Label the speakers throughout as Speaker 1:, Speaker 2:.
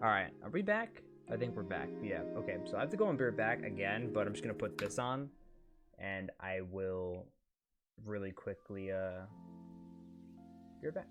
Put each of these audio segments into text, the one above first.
Speaker 1: Alright, are we back? I think we're back. Yeah, okay. So I have to go and be back again, but I'm just gonna put this on. And I will really quickly, be right back.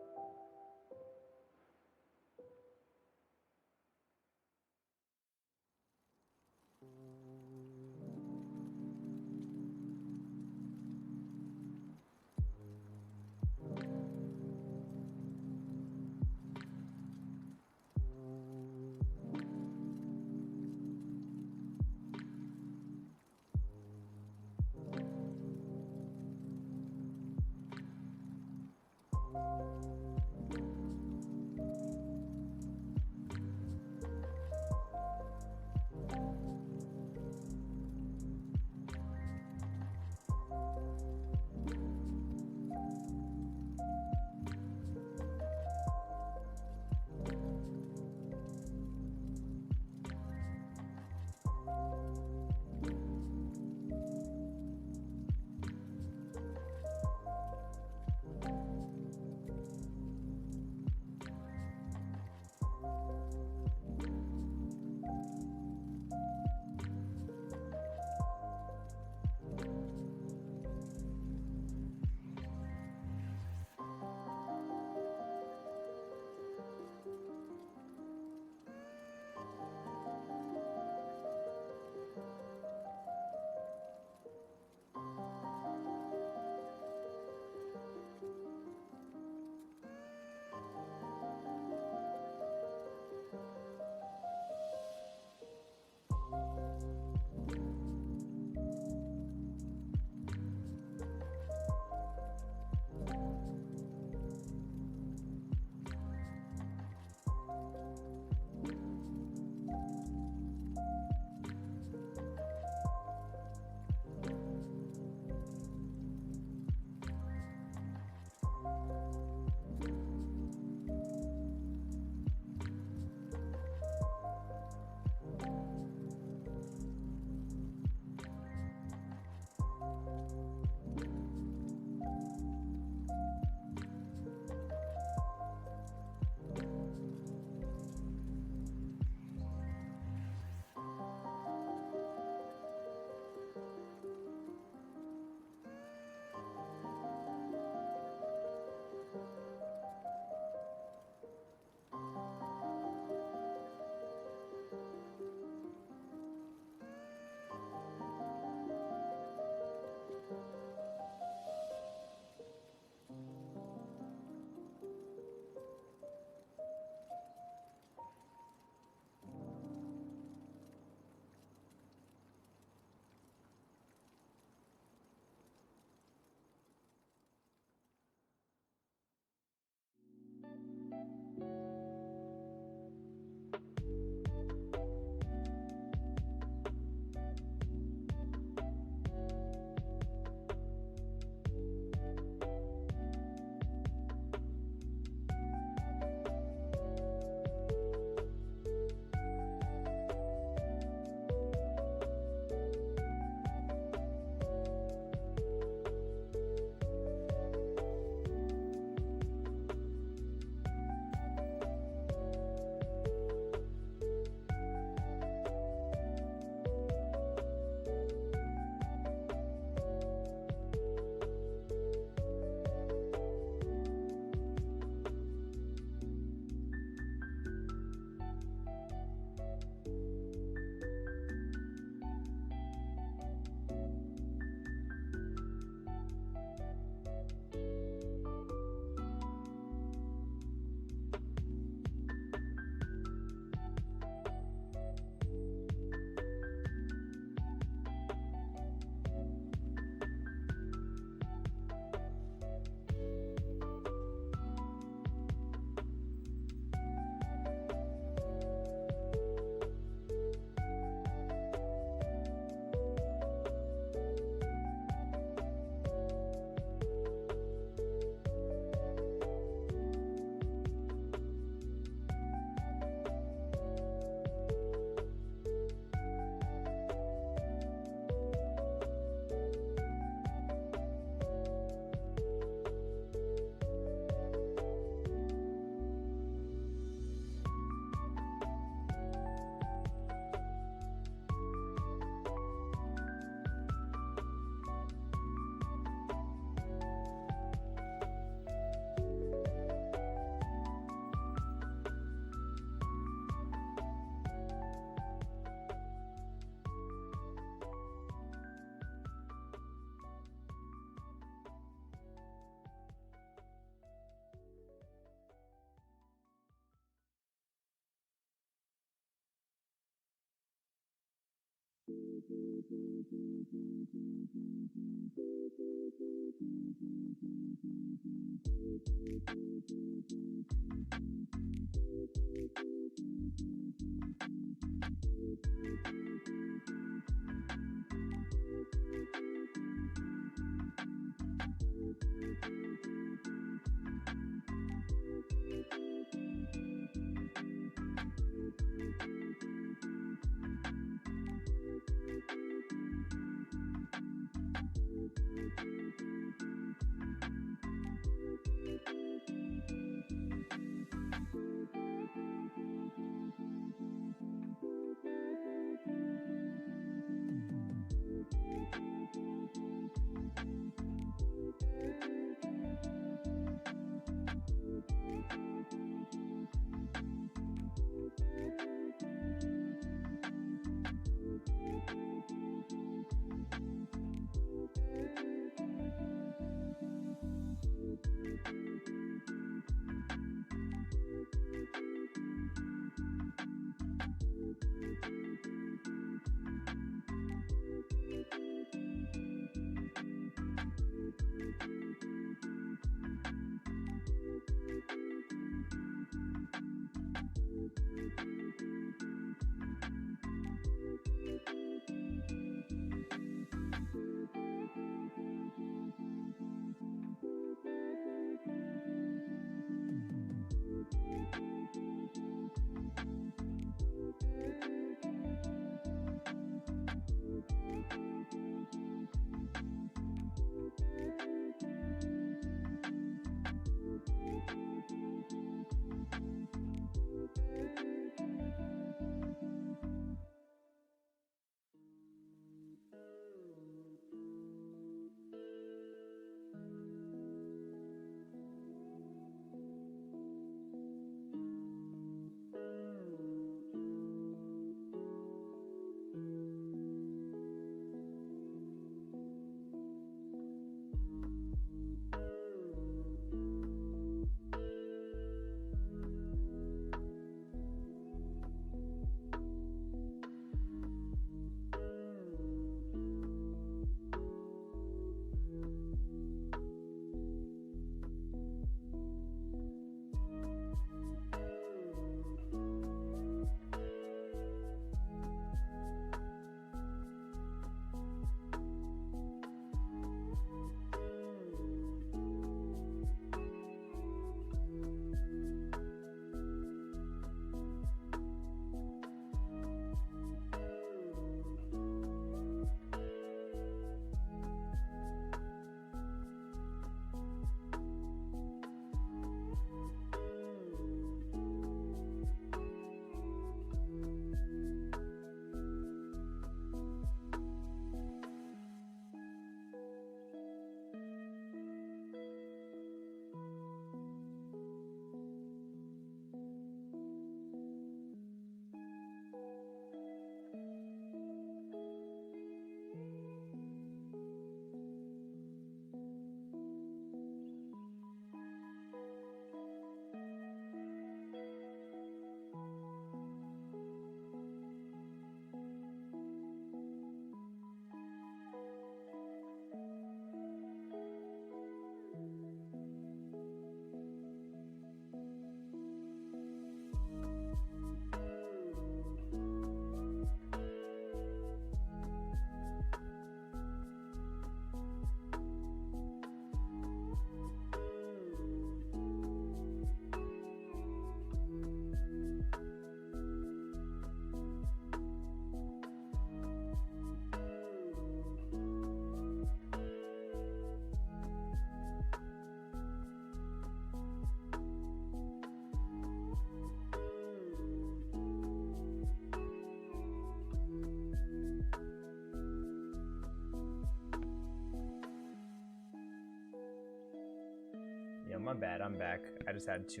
Speaker 1: Yeah, my bad, I'm back. I just had to,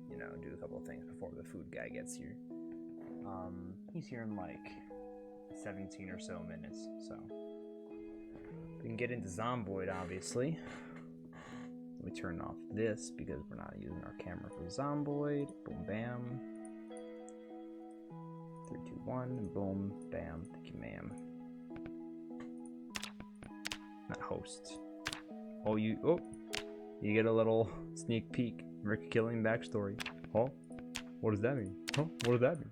Speaker 1: you know, do a couple of things before the food guy gets here. He's here in like 17 or so minutes, so we can get into Zomboid, obviously. Let me turn off this because we're not using our camera for Zomboid. Boom, bam. 3, 2, 1, boom, bam. Thank you, ma'am. Not host. Oh, you. Oh, You get a little sneak peek. Rick killing backstory. Huh? What does that mean? Huh? What does that mean?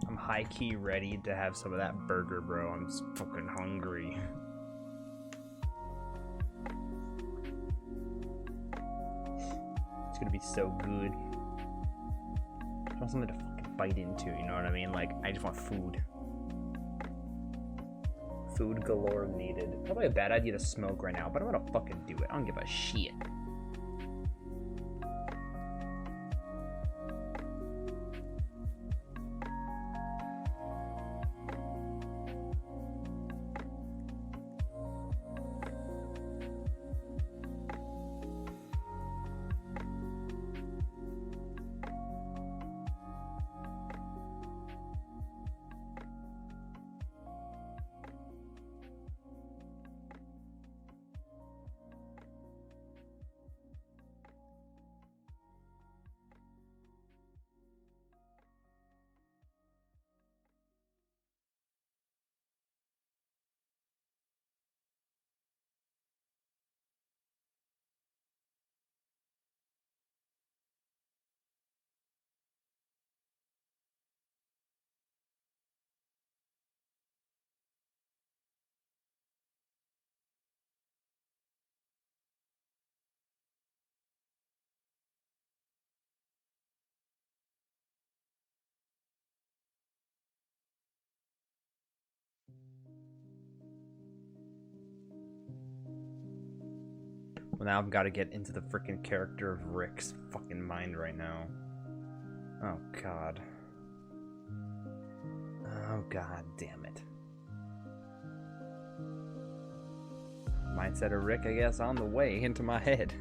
Speaker 1: I'm high-key ready to have some of that burger, bro. I'm just fucking hungry. It's gonna be so good. I just want something to fucking bite into, you know what I mean? Like, I just want food. Food galore needed. Probably a bad idea to smoke right now, but I'm gonna fucking do it. I don't give a shit. Well, now I've got to get into the freaking character of Rick's fucking mind right now. Oh, God. Oh, God damn it. Mindset of Rick, I guess, on the way into my head.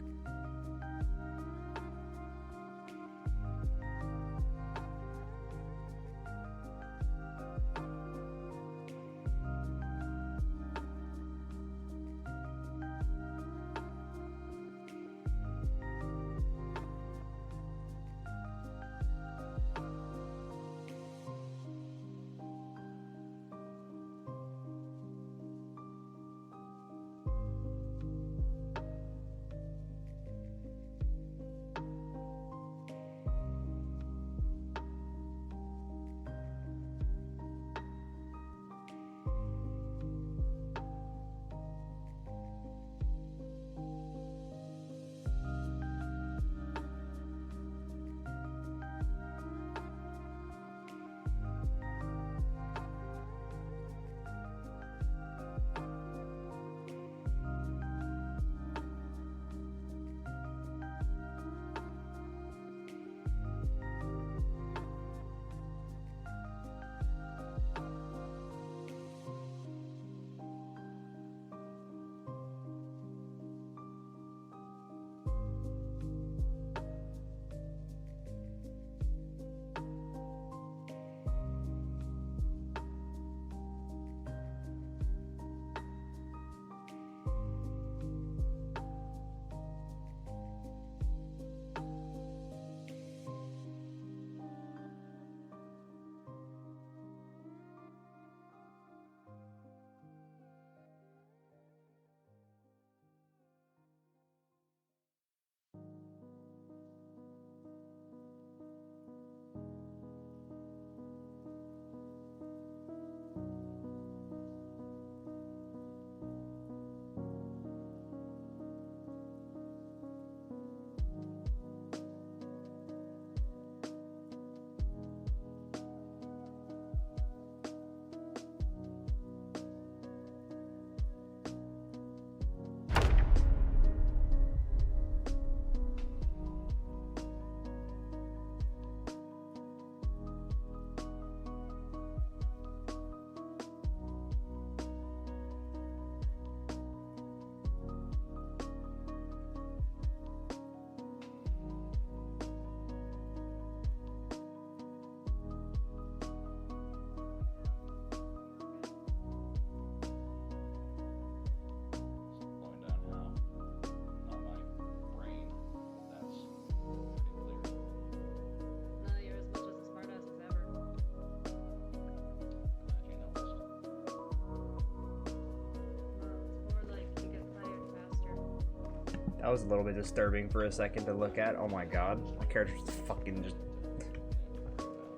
Speaker 1: That was a little bit disturbing for a second to look at. Oh my god. My character's fucking just...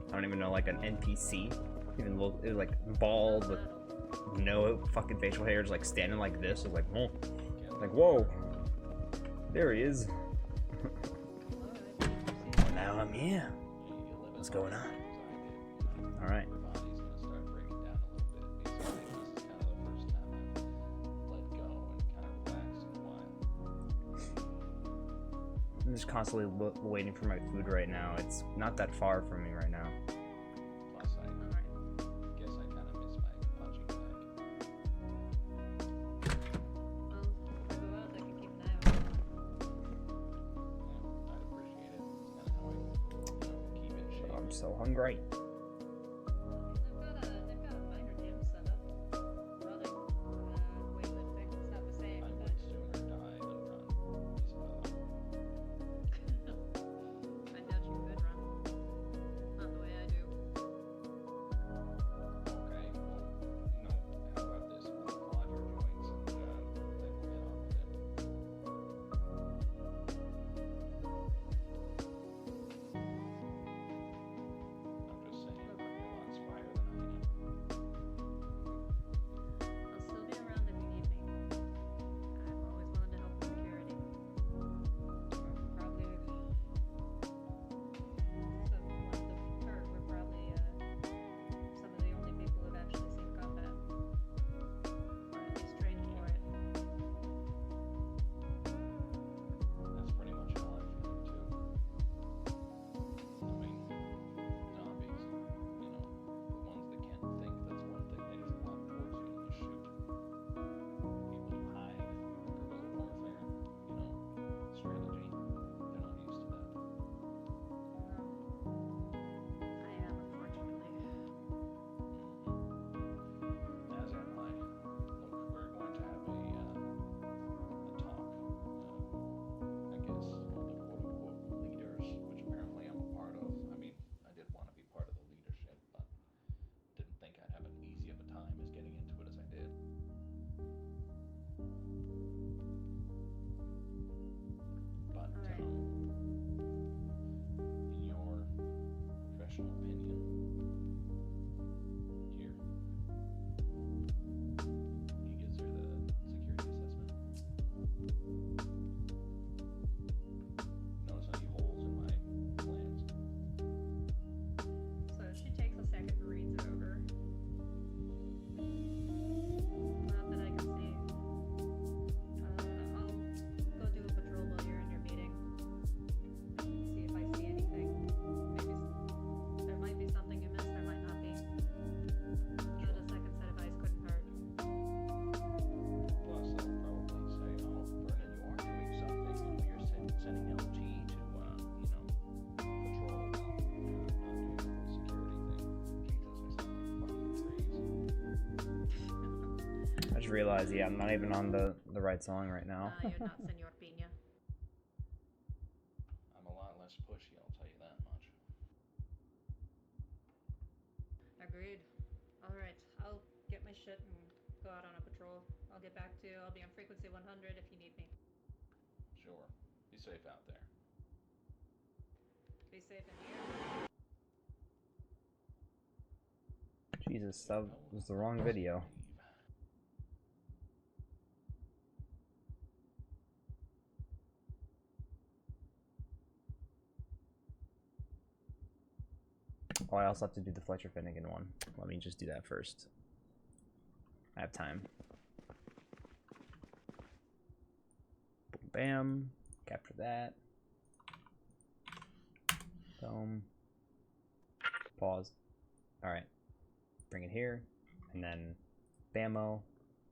Speaker 1: I don't even know, like an NPC. Even look, it was like bald with no fucking facial hair, just like standing like this. It was like, whoa. Like, whoa. There he is. Well, now I'm here. What's going on? Alright. I'm just constantly waiting for my food right now. It's not that far from me right now.
Speaker 2: Plus, I guess I kind of miss my punching bag.
Speaker 3: Well, if I go out, I can keep an eye out.
Speaker 2: Yeah, I'd appreciate it. It's kind of how I keep in shape.
Speaker 1: I'm so hungry.
Speaker 3: They've got a minor gym set up. Running, weightlifting. It's not the same,
Speaker 2: I
Speaker 3: but
Speaker 2: would sooner die than run.
Speaker 3: I doubt you could run. Not the way I do.
Speaker 2: Okay, well, how about this? We'll quad your joints and then we'll get on with it. I'm just saying, you're a lot smarter than I am.
Speaker 3: I'll still be around if you need me. I'm always willing to help with security. Probably. So, we're probably some of the only people who've actually seen combat. Or at least trained for it.
Speaker 2: That's pretty much how I'm feeling too. I mean, zombies, the ones that can't think, that's one thing. They just walk towards you and just shoot. People who hide, guerrilla warfare, strategy, they're not used to that.
Speaker 3: I am, unfortunately.
Speaker 2: As am I. Look, we're going to have a talk. I guess all the quote-unquote leaders, which apparently I'm a part of. I mean, I did want to be part of the leadership, but didn't think I'd have an easy of a time as getting into it as I did. But,
Speaker 3: Alright.
Speaker 2: in your professional opinion, here, he gives her the security assessment. Notice any holes in my plans?
Speaker 3: So she takes a second and reads it over. Not that I can see. I'll go do a patrol while you're in your meeting. See if I see anything. Maybe there might be something you missed, there might not be. But a second set of eyes couldn't hurt.
Speaker 2: Plus, they'll probably say, "Oh, Vernon, you are doing something. You're sending LG to, patrol while you're not doing the security thing." Jesus, I sound like fucking crazy.
Speaker 1: I just realized, yeah, I'm not even on the right song right now.
Speaker 3: You're not Senor Pina.
Speaker 2: I'm a lot less pushy, I'll tell you that much.
Speaker 3: Agreed. Alright, I'll get my shit and go out on a patrol. I'll get back to you. I'll be on frequency 100 if you need me.
Speaker 2: Sure. Be safe out there.
Speaker 3: Be safe in here.
Speaker 1: Jesus, that was the wrong video.
Speaker 2: Leave.
Speaker 1: Oh, I also have to do the Fletcher Finnegan one. Let me just do that first. I have time. Boom, bam. Capture that. Boom. Pause. Alright. Bring it here. And then bammo.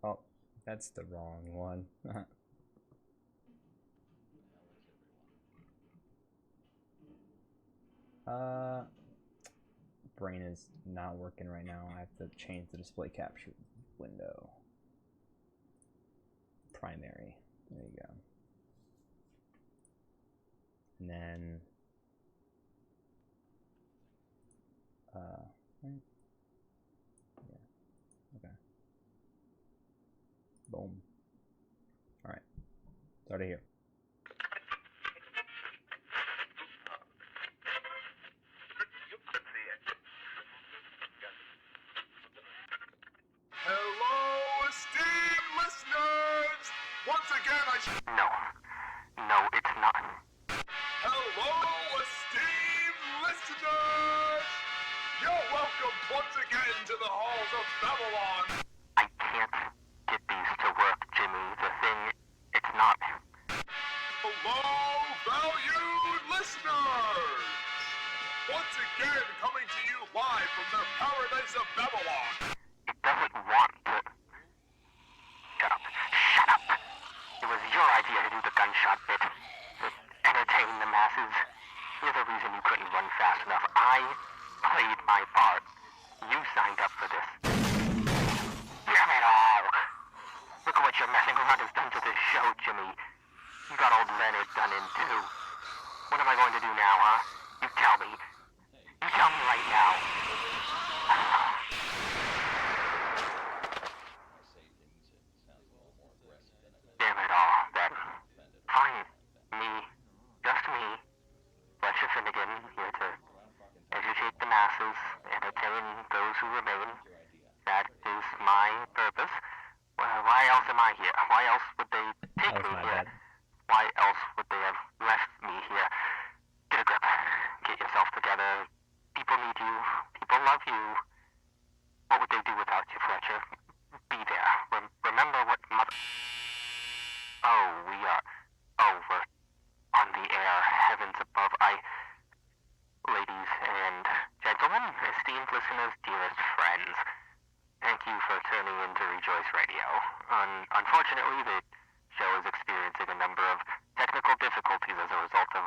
Speaker 1: Oh, that's the wrong one. Brain is not working right now. I have to change the display capture window. Primary. There you go. And then right? Yeah. Okay. Boom. Alright. Start it here.
Speaker 4: not.
Speaker 5: Hello, esteemed listeners! You're welcome once again to the halls of Babylon.
Speaker 4: I can't get these to work, Jimmy. The thing, it's not.
Speaker 5: Hello, valued listeners! Once again, coming to you live from their paradise of Babylon.
Speaker 4: It doesn't want to... Shut up. Shut up! It was your idea to do the gunshot bit. To entertain the masses. You're the reason you couldn't run fast enough. I played my part. You signed up for this. Damn it all! Look at what your messing around has done to this show, Jimmy. You got old Leonard done in too. What am I going to do now, huh? You tell me. You tell me right now. Damn it all, then. Fine. Me. Just me. Fletcher Finnegan, here to educate the masses, entertain those who remain. That is my purpose. Well, why else am I here? Why else would they take
Speaker 1: That was
Speaker 4: me
Speaker 1: my
Speaker 4: here?
Speaker 1: bad.
Speaker 4: Why else would they have left me here? Get a grip. Get yourself together. People need you. People love you. What would they do without you, Fletcher? Be there. Remember what mother... Oh, we are... Oh, we're on the air. Heavens above. Ladies and gentlemen, esteemed listeners, dearest friends, thank you for tuning in to Rejoice Radio. Unfortunately, the show is experiencing a number of technical difficulties as a result of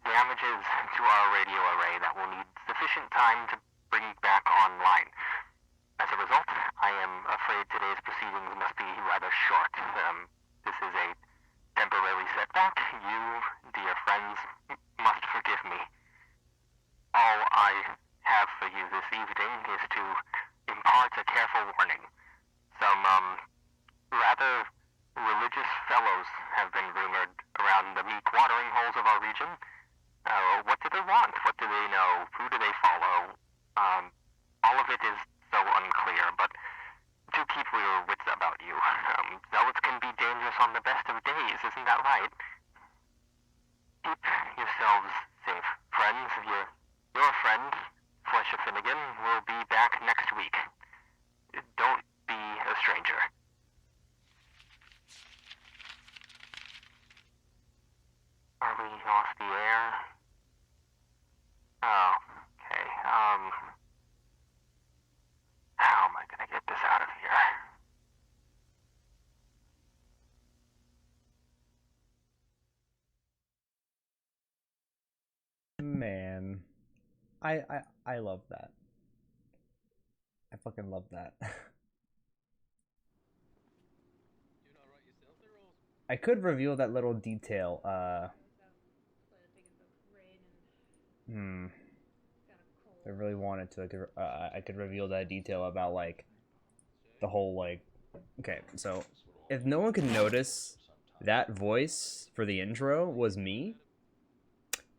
Speaker 4: damages to our radio array that will need sufficient time to bring back online. As a result, I am afraid today's proceedings must be rather short. This is a temporary setback. You, dear friends, must forgive me. All I have for you this evening is to impart a careful warning. Some, rather religious fellows have been rumored around the meek watering holes of our region. What do they want? What do they know? Who do they follow? All of it is so unclear, but do keep your wits about you. Zealots can be dangerous on the best of days, isn't that right? Keep yourselves safe, friends. Your friend, Fletcher Finnegan, will be back next week. Don't be a stranger. Are we off the air? Oh, okay. How am I gonna get this out of here?
Speaker 1: Man, I love that. I fucking love that. I could reveal that little detail. If I really wanted to, I could reveal that detail about like the whole like. Okay, so if no one could notice, that voice for the intro was me.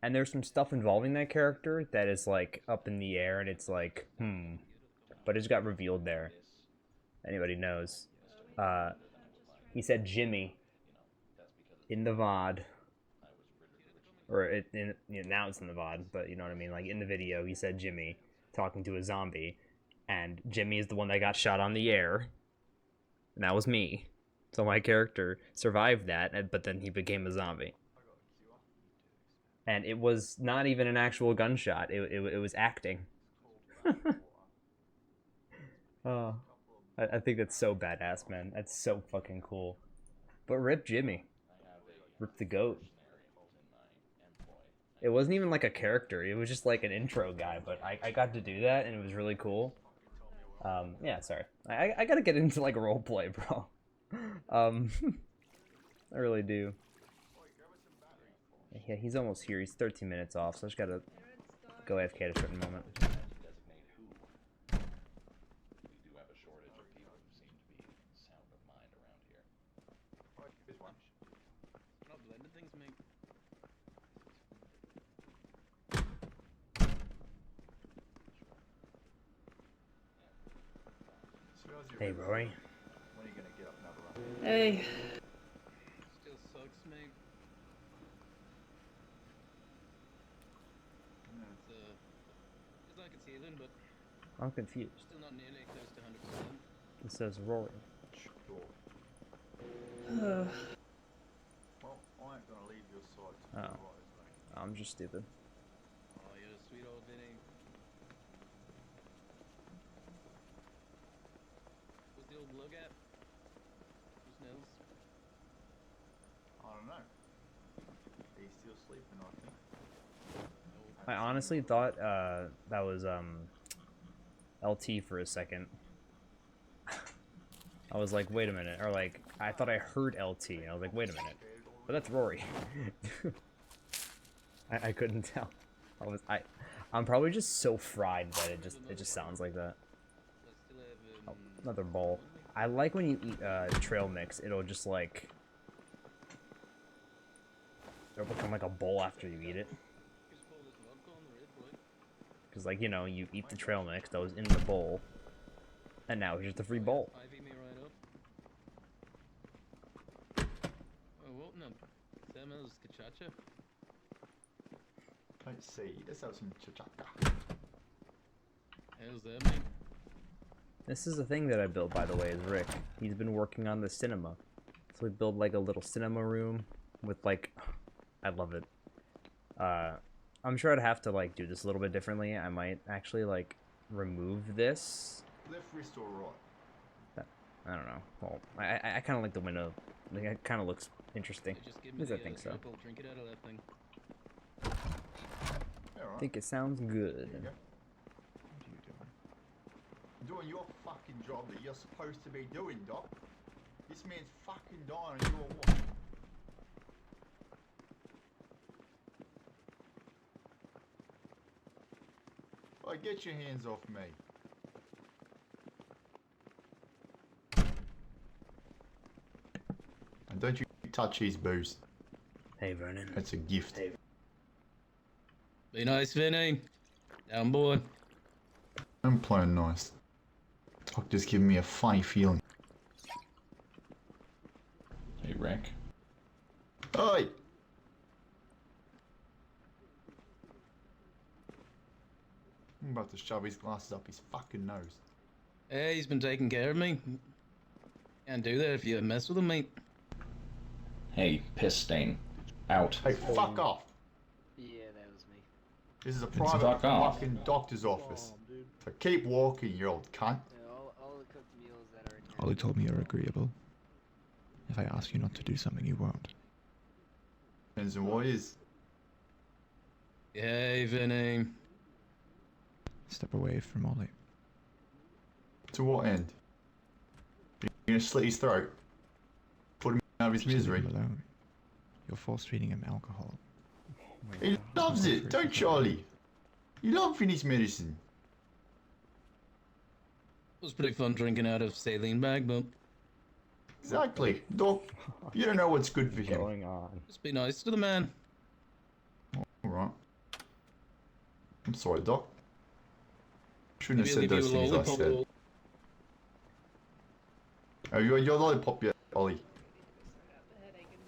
Speaker 1: And there's some stuff involving that character that is like up in the air, and it's like, but it just got revealed there. Anybody knows? He said Jimmy in the VOD, or now it's in the VOD, but you know what I mean. Like in the video, he said Jimmy talking to a zombie, and Jimmy is the one that got shot on the air, and that was me. So my character survived that, but then he became a zombie. And it was not even an actual gunshot. It was acting. Oh, I think that's so badass, man. That's so fucking cool. But rip Jimmy. Rip the goat. It wasn't even like a character. It was just like an intro guy. But I got to do that, and it was really cool. Yeah, sorry. I gotta get into like roleplay, bro. I really do. Yeah, he's almost here. He's 13 minutes off, so I just gotta go AFK at a certain moment. Hey, Rory.
Speaker 3: Hey.
Speaker 2: Still sucks, mate. doing, but
Speaker 1: I'm confused.
Speaker 2: still not nearly close to 100%.
Speaker 1: It says Rory.
Speaker 6: Sure. Well, I ain't gonna leave your side to
Speaker 1: Oh.
Speaker 6: the right,
Speaker 1: I'm just stupid.
Speaker 2: Oh, you're a sweet old Vinny. Where's the old glug at? Who's knows?
Speaker 6: I don't know. He's still sleeping, I think.
Speaker 1: I honestly thought that was LT for a second. I was like, wait a minute, or like I thought I heard LT, and I was like, wait a minute, but that's Rory. I couldn't tell. I'm probably just so fried that it just sounds like that.
Speaker 2: I still have,
Speaker 1: Oh, another bowl. I like when you eat trail mix, it'll just like it'll become like a bowl after you eat it.
Speaker 2: Just call this vodka on the red, boy.
Speaker 1: Cause like, you know, you eat the trail mix that was in the bowl, and now it's just a free bowl.
Speaker 2: Ivy me right up. Oh, what now? Samuel's cachacha.
Speaker 6: Let's see, let's have some chachaka.
Speaker 2: How's that, mate?
Speaker 1: This is the thing that I built, by the way, is Rick. He's been working on the cinema. So we build like a little cinema room with like, I love it. I'm sure I'd have to like do this a little bit differently. I might actually like remove this.
Speaker 6: Left wrist or right?
Speaker 1: I don't know. Well, I kind of like the window. Like, it kind of looks interesting.
Speaker 2: Hey, just give
Speaker 1: At
Speaker 2: me
Speaker 1: least I
Speaker 2: the
Speaker 1: think so.
Speaker 2: triple, drink it out of that thing.
Speaker 6: Yeah, right.
Speaker 1: I think it sounds good.
Speaker 6: There you go.
Speaker 7: What are you doing?
Speaker 6: Doing your fucking job that you're supposed to be doing, Doc. This man's fucking dying and you're what? Oh, get your hands off me. And don't you touch his booze.
Speaker 1: Hey, Vernon.
Speaker 6: That's a gift.
Speaker 1: Hey.
Speaker 2: Be nice, Vinny. Down, boy.
Speaker 6: I'm playing nice. Doc just giving me a funny feeling.
Speaker 8: Hey, Rick.
Speaker 6: Oi! I'm about to shove his glasses up his fucking nose.
Speaker 2: Hey, he's been taking care of me. Can't do that if you mess with him, mate.
Speaker 8: Hey, piss stain. Out.
Speaker 6: Hey, fuck off!
Speaker 9: Yeah, that was me.
Speaker 6: This is a
Speaker 8: Fuck
Speaker 6: private
Speaker 8: off.
Speaker 6: fucking doctor's office. So keep walking, you old cunt.
Speaker 9: Yeah, all the cooked meals that are in
Speaker 7: Ollie told me you're agreeable. If I ask you not to do something, you won't.
Speaker 6: Depends on what is.
Speaker 2: Hey, Vinny.
Speaker 7: Step away from Ollie.
Speaker 6: To what end? You're gonna slit his throat? Put him out of his
Speaker 7: Just leave
Speaker 6: misery?
Speaker 7: him alone. You're force feeding him alcohol.
Speaker 6: He loves it, don't you, Ollie? You love Vinny's medicine.
Speaker 2: It was pretty fun drinking out of saline bag, but
Speaker 6: Exactly. Doc, you don't know what's good for
Speaker 1: What's
Speaker 6: him.
Speaker 1: going on?
Speaker 2: just be nice to the man.
Speaker 6: Alright. I'm sorry, Doc. Shouldn't have
Speaker 2: Maybe
Speaker 6: said
Speaker 2: I'll
Speaker 6: those
Speaker 2: give you a
Speaker 6: things I
Speaker 2: lollipop.
Speaker 6: said. Oh, your lollipop yet, Ollie?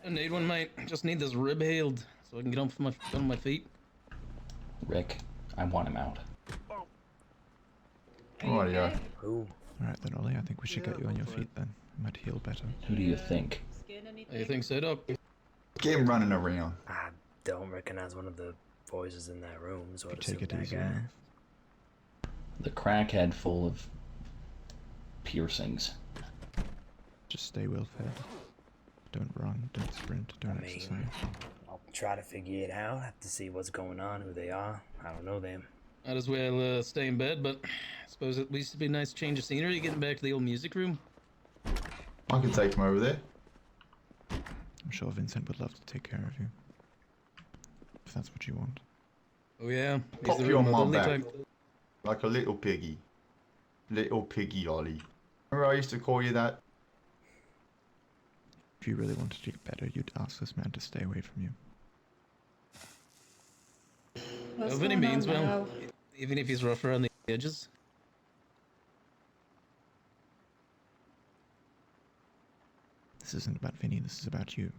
Speaker 2: I need one, mate. Just need this rib healed so I can get on my feet.
Speaker 8: Rick, I want him out.
Speaker 6: Alright, yeah.
Speaker 1: Who?
Speaker 7: Alright then, Ollie, I think we should get you on your feet then. You might heal better.
Speaker 8: Who do you think?
Speaker 3: Skin anything?
Speaker 2: How you think so, Doc?
Speaker 6: Get him running around.
Speaker 1: I don't recognize one of the voices in that room, so I'd
Speaker 7: Take
Speaker 1: assume
Speaker 7: it
Speaker 1: that
Speaker 7: easy
Speaker 1: guy.
Speaker 7: enough.
Speaker 8: The crackhead full of piercings.
Speaker 7: Just stay well fed. Don't run, don't sprint, don't
Speaker 1: I mean,
Speaker 7: exercise.
Speaker 1: I'll try to figure it out. Have to see what's going on, who they are. I don't know them.
Speaker 2: Might as well stay in bed, but I suppose at least it'd be a nice change of scenery getting back to the old music room.
Speaker 6: I can take him over there.
Speaker 7: I'm sure Vincent would love to take care of you. If that's what you want.
Speaker 2: Oh yeah, he's
Speaker 6: Pop
Speaker 2: the
Speaker 6: your
Speaker 2: real
Speaker 6: mum
Speaker 2: motherly
Speaker 6: back.
Speaker 2: type.
Speaker 6: Like a little piggy. Little piggy, Ollie. Remember I used to call you that?
Speaker 7: If you really wanted to get better, you'd ask this man to stay away from you.
Speaker 3: What's
Speaker 2: Vinny
Speaker 3: going on
Speaker 2: means well,
Speaker 3: now?
Speaker 2: even if he's rough around the edges.
Speaker 7: This isn't about Vinny, this is about you.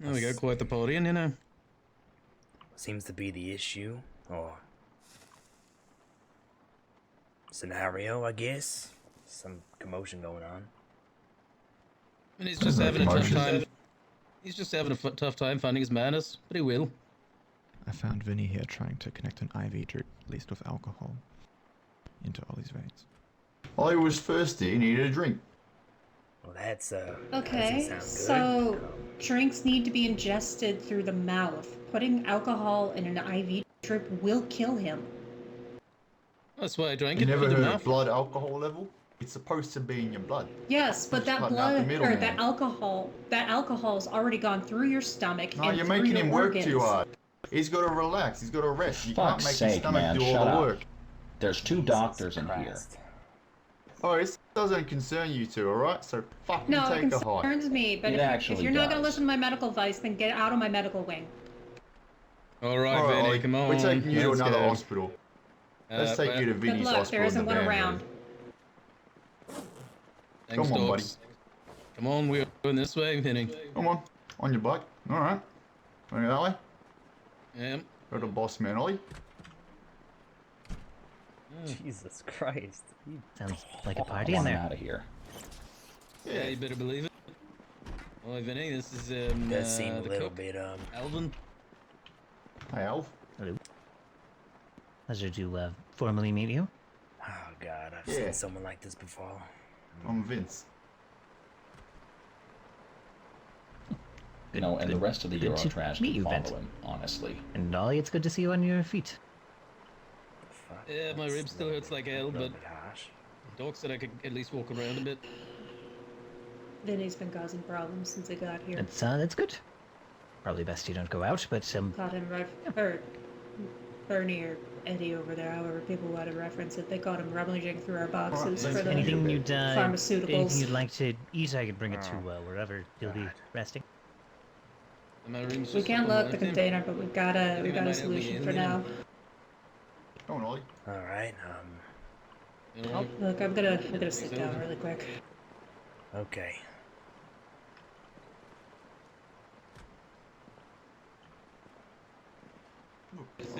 Speaker 10: Oh, we got quite the party, you know.
Speaker 1: Seems to be the issue, or scenario, I guess. Some commotion going on.
Speaker 10: And he's just having a tough time. He's just having a tough time finding his manners, but he will.
Speaker 7: I found Vinny here trying to connect an IV drip laced with alcohol into Ollie's veins.
Speaker 6: Ollie was thirsty, he needed a drink.
Speaker 1: Well, that's
Speaker 3: Okay,
Speaker 1: doesn't sound good.
Speaker 3: so drinks need to be ingested through the mouth. Putting alcohol in an IV drip will kill him.
Speaker 10: That's why I drank
Speaker 6: You
Speaker 10: it
Speaker 6: never
Speaker 10: through the
Speaker 6: heard
Speaker 10: mouth.
Speaker 6: of blood alcohol level? It's supposed to be in your blood.
Speaker 3: Yes, but that
Speaker 6: Cutting out the
Speaker 3: blood or
Speaker 6: middleman.
Speaker 3: that alcohol's already gone through your stomach
Speaker 6: No,
Speaker 3: and
Speaker 6: you're
Speaker 3: through
Speaker 6: making
Speaker 3: your
Speaker 6: him work
Speaker 3: organs.
Speaker 6: too hard. He's got to relax, he's got to rest. You can't
Speaker 8: Fuck's
Speaker 6: make his
Speaker 8: sake,
Speaker 6: stomach
Speaker 8: man,
Speaker 6: do all
Speaker 8: shut
Speaker 6: the
Speaker 8: up.
Speaker 6: work.
Speaker 8: There's two doctors in here.
Speaker 1: Christ.
Speaker 6: Oh, this doesn't concern you two, alright? So fucking
Speaker 3: No, it
Speaker 6: take a hike.
Speaker 3: concerns me, but
Speaker 8: It
Speaker 3: if
Speaker 8: actually
Speaker 3: you're not going to
Speaker 8: does.
Speaker 3: listen to my medical advice, then get out of my medical wing.
Speaker 10: Alright,
Speaker 6: Alright,
Speaker 10: Vinny,
Speaker 6: Ollie,
Speaker 10: come on.
Speaker 6: we're taking you to
Speaker 10: let's
Speaker 6: another
Speaker 10: go.
Speaker 6: hospital. Let's take
Speaker 10: well,
Speaker 6: you to
Speaker 3: Good
Speaker 6: Vinny's
Speaker 3: luck,
Speaker 6: hospital
Speaker 3: there isn't
Speaker 6: in the
Speaker 3: one
Speaker 6: van
Speaker 3: around.
Speaker 6: room.
Speaker 10: Thanks,
Speaker 6: Come on,
Speaker 10: dogs. Come on, we're going this way, Vinny.
Speaker 6: Come on your bike. Alright. Wanna go that way?
Speaker 10: Yep.
Speaker 6: Go to boss man, Ollie.
Speaker 1: Jesus Christ.
Speaker 11: Sounds like a party
Speaker 8: I
Speaker 11: in
Speaker 8: want him
Speaker 11: there.
Speaker 8: out of here.
Speaker 10: Yeah, you better believe it. Alright, Vinny, this is
Speaker 1: Does seem a
Speaker 10: the
Speaker 1: little
Speaker 10: cook,
Speaker 1: bit
Speaker 10: Alvin.
Speaker 6: Hey, Alf.
Speaker 11: Hello. Pleasure to formally meet you.
Speaker 1: Oh god, I've
Speaker 6: Yeah.
Speaker 1: seen someone like this before.
Speaker 6: I'm Vince.
Speaker 8: You know, and the rest of the
Speaker 11: good to
Speaker 8: Eurotrash
Speaker 11: meet
Speaker 8: can
Speaker 11: you,
Speaker 8: follow
Speaker 11: Vince.
Speaker 8: him, honestly.
Speaker 11: And Ollie, it's good to see you on your feet.
Speaker 1: Fuck,
Speaker 10: Yeah, my
Speaker 1: that's
Speaker 10: ribs
Speaker 1: a
Speaker 10: still
Speaker 1: little
Speaker 10: hurts like
Speaker 1: bit-
Speaker 10: hell,
Speaker 1: little
Speaker 10: but
Speaker 1: bit harsh.
Speaker 10: Doc said I could at least walk around a bit.
Speaker 3: Vinny's been causing problems since he got here.
Speaker 11: That's good. Probably best you don't go out, but
Speaker 3: Caught him or Bernie or Eddie over there, however people want to reference it. They caught him rummaging through our boxes for the
Speaker 11: anything you'd
Speaker 3: pharmaceuticals.
Speaker 11: anything you'd like to eat, I could bring it to wherever you'll be resting.
Speaker 10: And my room's
Speaker 3: We
Speaker 10: just
Speaker 3: can't
Speaker 10: up
Speaker 3: look
Speaker 10: the
Speaker 3: the container, but we've got
Speaker 10: think I
Speaker 3: a
Speaker 10: might have
Speaker 3: solution
Speaker 10: the
Speaker 3: for
Speaker 10: alien.
Speaker 3: now.
Speaker 6: Come on, Ollie.
Speaker 1: Alright,
Speaker 10: You know,
Speaker 3: Look, I'm gonna sit down really quick.
Speaker 1: okay.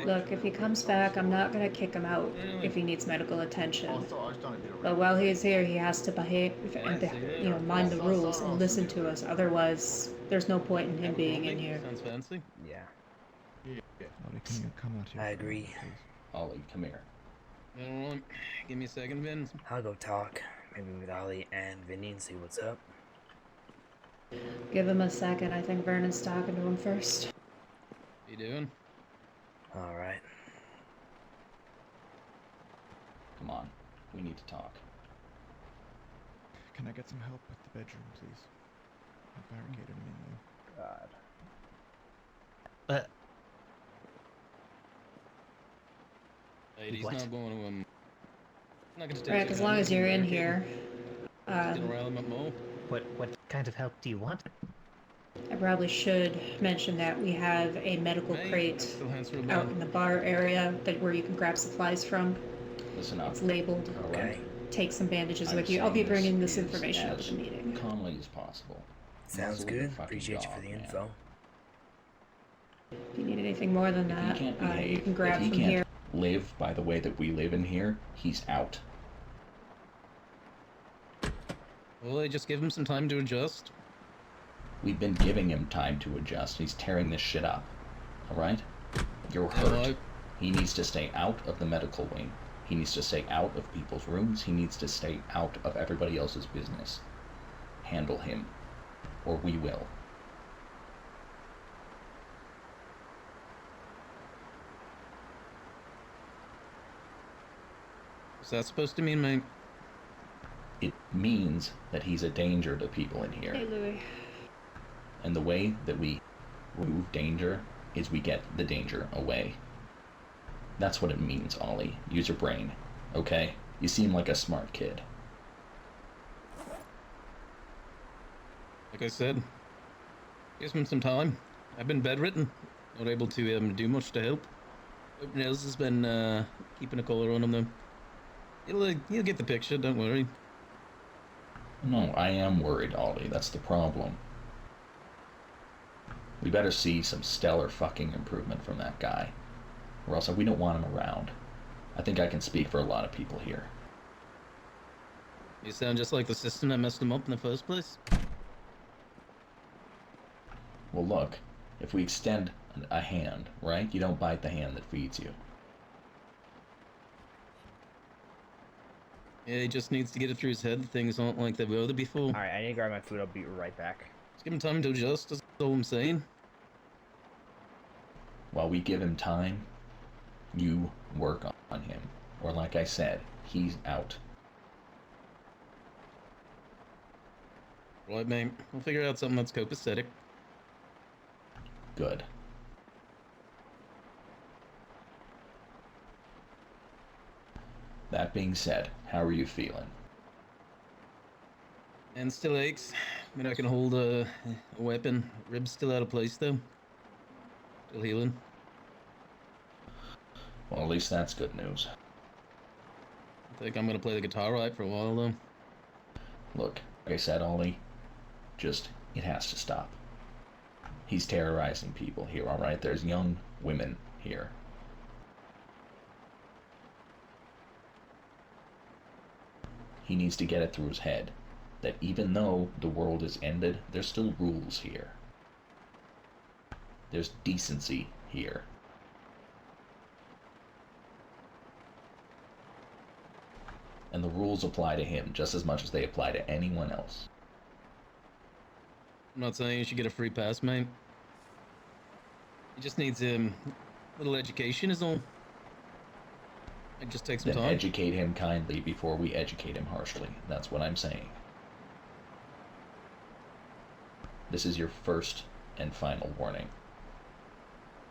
Speaker 3: Look, if he comes back, I'm not gonna kick him out if he needs medical
Speaker 6: Oh,
Speaker 3: attention.
Speaker 6: sorry, I've done a bit of
Speaker 3: But while he's here, he has to behave and mind the rules and listen to us. Otherwise, there's no point in him being in here.
Speaker 10: Sounds fancy.
Speaker 1: Yeah,
Speaker 7: Ollie, can you come out here?
Speaker 1: I
Speaker 7: for a
Speaker 1: agree.
Speaker 7: moment, please?
Speaker 8: Ollie, come here.
Speaker 10: Alright, give me a second, Vince.
Speaker 1: I'll go talk, maybe with Ollie and Vinny and see what's up.
Speaker 3: Give him a second. I think Vernon's talking to him first.
Speaker 10: What you doing?
Speaker 1: Alright.
Speaker 8: Come on. We need to talk.
Speaker 7: Can I get some help with the bedroom, please? I barricaded him in there.
Speaker 1: God.
Speaker 10: He's
Speaker 11: What?
Speaker 10: not going to not gonna take
Speaker 3: Right,
Speaker 10: too
Speaker 3: as
Speaker 10: long
Speaker 3: long as
Speaker 10: to
Speaker 3: you're in
Speaker 10: barricade
Speaker 3: here.
Speaker 10: him. Just gonna rile him up more.
Speaker 11: What kind of help do you want?
Speaker 3: I probably should mention that we have a medical
Speaker 10: Hey,
Speaker 3: crate
Speaker 10: still answer a
Speaker 3: out
Speaker 10: bell.
Speaker 3: in the bar area where you can grab supplies from.
Speaker 8: Listen up.
Speaker 3: It's labeled.
Speaker 1: Okay.
Speaker 3: Take some bandages
Speaker 8: I'm
Speaker 3: with you. I'll be
Speaker 8: saying
Speaker 3: bringing this
Speaker 8: is
Speaker 3: information up
Speaker 8: as
Speaker 3: at the meeting.
Speaker 8: calmly as possible.
Speaker 1: Sounds
Speaker 8: Muzzle your
Speaker 1: good.
Speaker 8: fucking
Speaker 1: Appreciate you
Speaker 8: dog,
Speaker 1: for the
Speaker 8: man.
Speaker 1: info.
Speaker 3: If you need anything more than
Speaker 8: If he
Speaker 3: that,
Speaker 8: can't
Speaker 3: you
Speaker 8: behave,
Speaker 3: can grab
Speaker 8: if he
Speaker 3: from
Speaker 8: can't
Speaker 3: here.
Speaker 8: live by the way that we live in here, he's out.
Speaker 10: Well, I just give him some time to adjust.
Speaker 8: We've been giving him time to adjust. He's tearing this shit up. Alright? You're hurt.
Speaker 10: Alright.
Speaker 8: He needs to stay out of the medical wing. He needs to stay out of people's rooms. He needs to stay out of everybody else's business. Handle him. Or we will.
Speaker 10: What's that supposed to mean, mate?
Speaker 8: It means that he's a danger to people in here.
Speaker 3: Hey, Louis.
Speaker 8: And the way that we remove danger is we get the danger away. That's what it means, Ollie. Use your brain, okay? You seem like a smart kid.
Speaker 10: Like I said, gives him some time. I've been bedridden, not able to do much to help. Everyone else has been keeping a collar on him, though. You'll get the picture. Don't worry.
Speaker 8: No, I am worried, Ollie. That's the problem. We better see some stellar fucking improvement from that guy, or else we don't want him around. I think I can speak for a lot of people here.
Speaker 10: You sound just like the system that messed him up in the first place.
Speaker 8: Well, look, if we extend a hand, right? You don't bite the hand that feeds you.
Speaker 10: Yeah, he just needs to get it through his head that things aren't like they were before.
Speaker 1: Alright, I need to grab my food. I'll be right back.
Speaker 10: Just give him time to adjust, that's all I'm saying.
Speaker 8: While we give him time, you work on him. Or like I said, he's out.
Speaker 10: Right, mate. We'll figure out something that's copacetic.
Speaker 8: Good. That being said, how are you feeling?
Speaker 10: And still aches. I mean, I can hold a weapon. Ribs still out of place, though. Still healing.
Speaker 8: Well, at least that's good news.
Speaker 10: I think I'm gonna play the guitar right for a while, though.
Speaker 8: Look, like I said, Ollie, it has to stop. He's terrorizing people here, alright? There's young women here. He needs to get it through his head that even though the world is ended, there's still rules here. There's decency here. And the rules apply to him just as much as they apply to anyone else.
Speaker 10: I'm not saying you should get a free pass, mate. He just needs a little education is all. It just takes some
Speaker 8: Then
Speaker 10: time.
Speaker 8: educate him kindly before we educate him harshly. That's what I'm saying. This is your first and final warning.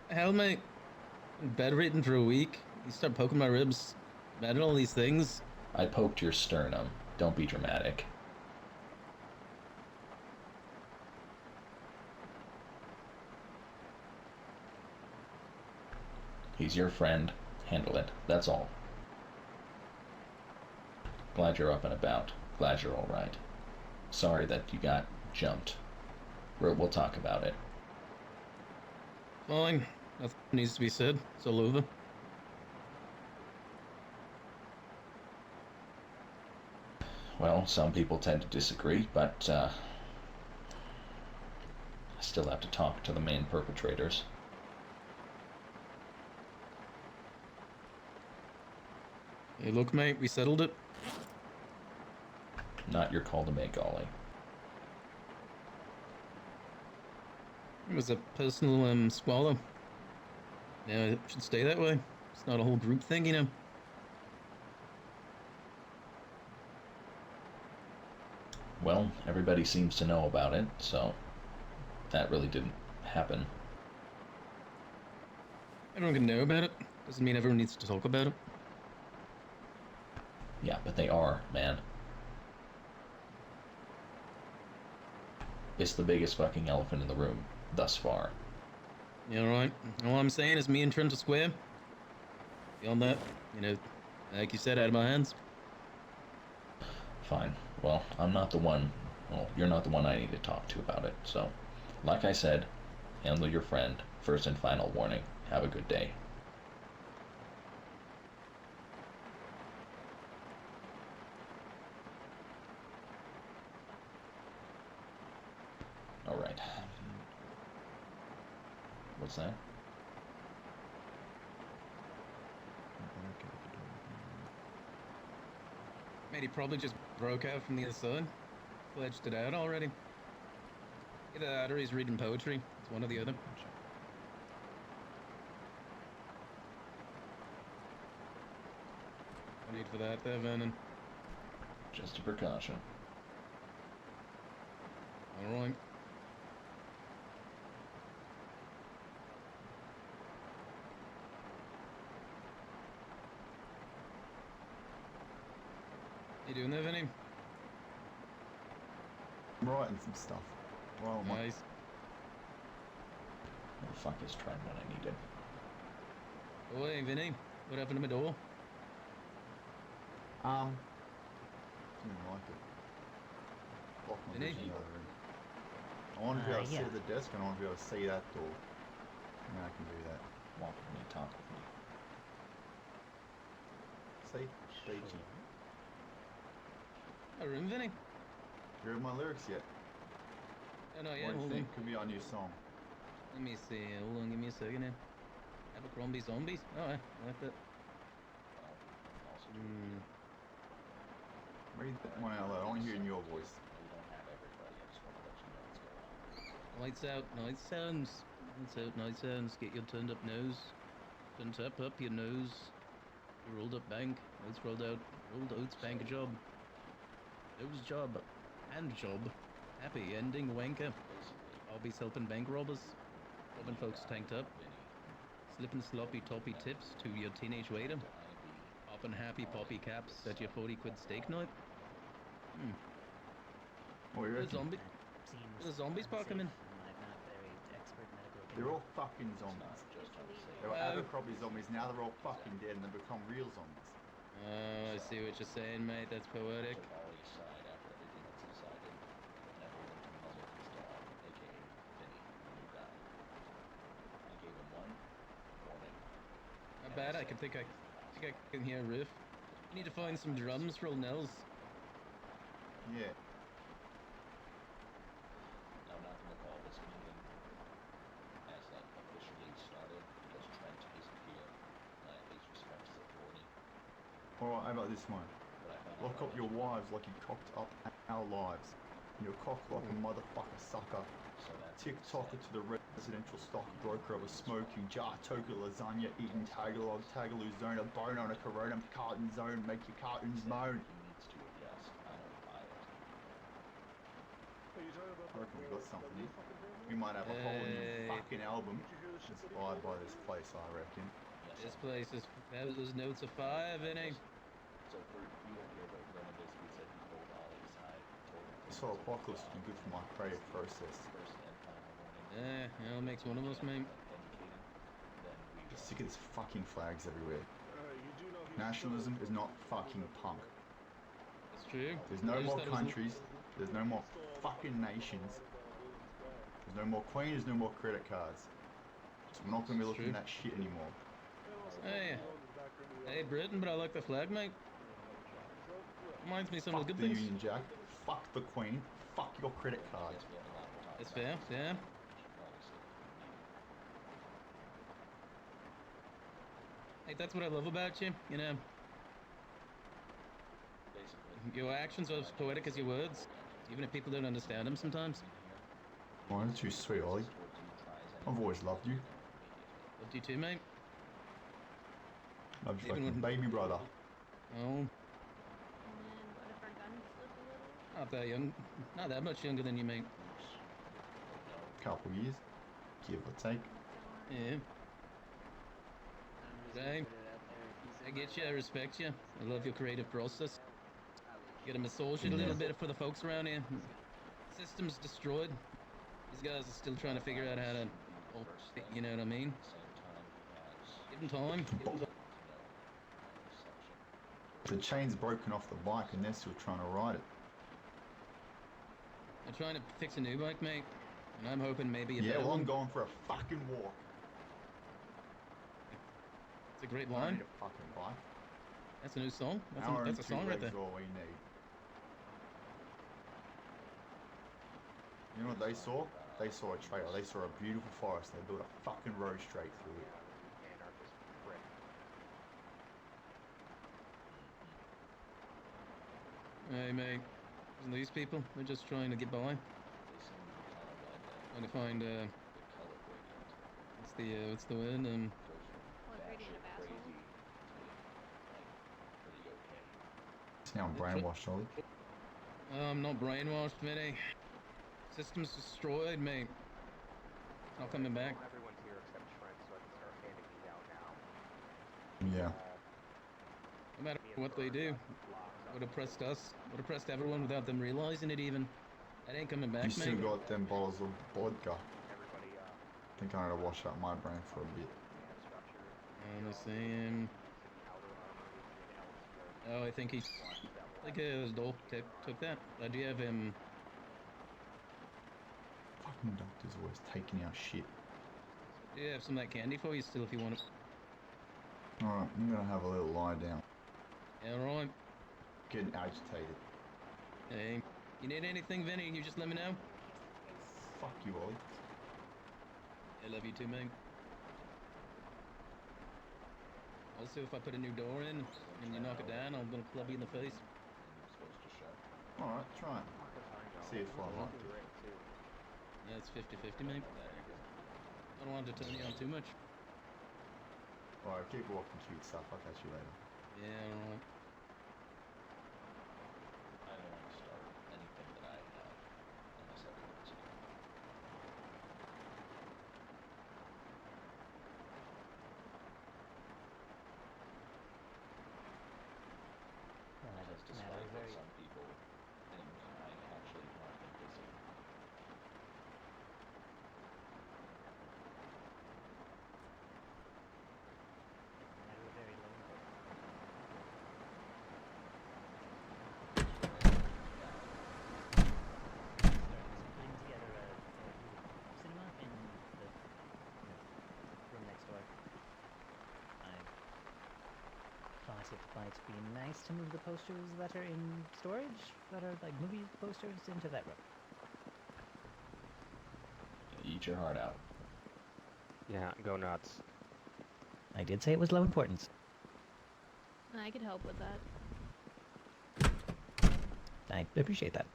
Speaker 10: Hell, mate. Been bedridden for a week. You start poking my ribs. Mad at all these things.
Speaker 8: I poked your sternum. Don't be dramatic. He's your friend. Handle it. That's all. Glad you're up and about. Glad you're alright. Sorry that you got jumped. We'll talk about it.
Speaker 10: Fine. Nothing needs to be said. It's all over.
Speaker 8: Well, some people tend to disagree, but I still have to talk to the main perpetrators.
Speaker 10: Hey, look, mate. We settled it.
Speaker 8: Not your call to make, Ollie.
Speaker 10: It was a personal squalor. Yeah, it should stay that way. It's not a whole group thing, you know.
Speaker 8: Well, everybody seems to know about it, so that really didn't happen.
Speaker 10: Everyone can know about it. Doesn't mean everyone needs to talk about it.
Speaker 8: Yeah, but they are, man. It's the biggest fucking elephant in the room, thus far.
Speaker 10: Yeah, right. All I'm saying is me and Trent are square. Beyond that, you know, like you said, out of my hands.
Speaker 8: Fine. Well, I'm not the one... Well, you're not the one I need to talk to about it, so... Like I said, handle your friend. First and final warning. Have a good day. Alright. What's that?
Speaker 10: Mate, he probably just broke out from the other side. Fledged it out already. Either that or he's reading poetry. It's one or the other. No need for that there, Vernon.
Speaker 8: Just a precaution.
Speaker 10: Alright. You doing there, Vinny?
Speaker 6: I'm writing some stuff. Well,
Speaker 10: Nice.
Speaker 8: Where the fuck is Trent when I need him?
Speaker 10: Oi, Vinny. What happened to my door?
Speaker 6: Didn't like it. Blocked my
Speaker 10: Vinny?
Speaker 6: vision out of the room. I want to be able to sit
Speaker 11: Yeah.
Speaker 6: at the desk and I want to be able to see that door. And I can do that.
Speaker 8: Walk with me, talk with me.
Speaker 6: See? Beachy.
Speaker 10: A room, Vinny?
Speaker 6: You heard my lyrics yet?
Speaker 10: Oh, no, yeah,
Speaker 6: What do you
Speaker 10: hold
Speaker 6: think?
Speaker 10: on.
Speaker 6: Could be our new song.
Speaker 10: Let me see. Hold on, give me a second here. Abercrombie Zombies? Oh, yeah, I like that.
Speaker 8: Also,
Speaker 10: Hmm.
Speaker 6: Read that one out loud. I want to hear it in your voice.
Speaker 8: we don't have everybody. I just want to let you know what's going on.
Speaker 10: Lights out, night sounds. Lights out, night sounds. Get your turned up nose. Turn tap up your nose. Your rolled up bank. Oats rolled out. Rolled oats bank job. Nose job. Hand job. Happy ending wanker. Hobbies helping bank robbers. Robbing folks tanked up. Slipping sloppy toppy tips to your teenage waiter. Popping happy poppy caps at your 40 quid steak night.
Speaker 6: What do you
Speaker 10: The
Speaker 6: reckon?
Speaker 10: zombie.
Speaker 11: That seems
Speaker 10: The zombies
Speaker 11: unsafe
Speaker 10: park 'em in.
Speaker 11: and I'm not very expert medical opinion.
Speaker 6: They're all fucking zombies. They were Abercrombie zombies, now they're all fucking dead and they've become real zombies.
Speaker 10: Oh, I see what you're saying, mate. That's poetic.
Speaker 8: Took Ollie aside after everything had subsided, and everyone to muzzle his dog, aka Vinny, the new guy. I gave him one warning.
Speaker 10: Not bad. I can think I can hear a riff. You need to find some drums for old Nels.
Speaker 6: Yeah.
Speaker 8: Now, I'm not going to call this meeting as officially started because Trent isn't here, and I at least respect his authority.
Speaker 6: Alright, how about this one?
Speaker 8: But I found
Speaker 6: Lock
Speaker 8: out
Speaker 6: up your wives like you cocked up our lives. And your cock like a motherfucker sucker.
Speaker 8: so that's
Speaker 6: TikToker to the residential stockbroker of a smoking jar, toga lasagna, eating Tagalog, Tagaluzona, bone on a Corona carton zone, make your cartons moan.
Speaker 8: he needs to adjust. I don't buy it.
Speaker 6: I reckon we got something here. We might have a whole new
Speaker 10: Hey.
Speaker 6: fucking album inspired by this place, I reckon.
Speaker 10: This place is those notes of fire, Vinny.
Speaker 8: So for you won't hear, but Brennan basically said he pulled Ollie aside, told him to
Speaker 6: So Apocalypse would be good for my creative process.
Speaker 8: first and final warning.
Speaker 10: Yeah, it makes one of us, mate.
Speaker 8: Indicated, then we
Speaker 6: Just sick of these fucking flags everywhere. Nationalism is not fucking punk.
Speaker 10: That's true.
Speaker 6: There's
Speaker 10: I
Speaker 6: no
Speaker 10: just
Speaker 6: more
Speaker 10: thought it was-
Speaker 6: countries. There's no more fucking nations. There's no more queen. There's no more credit cards. So we're not going to be
Speaker 10: It's
Speaker 6: looking
Speaker 10: true.
Speaker 6: at that shit anymore.
Speaker 10: Hey, hey, Britain, but I like the flag, mate. Reminds me of some of
Speaker 6: Fuck
Speaker 10: the
Speaker 6: the
Speaker 10: good things.
Speaker 6: Union Jack. Fuck the Queen. Fuck your credit card.
Speaker 10: It's fair, yeah. Hey, that's what I love about you. You know, your actions are as poetic as your words, even if people don't understand them sometimes.
Speaker 6: Oh, you're too sweet, Ollie. I've always loved you.
Speaker 10: Loved you too, mate.
Speaker 6: Loved you
Speaker 10: Even
Speaker 6: like a
Speaker 10: when-
Speaker 6: baby brother.
Speaker 10: Oh,
Speaker 3: And then what if our guns slip a little?
Speaker 10: not that young. Not that much younger than you, mate.
Speaker 6: Couple years. Give or take.
Speaker 10: Yeah,
Speaker 9: I'm just
Speaker 10: Same.
Speaker 9: gonna put it out there. If he's
Speaker 10: I
Speaker 9: in
Speaker 10: get
Speaker 9: my
Speaker 10: you. I
Speaker 9: life,
Speaker 10: respect you. I love your creative process.
Speaker 9: I'll leave.
Speaker 10: Get a massage it a little bit for the folks around here. System's destroyed. These guys are still trying to figure out how to, you know what I mean? Give them time. Give them time.
Speaker 6: The chain's broken off the bike and they're still trying to ride it.
Speaker 10: I'm trying to fix a new bike, mate. And I'm hoping maybe a
Speaker 6: Yeah,
Speaker 10: better
Speaker 6: well, I'm
Speaker 10: one.
Speaker 6: going for a fucking walk.
Speaker 10: It's a great
Speaker 6: I don't
Speaker 10: line.
Speaker 6: need a fucking bike.
Speaker 10: That's a new song. That's
Speaker 6: Hour
Speaker 10: a
Speaker 6: and two
Speaker 10: song right
Speaker 6: legs
Speaker 10: there.
Speaker 6: all we need. You know what they saw? They saw a trailer. They saw a beautiful forest. They built a fucking road straight through it.
Speaker 10: Hey, mate. Listen, these people, they're just trying to get by. Trying to find, what's the word?
Speaker 3: What gradient of asshole?
Speaker 6: It's now brainwashed, Ollie.
Speaker 10: I'm not brainwashed, Vinny. System's destroyed, mate. It's not coming back.
Speaker 4: Everyone's here except Trent, so I can start handing these out now.
Speaker 6: Yeah.
Speaker 10: No matter what they do, would have pressed us, would have pressed everyone without them realizing it even. That ain't coming back,
Speaker 6: You
Speaker 10: mate.
Speaker 6: still got them bottles of vodka.
Speaker 4: Everybody,
Speaker 6: I think I need to wash out my brain for a bit.
Speaker 10: I'm saying. Oh, I think he's. I think his doll took that. Do you have him?
Speaker 6: Fuck, Fucking doctor's always taking our shit.
Speaker 10: Yeah, have some of that candy for you still if you want it.
Speaker 6: Alright, I'm gonna have a little lie down.
Speaker 10: Alright.
Speaker 6: Getting agitated.
Speaker 10: Hey, you need anything, Vinny, you just let me know.
Speaker 6: Fuck you, Ollie.
Speaker 10: I love you too, mate. Also, if I put a new door in and you knock it down, I'm gonna club you in the face.
Speaker 6: Alright, try it. See if I like it.
Speaker 10: Yeah, it's 50-50, mate. I don't want to turn you on too much.
Speaker 6: Alright, keep walking to your stuff. I'll catch you later.
Speaker 10: Yeah, alright.
Speaker 2: I don't want to start anything that I have unless everyone's here. Just despite what some people think, I actually want them busy.
Speaker 11: Putting together a cinema in the room next door. I thought it might be nice to move the posters that are in storage, that are like movie posters, into that room.
Speaker 8: Eat your heart out.
Speaker 12: Yeah, go nuts.
Speaker 11: I did say it was low importance.
Speaker 3: I could help with that.
Speaker 11: I appreciate that.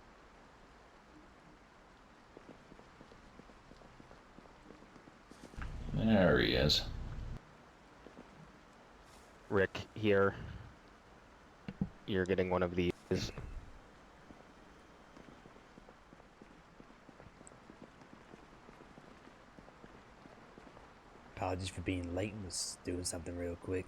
Speaker 8: There he is.
Speaker 12: Rick, here. You're getting one of these.
Speaker 13: Apologies for being late and was doing something real quick.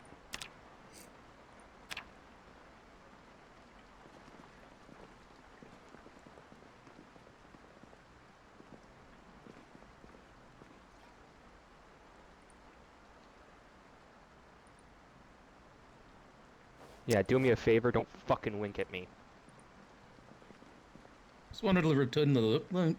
Speaker 12: Yeah, do me a favor, don't fucking wink at me.
Speaker 10: Just wanted to return the look, mate.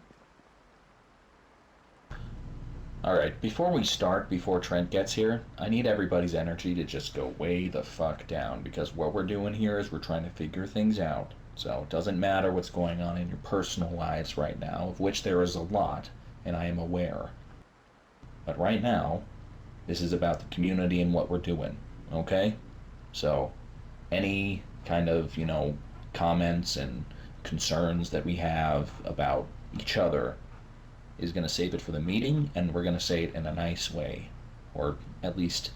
Speaker 8: Alright, before we start, before Trent gets here, I need everybody's energy to just go way the fuck down, because what we're doing here is we're trying to figure things out. So it doesn't matter what's going on in your personal lives right now, of which there is a lot, and I am aware. But right now, this is about the community and what we're doing, okay? So, any kind of, comments and concerns that we have about each other is going to save it for the meeting, and we're going to say it in a nice way, or at least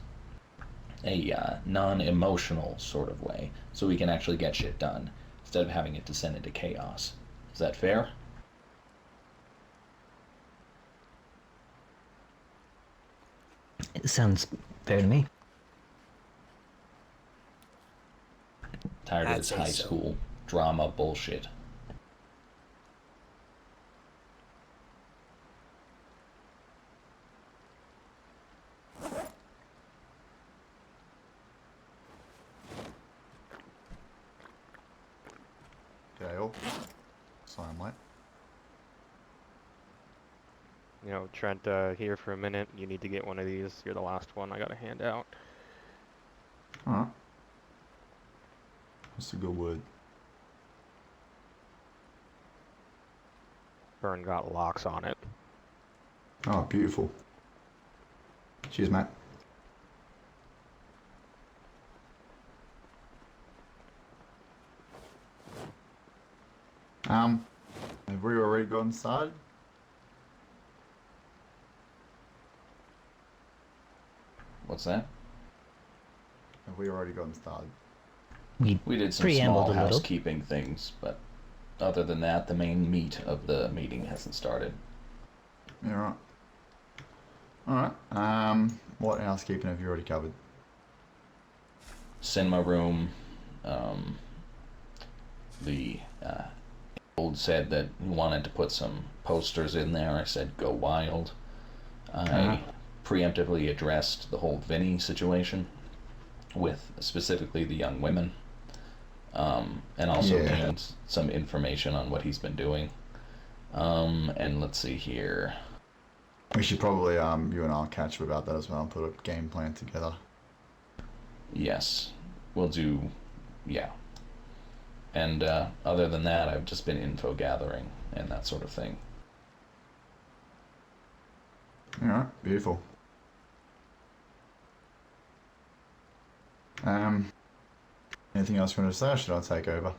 Speaker 8: a non-emotional sort of way, so we can actually get shit done, instead of having it descend into chaos. Is that fair?
Speaker 11: It sounds fair to me.
Speaker 8: Tired of
Speaker 13: I'd
Speaker 8: this
Speaker 13: say
Speaker 8: high
Speaker 13: so.
Speaker 8: school drama bullshit.
Speaker 6: G'day all. Sorry I'm late.
Speaker 12: You know, Trent, here for a minute. You need to get one of these. You're the last one I gotta hand out.
Speaker 6: Alright. That's a good word.
Speaker 12: Burn got locks on it.
Speaker 6: Oh, beautiful. Cheers, mate. Have we already gotten started?
Speaker 8: What's that?
Speaker 6: Have we already gotten started?
Speaker 8: We did some
Speaker 11: preambled
Speaker 8: small
Speaker 11: a little.
Speaker 8: housekeeping things, but other than that, the main meat of the meeting hasn't started.
Speaker 6: Yeah, right. Alright, what housekeeping have you already covered?
Speaker 8: Cinema room, the old said that he wanted to put some posters in there. I said go wild. I preemptively addressed the whole Vinny situation with specifically the young women, and also gained some information on what he's been doing. And let's see here.
Speaker 6: We should probably, you and I'll catch up about that as well and put a game plan together.
Speaker 8: Yes, we'll do, yeah. And other than that, I've just been info gathering and that sort of thing.
Speaker 6: Alright, beautiful. Anything else you want to say, or should I take over?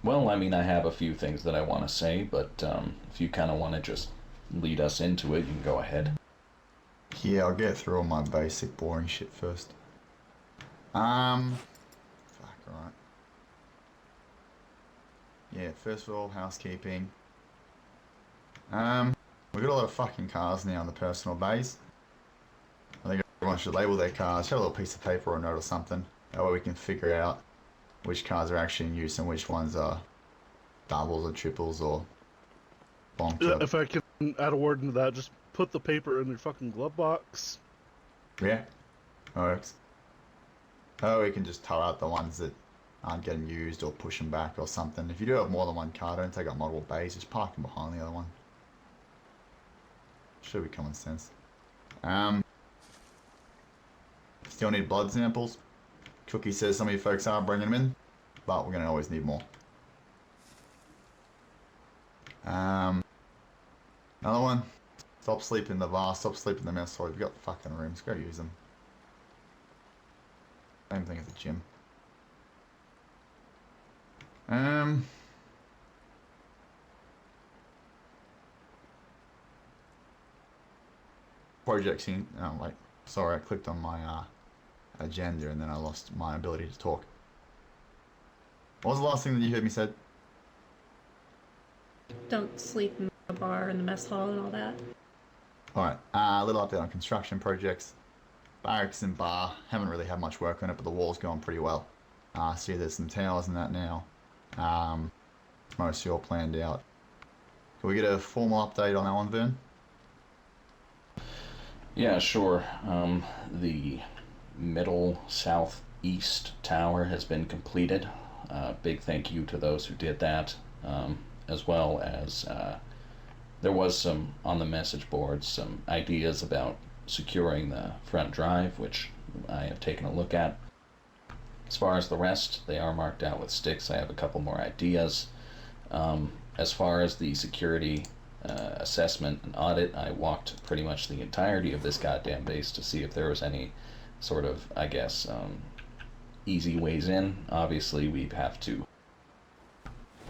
Speaker 8: Well, I mean, I have a few things that I want to say, but if you kind of want to just lead us into it, you can go ahead.
Speaker 6: Yeah, I'll get through all my basic boring shit first. Fuck, alright. Yeah, first of all, housekeeping. We've got a lot of fucking cars now in the personal bays. I think everyone should label their cars, have a little piece of paper or a note or something. That way we can figure out which cars are actually in use and which ones are doubles or triples or bonk.
Speaker 14: Yeah, if I can add a word into that, just put the paper in your fucking glove box.
Speaker 6: Yeah, works. Oh, we can just tow out the ones that aren't getting used or push them back or something. If you do have more than one car, don't take up multiple bays, just park them behind the other one. Should be common sense. Still need blood samples. Cookie says some of you folks are bringing them in, but we're going to always need more. Another one. Stop sleeping in the bar, stop sleeping in the mess hall. You've got fucking rooms, go use them. Same thing at the gym. Project in. Oh wait, sorry, I clicked on my agenda and then I lost my ability to talk. What was the last thing that you heard me said?
Speaker 3: Don't sleep in the bar and the mess hall and all that.
Speaker 6: Alright, a little update on construction projects. Barracks and bar, haven't really had much work on it, but the wall's going pretty well. See, there's some towers and that now. Mostly all planned out. Can we get a formal update on that one, Vern?
Speaker 8: Yeah, sure. The middle southeast tower has been completed. Big thank you to those who did that, as well as there was some on the message board, some ideas about securing the front drive, which I have taken a look at. As far as the rest, they are marked out with sticks. I have a couple more ideas. As far as the security assessment and audit, I walked pretty much the entirety of this goddamn base to see if there was any sort of, I guess, easy ways in. Obviously, we have to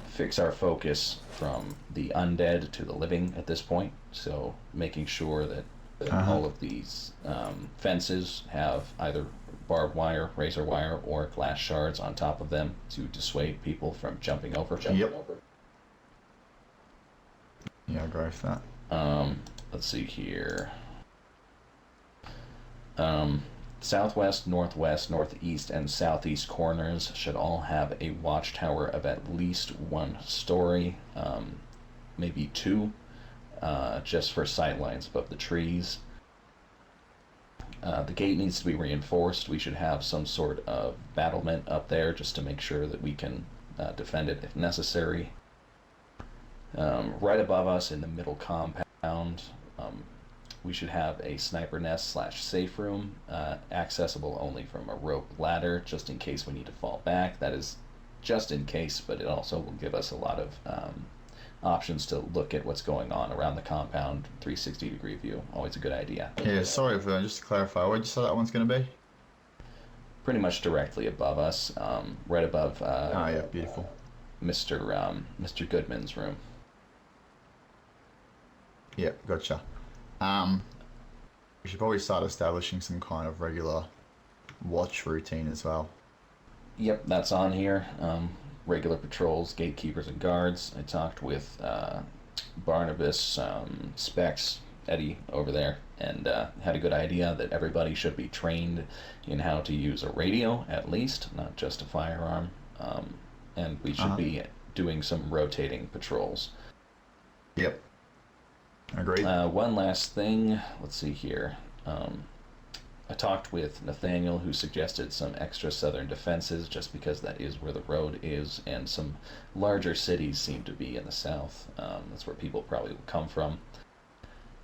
Speaker 8: fix our focus from the undead to the living at this point, so making sure that all of these fences have either barbed wire, razor wire, or glass shards on top of them to dissuade people from jumping over.
Speaker 6: Yep. Yeah, I'll go with that.
Speaker 8: Let's see here. Southwest, northwest, northeast, and southeast corners should all have a watchtower of at least 1 story, maybe 2, just for sightlines above the trees. The gate needs to be reinforced. We should have some sort of battlement up there just to make sure that we can defend it if necessary. Right above us in the middle compound, we should have a sniper nest / safe room, accessible only from a rope ladder, just in case we need to fall back. That is just in case, but it also will give us a lot of options to look at what's going on around the compound. 360-degree view, always a good idea.
Speaker 6: Yeah, sorry, Vern, just to clarify, where'd you say that one's going to be?
Speaker 8: Pretty much directly above us, right above
Speaker 6: yeah, beautiful.
Speaker 8: Mr. Goodman's room.
Speaker 6: Yeah, gotcha. We should probably start establishing some kind of regular watch routine as well.
Speaker 8: Yep, that's on here. Regular patrols, gatekeepers, and guards. I talked with Barnabas, Specs, Eddie over there, and had a good idea that everybody should be trained in how to use a radio, at least, not just a firearm. And we should be doing some rotating patrols.
Speaker 6: Yep. Agreed.
Speaker 8: One last thing. Let's see here. I talked with Nathaniel, who suggested some extra southern defenses, just because that is where the road is, and some larger cities seem to be in the south. That's where people probably will come from.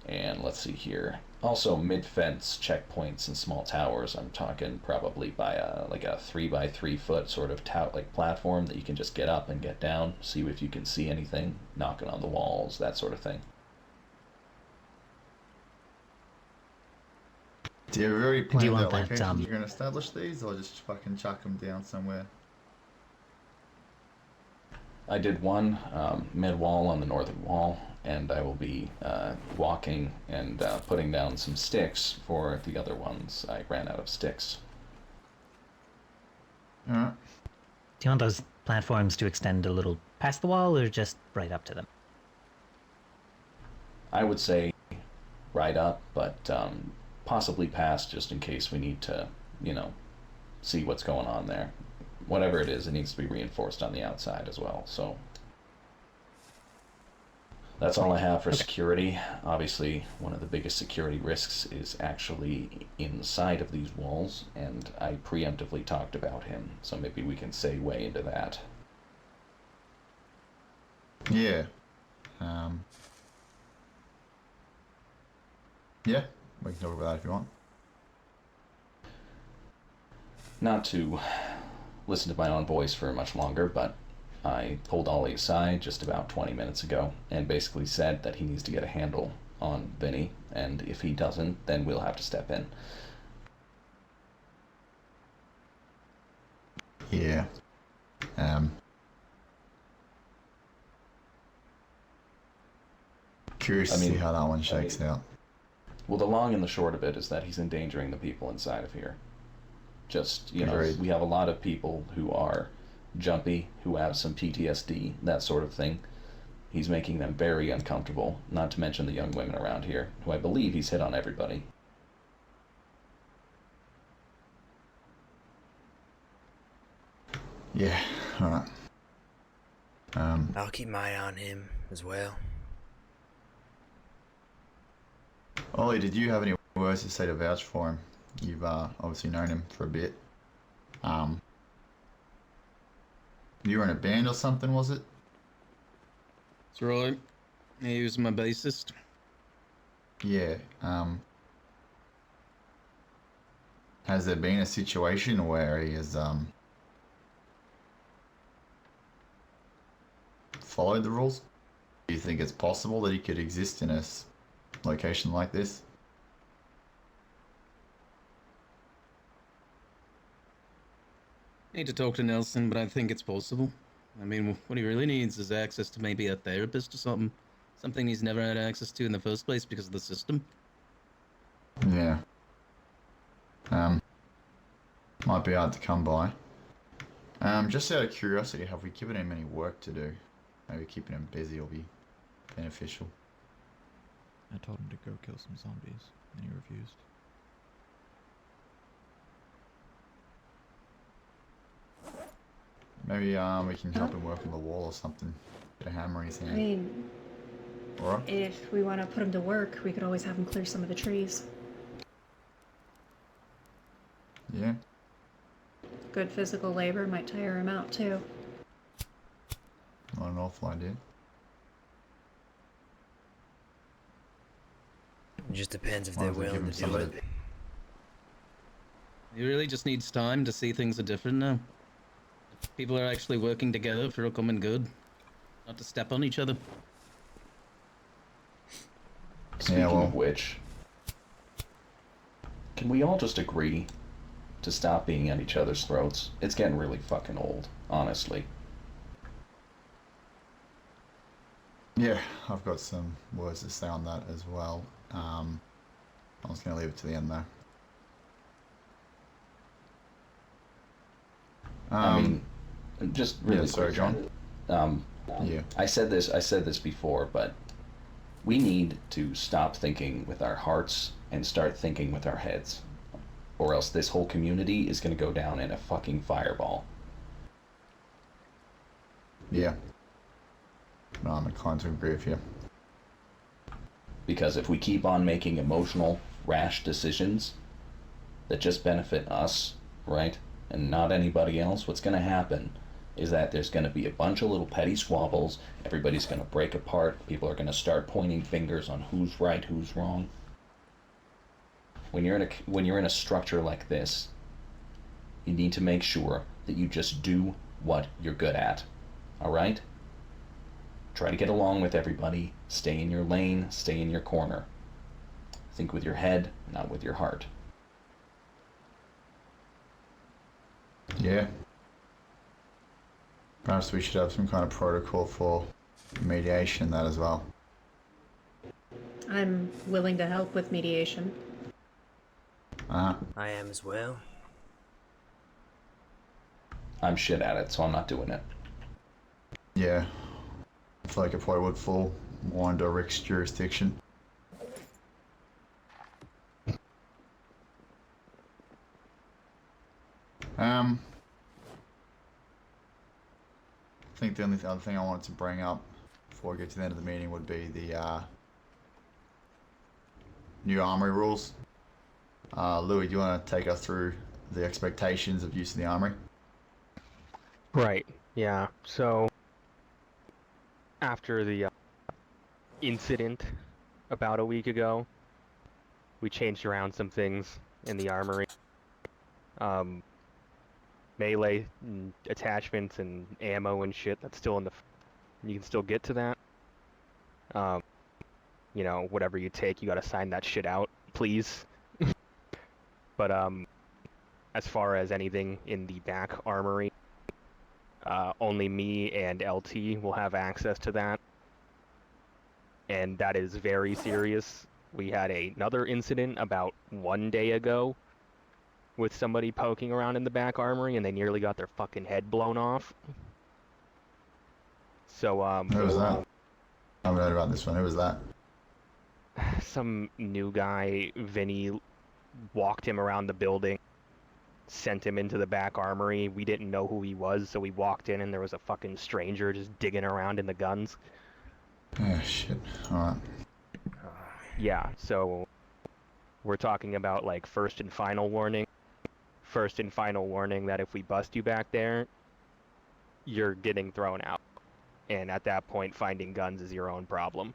Speaker 8: And let's see here. Also, mid-fence checkpoints and small towers. I'm talking probably by a 3x3 foot sort of platform that you can just get up and get down, see if you can see anything, knocking on the walls, that sort of thing.
Speaker 6: Do you already
Speaker 11: Do
Speaker 6: plan
Speaker 11: you
Speaker 6: out
Speaker 11: want that,
Speaker 6: locations you're going to establish these, or just fucking chuck them down somewhere?
Speaker 8: I did one mid-wall on the northern wall, and I will be walking and putting down some sticks for the other ones. I ran out of sticks.
Speaker 6: Alright.
Speaker 11: Do you want those platforms to extend a little past the wall or just right up to them?
Speaker 8: I would say right up, but possibly past, just in case we need to, see what's going on there. Whatever it is, it needs to be reinforced on the outside as well, so... That's all I have for security. Obviously, one of the biggest security risks is actually inside of these walls, and I preemptively talked about him, so maybe we can segue into that.
Speaker 6: Yeah. Yeah, we can talk about that if you want.
Speaker 8: Not to listen to my own voice for much longer, but I pulled Ollie aside just about 20 minutes ago and basically said that he needs to get a handle on Vinny, and if he doesn't, then we'll have to step in.
Speaker 6: Yeah. Curious to see how that one shakes out.
Speaker 8: Well, the long and the short of it is that he's endangering the people inside of here. Just,
Speaker 6: Agreed.
Speaker 8: we have a lot of people who are jumpy, who have some PTSD, that sort of thing. He's making them very uncomfortable, not to mention the young women around here, who I believe he's hit on everybody.
Speaker 6: Yeah, alright.
Speaker 13: I'll keep my eye on him as well.
Speaker 6: Ollie, did you have any words to say to vouch for him? You've obviously known him for a bit. You were in a band or something, was it?
Speaker 10: That's right. He was my bassist.
Speaker 6: Yeah. Has there been a situation where he has followed the rules? Do you think it's possible that he could exist in a location like this?
Speaker 10: Need to talk to Nelson, but I think it's possible. I mean, what he really needs is access to maybe a therapist or something. Something he's never had access to in the first place because of the system.
Speaker 6: Yeah. Might be hard to come by. Just out of curiosity, have we given him any work to do? Maybe keeping him busy will be beneficial.
Speaker 7: I told him to go kill some zombies, and he refused.
Speaker 6: Maybe we can help him work on the wall or something. Get a hammer in his hand.
Speaker 15: I mean,
Speaker 6: Alright.
Speaker 15: if we want to put him to work, we could always have him clear some of the trees.
Speaker 6: Yeah.
Speaker 15: Good physical labor might tire him out too.
Speaker 6: Not an awful idea.
Speaker 13: It just depends if
Speaker 6: Might
Speaker 13: they're
Speaker 6: as well give
Speaker 13: willing
Speaker 6: him
Speaker 13: to
Speaker 6: some
Speaker 13: do
Speaker 6: of
Speaker 13: it.
Speaker 10: He really just needs time to see things are different now. People are actually working together for a common good, not to step on each other.
Speaker 8: Speaking
Speaker 6: Yeah, well.
Speaker 8: of which, can we all just agree to stop being at each other's throats? It's getting really fucking old, honestly.
Speaker 6: Yeah, I've got some words to say on that as well. I was going to leave it to the end though.
Speaker 8: I mean, just really
Speaker 6: yeah, sorry,
Speaker 8: quick,
Speaker 6: John. Yeah.
Speaker 8: I said this before, but we need to stop thinking with our hearts and start thinking with our heads, or else this whole community is going to go down in a fucking fireball.
Speaker 6: Yeah. No, I'm inclined to agree with you.
Speaker 8: Because if we keep on making emotional, rash decisions, that just benefit us, right? And not anybody else, what's going to happen is that there's going to be a bunch of little petty squabbles. Everybody's going to break apart. People are going to start pointing fingers on who's right, who's wrong. When you're in a structure like this, you need to make sure that you just do what you're good at. All right? Try to get along with everybody. Stay in your lane. Stay in your corner. Think with your head, not with your heart.
Speaker 6: Yeah. Perhaps we should have some kind of protocol for mediation, that as well.
Speaker 15: I'm willing to help with mediation.
Speaker 6: Uh-huh.
Speaker 13: I am as well.
Speaker 8: I'm shit at it, so I'm not doing it.
Speaker 6: Yeah. I feel like it probably would fall more under Rick's jurisdiction. I think the only other thing I wanted to bring up before we get to the end of the meeting would be the new armory rules. Louis, do you want to take us through the expectations of use of the armory?
Speaker 12: Right, yeah. So, after the incident about a week ago, we changed around some things in the armory. Melee and attachments and ammo and shit, that's still in the... You can still get to that. You know, whatever you take, you gotta sign that shit out, please. But, as far as anything in the back armory, only me and LT will have access to that. And that is very serious. We had another incident about 1 day ago with somebody poking around in the back armory and they nearly got their fucking head blown off. So,
Speaker 6: Who was that? I haven't heard about this one. Who was that?
Speaker 12: Some new guy, Vinny, walked him around the building, sent him into the back armory. We didn't know who he was, so we walked in and there was a fucking stranger just digging around in the guns.
Speaker 6: Oh, shit. Alright.
Speaker 12: Yeah, so we're talking about, like, first and final warning. First and final warning that if we bust you back there, you're getting thrown out. And at that point, finding guns is your own problem.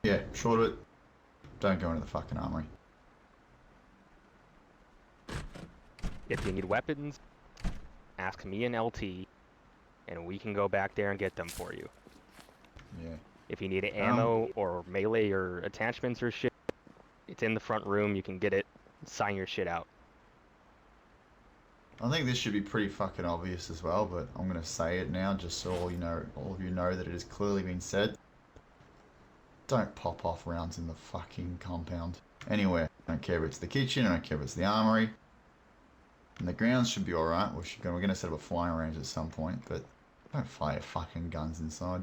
Speaker 6: Yeah, short of it. Don't go into the fucking armory.
Speaker 12: If you need weapons, ask me and LT, and we can go back there and get them for you.
Speaker 6: Yeah.
Speaker 12: If you need ammo or melee or attachments or shit, it's in the front room, you can get it, sign your shit out.
Speaker 6: I think this should be pretty fucking obvious as well, but I'm gonna say it now just so all of you know that it has clearly been said. Don't pop off rounds in the fucking compound. Anywhere. I don't care if it's the kitchen, I don't care if it's the armory. And the grounds should be alright. We're gonna set up a flying range at some point, but don't fire fucking guns inside.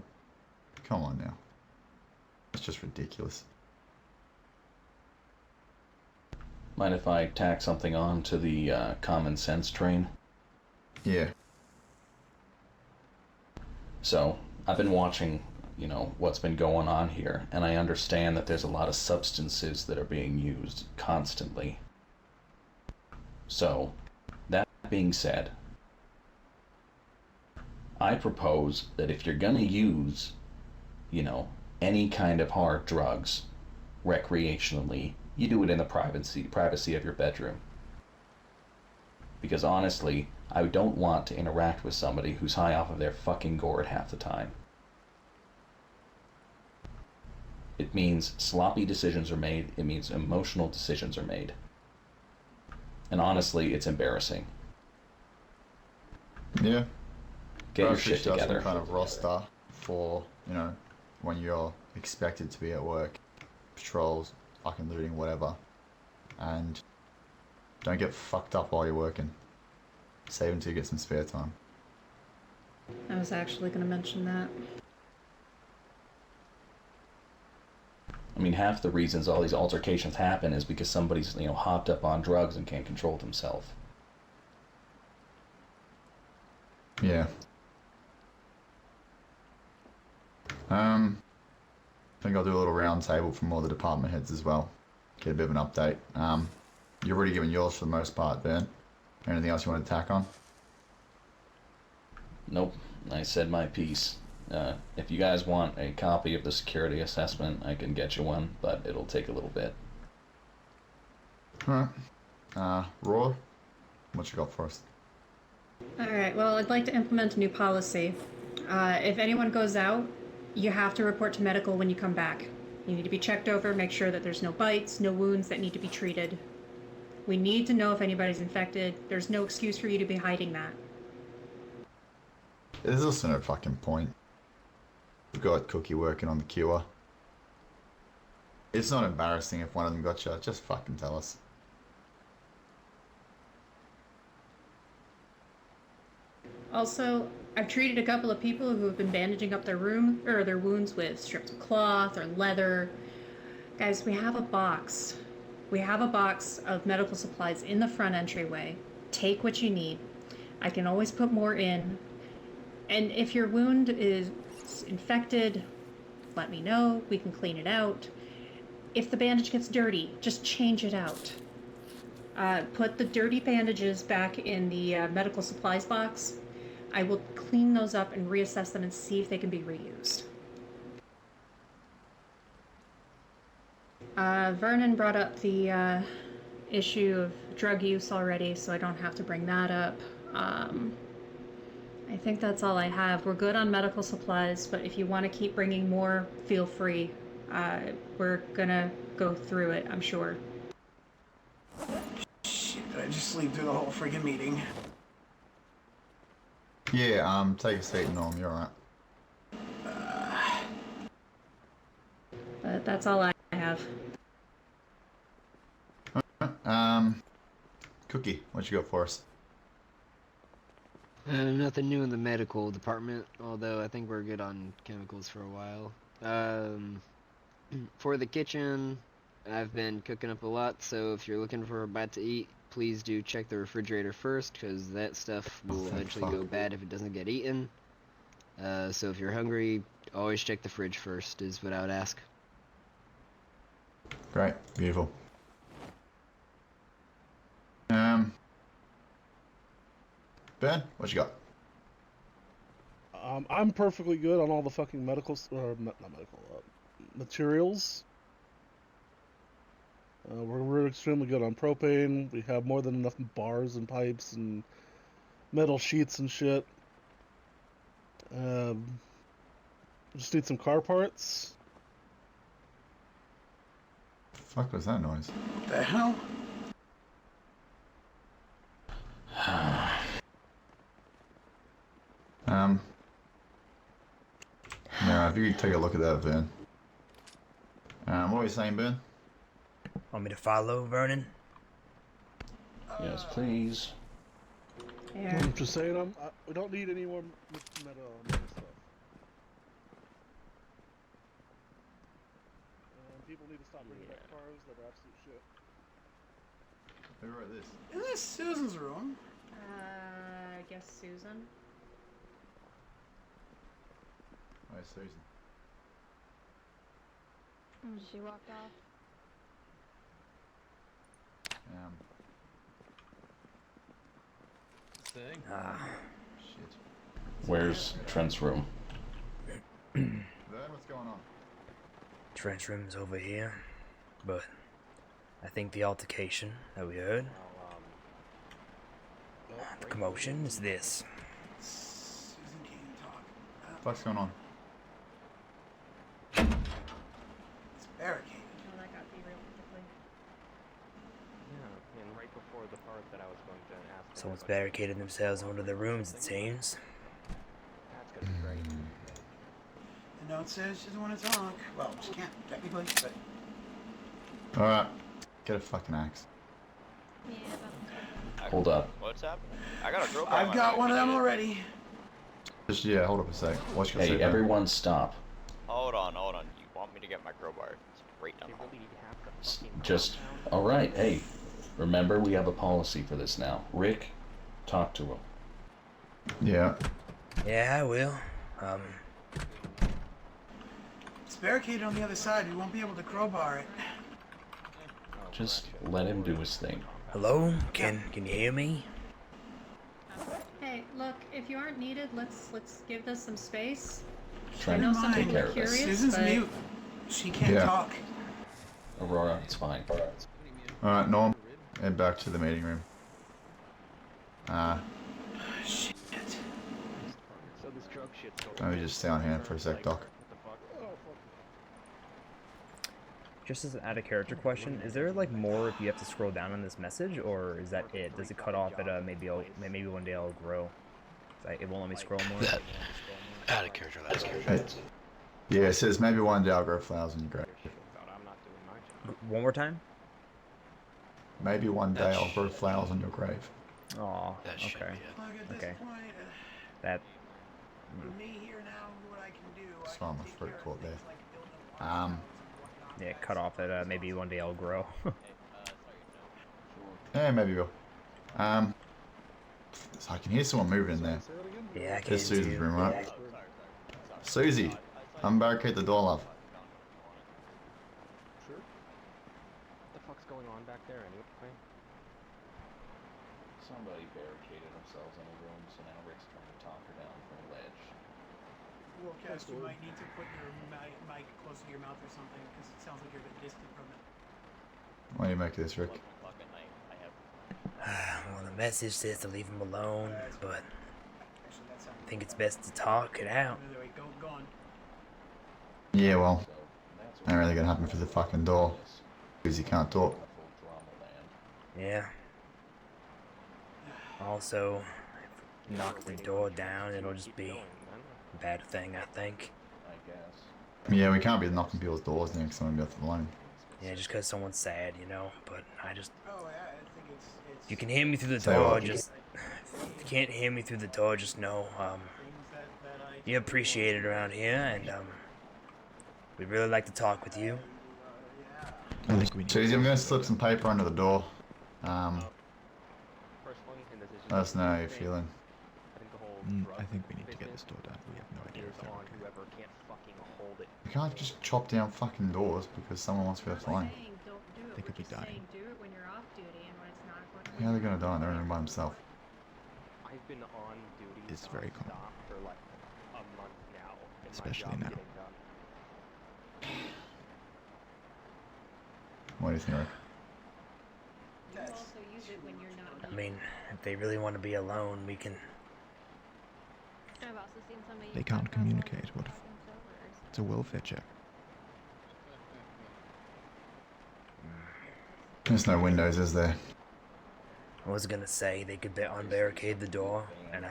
Speaker 6: Come on now. It's just ridiculous.
Speaker 8: Mind if I tack something on to the common sense train?
Speaker 6: Yeah.
Speaker 8: So, I've been watching, you know, what's been going on here, and I understand that there's a lot of substances that are being used constantly. So, that being said, I propose that if you're gonna use, you know, any kind of hard drugs recreationally, you do it in the privacy of your bedroom. Because honestly, I don't want to interact with somebody who's high off of their fucking gourd half the time. It means sloppy decisions are made, it means emotional decisions are made. And honestly, it's embarrassing.
Speaker 6: Yeah.
Speaker 8: Get your shit
Speaker 6: Some
Speaker 8: together.
Speaker 6: kind of roster for, you know, when you're expected to be at work. Patrols, fucking looting, whatever. And don't get fucked up while you're working. Save until you get some spare time.
Speaker 15: I was actually going to mention that.
Speaker 8: I mean, half the reasons all these altercations happen is because somebody's, you know, hopped up on drugs and can't control themselves.
Speaker 6: Yeah. I think I'll do a little round table from all the department heads as well. get a bit of an update. You've already given yours for the most part, Ben. Anything else you want to tack on?
Speaker 8: Nope. I said my piece. If you guys want a copy of the security assessment, I can get you one, but it'll take a little bit.
Speaker 6: Alright. Roar, what you got for us?
Speaker 15: Alright, well, I'd like to implement a new policy. If anyone goes out, you have to report to medical when you come back. You need to be checked over, make sure that there's no bites, no wounds that need to be treated. We need to know if anybody's infected. There's no excuse for you to be hiding that.
Speaker 6: There's also no fucking point. We've got Cookie working on the cure. It's not embarrassing if one of them got shot. Just fucking tell us.
Speaker 15: Also, I've treated a couple of people who have been bandaging up their wounds with strips of cloth or leather. Guys, we have a box. We have a box of medical supplies in the front entryway. Take what you need. I can always put more in. And if your wound is infected, let me know. We can clean it out. If the bandage gets dirty, just change it out. Put the dirty bandages back in the medical supplies box. I will clean those up and reassess them and see if they can be reused. Vernon brought up the issue of drug use already, so I don't have to bring that up. I think that's all I have. We're good on medical supplies, but if you want to keep bringing more, feel free. We're gonna go through it, I'm sure.
Speaker 16: Shit, did I just sleep through the whole friggin' meeting?
Speaker 6: Yeah, take a seat, Norm. You're alright.
Speaker 15: But that's all I have.
Speaker 6: Cookie, what you got for us?
Speaker 9: Nothing new in the medical department, although I think we're good on chemicals for a while. For the kitchen, I've been cooking up a lot, so if you're looking for a bite to eat, please do check the refrigerator first, because that stuff will eventually go bad if it doesn't get eaten. So if you're hungry, always check the fridge first, is what I would ask.
Speaker 6: Great, beautiful. Ben, what you got?
Speaker 14: I'm perfectly good on all the fucking materials. We're extremely good on propane. We have more than enough bars and pipes and metal sheets and shit. Just need some car parts.
Speaker 6: Fuck was that noise?
Speaker 16: What the hell?
Speaker 6: Now, if you could take a look at that, Ben. What were you saying, Ben?
Speaker 13: Want me to follow, Vernon?
Speaker 8: Yes, please.
Speaker 15: Yeah.
Speaker 14: I'm just saying, we don't need any more metal stuff. People need to stop bringing back cars that are absolute shit.
Speaker 6: Who wrote this?
Speaker 16: Is this Susan's room?
Speaker 15: I guess Susan.
Speaker 6: Where's Susan?
Speaker 17: She walked off.
Speaker 6: Shit.
Speaker 8: Where's Trent's room?
Speaker 6: Ben, what's going on?
Speaker 13: Trent's room's over here, but I think the altercation that we heard, the commotion, is this.
Speaker 16: Susan can't talk.
Speaker 6: What's going on?
Speaker 16: It's barricaded.
Speaker 15: Oh, that got derailed quickly.
Speaker 12: Yeah, and right before the part that I was going to ask.
Speaker 13: Someone's barricaded themselves in one of their rooms, it seems.
Speaker 12: That's gonna be great.
Speaker 16: The note says she doesn't want to talk. Well, she can't, technically, but...
Speaker 6: Alright, get a fucking axe.
Speaker 15: Yeah,
Speaker 8: Hold up.
Speaker 18: What's up? I got a crowbar.
Speaker 16: I've got one of them already.
Speaker 6: Just, yeah, hold up a sec. What you gonna say,
Speaker 8: Hey,
Speaker 6: Ben?
Speaker 8: everyone stop.
Speaker 18: Hold on. You want me to get my crowbar? It's right down the hall.
Speaker 8: Just, alright, hey. Remember, we have a policy for this now. Rick, talk to him.
Speaker 6: Yeah.
Speaker 13: Yeah, I will.
Speaker 16: It's barricaded on the other side. We won't be able to crowbar it.
Speaker 8: Just let him do his thing.
Speaker 13: Hello? Can you hear me?
Speaker 15: Hey, look, if you aren't needed, let's give this some space.
Speaker 8: Try
Speaker 15: I know
Speaker 8: to
Speaker 15: some
Speaker 8: take
Speaker 15: people
Speaker 8: care
Speaker 15: are
Speaker 8: of this.
Speaker 15: curious,
Speaker 16: Susan's
Speaker 15: but
Speaker 16: mute. She can't
Speaker 6: Yeah.
Speaker 16: talk.
Speaker 8: Aurora, it's fine.
Speaker 6: Alright, Norm. Head back to the meeting room.
Speaker 16: Shit.
Speaker 12: So this drug shit's going
Speaker 6: Let me just stay on hand for a sec, Doc.
Speaker 1: Just as an out of character question, is there like more if you have to scroll down on this message, or is that it? Does it cut off at maybe one day I'll grow? It won't let me scroll more.
Speaker 13: That out of character. That's
Speaker 6: Yeah, it says maybe one day I'll grow flowers in your grave.
Speaker 1: One more time.
Speaker 6: Maybe one day I'll grow flowers on your grave.
Speaker 1: Oh, okay. Okay. That.
Speaker 16: Me here now, what I can do.
Speaker 6: Just on the fruit court there.
Speaker 1: Yeah, cut off at maybe one day I'll grow.
Speaker 6: Yeah, maybe we'll. So I can hear someone moving in there.
Speaker 13: Yeah, I can
Speaker 6: It's Susie's
Speaker 13: too.
Speaker 6: room, right? Susie, unbarricade the door, love.
Speaker 12: Sure. What the fuck's going on back there anyway?
Speaker 8: Somebody barricaded themselves in a room, so now Rick's trying to talk her down from a ledge.
Speaker 16: Well, Cass, you might need to put your mic close to your mouth or something, because it sounds like you're a bit distant from it.
Speaker 6: Why do you make this, Rick?
Speaker 13: Well, the message says to leave him alone, but I think it's best to talk it out.
Speaker 16: Go on.
Speaker 6: Yeah, well, ain't really gonna happen for the fucking door. Susie can't talk.
Speaker 13: Yeah. Also, if knock the door down, it'll just be a bad thing, I think.
Speaker 8: I guess.
Speaker 6: Yeah, we can't be knocking people's doors next time we left alone.
Speaker 13: Yeah, just 'cause someone's sad, you know, but I just...
Speaker 16: Oh, yeah, I think it's
Speaker 13: If you can hear me through the
Speaker 6: Say
Speaker 13: door,
Speaker 6: what?
Speaker 13: just... If you can't hear me through the door, just know, you're appreciated around here, and, we'd really like to talk with you.
Speaker 7: I think we need
Speaker 6: Susie, I'm gonna slip some paper under the door. Let us know how you're feeling.
Speaker 7: I think we need to get this door done. We have no idea if they're
Speaker 12: on
Speaker 7: okay.
Speaker 12: whoever can't fucking hold it.
Speaker 6: You can't just chop down fucking doors because someone wants to be left alone.
Speaker 7: They could be dying.
Speaker 3: Do it when you're off duty and when it's not going
Speaker 6: How are they gonna die in their room by themselves?
Speaker 12: I've been on duty
Speaker 7: It's very common.
Speaker 12: stop for like a month now, and
Speaker 7: Especially
Speaker 12: my
Speaker 7: now.
Speaker 12: job's getting done.
Speaker 6: What do you think, Rick?
Speaker 3: You also use it when you're not.
Speaker 13: I mean, if they really want to be alone, we can...
Speaker 17: I've also seen somebody.
Speaker 7: They can't communicate. What if it's a welfare check?
Speaker 6: There's no windows, is there?
Speaker 13: I was gonna say they could unbarricade the door, and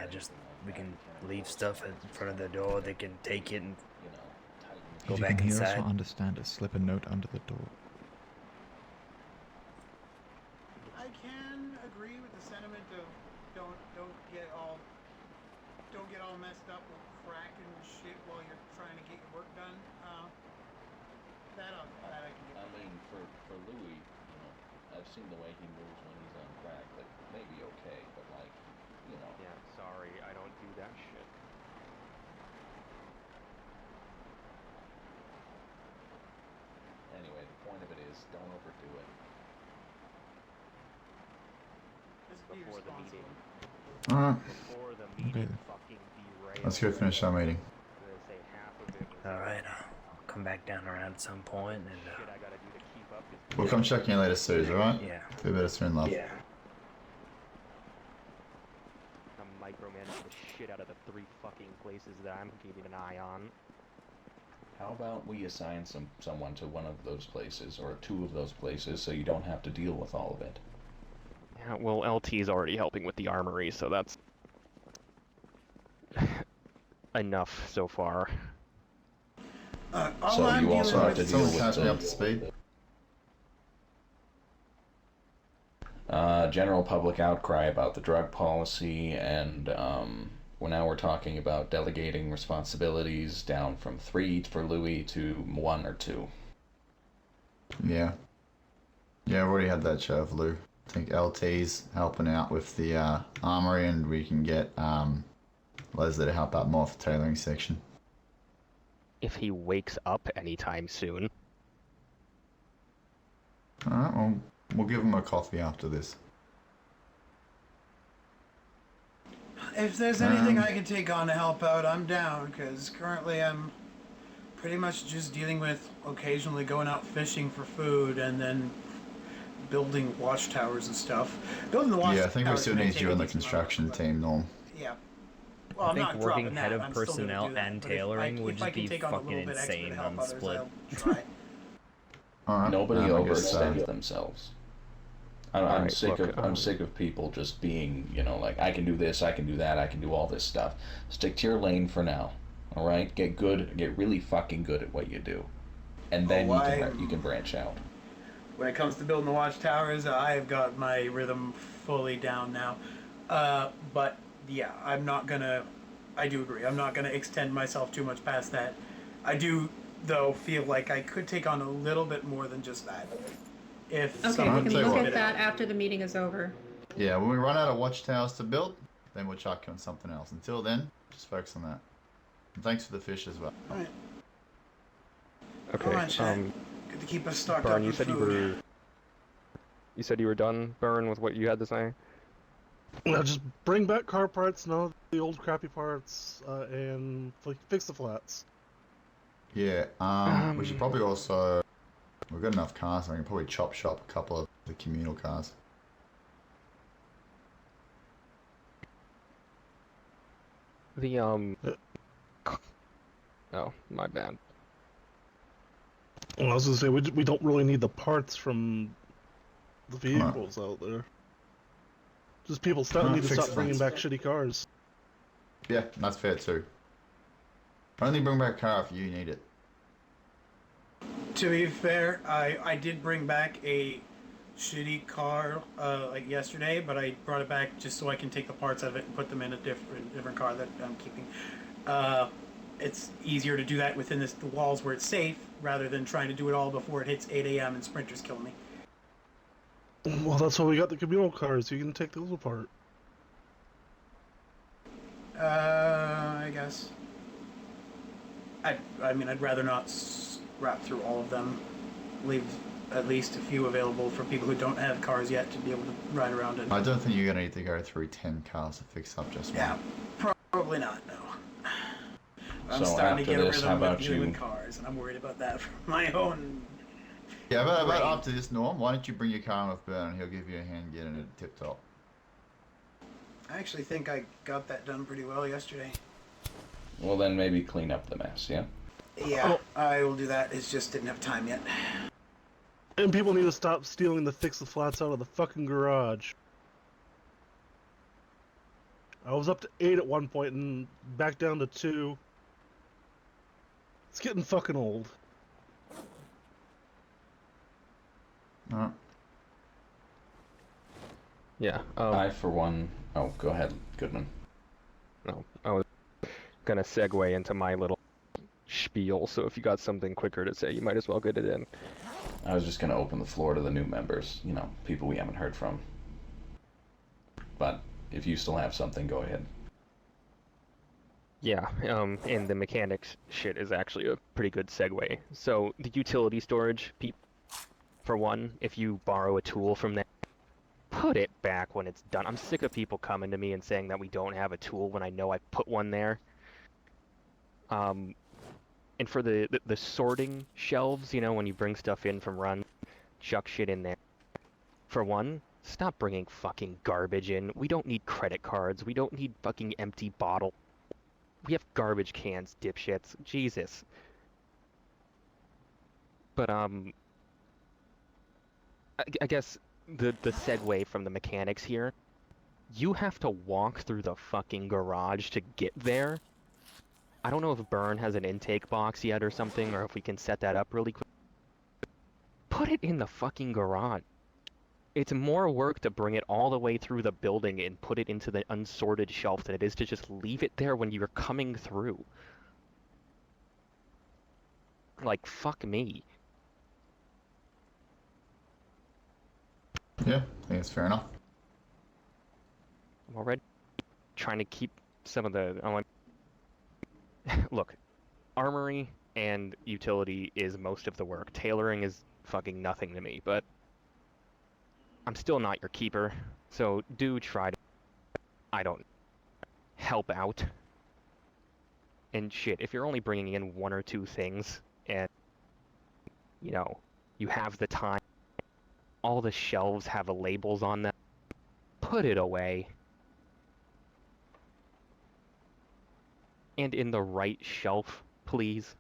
Speaker 13: we can leave stuff in front of the door. They can take it and go
Speaker 7: If you
Speaker 13: back
Speaker 7: can hear us
Speaker 13: inside.
Speaker 7: or understand us, slip a note under the door.
Speaker 16: I can agree with the sentiment of don't get all messed up with crack and shit while you're trying to get your work done. That I can get.
Speaker 8: I mean, for Louis, you know, I've seen the way he moves when he's on crack. Like, maybe okay, but like, you know.
Speaker 12: Yeah, sorry, I don't do that shit.
Speaker 8: Anyway, the point of it is, don't overdo it.
Speaker 16: Just be
Speaker 12: Before the meeting.
Speaker 6: Alright,
Speaker 12: Before the
Speaker 7: Okay.
Speaker 12: meeting fucking derails.
Speaker 6: let's go finish our meeting.
Speaker 12: They say half of it was
Speaker 13: Alright, I'll come back down around at some point, and,
Speaker 12: shit I gotta do to keep up is
Speaker 6: We'll come check in later, Suze, alright?
Speaker 13: yeah.
Speaker 6: Feel better soon, love.
Speaker 13: Yeah.
Speaker 12: I'm micromanaging the shit out of the 3 fucking places that I'm keeping an eye on.
Speaker 8: How about we assign someone to one of those places, or 2 of those places, so you don't have to deal with all of it?
Speaker 12: Yeah, well, LT's already helping with the armory, so that's enough so far.
Speaker 16: All
Speaker 8: So
Speaker 16: I'm
Speaker 8: you also
Speaker 16: dealing
Speaker 8: have to
Speaker 16: with-
Speaker 8: deal
Speaker 6: Someone
Speaker 8: with
Speaker 6: catch me
Speaker 8: the
Speaker 6: up to speed.
Speaker 8: general public outcry about the drug policy, and now we're talking about delegating responsibilities down from 3 for Louis to 1 or 2.
Speaker 6: Yeah. Yeah, I've already had that chat with Lou. I think LT's helping out with the armory, and we can get Leslie to help out more for the tailoring section.
Speaker 12: If he wakes up anytime soon.
Speaker 6: Alright, well, we'll give him a coffee after this.
Speaker 16: If there's anything I can take on to help out, I'm down, because currently I'm pretty much just dealing with occasionally going out fishing for food and then building watchtowers and stuff. Building the watchtowers.
Speaker 6: Yeah, I think we still need you on the construction team, Norm.
Speaker 16: Yeah. Well,
Speaker 1: I
Speaker 16: I'm
Speaker 1: think
Speaker 16: not
Speaker 1: working
Speaker 16: dropping
Speaker 1: head
Speaker 16: that.
Speaker 1: of
Speaker 16: I'm still gonna
Speaker 1: personnel
Speaker 16: do that.
Speaker 1: and
Speaker 16: But if
Speaker 1: tailoring would
Speaker 16: if I
Speaker 1: just
Speaker 16: can
Speaker 1: be
Speaker 16: take on a
Speaker 1: fucking
Speaker 16: little bit extra to
Speaker 1: insane
Speaker 16: help
Speaker 1: on
Speaker 16: others,
Speaker 1: Split.
Speaker 16: I'll try.
Speaker 6: Alright.
Speaker 8: Nobody
Speaker 6: I guess,
Speaker 8: overextends themselves. I'm
Speaker 12: Alright,
Speaker 8: sick
Speaker 12: look,
Speaker 8: of I'm sick of people just being, you know, like I can do this, I can do that, I can do all this stuff. Stick to your lane for now. All right? Get really fucking good at what you do, and then you can branch out.
Speaker 16: When it comes to building the watchtowers, I've got my rhythm fully down now. But yeah, I'm not gonna. I do agree. I'm not gonna extend myself too much past that. I do, though, feel like I could take on a little bit more than just that. If
Speaker 15: Okay, we
Speaker 16: someone
Speaker 15: can
Speaker 16: needs
Speaker 15: look
Speaker 16: a
Speaker 15: at
Speaker 16: bit
Speaker 15: that
Speaker 16: of-
Speaker 15: after the meeting is over.
Speaker 6: Yeah, when we run out of watchtowers to build, then we'll chuck on something else. Until then, just focus on that. And thanks for the fish as well.
Speaker 16: Alright.
Speaker 12: Okay.
Speaker 16: Alright, good to keep us stocked
Speaker 12: Burn,
Speaker 16: up
Speaker 12: you
Speaker 16: with
Speaker 12: said you
Speaker 16: food.
Speaker 12: were. You said you were done, Burn, with what you had to say.
Speaker 14: Now just bring back car parts, none of the old crappy parts, and fix the flats.
Speaker 6: Yeah, we should probably also... We've got enough cars, so we can probably chop shop a couple of the communal cars.
Speaker 12: The Oh, my bad.
Speaker 14: Well, I was gonna say we don't really need the parts from the vehicles out there. Just people need to
Speaker 6: fix
Speaker 14: stop
Speaker 6: the
Speaker 14: bringing
Speaker 6: flats.
Speaker 14: back shitty cars.
Speaker 6: Yeah, that's fair too. Only bring back a car if you need it.
Speaker 16: To be fair, I did bring back a shitty car like yesterday, but I brought it back just so I can take the parts out of it and put them in a different car that I'm keeping. It's easier to do that within the walls where it's safe rather than trying to do it all before it hits 8 a.m. and sprinters kill me.
Speaker 14: Well, that's why we got the communal cars. You can take those apart.
Speaker 16: I guess. I mean, I'd rather not wrap through all of them. Leave at least a few available for people who don't have cars yet to be able to ride around in.
Speaker 6: I don't think you're going to need to go through 10 cars to fix up just one.
Speaker 16: Yeah, probably not, no. I'm
Speaker 8: So
Speaker 16: starting to
Speaker 8: after
Speaker 16: get a
Speaker 8: this, how
Speaker 16: rhythm with
Speaker 8: about
Speaker 16: dealing
Speaker 8: you-
Speaker 16: with cars, and I'm worried about that for my own.
Speaker 6: Yeah, about
Speaker 16: brain.
Speaker 6: after this, Norm, why don't you bring your car in with Burn and he'll give you a hand getting it tip top.
Speaker 16: I actually think I got that done pretty well yesterday.
Speaker 8: Well, then maybe clean up the mess, yeah?
Speaker 16: Yeah, I will do that. It's just didn't have time yet.
Speaker 14: And people need to stop stealing the fix the flats out of the fucking garage. I was up to 8 at one point and back down to 2. It's getting fucking old.
Speaker 6: Alright.
Speaker 12: Yeah.
Speaker 8: I, for one... Oh, go ahead, Goodman.
Speaker 12: No, I was gonna segue into my little spiel, so if you got something quicker to say, you might as well get it in.
Speaker 8: I was just going to open the floor to the new members, you know, people we haven't heard from. But if you still have something, go ahead.
Speaker 12: Yeah, and the mechanics shit is actually a pretty good segue. So, the utility storage, for one, if you borrow a tool from there, put it back when it's done. I'm sick of people coming to me and saying that we don't have a tool when I know I put one there. And for the sorting shelves, you know, when you bring stuff in from run, chuck shit in there. For one, stop bringing fucking garbage in. We don't need credit cards. We don't need fucking empty bottles. We have garbage cans, dipshits. Jesus. But, I guess the segue from the mechanics here, you have to walk through the fucking garage to get there. I don't know if Burn has an intake box yet or something, or if we can set that up really quick. Put it in the fucking garage. It's more work to bring it all the way through the building and put it into the unsorted shelf than it is to just leave it there when you're coming through. Like, fuck me.
Speaker 6: Yeah, I think it's fair enough.
Speaker 12: I'm already trying to keep some of the... Look, armory and utility is most of the work. Tailoring is fucking nothing to me, but I'm still not your keeper, so do try to, I don't, help out. And shit, if you're only bringing in 1 or 2 things, and, you know, you have the time, all the shelves have the labels on them, put it away. And in the right shelf, please.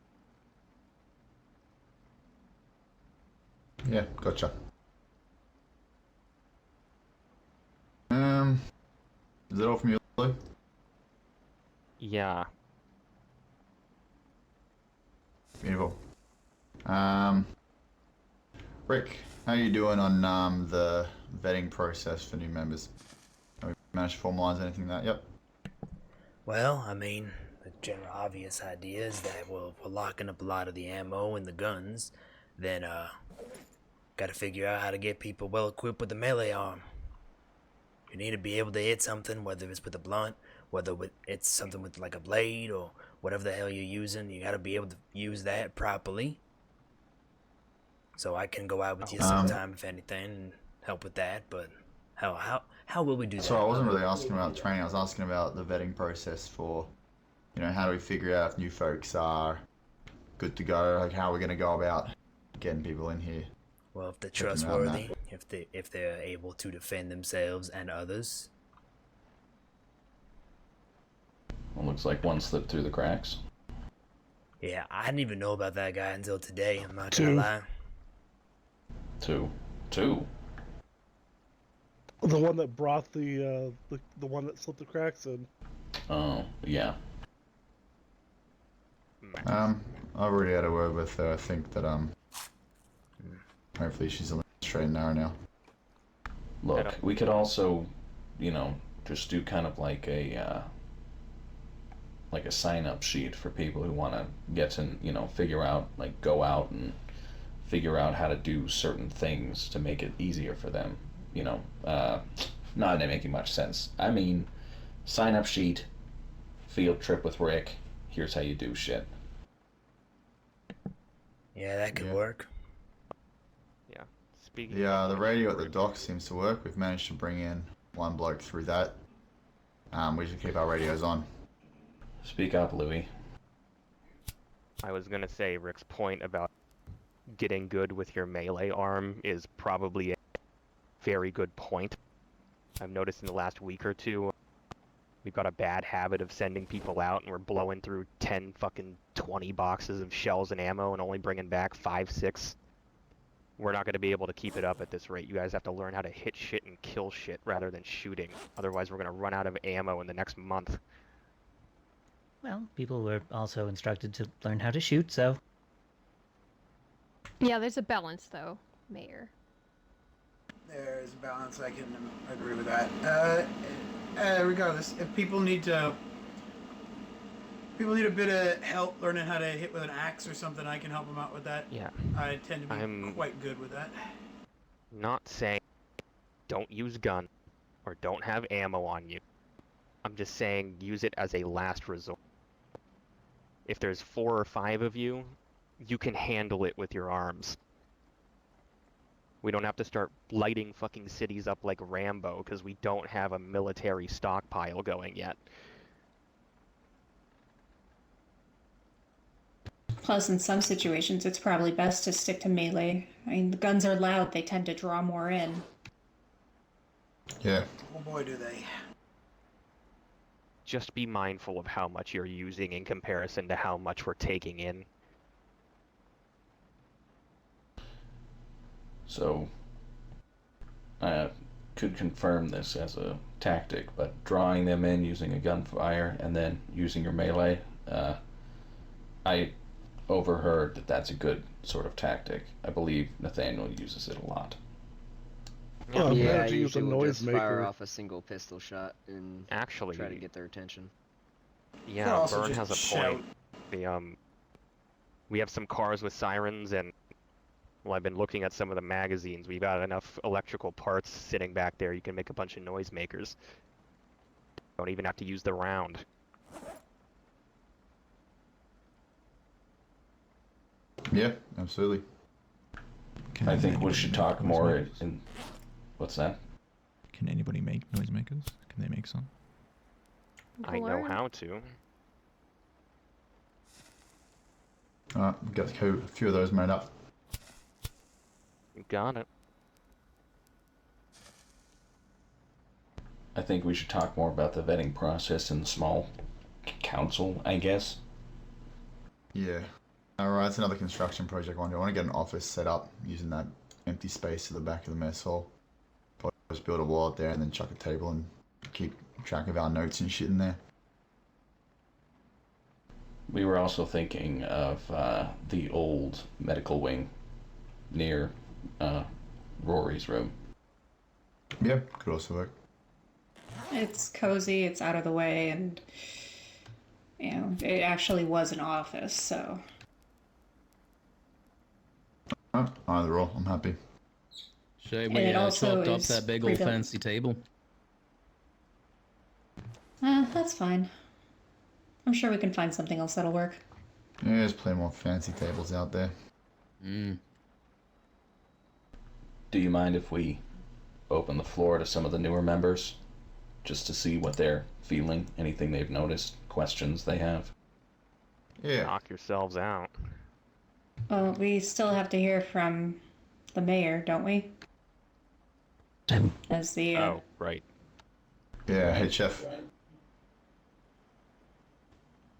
Speaker 6: Yeah, gotcha. Is that all from you, Lou?
Speaker 12: Yeah.
Speaker 6: Beautiful. Rick, how are you doing on the vetting process for new members? Have we managed to formalize anything like that? Yep.
Speaker 13: Well, I mean, the general obvious idea is that we're locking up a lot of the ammo and the guns. Then, gotta figure out how to get people well equipped with a melee arm. You need to be able to hit something, whether it's with a blunt, whether it's something with like a blade or whatever the hell you're using. You gotta be able to use that properly. So I can go out with you sometime, if anything, and help with that. But how will we do that?
Speaker 6: So I wasn't really asking about training. I was asking about the vetting process for, you know, how do we figure out if new folks are good to go? Like, how are we going to go about getting people in here?
Speaker 13: Well, if they're trustworthy, if they're able to defend themselves and others.
Speaker 8: Well, looks like one slipped through the cracks.
Speaker 13: Yeah, I didn't even know about that guy until today. I'm not gonna lie.
Speaker 8: Two.
Speaker 14: The one that brought the one that slipped the cracks in.
Speaker 8: Oh, yeah.
Speaker 6: I've already had a word with her. I think that hopefully she's on the straight and narrow now.
Speaker 8: Look, we could also, you know, just do kind of like a sign-up sheet for people who want to get to, you know, figure out, like, go out and figure out how to do certain things to make it easier for them. You know, not making much sense. I mean, sign-up sheet, field trip with Rick, here's how you do shit.
Speaker 13: Yeah, that could work.
Speaker 12: Yeah. Speaking
Speaker 6: The radio at the dock seems to work. We've managed to bring in one bloke through that. We should keep our radios on.
Speaker 8: Speak up, Louis.
Speaker 12: I was gonna say Rick's point about getting good with your melee arm is probably a very good point. I've noticed in the last week or two, we've got a bad habit of sending people out and we're blowing through 10 fucking 20 boxes of shells and ammo and only bringing back 5, 6. We're not going to be able to keep it up at this rate. You guys have to learn how to hit shit and kill shit rather than shooting. Otherwise, we're going to run out of ammo in the next month.
Speaker 11: Well, people were also instructed to learn how to shoot, so...
Speaker 17: Yeah, there's a balance, though, Mayor.
Speaker 16: There is a balance. I can agree with that. Regardless, if people need a bit of help learning how to hit with an axe or something, I can help them out with that.
Speaker 12: Yeah.
Speaker 16: I tend to be quite good with that.
Speaker 12: Not saying don't use gun or don't have ammo on you. I'm just saying use it as a last resort. If there's 4 or 5 of you, you can handle it with your arms. We don't have to start lighting fucking cities up like Rambo because we don't have a military stockpile going yet.
Speaker 15: Plus, in some situations, it's probably best to stick to melee. I mean, the guns are loud, they tend to draw more in.
Speaker 6: Yeah.
Speaker 16: Oh boy, do they.
Speaker 12: Just be mindful of how much you're using in comparison to how much we're taking in.
Speaker 8: So, I could confirm this as a tactic, but drawing them in using a gunfire and then using your melee, I overheard that that's a good sort of tactic. I believe Nathaniel uses it a lot.
Speaker 9: Yeah, I usually will just fire off a single pistol shot and
Speaker 12: actually
Speaker 9: try to get their attention.
Speaker 12: Yeah, Burn has a point. We have some cars with sirens, and well, I've been looking at some of the magazines. We've got enough electrical parts sitting back there. You can make a bunch of noisemakers. Don't even have to use the round.
Speaker 6: Yeah, absolutely.
Speaker 8: I think we should talk more What's that?
Speaker 7: Can anybody make noisemakers? Can they make some?
Speaker 12: I know how to.
Speaker 6: Alright, we've got a few of those made up.
Speaker 12: You got it.
Speaker 8: I think we should talk more about the vetting process in the small council, I guess.
Speaker 6: Yeah. Alright, it's another construction project I want to do. I want to get an office set up using that empty space to the back of the mess hall. Probably just build a wall out there and then chuck a table and keep track of our notes and shit in there.
Speaker 8: We were also thinking of the old medical wing near Rory's room.
Speaker 6: Yeah, could also work.
Speaker 15: It's cozy, it's out of the way, and you know, it actually was an office, so.
Speaker 6: Either or, I'm happy.
Speaker 10: Shame
Speaker 15: And
Speaker 10: we
Speaker 15: it also
Speaker 10: chopped up
Speaker 15: is
Speaker 10: that big old
Speaker 15: rebuilt.
Speaker 10: fancy table.
Speaker 15: That's fine. I'm sure we can find something else that'll work.
Speaker 6: Yeah, there's plenty more fancy tables out there.
Speaker 10: Mm.
Speaker 8: Do you mind if we open the floor to some of the newer members? Just to see what they're feeling, anything they've noticed, questions they have?
Speaker 6: Yeah.
Speaker 12: Knock yourselves out.
Speaker 15: Well, we still have to hear from the mayor, don't we? As the
Speaker 12: Oh, right.
Speaker 6: Yeah, head chef.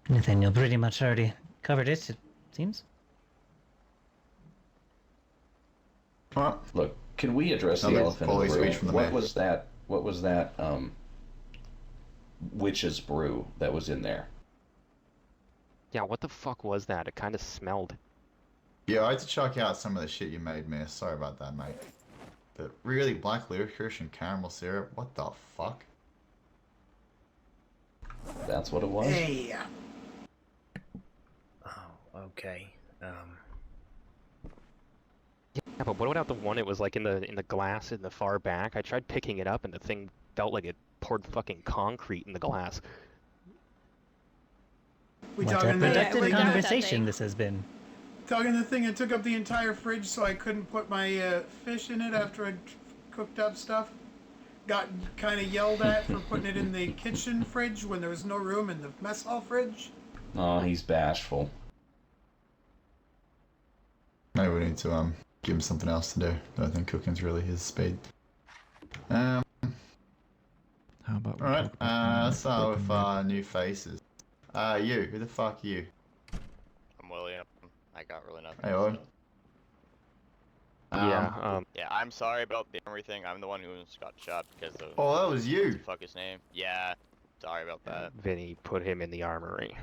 Speaker 11: Nathaniel pretty much already covered it seems.
Speaker 6: Alright.
Speaker 8: Look, can we address the
Speaker 6: Another
Speaker 8: elephant in
Speaker 6: Foley
Speaker 8: the room?
Speaker 6: speech from the
Speaker 8: What
Speaker 6: mayor.
Speaker 8: was that, witch's brew that was in there?
Speaker 12: Yeah, what the fuck was that? It kind of smelled.
Speaker 6: Yeah, I had to chuck out some of the shit you made, man. Sorry about that, mate. But really, black licorice and caramel syrup? What the fuck?
Speaker 8: That's what it was?
Speaker 13: Hey. Oh, okay.
Speaker 12: Yeah, but what about the one? It was like in the glass in the far back. I tried picking it up, and the thing felt like it poured fucking concrete in the glass.
Speaker 16: We
Speaker 11: What a
Speaker 16: talking the
Speaker 11: productive
Speaker 16: thing
Speaker 11: conversation this has been.
Speaker 16: Talking the thing that took up the entire fridge, so I couldn't put my fish in it after I'd cooked up stuff. Got kind of yelled at for putting it in the kitchen fridge when there was no room in the mess hall fridge.
Speaker 8: Oh, he's bashful.
Speaker 6: Maybe we need to give him something else to do. I don't think cooking's really his speed.
Speaker 7: How about
Speaker 6: Alright, let's start with new faces. You, who the fuck are you?
Speaker 19: I'm William. I got really nothing.
Speaker 6: Hey, Owen.
Speaker 19: Yeah, I'm sorry about everything. I'm the one who got shot because of.
Speaker 6: Oh, that was you.
Speaker 19: What the fuck his name? Yeah, sorry about that.
Speaker 12: Vinny put him in the armory.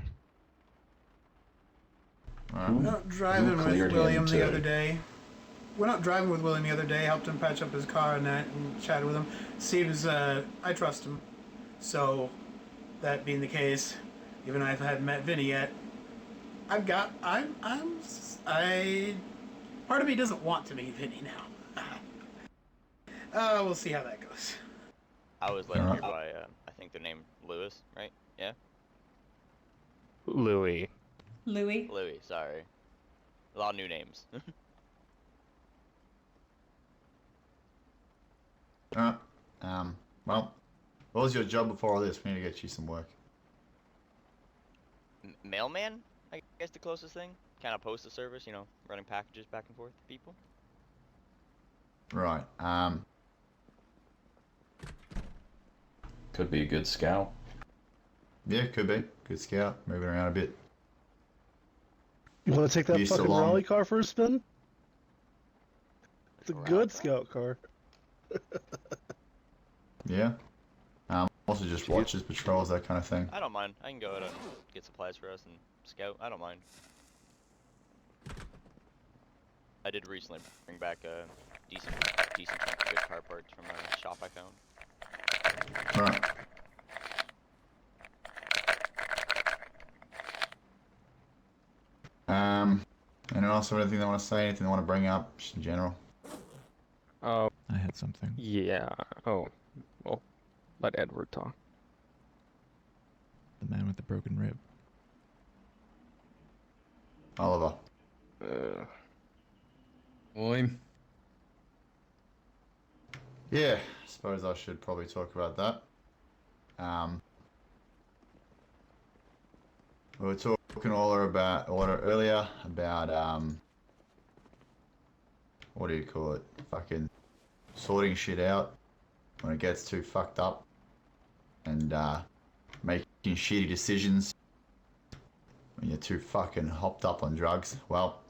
Speaker 16: Went out driving with William the other day. Went out driving with William the other day, helped him patch up his car and that, and chatted with him. Seems I trust him. So, that being the case, even though I haven't met Vinny yet, part of me doesn't want to meet Vinny now. We'll see how that goes.
Speaker 19: I was led here by, I think the name Lewis, right? Yeah?
Speaker 12: Louis.
Speaker 15: Louis?
Speaker 19: Louis, sorry. A lot of new names.
Speaker 6: Alright. Well, what was your job before all this? We need to get you some work.
Speaker 19: Mailman? I guess the closest thing. Kind of postal service, you know, running packages back and forth to people.
Speaker 6: Right.
Speaker 8: Could be a good scout.
Speaker 6: Yeah, could be. Good scout. Moving around a bit.
Speaker 14: You want to take that
Speaker 6: Used to
Speaker 14: fucking
Speaker 6: long-
Speaker 14: rally car for a spin? It's a good scout car.
Speaker 6: Yeah. Also just watches, patrols, that kind of thing.
Speaker 19: I don't mind. I can go out and get supplies for us and scout. I don't mind. I did recently bring back a decent chunk of good car parts from a shop I found.
Speaker 6: Alright. Anyone else have anything they want to say? Anything they want to bring up, just in general?
Speaker 12: Oh.
Speaker 7: I had something.
Speaker 12: Yeah. Oh. Well, let Edward talk.
Speaker 7: The man with the broken rib.
Speaker 6: Oliver.
Speaker 10: Oi.
Speaker 6: Yeah, I suppose I should probably talk about that. We were talking earlier about what do you call it? Fucking sorting shit out when it gets too fucked up, and making shitty decisions when you're too fucking hopped up on drugs. Well,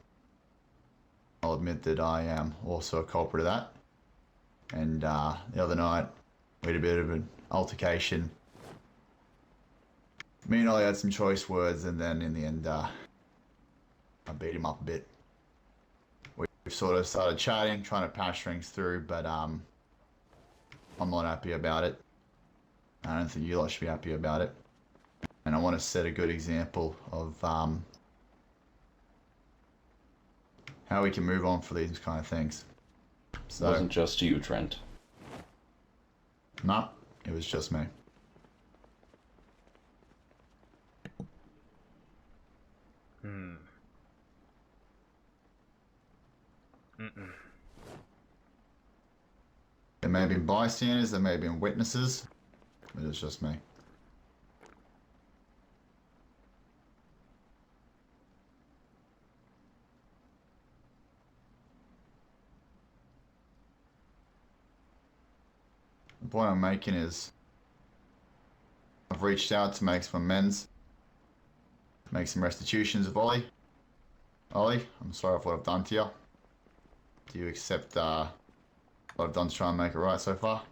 Speaker 6: I'll admit that I am also a culprit of that. And the other night, we had a bit of an altercation. Me and Ollie had some choice words, and then in the end, I beat him up a bit. We've sort of started chatting, trying to patch things through, but I'm not happy about it. I don't think you lot should be happy about it. And I want to set a good example of how we can move on for these kind of things. So,
Speaker 8: It wasn't just you, Trent.
Speaker 6: No, it was just me. There may have been bystanders, there may have been witnesses, but it was just me. The point I'm making is I've reached out to make some amends, make some restitutions of Ollie. Ollie, I'm sorry for what I've done to you. Do you accept what I've done to try and make it right so far?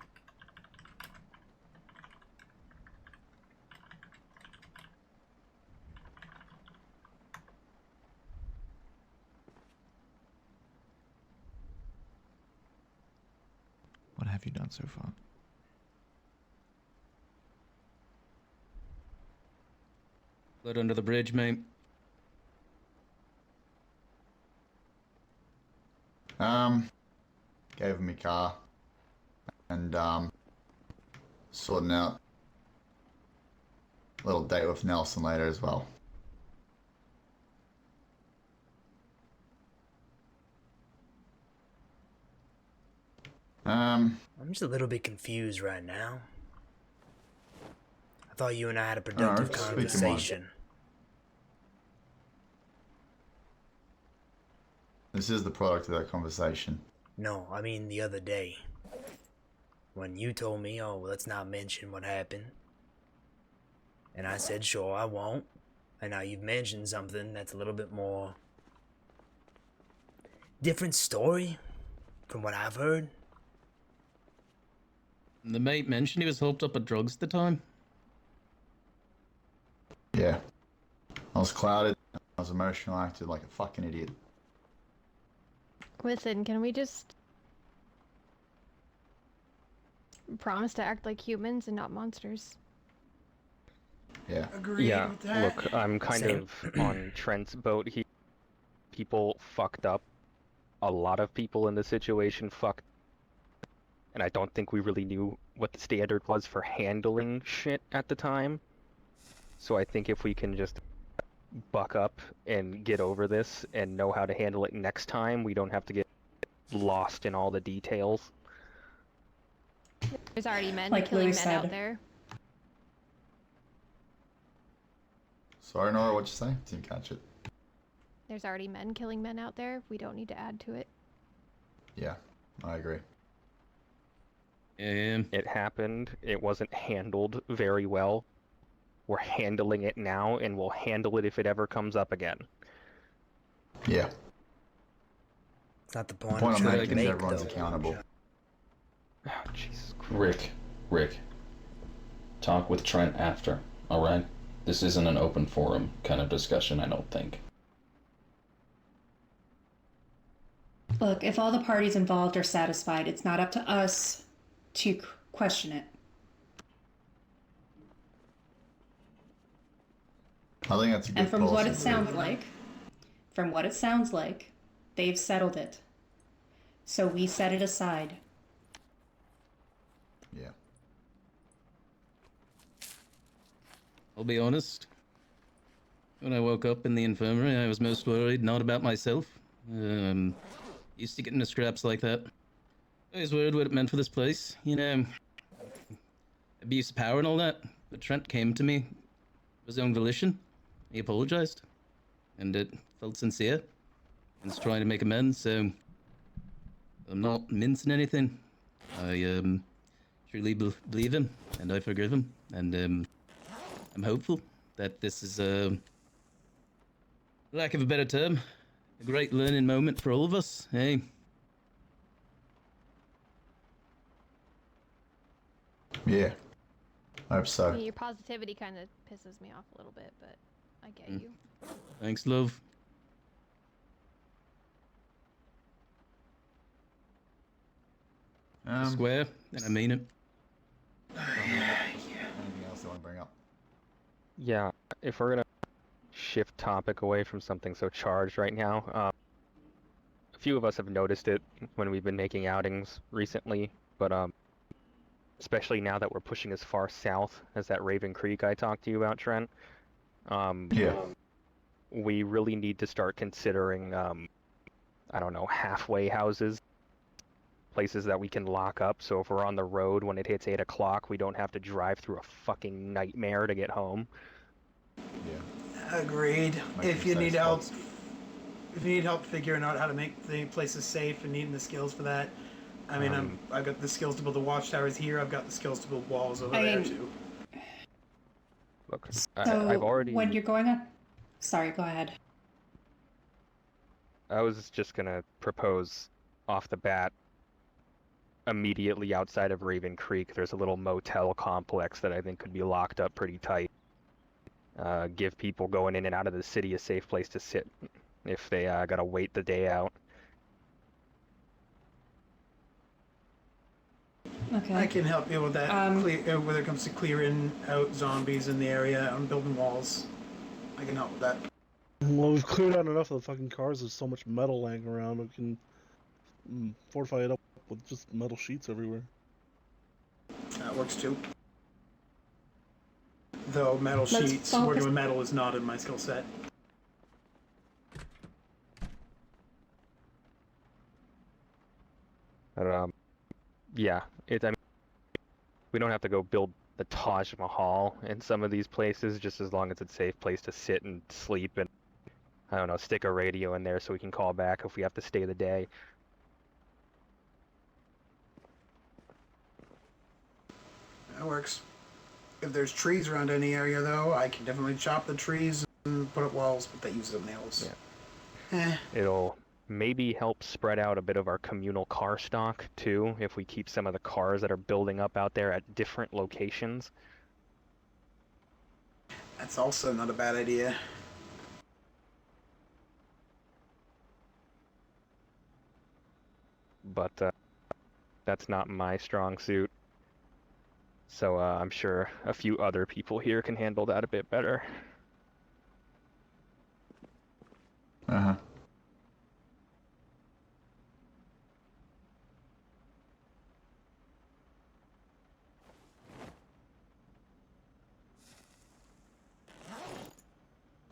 Speaker 7: What have you done so far?
Speaker 10: Blood under the bridge, mate.
Speaker 6: Gave him my car and sorting out a little date with Nelson later as well.
Speaker 13: I'm just a little bit confused right now. I thought you and I had a productive
Speaker 6: speak your mind.
Speaker 13: conversation.
Speaker 6: This is the product of that conversation.
Speaker 13: No, I mean the other day. When you told me, oh, well, let's not mention what happened. And I said, sure, I won't. And now you've mentioned something that's a little bit more different story from what I've heard.
Speaker 10: The mate mentioned he was hooked up with drugs at the time.
Speaker 6: Yeah. I was clouded. I was emotional. I acted like a fucking idiot.
Speaker 17: Listen, can we just promise to act like humans and not monsters?
Speaker 6: Yeah.
Speaker 16: Agreed
Speaker 12: Yeah,
Speaker 16: with that.
Speaker 12: look, I'm kind of on Trent's boat here. People fucked up. A lot of people in the situation fucked. And I don't think we really knew what the standard was for handling shit at the time. So I think if we can just buck up and get over this and know how to handle it next time, we don't have to get lost in all the details.
Speaker 17: There's already men
Speaker 15: Like
Speaker 17: killing
Speaker 15: Louis
Speaker 17: men
Speaker 15: said.
Speaker 17: out there.
Speaker 6: Sorry, Nora, what'd you say? Didn't catch it.
Speaker 17: There's already men killing men out there. We don't need to add to it.
Speaker 6: Yeah, I agree.
Speaker 12: It happened. It wasn't handled very well. We're handling it now, and we'll handle it if it ever comes up again.
Speaker 6: Yeah.
Speaker 13: It's not the
Speaker 6: The
Speaker 13: point,
Speaker 6: point
Speaker 13: I'm
Speaker 6: I'm
Speaker 13: trying
Speaker 6: making
Speaker 13: to
Speaker 6: is
Speaker 13: make,
Speaker 6: everyone's
Speaker 13: though.
Speaker 6: accountable.
Speaker 12: Oh, Jesus Christ.
Speaker 8: Rick. Talk with Trent after, alright? This isn't an open forum kind of discussion, I don't think.
Speaker 15: Look, if all the parties involved are satisfied, it's not up to us to question it.
Speaker 6: I think that's a good
Speaker 15: And from what
Speaker 6: policy
Speaker 15: it
Speaker 6: to
Speaker 15: sounds like, they've settled it. So we set it aside.
Speaker 6: Yeah.
Speaker 10: I'll be honest. When I woke up in the infirmary, I was most worried not about myself. Used to get into scraps like that. I was worried what it meant for this place. You know, abuse of power and all that. But Trent came to me of his own volition. He apologized. And it felt sincere. And he's trying to make amends, so I'm not mincing anything. I truly believe him, and I forgive him. And I'm hopeful that this is, lack of a better term, a great learning moment for all of us, hey?
Speaker 6: Yeah. I hope
Speaker 17: I
Speaker 6: so.
Speaker 17: mean, your positivity kind of pisses me off a little bit, but I get you.
Speaker 10: Thanks, love. I swear, and I mean it.
Speaker 6: Anything else you want to bring up?
Speaker 12: Yeah, if we're gonna shift topic away from something so charged right now, a few of us have noticed it when we've been making outings recently, but especially now that we're pushing as far south as that Raven Creek I talked to you about, Trent.
Speaker 6: Yeah.
Speaker 12: We really need to start considering, I don't know, halfway houses. Places that we can lock up, so if we're on the road when it hits 8 o'clock, we don't have to drive through a fucking nightmare to get home.
Speaker 6: Yeah.
Speaker 16: Agreed.
Speaker 6: Making
Speaker 16: If you need
Speaker 6: safe
Speaker 16: help,
Speaker 6: spots.
Speaker 16: if you need help figuring out how to make the places safe and needing the skills for that, I mean, I've got the skills to build the watchtowers here. I've got the skills to build walls over there too.
Speaker 12: Look,
Speaker 15: So
Speaker 12: I've already.
Speaker 15: when you're going up, sorry, go ahead.
Speaker 12: I was just gonna propose off the bat. Immediately outside of Raven Creek, there's a little motel complex that I think could be locked up pretty tight. Give people going in and out of the city a safe place to sit if they gotta wait the day out.
Speaker 15: Okay.
Speaker 16: I can help you with that. When it comes to clearing out zombies in the area and building walls, I can help with that.
Speaker 14: Well, we've cleared out enough of the fucking cars. There's so much metal laying around. We can fortify it up with just metal sheets everywhere.
Speaker 16: That works too. Though metal
Speaker 15: Let's
Speaker 16: sheets,
Speaker 15: focus-
Speaker 16: working with metal is not in my skill set.
Speaker 12: But, yeah, I mean, we don't have to go build the Taj Mahal in some of these places, just as long as it's a safe place to sit and sleep and, I don't know, stick a radio in there so we can call back if we have to stay the day.
Speaker 16: That works. If there's trees around any area, though, I can definitely chop the trees and put up walls, but that uses up nails.
Speaker 12: Yeah. It'll maybe help spread out a bit of our communal car stock, too, if we keep some of the cars that are building up out there at different locations.
Speaker 16: That's also not a bad idea.
Speaker 12: But that's not my strong suit. So I'm sure a few other people here can handle that a bit better.
Speaker 6: Uh-huh.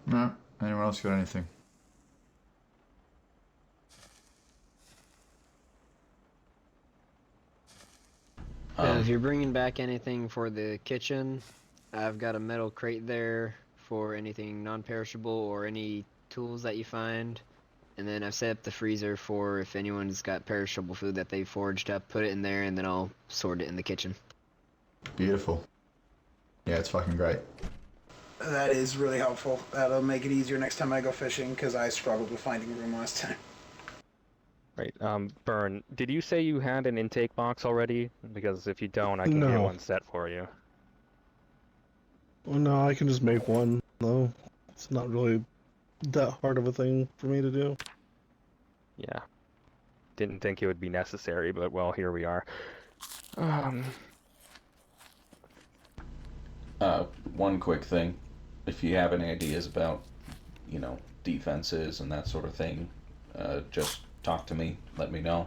Speaker 6: No. Anyone else got anything?
Speaker 9: If you're bringing back anything for the kitchen, I've got a metal crate there for anything non-perishable or any tools that you find. And then I've set up the freezer for if anyone's got perishable food that they foraged up, put it in there, and then I'll sort it in the kitchen.
Speaker 6: Beautiful. Yeah, it's fucking great.
Speaker 16: That is really helpful. That'll make it easier next time I go fishing, because I struggled with finding room last time.
Speaker 12: Right, Byrne, did you say you had an intake box already? Because if you don't, I can get
Speaker 14: No.
Speaker 12: one set for you.
Speaker 14: Well, no, I can just make one, though. It's not really that hard of a thing for me to do.
Speaker 12: Yeah. Didn't think it would be necessary, but well, here we are.
Speaker 8: One quick thing. If you have any ideas about, you know, defenses and that sort of thing, just talk to me, let me know.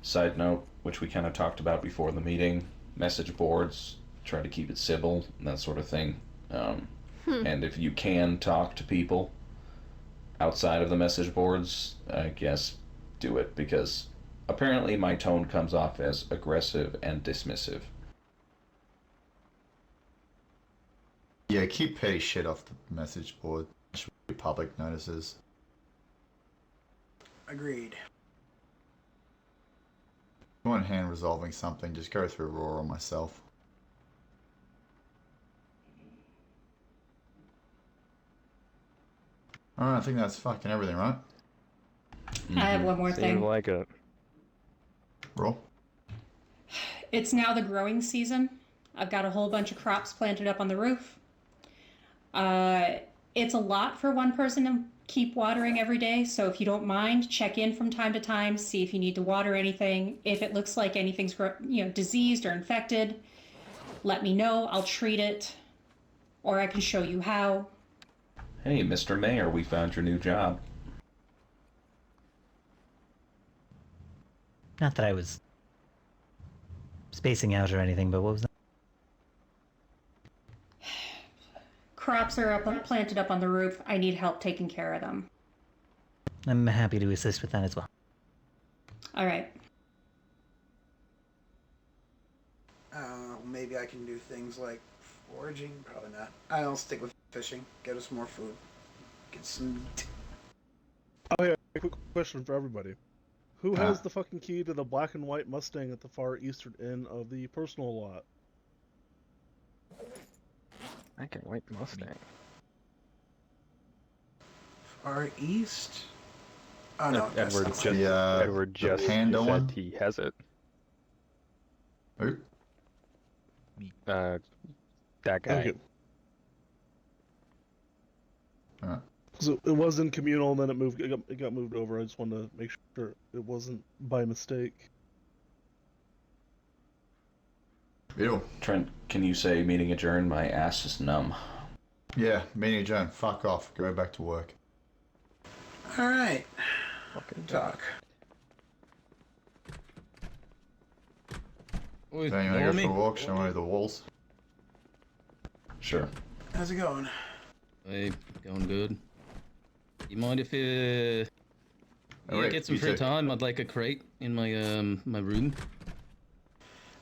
Speaker 8: Side note, which we kind of talked about before the meeting, message boards, try to keep it civil, and that sort of thing. And if you can talk to people outside of the message boards, I guess do it, because Apparently, my tone comes off as aggressive and dismissive.
Speaker 6: Yeah, keep petty shit off the message board. Should be public notices.
Speaker 16: Agreed.
Speaker 6: If you want hand resolving something, just go through Raw or myself. Alright, I think that's fucking everything, right?
Speaker 15: I have one more thing.
Speaker 12: Seems like it.
Speaker 6: Raw?
Speaker 15: It's now the growing season. I've got a whole bunch of crops planted up on the roof. It's a lot for one person to keep watering every day, so if you don't mind, check in from time to time, see if you need to water anything. If it looks like anything's diseased or infected, let me know. I'll treat it, or I can show you how.
Speaker 8: Hey, Mr. Mayor, we found your new job.
Speaker 11: Not that I was spacing out or anything, but what was that?
Speaker 15: Crops are planted up on the roof. I need help taking care of them.
Speaker 11: I'm happy to assist with that as well.
Speaker 15: All right.
Speaker 16: Maybe I can do things like foraging. Probably not. I'll stick with fishing. Get us more food. Get some meat.
Speaker 14: Oh yeah, a quick question for everybody. Who has the fucking key to the black and white Mustang at the far eastern end of the personal lot?
Speaker 12: Black and white Mustang.
Speaker 16: Far east? Oh no, that's
Speaker 12: Edward
Speaker 16: not
Speaker 12: just,
Speaker 16: right.
Speaker 12: Edward just
Speaker 6: panda
Speaker 12: said
Speaker 6: one?
Speaker 12: he has it.
Speaker 6: Who?
Speaker 12: That guy.
Speaker 14: Thank you.
Speaker 6: Alright.
Speaker 14: So it was in communal, and then it got moved over. I just wanted to make sure it wasn't by mistake.
Speaker 6: Beautiful.
Speaker 8: Trent, can you say meeting adjourned? My ass is numb.
Speaker 6: Yeah, meeting adjourned. Fuck off. Go back to work.
Speaker 16: Alright.
Speaker 12: Fucking
Speaker 16: Talk.
Speaker 10: Oi,
Speaker 6: So you wanna
Speaker 10: know
Speaker 6: go
Speaker 10: me?
Speaker 6: for a walk? Show me the walls.
Speaker 8: Sure.
Speaker 16: How's it going?
Speaker 10: Hey, going good. You mind if you
Speaker 6: Oh, wait,
Speaker 10: get some
Speaker 6: you
Speaker 10: free
Speaker 6: too.
Speaker 10: time? I'd like a crate in my my room.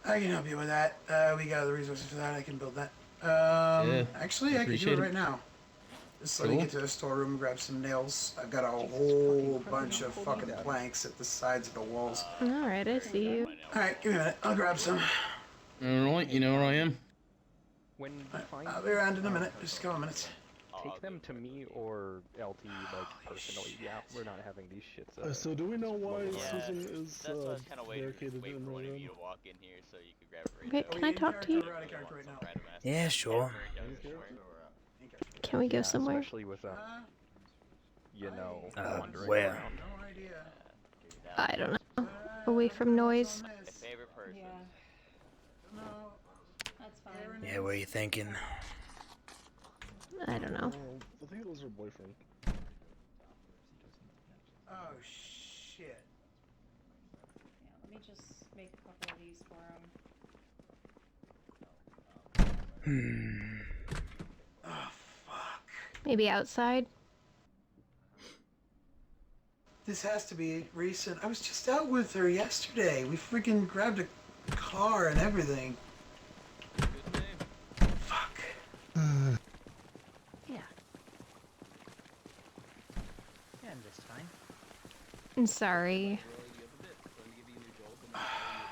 Speaker 16: I can help you with that. We got the resources for that. I can build that.
Speaker 10: Yeah,
Speaker 16: Actually, I can do
Speaker 10: appreciate
Speaker 16: it
Speaker 10: it.
Speaker 16: right now. Just let me
Speaker 10: Cool.
Speaker 16: get to the storeroom and grab some nails. I've got a whole bunch of fucking planks at the sides of the walls.
Speaker 17: Alright, I see you.
Speaker 16: Alright, give me a minute. I'll grab some.
Speaker 10: Alright, you know where I am?
Speaker 12: When you find
Speaker 16: I'll be around in a minute. Just a couple minutes.
Speaker 12: take them to me or LT like personally. Yeah, we're not having these shits.
Speaker 14: So do we know why Susan is
Speaker 19: That's what I was kind of waiting
Speaker 14: barricaded
Speaker 19: wait
Speaker 14: in
Speaker 19: for
Speaker 14: the
Speaker 19: one of
Speaker 14: room?
Speaker 19: you to walk in here so you could grab it right
Speaker 17: Okay,
Speaker 19: now.
Speaker 17: can I talk to you?
Speaker 13: Yeah, sure.
Speaker 17: Can we go
Speaker 12: Yeah,
Speaker 17: somewhere?
Speaker 12: Especially with wandering
Speaker 13: where?
Speaker 12: around.
Speaker 16: No idea.
Speaker 17: I don't know. Away from noise.
Speaker 19: Favorite person.
Speaker 15: Yeah. No, that's fine.
Speaker 13: Yeah, what are you thinking?
Speaker 17: I don't know.
Speaker 14: I think it was her boyfriend.
Speaker 16: Oh shit.
Speaker 15: Yeah, let me just make a couple of these for him.
Speaker 16: Oh fuck.
Speaker 17: Maybe outside?
Speaker 16: This has to be recent. I was just out with her yesterday. We freaking grabbed a car and everything. Fuck.
Speaker 11: Yeah. Yeah, I'm just fine.
Speaker 17: I'm sorry.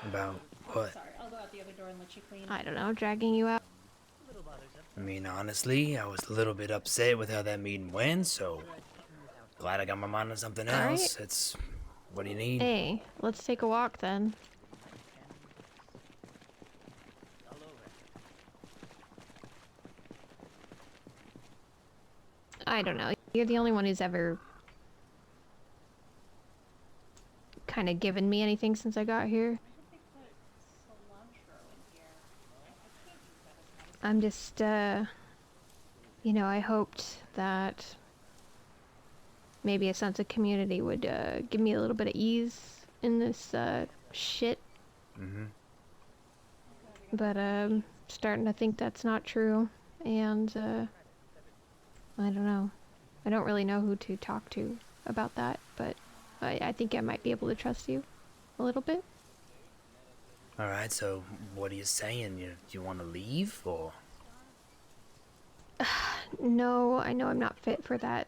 Speaker 13: About what?
Speaker 15: Sorry, I'll go out the other door and let you clean.
Speaker 17: I don't know, dragging you out.
Speaker 13: I mean, honestly, I was a little bit upset with how that meeting went, so glad I got my mind on something
Speaker 17: Alright.
Speaker 13: else. It's what do you need?
Speaker 17: Hey, let's take a walk then. I don't know. You're the only one who's ever kind of given me anything since I got here. I'm just, I hoped that maybe a sense of community would give me a little bit of ease in this shit.
Speaker 13: Mm-hmm.
Speaker 17: But starting to think that's not true, and I don't know. I don't really know who to talk to about that, but I think I might be able to trust you a little bit.
Speaker 13: Alright, so what are you saying? You want to leave, or?
Speaker 17: No, I know I'm not fit for that.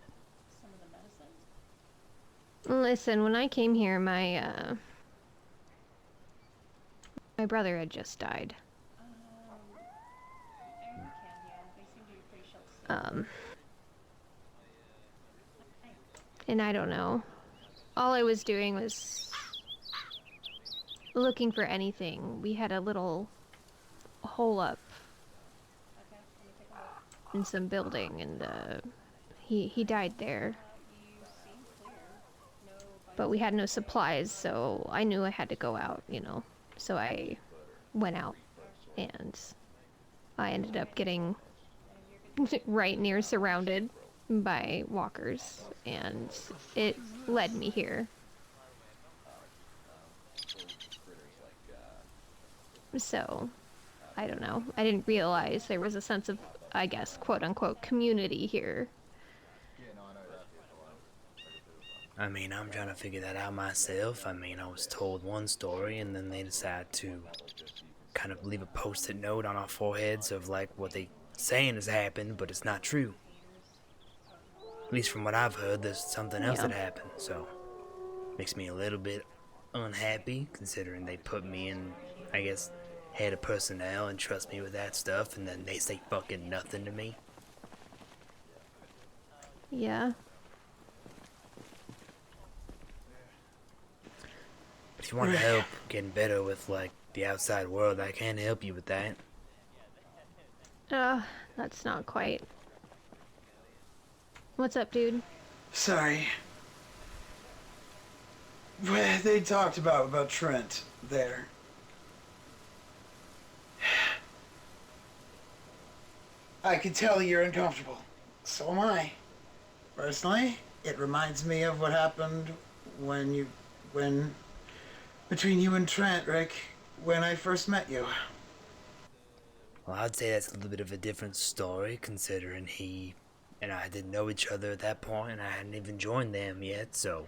Speaker 17: Listen, when I came here, my brother had just died. And I don't know. All I was doing was looking for anything. We had a little hole up in some building, and he died there. But we had no supplies, so I knew I had to go out, you know. So I went out, and I ended up getting right near surrounded by walkers, and it led me here. So, I don't know. I didn't realize there was a sense of, I guess, quote-unquote, community here.
Speaker 13: I mean, I'm trying to figure that out myself. I mean, I was told one story, and then they decide to kind of leave a post-it note on our foreheads of, like, what they saying has happened, but it's not true. At least from what I've heard, there's something else that happened, so makes me a little bit unhappy, considering they put me in, I guess, head of personnel and trust me with that stuff, and then they say fucking nothing to me.
Speaker 17: Yeah.
Speaker 13: If you want help getting better with, like, the outside world, I can help you with that.
Speaker 17: That's not quite. What's up, dude?
Speaker 16: Sorry. Well, they talked about Trent there. I can tell you're uncomfortable. So am I. Personally, it reminds me of what happened when between you and Trent, Rick, when I first met you.
Speaker 13: Well, I'd say that's a little bit of a different story, considering he and I didn't know each other at that point, and I hadn't even joined them yet, so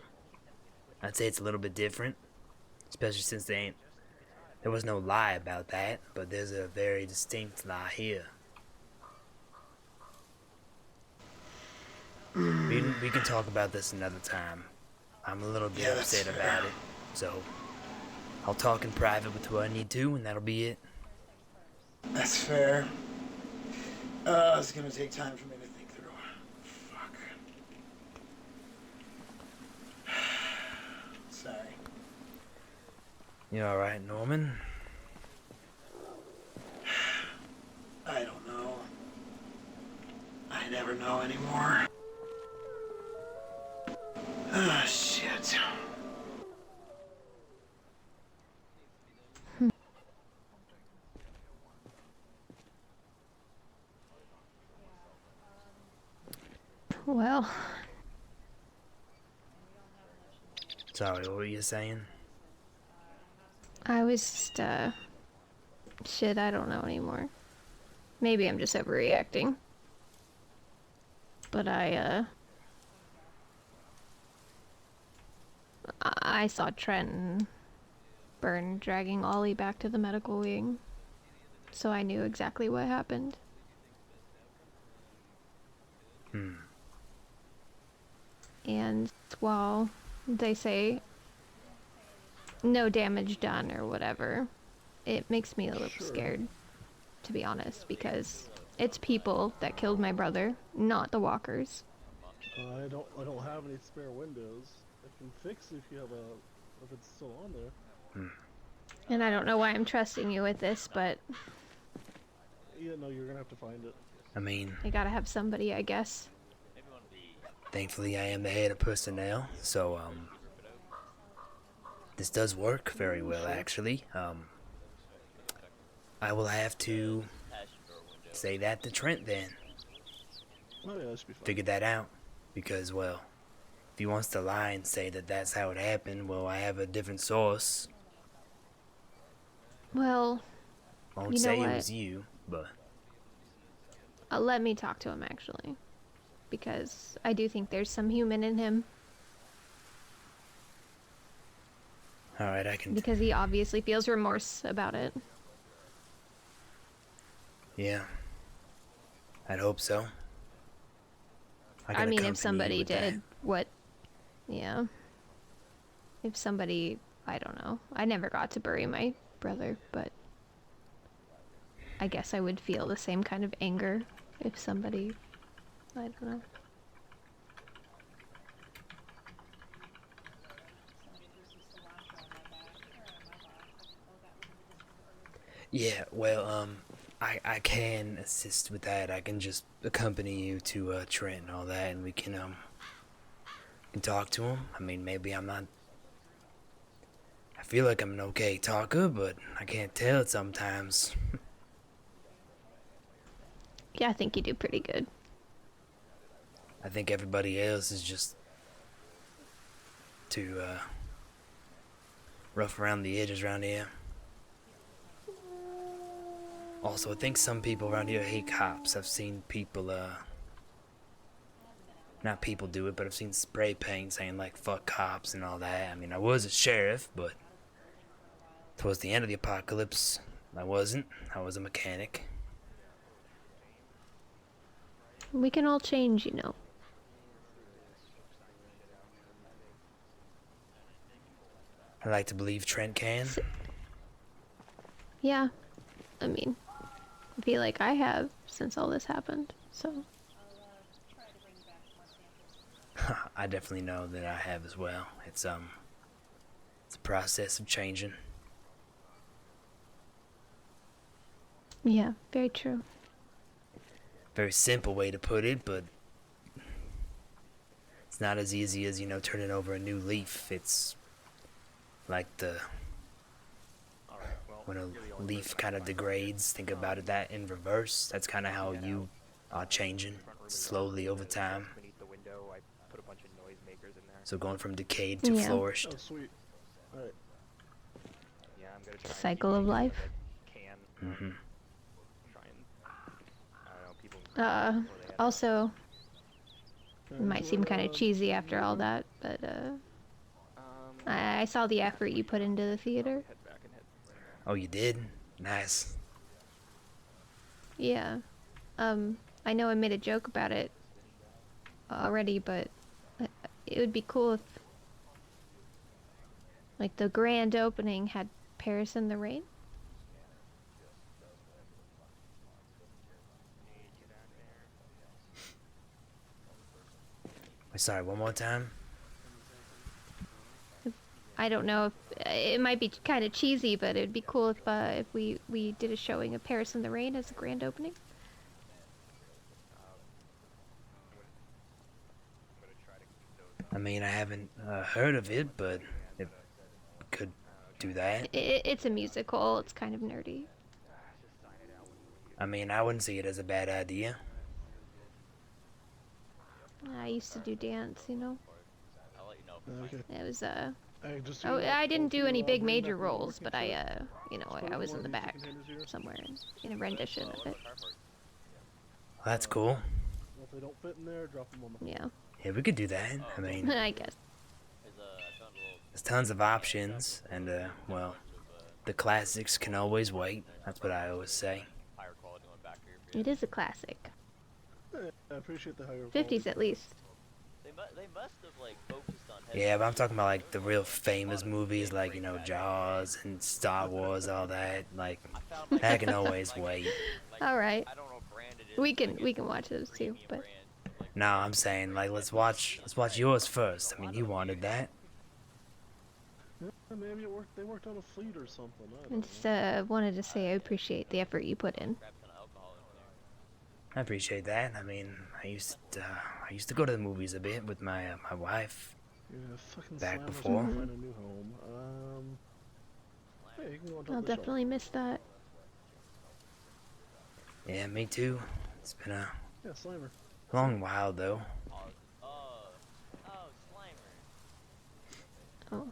Speaker 13: I'd say it's a little bit different, especially since there was no lie about that, but there's a very distinct lie here. We can talk about this another time. I'm a little bit upset about it, so I'll talk in private with who I need to, and that'll be it.
Speaker 16: That's fair. It's gonna take time for me to think through. Fuck. Sorry.
Speaker 13: You alright, Norman?
Speaker 16: I don't know. I never know anymore. Ah, shit.
Speaker 17: Well.
Speaker 13: Sorry, what were you saying?
Speaker 17: I was just, shit, I don't know anymore. Maybe I'm just overreacting. But I saw Trent and Byrne dragging Ollie back to the medical wing. So I knew exactly what happened. And while they say no damage done or whatever, it makes me a little scared, to be honest, because it's people that killed my brother, not the walkers.
Speaker 14: I don't have any spare windows. I can fix if you have if it's still on there.
Speaker 17: And I don't know why I'm trusting you with this, but
Speaker 14: Yeah, no, you're gonna have to find it.
Speaker 13: I mean,
Speaker 17: I gotta have somebody, I guess.
Speaker 13: thankfully I am the head of personnel, so, this does work very well, actually. I will have to say that to Trent then.
Speaker 14: Oh yeah, that should be fine.
Speaker 13: Figure that out. Because, well, if he wants to lie and say that that's how it happened, well, I have a different source.
Speaker 17: Well,
Speaker 13: Won't
Speaker 17: you know
Speaker 13: say
Speaker 17: what?
Speaker 13: it was you, but...
Speaker 17: Let me talk to him, actually. Because I do think there's some human in him.
Speaker 13: Alright, I can...
Speaker 17: Because he obviously feels remorse about it.
Speaker 13: Yeah. I'd hope so.
Speaker 17: I
Speaker 13: can
Speaker 17: mean,
Speaker 13: accompany
Speaker 17: if
Speaker 13: you
Speaker 17: somebody
Speaker 13: with that.
Speaker 17: did what... Yeah. If somebody... I don't know. I never got to bury my brother, but... I guess I would feel the same kind of anger if somebody... I don't know.
Speaker 13: Yeah, well, I can assist with that. I can just accompany you to Trent and all that, and we can talk to him. I mean, maybe I'm not. I feel like I'm an okay talker, but I can't tell it sometimes.
Speaker 17: Yeah, I think you do pretty good.
Speaker 13: I think everybody else is just too rough around the edges around here. Also, I think some people around here hate cops. I've seen people, not people do it, but I've seen spray paint saying, like, fuck cops and all that. I mean, I was a sheriff, but towards the end of the apocalypse, I wasn't. I was a mechanic.
Speaker 17: We can all change, you know.
Speaker 13: I like to believe Trent can.
Speaker 17: Yeah. I mean, I feel like I have since all this happened, so...
Speaker 13: I definitely know that I have as well. It's a process of changing.
Speaker 17: Yeah, very true.
Speaker 13: Very simple way to put it, but it's not as easy as, turning over a new leaf. It's like when a leaf kind of degrades, think about it that in reverse. That's kind of how you are changing slowly over time. So going from decayed to
Speaker 17: Yeah.
Speaker 13: flourished.
Speaker 14: Oh, sweet. Alright.
Speaker 17: Cycle of life.
Speaker 13: Mm-hmm.
Speaker 17: Also, it might seem kind of cheesy after all that, but, I saw the effort you put into the theater.
Speaker 13: Oh, you did? Nice.
Speaker 17: Yeah. I know I made a joke about it already, but it would be cool if, like, the grand opening had Paris in the Rain.
Speaker 13: Sorry, one more time?
Speaker 17: I don't know if it might be kind of cheesy, but it'd be cool if we did a showing of Paris in the Rain as a grand opening.
Speaker 13: I mean, I haven't heard of it, but it could do that.
Speaker 17: It's a musical. It's kind of nerdy.
Speaker 13: I mean, I wouldn't see it as a bad idea.
Speaker 17: I used to do dance, you know.
Speaker 14: Okay.
Speaker 17: It was
Speaker 14: just
Speaker 17: I didn't do any big major roles, but I was in the back somewhere in a rendition of it.
Speaker 13: That's cool.
Speaker 14: If they don't fit in there, drop them on the
Speaker 17: Yeah.
Speaker 13: Yeah, we could do that. I mean,
Speaker 17: I guess.
Speaker 13: there's tons of options, and, well, the classics can always wait. That's what I always say.
Speaker 17: It is a classic.
Speaker 14: I appreciate the higher
Speaker 17: 50s at least.
Speaker 19: They must have like focused on.
Speaker 13: Yeah, but I'm talking about, like, the real famous movies, like, Jaws and Star Wars, all that. Like, that can always wait.
Speaker 17: All right. We can watch those too, but
Speaker 13: No, I'm saying, like, let's watch yours first. I mean, you wanted that.
Speaker 14: Yeah, maybe they worked on a fleet or something.
Speaker 17: I just wanted to say I appreciate the effort you put in.
Speaker 13: I appreciate that. I mean, I used to go to the movies a bit with my wife.
Speaker 14: Yeah, fucking
Speaker 13: back
Speaker 14: slammers
Speaker 13: before.
Speaker 14: gotta find a new home. Hey, you can go on top
Speaker 17: I'll
Speaker 14: of the shelf.
Speaker 17: definitely miss that.
Speaker 13: Yeah, me too. It's been a
Speaker 14: Yeah, Slimer.
Speaker 13: long while though.
Speaker 17: Oh.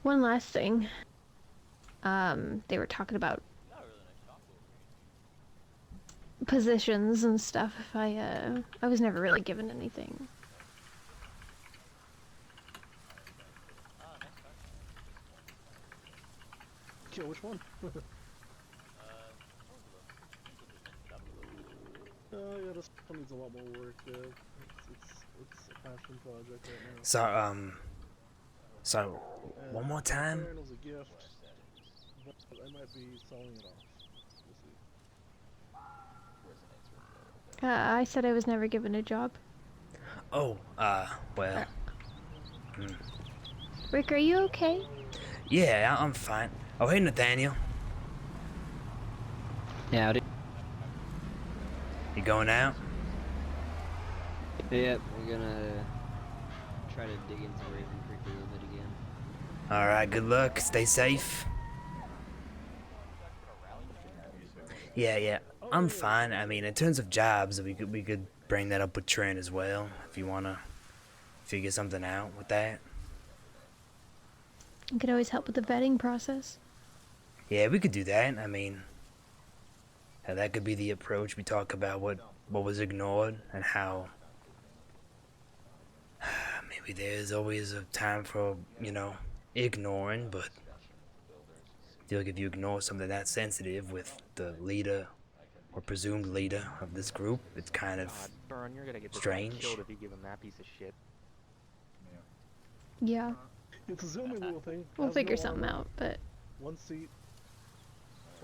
Speaker 17: One last thing. They were talking about positions and stuff. I was never really given anything.
Speaker 14: which one? Yeah, this one needs a lot more work. It's a passion project right now.
Speaker 13: So, one more time?
Speaker 14: It was a gift, but I might be selling it off. We'll see.
Speaker 17: I said I was never given a job.
Speaker 13: Oh, well.
Speaker 17: Rick, are you okay?
Speaker 13: Yeah, I'm fine. Oh, hey, Nathaniel.
Speaker 9: Howdy.
Speaker 13: You going out?
Speaker 9: Yep, we're gonna try to dig into Raven Creek a little bit again.
Speaker 13: Alright, good luck. Stay safe. Yeah, I'm fine. I mean, in terms of jobs, we could bring that up with Trent as well, if you wanna figure something out with that.
Speaker 17: You could always help with the vetting process.
Speaker 13: Yeah, we could do that. I mean, that could be the approach. We talk about what was ignored and how maybe there's always a time for, ignoring, but I feel like if you ignore something that sensitive with the leader or presumed leader of this group, it's kind of
Speaker 12: Darn, you're gonna get this guy
Speaker 13: strange.
Speaker 12: killed if you give him that piece of shit.
Speaker 17: Yeah.
Speaker 14: It's a zooming little thing.
Speaker 17: We'll
Speaker 14: Has
Speaker 17: figure
Speaker 14: no
Speaker 17: something
Speaker 14: armor,
Speaker 17: out, but...
Speaker 14: One seat.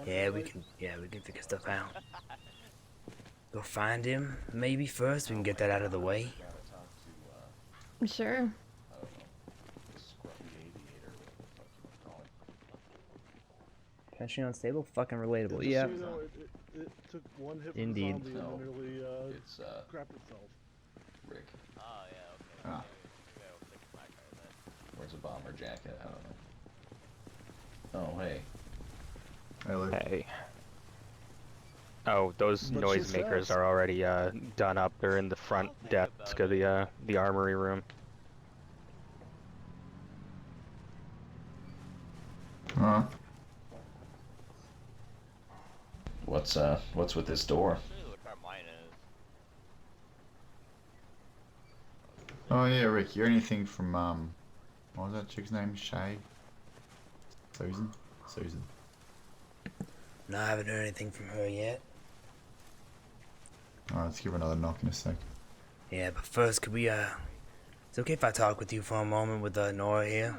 Speaker 13: Yeah, we can figure stuff out. Go find him, maybe first. We can get that out of the way.
Speaker 17: Sure.
Speaker 1: Potentially unstable, fucking relatable.
Speaker 14: Just
Speaker 1: Yeah.
Speaker 14: so you know, it took one hit from
Speaker 1: Indeed.
Speaker 14: the zombie and nearly crapped itself.
Speaker 8: Rick.
Speaker 19: Oh, yeah, okay.
Speaker 8: Ah.
Speaker 19: Maybe I'll fix my car then.
Speaker 8: Where's a bomber jacket? I don't know. Oh, hey.
Speaker 12: Hey. Oh, those
Speaker 14: But
Speaker 12: noisemakers
Speaker 14: success.
Speaker 12: are already done up. They're in the front desk of the armory room.
Speaker 6: Alright.
Speaker 8: What's with this door?
Speaker 19: Show you what car mine is.
Speaker 6: Oh yeah, Rick, you hear anything from what was that chick's name? Shay? Susan? Susan.
Speaker 13: No, I haven't heard anything from her yet.
Speaker 6: Alright, let's give her another knock in a sec.
Speaker 13: Yeah, but first, could we, it's okay if I talk with you for a moment with, Nora here?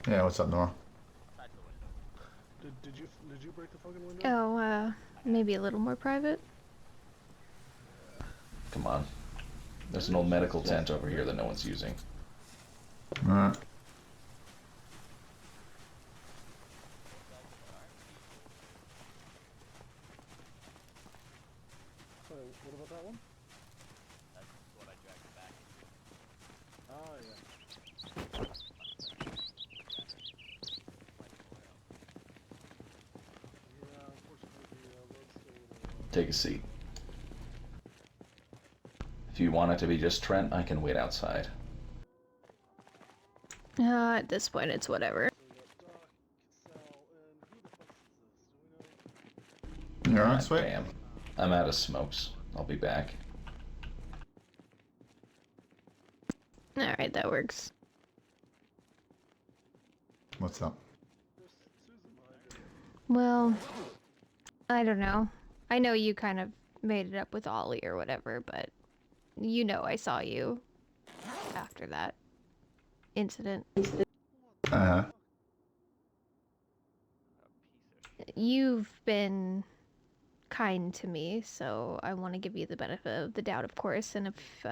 Speaker 6: Yeah, what's up, Nora?
Speaker 14: Did you break the fucking window?
Speaker 17: Oh, maybe a little more private?
Speaker 8: Come on. There's an old medical tent over here that no one's using.
Speaker 6: Alright.
Speaker 14: So, what about that one?
Speaker 19: That's what I dragged back into.
Speaker 14: Ah, yeah. Yeah, unfortunately, the road's still a little...
Speaker 8: Take a seat. If you want it to be just Trent, I can wait outside.
Speaker 17: At this point, it's whatever.
Speaker 6: You alright,
Speaker 8: God
Speaker 6: sweet?
Speaker 8: damn. I'm out of smokes. I'll be back.
Speaker 17: Alright, that works.
Speaker 6: What's up?
Speaker 17: Well, I don't know. I know you kind of made it up with Ollie or whatever, but you know I saw you after that incident.
Speaker 6: Uh-huh.
Speaker 17: You've been kind to me, so I want to give you the benefit of the doubt, of course, and if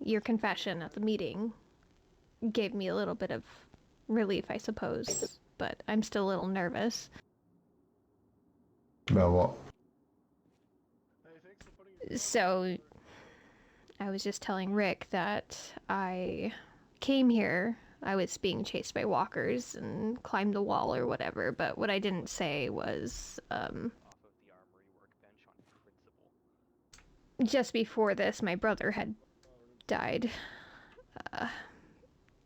Speaker 17: your confession at the meeting gave me a little bit of relief, I suppose, but I'm still a little nervous.
Speaker 6: About what?
Speaker 17: So, I was just telling Rick that I came here, I was being chased by walkers and climbed the wall or whatever, but what I didn't say was, just before this, my brother had died.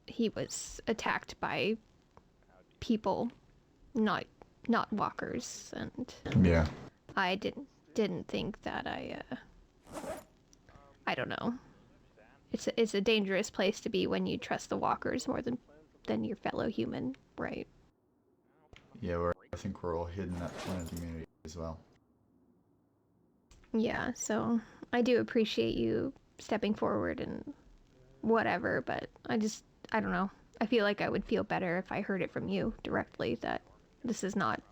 Speaker 17: He was attacked by people, not walkers, and
Speaker 6: Yeah.
Speaker 17: I didn't think that I don't know. It's a dangerous place to be when you trust the walkers more than your fellow human. right?
Speaker 6: Yeah, I think we're all hidden that point of the community as well.
Speaker 17: Yeah, so I do appreciate you stepping forward and whatever, but I don't know. I feel like I would feel better if I heard it from you directly that this is not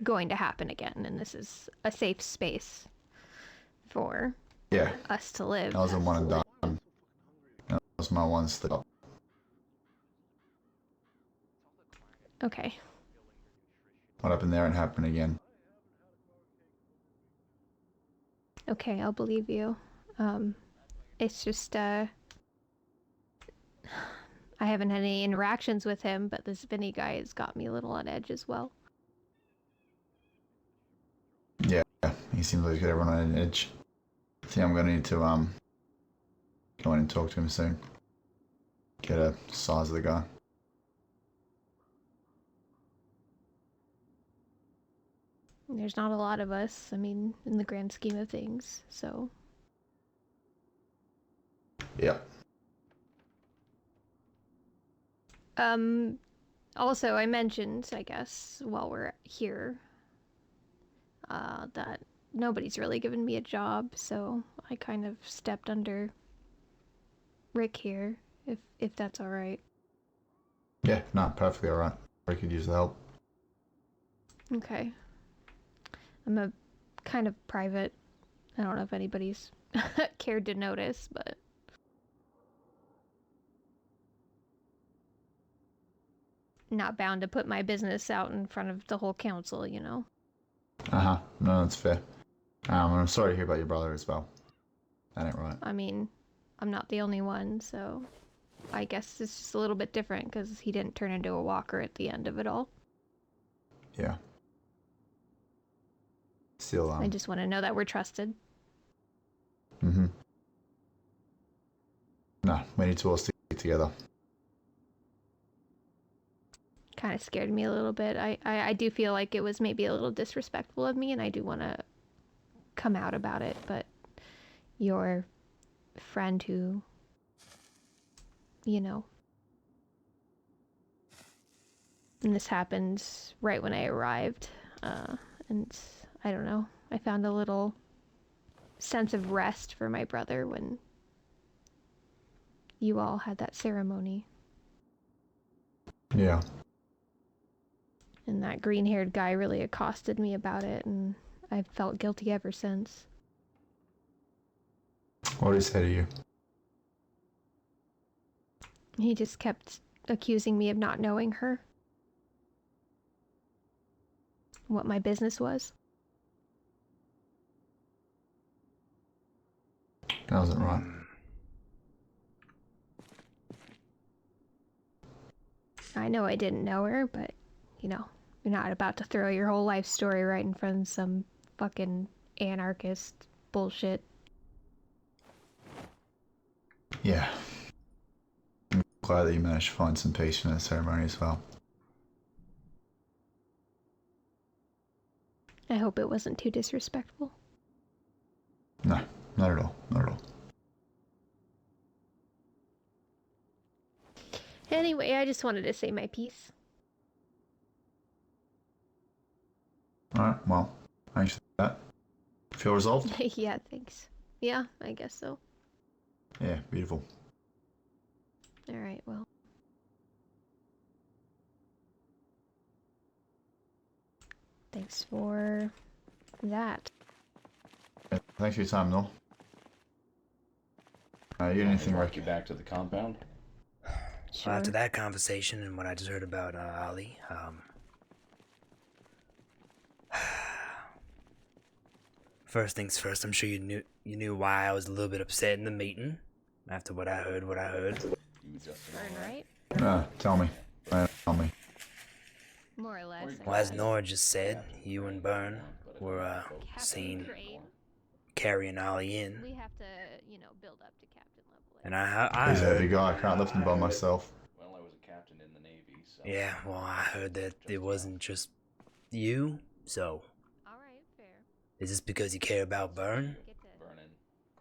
Speaker 17: going to happen again and this is a safe space for us to live.
Speaker 6: That was a one and done. That was my one stop.
Speaker 17: Okay.
Speaker 6: What happened there and happen again.
Speaker 17: Okay, I'll believe you. It's just, I haven't had any interactions with him, but this Vinny guy has got me a little on edge as well.
Speaker 6: Yeah, he seems like he's got everyone on an edge. I think I'm gonna need to go in and talk to him soon. Get a size of the guy.
Speaker 17: There's not a lot of us, I mean, in the grand scheme of things, so.
Speaker 6: Yep.
Speaker 17: Also, I mentioned, I guess, while we're here, that nobody's really given me a job, so I kind of stepped under Rick here, if that's alright.
Speaker 6: Yeah, no, perfectly alright. I could use the help.
Speaker 17: Okay. I'm a kind of private. I don't know if anybody's cared to notice, but not bound to put my business out in front of the whole council, you know.
Speaker 6: Uh-huh. No, that's fair. I'm sorry to hear about your brother as well. That ain't right.
Speaker 17: I mean, I'm not the only one, so I guess it's just a little bit different because he didn't turn into a walker at the end of it all.
Speaker 6: Yeah. Still,
Speaker 17: I just want to know that we're trusted.
Speaker 6: Mm-hmm. No, we need to all stick together.
Speaker 17: Kind of scared me a little bit. I do feel like it was maybe a little disrespectful of me, and I do want to come out about it, but your friend who, you know, and this happened right when I arrived, and I don't know, I found a little sense of rest for my brother when you all had that ceremony.
Speaker 6: Yeah.
Speaker 17: And that green-haired guy really accosted me about it, and I've felt guilty ever since.
Speaker 6: What did he say to you?
Speaker 17: He just kept accusing me of not knowing her. What my business was.
Speaker 6: That wasn't right.
Speaker 17: I know I didn't know her, but, you know, you're not about to throw your whole life story right in front of some fucking anarchist bullshit.
Speaker 6: Yeah. I'm glad that you managed to find some peace in that ceremony as well.
Speaker 17: I hope it wasn't too disrespectful.
Speaker 6: No, not at all. Not at all.
Speaker 17: Anyway, I just wanted to say my piece.
Speaker 6: Alright, well, thanks for that. Feel resolved?
Speaker 17: Yeah, thanks. Yeah, I guess so.
Speaker 6: Yeah, beautiful.
Speaker 17: Alright, well. Thanks for that.
Speaker 6: Yeah, thanks for your time, Noel. You got anything
Speaker 8: walk you back to the compound?
Speaker 13: Well, after that conversation and what I just heard about Ali, first things first, I'm sure you knew why I was a little bit upset in the meeting after what I heard.
Speaker 17: Right?
Speaker 6: Tell me. Tell me.
Speaker 17: More or less.
Speaker 13: Well, as Nora just said, you and Byrne were seen carrying Ali in.
Speaker 17: We have to, you know, build up to captain level.
Speaker 13: And I
Speaker 6: He's a
Speaker 13: heard.
Speaker 6: heavy guy. I can't lift him by myself.
Speaker 8: Well, I was a captain in the Navy, so...
Speaker 13: Yeah, well, I heard that it wasn't just you, so.
Speaker 17: Alright, fair.
Speaker 13: Is this because you care about Byrne?
Speaker 8: Vernon,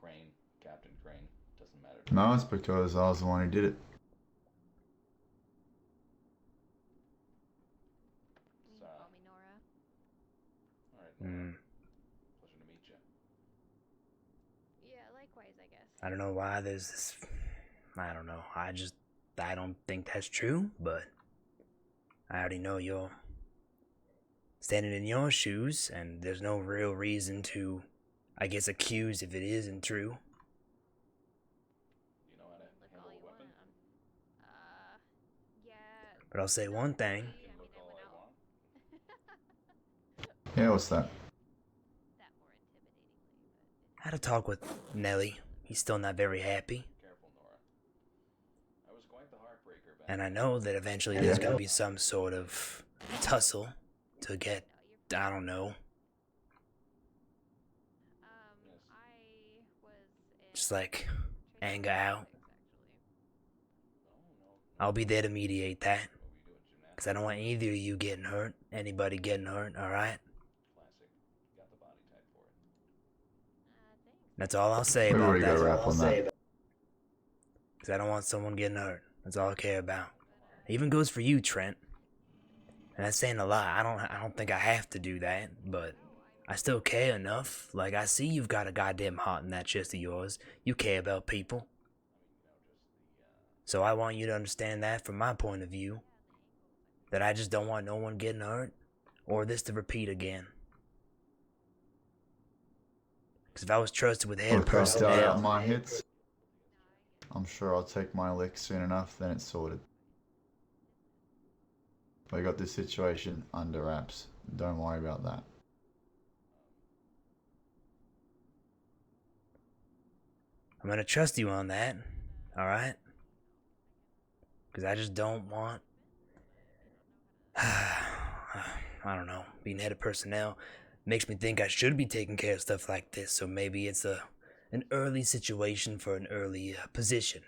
Speaker 8: Crane, Captain Crane, doesn't matter.
Speaker 6: No, it's because I was the one who did it.
Speaker 13: I don't know why there's this. I don't know. I don't think that's true, but I already know you're standing in your shoes, and there's no real reason to, I guess, accuse if it isn't true.
Speaker 2: You know how to handle a weapon?
Speaker 13: But I'll say one thing.
Speaker 2: I can look all I want.
Speaker 6: Yeah, what's that?
Speaker 13: I had a talk with Nelly. He's still not very happy.
Speaker 2: Careful, Nora. I was quite the heartbreaker back.
Speaker 13: And I know that eventually there's going to be some sort of tussle to get, I don't know, just like anger out. I'll be there to mediate that. Because I don't want either of you getting hurt, anybody getting hurt, alright?
Speaker 2: Classic. Got the body type for it.
Speaker 13: That's all I'll say
Speaker 6: We
Speaker 13: about
Speaker 6: already got a
Speaker 13: that.
Speaker 6: wrap on that.
Speaker 13: Because I don't want someone getting hurt. That's all I care about. It even goes for you, Trent. And that's saying a lot. I don't think I have to do that, but I still care enough. Like, I see you've got a goddamn heart in that chest of yours. You care about people. So I want you to understand that from my point of view. That I just don't want no one getting hurt. Or this to repeat again. Because if I was trusted with head
Speaker 6: Look, I start out
Speaker 13: personnel...
Speaker 6: my hits. I'm sure I'll take my lick soon enough, then it's sorted. We got this situation under wraps. Don't worry about that.
Speaker 13: I'm gonna trust you on that. Alright? Because I just don't want... I don't know. Being head of personnel makes me think I should be taking care of stuff like this. So maybe it's an early situation for an early position.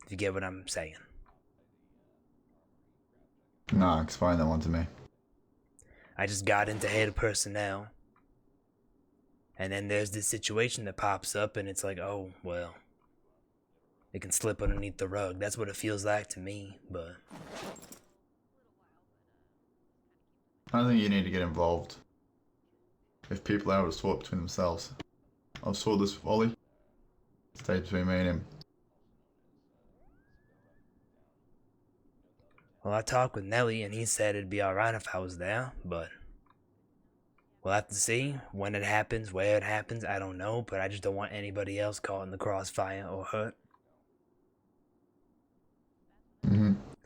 Speaker 13: If you get what I'm saying.
Speaker 6: No, explain that one to me.
Speaker 13: I just got into head of personnel. And then there's this situation that pops up and it's like, oh, well. It can slip underneath the rug. That's what it feels like to me, but...
Speaker 6: I don't think you need to get involved. If people are able to sort between themselves. I'll sort this with Ollie. Stay between me and him.
Speaker 13: Well, I talked with Nelly and he said it'd be alright if I was there, but... We'll have to see when it happens, where it happens, I don't know, but I just don't want anybody else caught in the crossfire or hurt.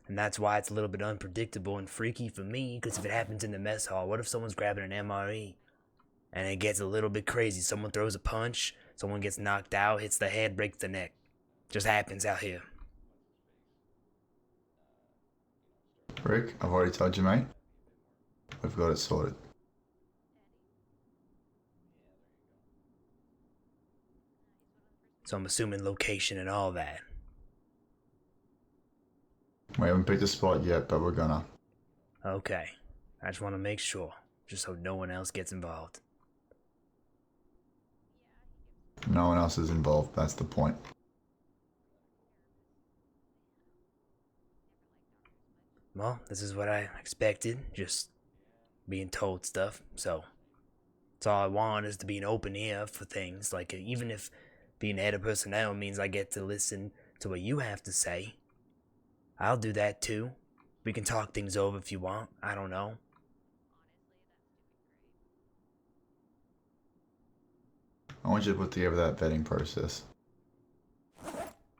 Speaker 13: And that's why it's a little bit unpredictable and freaky for me, because if it happens in the mess hall, what if someone's grabbing an MRE? And it gets a little bit crazy. Someone throws a punch, someone gets knocked out, hits the head, breaks the neck. Just happens out here.
Speaker 6: Rick, I've already told you, mate. We've got it sorted.
Speaker 13: So I'm assuming location and all that.
Speaker 6: We haven't picked a spot yet, but we're gonna.
Speaker 13: Okay. I just want to make sure, just so no one else gets involved.
Speaker 6: No one else is involved, that's the point.
Speaker 13: Well, this is what I expected, just being told stuff, so... That's all I want is to be an open ear for things, like even if being head of personnel means I get to listen to what you have to say. I'll do that too. We can talk things over if you want. I don't know.
Speaker 6: I want you to put together that vetting process.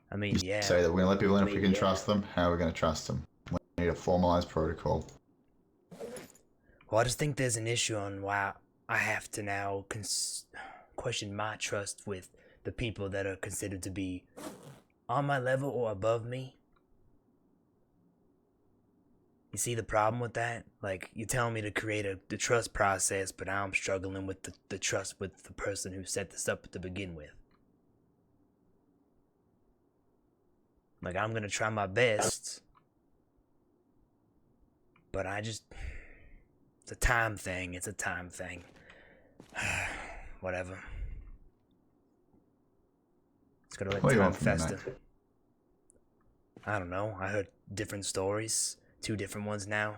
Speaker 13: I mean, yeah.
Speaker 6: Say that we're gonna let people in if we can trust them. How are we gonna trust them? We need a formalized protocol.
Speaker 13: Well, I just think there's an issue on why I have to now question my trust with the people that are considered to be on my level or above me. You see the problem with that? Like, you're telling me to create the trust process, but now I'm struggling with the trust with the person who set this up to begin with. Like, I'm gonna try my best, but it's a time thing, Whatever. It's gonna let time fester. I don't know, I heard different stories. 2 different ones now.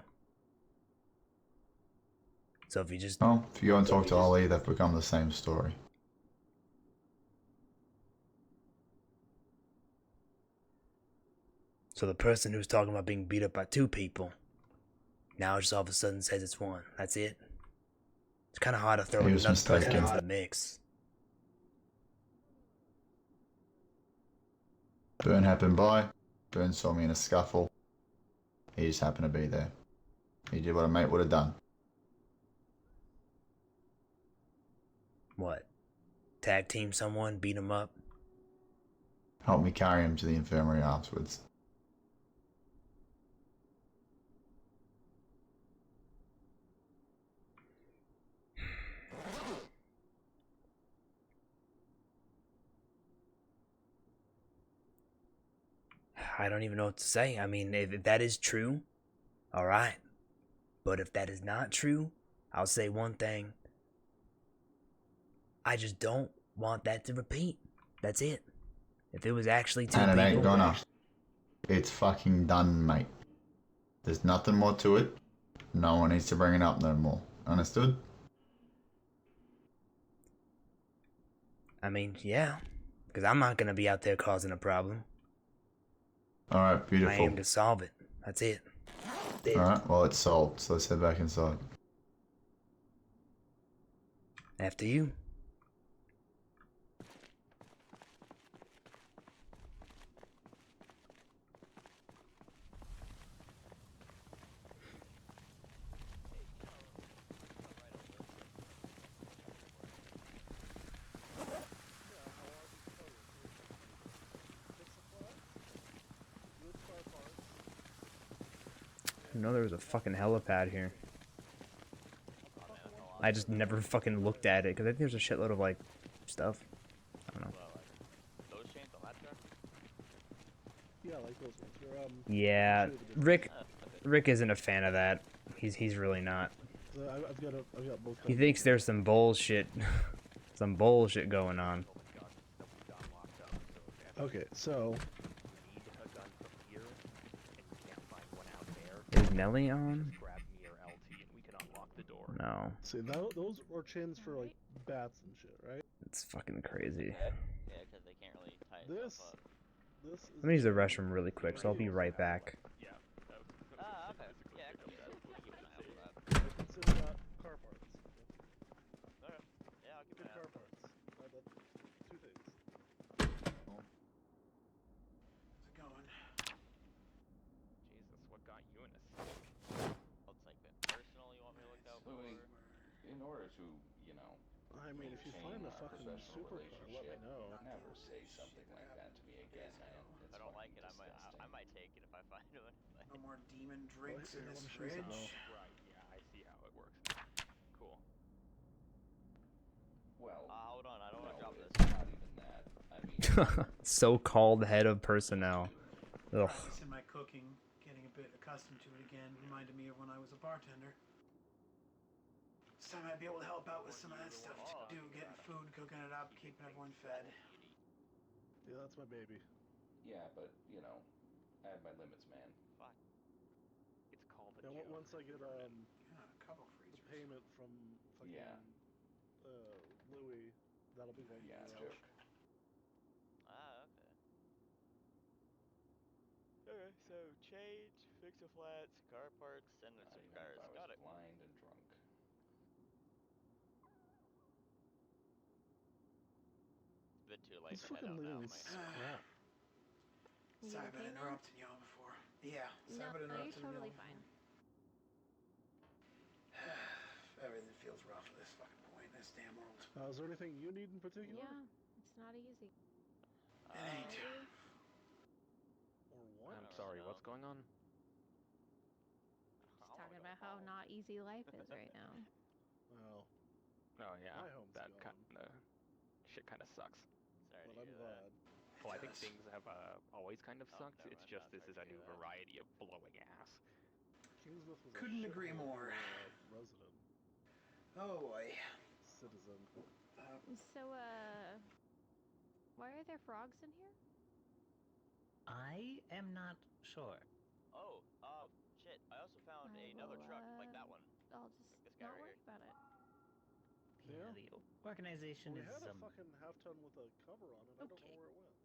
Speaker 13: So if you just...
Speaker 6: Oh, if you go and talk to Ollie, they've become the same story.
Speaker 13: So the person who's talking about being beat up by 2 people now just all of a sudden says it's 1. That's it. It's kind of hard to throw
Speaker 6: He was
Speaker 13: another person
Speaker 6: mistaken.
Speaker 13: into the mix.
Speaker 6: Burn happened by. Burn saw me in a scuffle. He just happened to be there. He did what a mate would have done.
Speaker 13: What? Tag team someone, beat him up?
Speaker 6: Helped me carry him to the infirmary afterwards.
Speaker 13: I don't even know what to say. I mean, if that is true, alright. But if that is not true, I'll say one thing. I just don't want that to repeat. That's it. If it was actually 2
Speaker 6: And it ain't
Speaker 13: people...
Speaker 6: gonna. It's fucking done, mate. There's nothing more to it. No one needs to bring it up no more. Understood?
Speaker 13: I mean, yeah. Because I'm not going to be out there causing a problem.
Speaker 6: Alright,
Speaker 13: I
Speaker 6: beautiful.
Speaker 13: aim to solve it. That's it.
Speaker 6: Alright, well it's solved, so let's head back inside.
Speaker 13: After you.
Speaker 1: I know there was a fucking helipad here. I just never fucking looked at it because I think there's a shitload of like stuff. I don't know.
Speaker 19: Those chains on that truck?
Speaker 14: Yeah, like those ones.
Speaker 1: Yeah, Rick isn't a fan of that. He's really not.
Speaker 14: So I've got both.
Speaker 1: He thinks there's some bullshit, some bullshit going on.
Speaker 14: Okay, so
Speaker 1: Is Nelly on? No.
Speaker 14: see, those are chains for like bats and shit, right?
Speaker 1: It's fucking crazy.
Speaker 19: Yeah, because they can't really tie
Speaker 14: This,
Speaker 19: stuff up.
Speaker 14: this is.
Speaker 1: Let me use the restroom really quick, so I'll be right back.
Speaker 19: Ah, okay. Yeah, I can do that. I can keep an eye out for that.
Speaker 14: Consider that car parts.
Speaker 19: Alright. Yeah, I'll keep an
Speaker 14: Good
Speaker 19: eye
Speaker 14: car
Speaker 19: out for
Speaker 14: parts. That's 2 things.
Speaker 16: How's it going?
Speaker 12: Jesus, what got you in a
Speaker 19: What's like been personal you want me to look out for?
Speaker 8: In order to, you know,
Speaker 14: I mean, if you
Speaker 8: maintain
Speaker 14: find a
Speaker 8: our
Speaker 14: fucking
Speaker 8: professional
Speaker 14: supercar, let me
Speaker 8: relationship,
Speaker 14: know.
Speaker 8: never say something like that to me again, man.
Speaker 19: If I don't like it, I might take it if I find one.
Speaker 16: No more demon drinks in
Speaker 14: here,
Speaker 16: this
Speaker 14: let me show you
Speaker 16: fridge.
Speaker 14: something.
Speaker 12: Right, yeah, I see how it works. Cool.
Speaker 8: Well,
Speaker 19: hold on, I don't want to drop this.
Speaker 8: it's not even that. I mean,
Speaker 1: So-called head of personnel. Ugh.
Speaker 16: Practicing my cooking, getting a bit accustomed to it again, reminded me of when I was a bartender. This time I'd be able to help out with some of that stuff to do, getting food, cooking it up, keeping everyone fed.
Speaker 14: Yeah, that's my baby.
Speaker 8: yeah, but, you know, I have my limits, man.
Speaker 19: Fuck.
Speaker 12: It's called a
Speaker 14: Yeah,
Speaker 12: joke.
Speaker 14: once I get
Speaker 16: Yeah, a couple
Speaker 14: the
Speaker 16: freezers.
Speaker 14: payment from fucking
Speaker 8: Yeah.
Speaker 14: Louis, that'll be going
Speaker 8: Yeah,
Speaker 14: to
Speaker 8: joke.
Speaker 19: Ah, okay. Okay, so change, fix a flats, car parts, and
Speaker 8: Not
Speaker 19: some
Speaker 8: even
Speaker 19: cars.
Speaker 8: if I
Speaker 19: Got
Speaker 8: was
Speaker 19: it.
Speaker 8: blind and drunk.
Speaker 19: It's a bit too late
Speaker 14: He's
Speaker 19: to head
Speaker 14: fucking
Speaker 19: out now,
Speaker 14: leaving
Speaker 19: mate.
Speaker 14: crap.
Speaker 16: Sorry about interrupting y'all before. Yeah, sorry about
Speaker 3: No, you're
Speaker 16: interrupting y'all
Speaker 3: totally
Speaker 16: before.
Speaker 3: fine.
Speaker 16: Everything feels rough at this fucking point in this damn world.
Speaker 14: Is there anything you need in particular?
Speaker 3: Yeah, it's not easy.
Speaker 16: It ain't.
Speaker 14: Or what?
Speaker 12: I'm sorry, what's going on?
Speaker 3: Just talking about how not easy life is right now.
Speaker 14: Well,
Speaker 12: Oh yeah,
Speaker 14: my home's
Speaker 12: that
Speaker 14: gone.
Speaker 12: shit kind of sucks.
Speaker 19: Sorry
Speaker 14: But
Speaker 19: to
Speaker 14: I'm
Speaker 19: hear that.
Speaker 14: glad.
Speaker 12: Well, I think
Speaker 16: does.
Speaker 12: things have always kind of sucked.
Speaker 19: never
Speaker 12: It's
Speaker 19: mind,
Speaker 12: just
Speaker 19: I'm
Speaker 12: this is
Speaker 19: sorry
Speaker 12: a
Speaker 19: to
Speaker 12: new
Speaker 19: hear that.
Speaker 12: variety of blowing ass.
Speaker 14: Kingsmouth was
Speaker 16: Couldn't
Speaker 14: a
Speaker 16: agree
Speaker 14: shithole
Speaker 16: more.
Speaker 14: for a resident.
Speaker 16: Oh boy.
Speaker 14: Citizen.
Speaker 3: So, why are there frogs in here?
Speaker 11: I am not sure.
Speaker 19: Oh, shit. I also found another truck like that one.
Speaker 3: I'll just
Speaker 19: Like this guy
Speaker 3: not
Speaker 19: right
Speaker 3: worry
Speaker 19: here.
Speaker 3: about it.
Speaker 11: Yeah, the organization
Speaker 14: We
Speaker 11: is
Speaker 14: had a fucking half ton with a cover on it. I don't know
Speaker 3: Okay.
Speaker 14: where it went.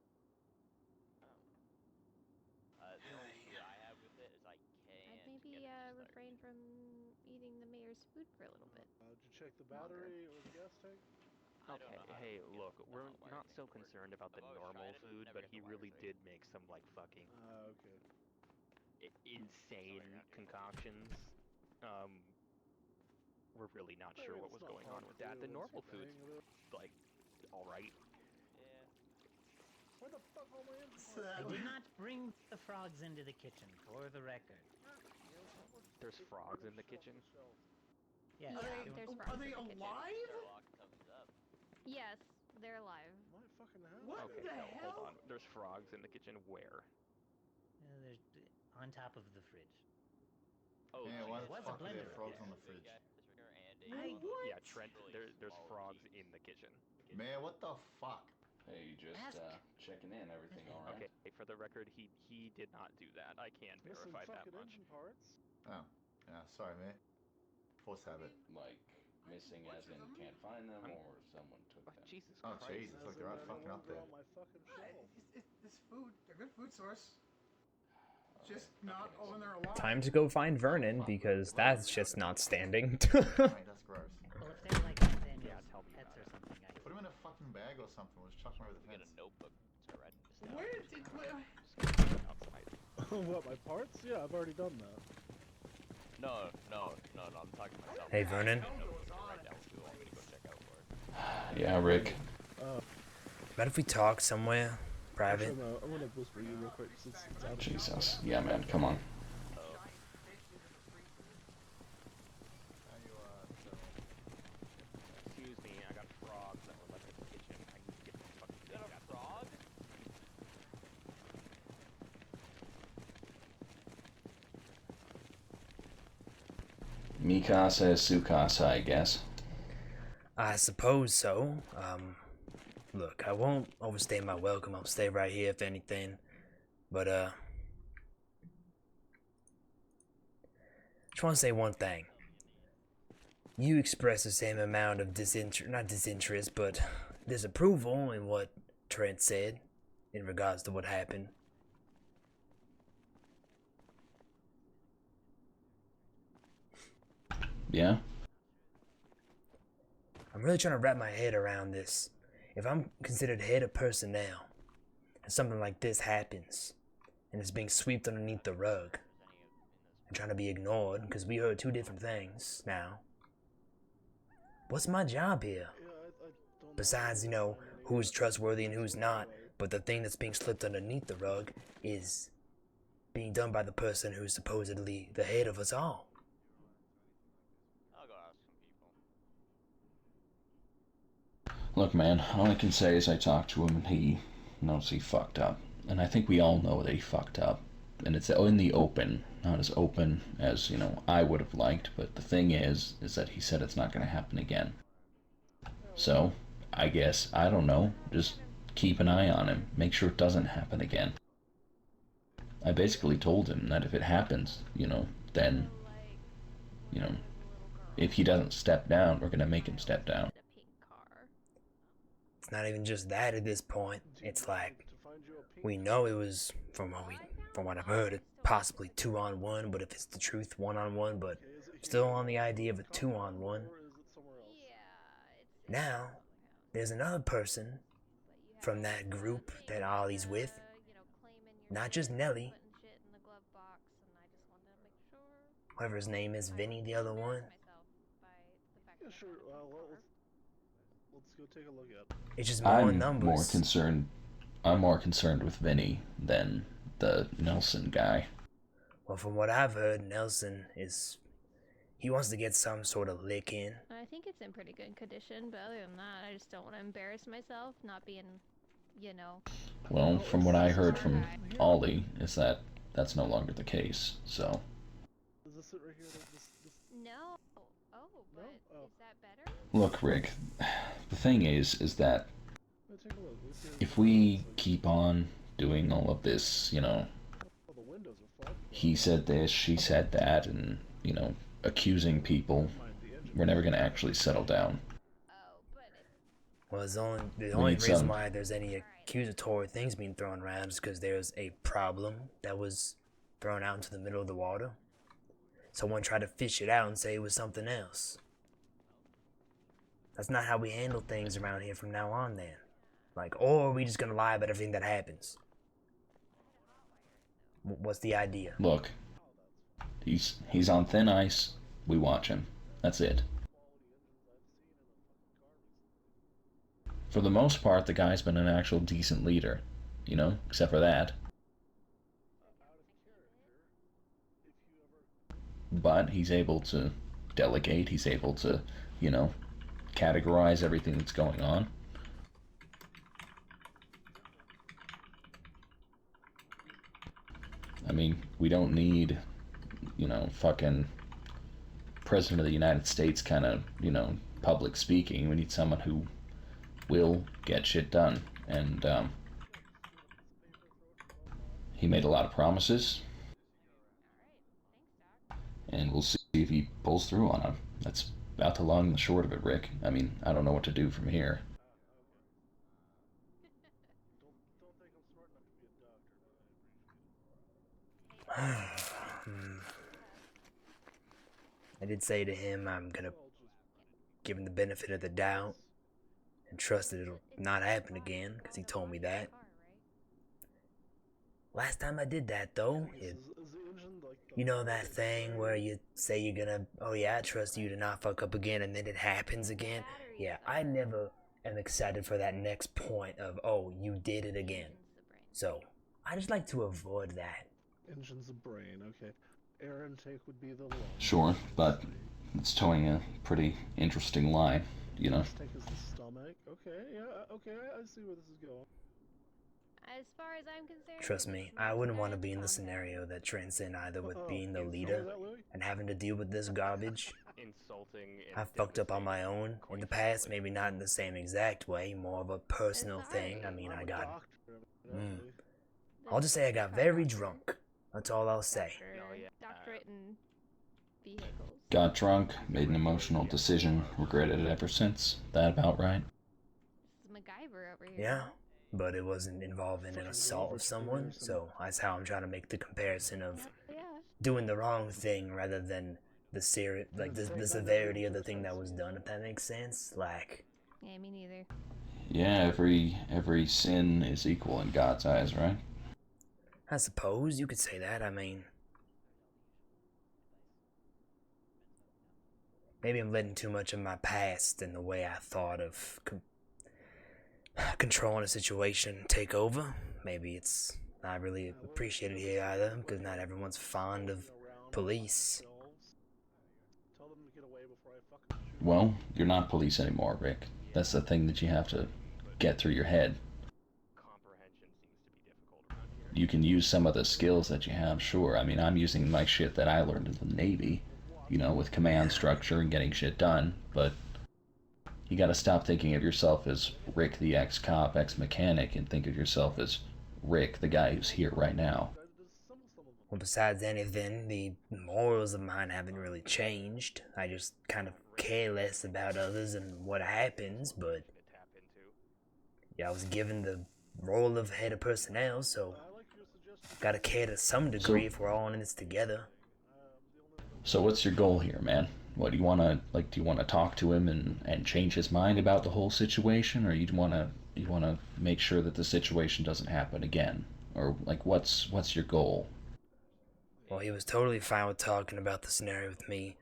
Speaker 19: the only issue that I have with it is I
Speaker 17: I'd
Speaker 19: can't
Speaker 17: maybe
Speaker 19: get it to start.
Speaker 17: refrain from eating the mayor's food for a little bit.
Speaker 14: Did you check the battery or the gas tank?
Speaker 19: I don't
Speaker 12: Okay,
Speaker 19: know how
Speaker 12: hey,
Speaker 19: to
Speaker 12: look,
Speaker 19: get
Speaker 12: we're
Speaker 19: the
Speaker 12: not
Speaker 19: wires
Speaker 12: so
Speaker 19: to work.
Speaker 12: concerned about the
Speaker 19: I've always
Speaker 12: normal
Speaker 19: tried it,
Speaker 12: food,
Speaker 19: never
Speaker 12: but
Speaker 19: get
Speaker 12: he
Speaker 19: the
Speaker 12: really
Speaker 19: wires right.
Speaker 12: did make some, like, fucking
Speaker 14: Okay.
Speaker 12: insane concoctions. We're really not
Speaker 14: I
Speaker 12: sure
Speaker 14: mean,
Speaker 12: what
Speaker 14: it's
Speaker 12: was
Speaker 14: not
Speaker 12: going
Speaker 14: hard
Speaker 12: on
Speaker 14: to
Speaker 12: with that.
Speaker 14: do
Speaker 12: The
Speaker 14: once you
Speaker 12: normal
Speaker 14: get the
Speaker 12: food's,
Speaker 14: hang of it.
Speaker 12: like, alright.
Speaker 19: Yeah.
Speaker 14: Where the fuck all my engine
Speaker 11: I
Speaker 14: parts?
Speaker 11: did not bring the frogs into the kitchen, for the record.
Speaker 12: There's frogs in the kitchen?
Speaker 11: Yes,
Speaker 17: there's
Speaker 16: Are
Speaker 17: frogs
Speaker 16: they
Speaker 17: in the kitchen.
Speaker 16: alive?
Speaker 19: Lock thumbs up.
Speaker 17: Yes, they're alive.
Speaker 14: My fucking hell.
Speaker 16: What
Speaker 12: Okay,
Speaker 16: the
Speaker 12: no,
Speaker 16: hell?
Speaker 12: hold on. There's frogs in the kitchen where?
Speaker 11: There's on top of the fridge.
Speaker 12: Oh,
Speaker 6: Yeah, why the
Speaker 11: What's a
Speaker 6: fuck are there
Speaker 11: blender?
Speaker 6: frogs on the fridge?
Speaker 12: Yeah, Trent, there's frogs in the kitchen.
Speaker 6: Man, what the fuck?
Speaker 8: Hey, just checking in. Everything all right?
Speaker 12: Okay, for the record, he did not do that. I can
Speaker 14: Missing
Speaker 12: verify that
Speaker 14: fucking
Speaker 12: much.
Speaker 14: engine parts.
Speaker 6: Oh, yeah, sorry, man. Force habit.
Speaker 8: Like missing as in can't find them, or someone took them?
Speaker 12: Jesus
Speaker 6: Oh,
Speaker 12: Christ.
Speaker 6: Jesus, look, they're right fucking up there.
Speaker 14: On my fucking shelf.
Speaker 16: It's food. They're a good food source. Just not when they're alive.
Speaker 1: Time to go find Vernon because that's just not standing.
Speaker 6: Mate, that's gross.
Speaker 11: Well, if they're like Nathaniel's pets or something, I
Speaker 6: Put them in a fucking bag or something. We'll just chuck them over the
Speaker 19: Get
Speaker 6: fence.
Speaker 19: a notebook to write this down.
Speaker 16: Where did
Speaker 14: What, my parts? Yeah, I've already done that.
Speaker 19: No, I'm talking to myself.
Speaker 1: Hey, Vernon.
Speaker 8: Yeah, Rick.
Speaker 1: What if we talk somewhere private?
Speaker 14: I'm gonna whisper you real quick since it's out of
Speaker 8: Jesus. Yeah, man, come on.
Speaker 12: Excuse me, I got frogs that were left in the kitchen. I need to get this fucking thing out.
Speaker 19: Frog?
Speaker 8: Mikasa is Sukasa, I guess.
Speaker 13: I suppose so. Look, I won't overstay my welcome. I'll stay right here if anything. But, just want to say one thing. You express the same amount of not disinterest, but disapproval in what Trent said in regards to what happened.
Speaker 8: Yeah?
Speaker 13: I'm really trying to wrap my head around this. If I'm considered head of personnel, and something like this happens, and it's being swept underneath the rug, and trying to be ignored, because we heard two different things now. What's my job here? Besides, you know, who's trustworthy and who's not, but the thing that's being slipped underneath the rug is being done by the person who's supposedly the head of us all.
Speaker 19: I'll go ask some people.
Speaker 8: Look, man, all I can say is I talked to him and he knows he fucked up. And I think we all know that he fucked up. And it's in the open, not as open as, you know, I would have liked. But the thing is that he said it's not going to happen again. So, I guess, I don't know, just keep an eye on him. Make sure it doesn't happen again. I basically told him that if it happens, you know, then, you know, if he doesn't step down, we're going to make him step down.
Speaker 13: It's not even just that at this point. It's like, we know it was, from what I've heard, possibly 2-on-1, but if it's the truth, 1-on-1, but still on the idea of a 2-on-1. Now, there's another person from that group that Ollie's with. Not just Nelly. Whatever his name is, Vinny, the other one.
Speaker 14: Yeah, sure. Let's go take a look at it.
Speaker 13: It's just more numbers.
Speaker 8: I'm more concerned with Vinny than the Nelson guy.
Speaker 13: Well, from what I've heard, Nelson is... he wants to get some sort of lick in.
Speaker 17: I think it's in pretty good condition, but other than that, I just don't want to embarrass myself, not being, you know...
Speaker 8: Well, from what I heard from Ollie, is that that's no longer the case, so...
Speaker 14: Is this it right here?
Speaker 17: No. Oh, but is that better?
Speaker 8: Look, Rick, the thing is that if we keep on doing all of this, you know, he said this, she said that, and, you know, accusing people, we're never going to actually settle down.
Speaker 13: Well, the
Speaker 8: We
Speaker 13: only
Speaker 8: need
Speaker 13: reason
Speaker 8: some-
Speaker 13: why there's any accusatory things being thrown around is because there's a problem that was thrown out into the middle of the water. Someone tried to fish it out and say it was something else. That's not how we handle things around here from now on, then. Like, or are we just gonna lie about everything that happens? What's the idea?
Speaker 8: Look, he's on thin ice. We watch him. That's it. For the most part, the guy's been an actual decent leader, you know, except for that. But he's able to delegate, he's able to, you know, categorize everything that's going on. I mean, we don't need, you know, fucking President of the United States kind of, you know, public speaking. We need someone who will get shit done. And he made a lot of promises. And we'll see if he pulls through on them. That's about the long and the short of it, Rick. I mean, I don't know what to do from here.
Speaker 13: I did say to him I'm gonna give him the benefit of the doubt and trust that it'll not happen again, because he told me that. Last time I did that, though, you know that thing where you say you're gonna, oh yeah, I trust you to not fuck up again, and then it happens again? Yeah, I never am excited for that next point of, oh, you did it again. So, I just like to avoid that.
Speaker 14: Engines of brain, okay. Air intake would be the low.
Speaker 8: Sure, but it's towing a pretty interesting line, you know?
Speaker 14: Intake is the stomach. Okay, yeah, okay, I see where this is going.
Speaker 17: As far as I'm concerned,
Speaker 13: Trust me, I wouldn't want to be in the scenario that transcend either with being the leader and having to deal with this garbage. I've fucked up on my own in the past, maybe not in the same exact way, more of a personal thing. I mean, I'll just say I got very drunk. That's all I'll say.
Speaker 17: Doctorate in vehicles.
Speaker 8: Got drunk, made an emotional decision, regretted it ever since. That about right?
Speaker 17: This is MacGyver over here.
Speaker 13: Yeah, but it wasn't involving an assault of someone, so that's how I'm trying to make the comparison of doing the wrong thing rather than the the severity of the thing that was done, if that makes sense. Like,
Speaker 17: Yeah, me neither.
Speaker 8: Yeah, every sin is equal in God's eyes, right?
Speaker 13: I suppose you could say that. I mean, maybe I'm letting too much of my past and the way I thought of controlling a situation take over. Maybe it's not really appreciated here either, because not everyone's fond of police.
Speaker 8: Well, you're not police anymore, Rick. That's the thing that you have to get through your head. You can use some of the skills that you have, sure. I mean, I'm using my shit that I learned in the Navy, you know, with command structure and getting shit done, but you gotta stop thinking of yourself as Rick the ex-cop, ex-mechanic, and think of yourself as Rick, the guy who's here right now.
Speaker 13: Well, besides anything, the morals of mine haven't really changed. I just kind of care less about others and what happens, but yeah, I was given the role of head of personnel, so gotta care to some degree if we're all in this together.
Speaker 8: So what's your goal here, man? What, do you wanna talk to him and change his mind about the whole situation, or you wanna make sure that the situation doesn't happen again? Or, like, what's your goal?
Speaker 13: Well, he was totally fine with talking about the scenario with me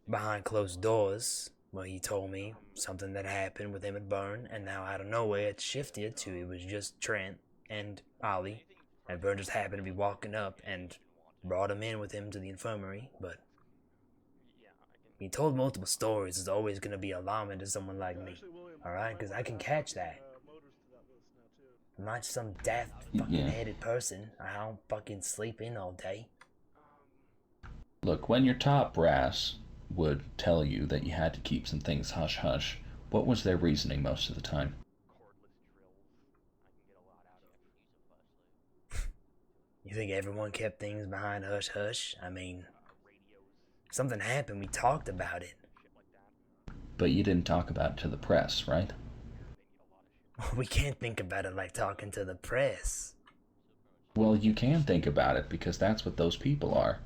Speaker 13: behind closed doors. Well, he told me something that happened with him at Burn, and now out of nowhere it shifted to it was just Trent and Ollie, and Burn just happened to be walking up and brought him in with him to the infirmary, but he told multiple stories. It's always going to be alarming to someone like me, alright? Because I can catch that. I'm not some daft fucking headed person. I don't fucking sleep in all day.
Speaker 8: Look, when your top brass would tell you that you had to keep some things hush-hush, what was their reasoning most of the time?
Speaker 13: You think everyone kept things behind hush-hush? I mean, something happened, we talked about it.
Speaker 8: But you didn't talk about it to the press, right?
Speaker 13: We can't think about it like talking to the press.
Speaker 8: Well, you can think about it because that's what those people are.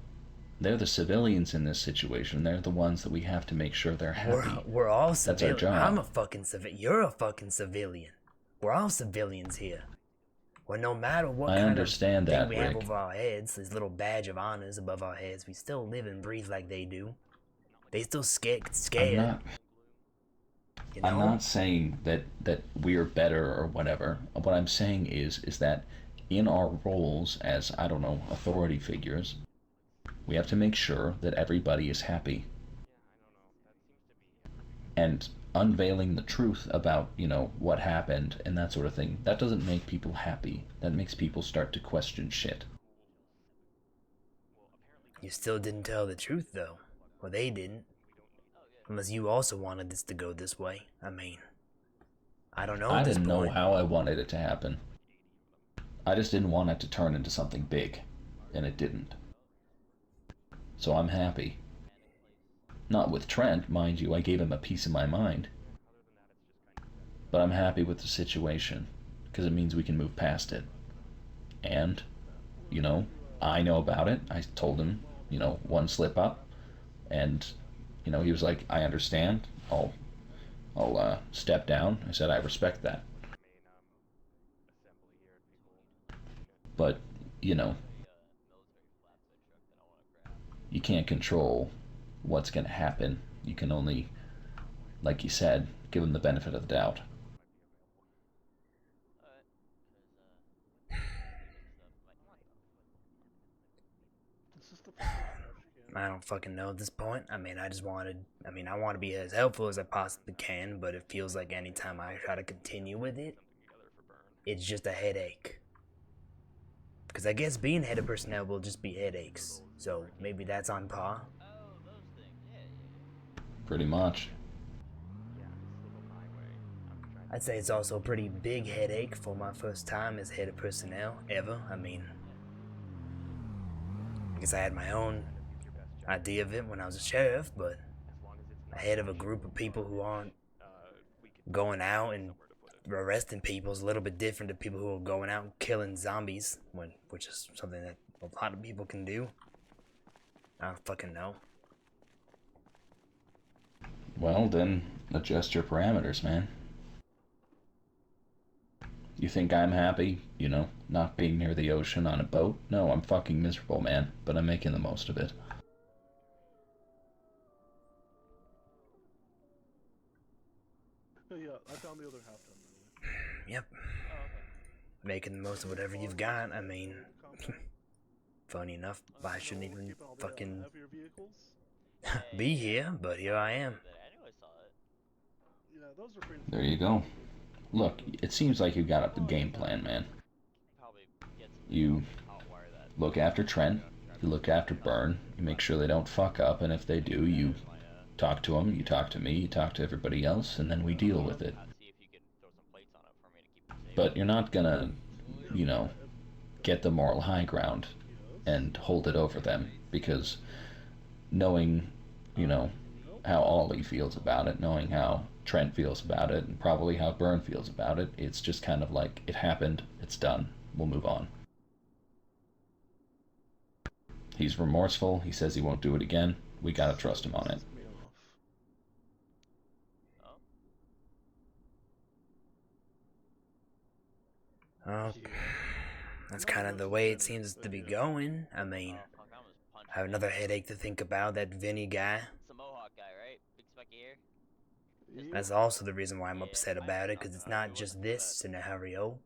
Speaker 8: They're the civilians in this situation. They're the ones that we have to make sure they're happy.
Speaker 13: We're all
Speaker 8: That's our
Speaker 13: civilians.
Speaker 8: job.
Speaker 13: I'm a fucking civilian. You're a fucking civilian. We're all civilians here. Well, no matter what
Speaker 8: I
Speaker 13: kind
Speaker 8: understand
Speaker 13: of thing
Speaker 8: that,
Speaker 13: we have
Speaker 8: Rick.
Speaker 13: over our heads, this little badge of honors above our heads, we still live and breathe like they do. They still scared. You know?
Speaker 8: I'm not saying that we're better or whatever. What I'm saying is that in our roles as, I don't know, authority figures, we have to make sure that everybody is happy. And unveiling the truth about, you know, what happened and that sort of thing, that doesn't make people happy. That makes people start to question shit.
Speaker 13: You still didn't tell the truth, though. Well, they didn't. Unless you also wanted this to go this way. I mean, I don't know
Speaker 8: I
Speaker 13: at this
Speaker 8: didn't know
Speaker 13: point.
Speaker 8: how I wanted it to happen. I just didn't want it to turn into something big, and it didn't. So I'm happy. Not with Trent, mind you, I gave him a piece of my mind. But I'm happy with the situation, because it means we can move past it. And, you know, I know about it. I told him, you know, one slip up, and, you know, he was like, I understand. I'll step down. I said, I respect that. But, you know, you can't control what's going to happen. You can only, like you said, give them the benefit of the doubt.
Speaker 13: I don't fucking know at this point. I mean, I want to be as helpful as I possibly can, but it feels like anytime I try to continue with it, it's just a headache. Because I guess being head of personnel will just be headaches. So maybe that's on par.
Speaker 8: Pretty much.
Speaker 13: I'd say it's also a pretty big headache for my first time as head of personnel ever. I mean, I guess I had my own idea of it when I was a sheriff, but a head of a group of people who aren't going out and arresting people is a little bit different to people who are going out and killing zombies, which is something that a lot of people can do. I don't fucking know.
Speaker 8: Well, then, adjust your parameters, man. You think I'm happy, you know, not being near the ocean on a boat? No, I'm fucking miserable, man, but I'm making the most of it.
Speaker 14: Yeah, I found the other half done.
Speaker 13: Yep. Making the most of whatever you've got. I mean, funny enough, I shouldn't even fucking be here, but here I am.
Speaker 8: There you go. Look, it seems like you got up the game plan, man. You look after Trent, you look after Byrne, you make sure they don't fuck up, and if they do, you talk to them, you talk to me, you talk to everybody else, and then we deal with it. But you're not gonna, you know, get the moral high ground and hold it over them, because knowing, you know, how Ollie feels about it, knowing how Trent feels about it, and probably how Byrne feels about it, it's just kind of like, it happened, it's done, we'll move on. He's remorseful, he says he won't do it again, we gotta trust him on it.
Speaker 13: Oh, that's kind of the way it seems to be going. I mean, I have another headache to think about, that Vinny guy. That's also the reason why I'm upset about it, because it's not just this scenario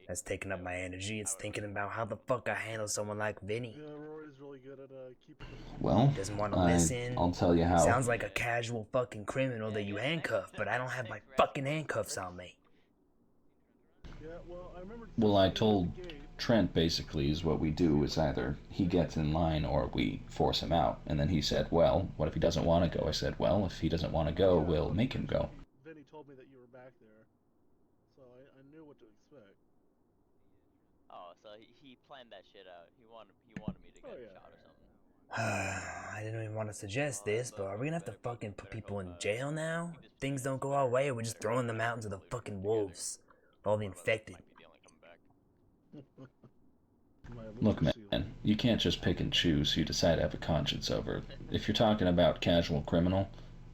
Speaker 13: that's taking up my energy, it's thinking about how the fuck I handle someone like Vinny.
Speaker 8: Well,
Speaker 13: Doesn't want to listen.
Speaker 8: I'll tell you how.
Speaker 13: Sounds like a casual fucking criminal that you handcuff, but I don't have my fucking handcuffs on me.
Speaker 8: Well, I told Trent basically is what we do is either he gets in line or we force him out. And then he said, well, what if he doesn't want to go? I said, well, if he doesn't want to go, we'll make him go.
Speaker 14: Vinny told me that you were back there, so I knew what to expect.
Speaker 19: Oh, so he planned that shit out. He wanted me to get shot or something.
Speaker 13: I didn't even want to suggest this, but are we gonna have to fucking put people in jail now? Things don't go our way, or we're just throwing them out into the fucking wolves. All the infected.
Speaker 8: Look, man, you can't just pick and choose who you decide to have a conscience over. If you're talking about casual criminal,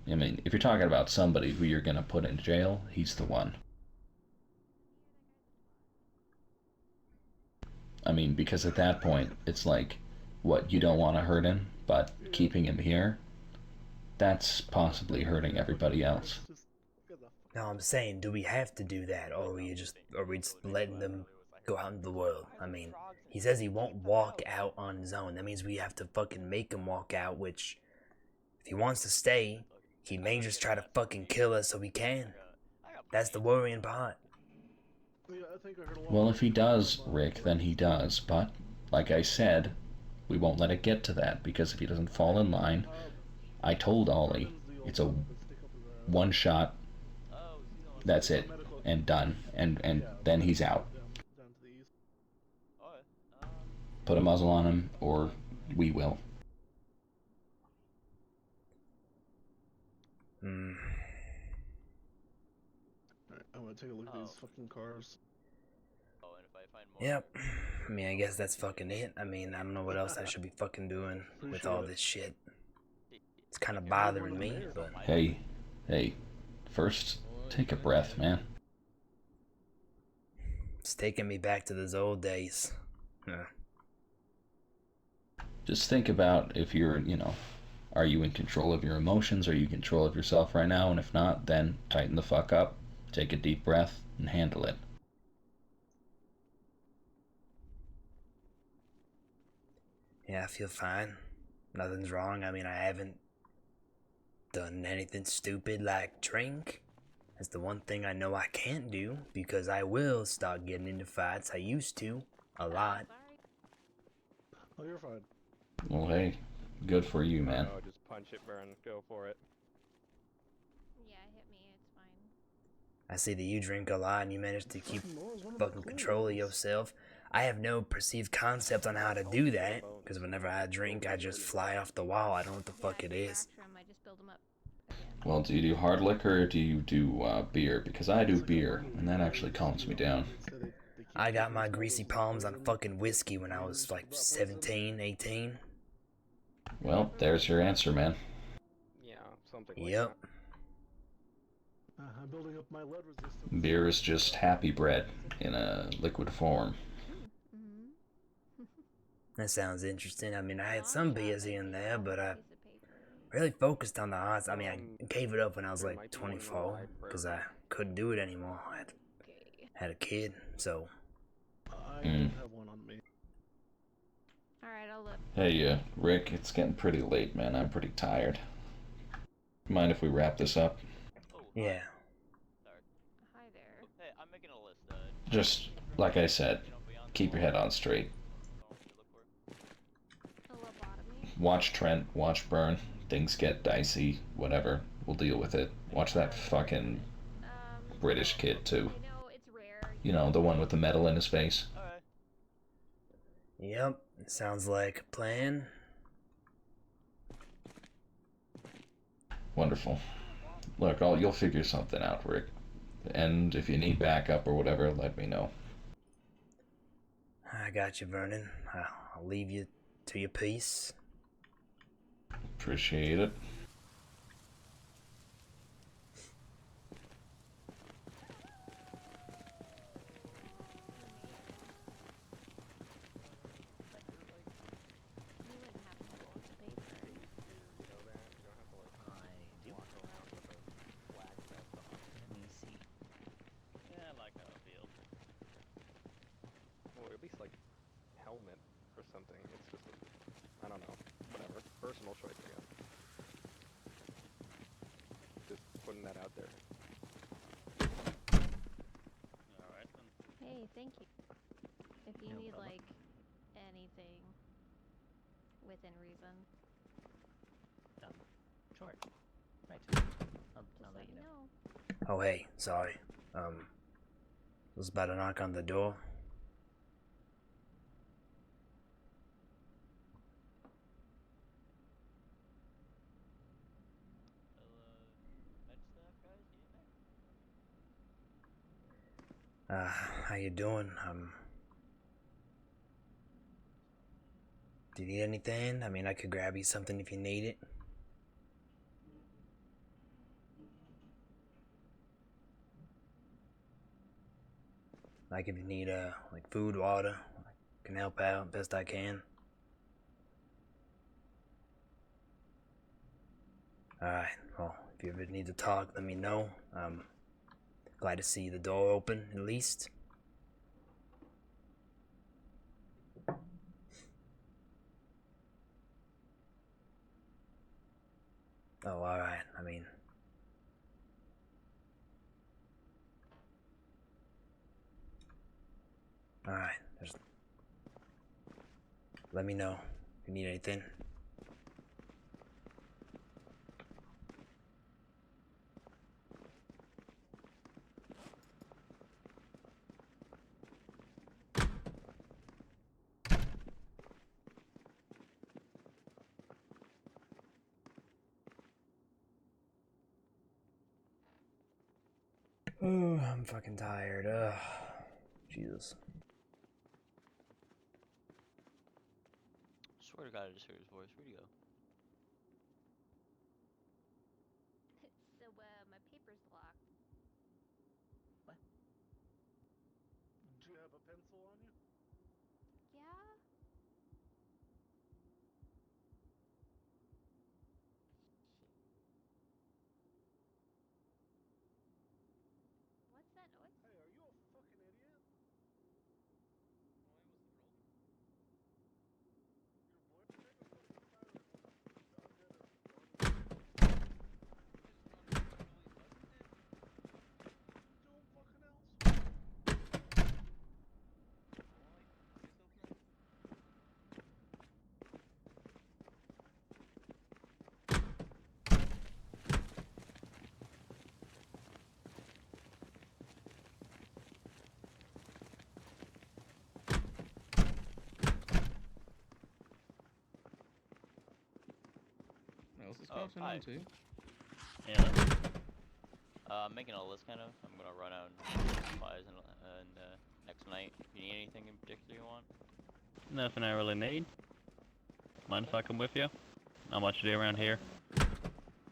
Speaker 8: I mean, if you're talking about somebody who you're gonna put in jail, he's the one. I mean, because at that point, it's like, what, you don't want to hurt him, but keeping him here, that's possibly hurting everybody else.
Speaker 13: No, I'm saying, do we have to do that, or are we just letting them go out into the world? I mean, he says he won't walk out on his own. That means we have to fucking make him walk out, which, if he wants to stay, he may just try to fucking kill us so he can. That's the worrying part.
Speaker 8: Well, if he does, Rick, then he does, but, like I said, we won't let it get to that, because if he doesn't fall in line, I told Ollie, it's a one shot, that's it, and done, and then he's out. Put a muzzle on him, or we will.
Speaker 14: Alright, I'm gonna take a look at these fucking cars.
Speaker 13: Yep. I mean, I guess that's fucking it. I mean, I don't know what else I should be fucking doing with all this shit. It's kind of bothering me, but...
Speaker 8: Hey, first, take a breath, man.
Speaker 13: It's taking me back to those old days. Yeah.
Speaker 8: Just think about if you're, are you in control of your emotions? Are you in control of yourself right now? And if not, then tighten the fuck up, take a deep breath, and handle it.
Speaker 13: Yeah, I feel fine. Nothing's wrong. I mean, I haven't done anything stupid like drink. That's the one thing I know I can't do, because I will start getting into fights. I used to. A lot.
Speaker 14: Oh, you're fine.
Speaker 8: Well, hey, good for you, man.
Speaker 12: Oh, just punch it, Burn. Go for it.
Speaker 17: Yeah, hit me. It's fine.
Speaker 13: I see that you drink a lot and you manage to keep fucking control of yourself. I have no perceived concept on how to do that, because whenever I drink, I just fly off the wall. I don't know what the fuck it is.
Speaker 17: I just build them up.
Speaker 8: Well, do you do hard liquor or do you do beer? Because I do beer, and that actually calms me down.
Speaker 13: I got my greasy palms on fucking whiskey when I was like 17, 18.
Speaker 8: Well, there's your answer, man.
Speaker 12: Yeah, something like
Speaker 13: Yep.
Speaker 14: I'm building up my lead resistance.
Speaker 8: Beer is just happy bread in a liquid form.
Speaker 13: That sounds interesting. I mean, I had some beers here and there, but I really focused on the odds. I mean, I gave it up when I was like 24, because I couldn't do it anymore. I had a kid, so...
Speaker 14: I don't have one on me.
Speaker 17: Alright, I'll look.
Speaker 8: Hey, Rick, it's getting pretty late, man. I'm pretty tired. Mind if we wrap this up?
Speaker 13: Yeah.
Speaker 17: Hi there.
Speaker 19: Hey, I'm making a list.
Speaker 8: Just, like I said, keep your head on straight. Watch Trent, watch Burn. Things get dicey, whatever. We'll deal with it. Watch that fucking British kid, too. You know, the one with the metal in his face.
Speaker 13: Yep, sounds like a plan.
Speaker 8: Wonderful. Look, you'll figure something out, Rick. And if you need backup or whatever, let me know.
Speaker 13: I got you, Vernon. I'll leave you to your peace.
Speaker 8: Appreciate it.
Speaker 19: Yeah, I like how it feels.
Speaker 12: Or at least like helmet or something. It's just, I don't know, whatever. Personal choice, I guess. Just putting that out there.
Speaker 19: Alright then.
Speaker 17: Hey, thank you. If you need, like, anything within reason.
Speaker 11: Sure. Right. I'll let you know.
Speaker 13: Oh, hey, sorry. Was about to knock on the door. How you doing? Do you need anything? I mean, I could grab you something if you need it. Like if you need, like food, water, I can help out best I can. Alright, well, if you ever need to talk, let me know. Glad to see the door open, at least. Oh, alright, I mean... Alright, just... Let me know if you need anything. Oh, I'm fucking tired. Jesus.
Speaker 19: Swear to God, I just heard his voice. Where'd he go?
Speaker 17: So, my paper's locked.
Speaker 11: What?
Speaker 14: Do you have a pencil on you?
Speaker 17: Yeah? What's that noise?
Speaker 14: Hey, are you a fucking idiot? Your boyfriend a fucking siren when he's out there doing fucking else?
Speaker 10: What else is
Speaker 19: Oh,
Speaker 10: going
Speaker 19: hi.
Speaker 10: on too?
Speaker 19: Yeah. I'm making a list kind of. I'm gonna run out and supplies and next night. You need anything in particular you want?
Speaker 20: Nothing I really need. Mind if I come with you? Not much to do around here.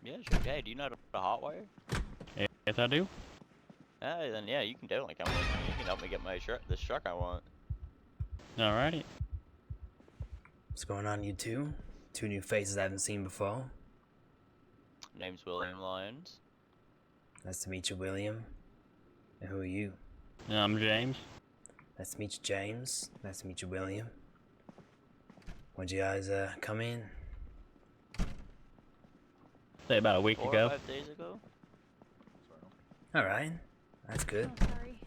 Speaker 19: Yeah, sure. Hey, do you know how to put a hot wire?
Speaker 20: Yes, I do.
Speaker 19: Then yeah, you can definitely come with me. You can help me get my this truck I want.
Speaker 20: Alrighty.
Speaker 13: What's going on, you two? Two new faces I haven't seen before.
Speaker 19: Name's William Lyons.
Speaker 13: Nice to meet you, William. And who are you?
Speaker 20: I'm James.
Speaker 13: Nice to meet you, James. Nice to meet you, William. When'd you guys, come in?
Speaker 20: Say about a week
Speaker 19: 4
Speaker 20: ago.
Speaker 19: or 5 days ago.
Speaker 13: Alright, that's good.
Speaker 17: Oh, sorry.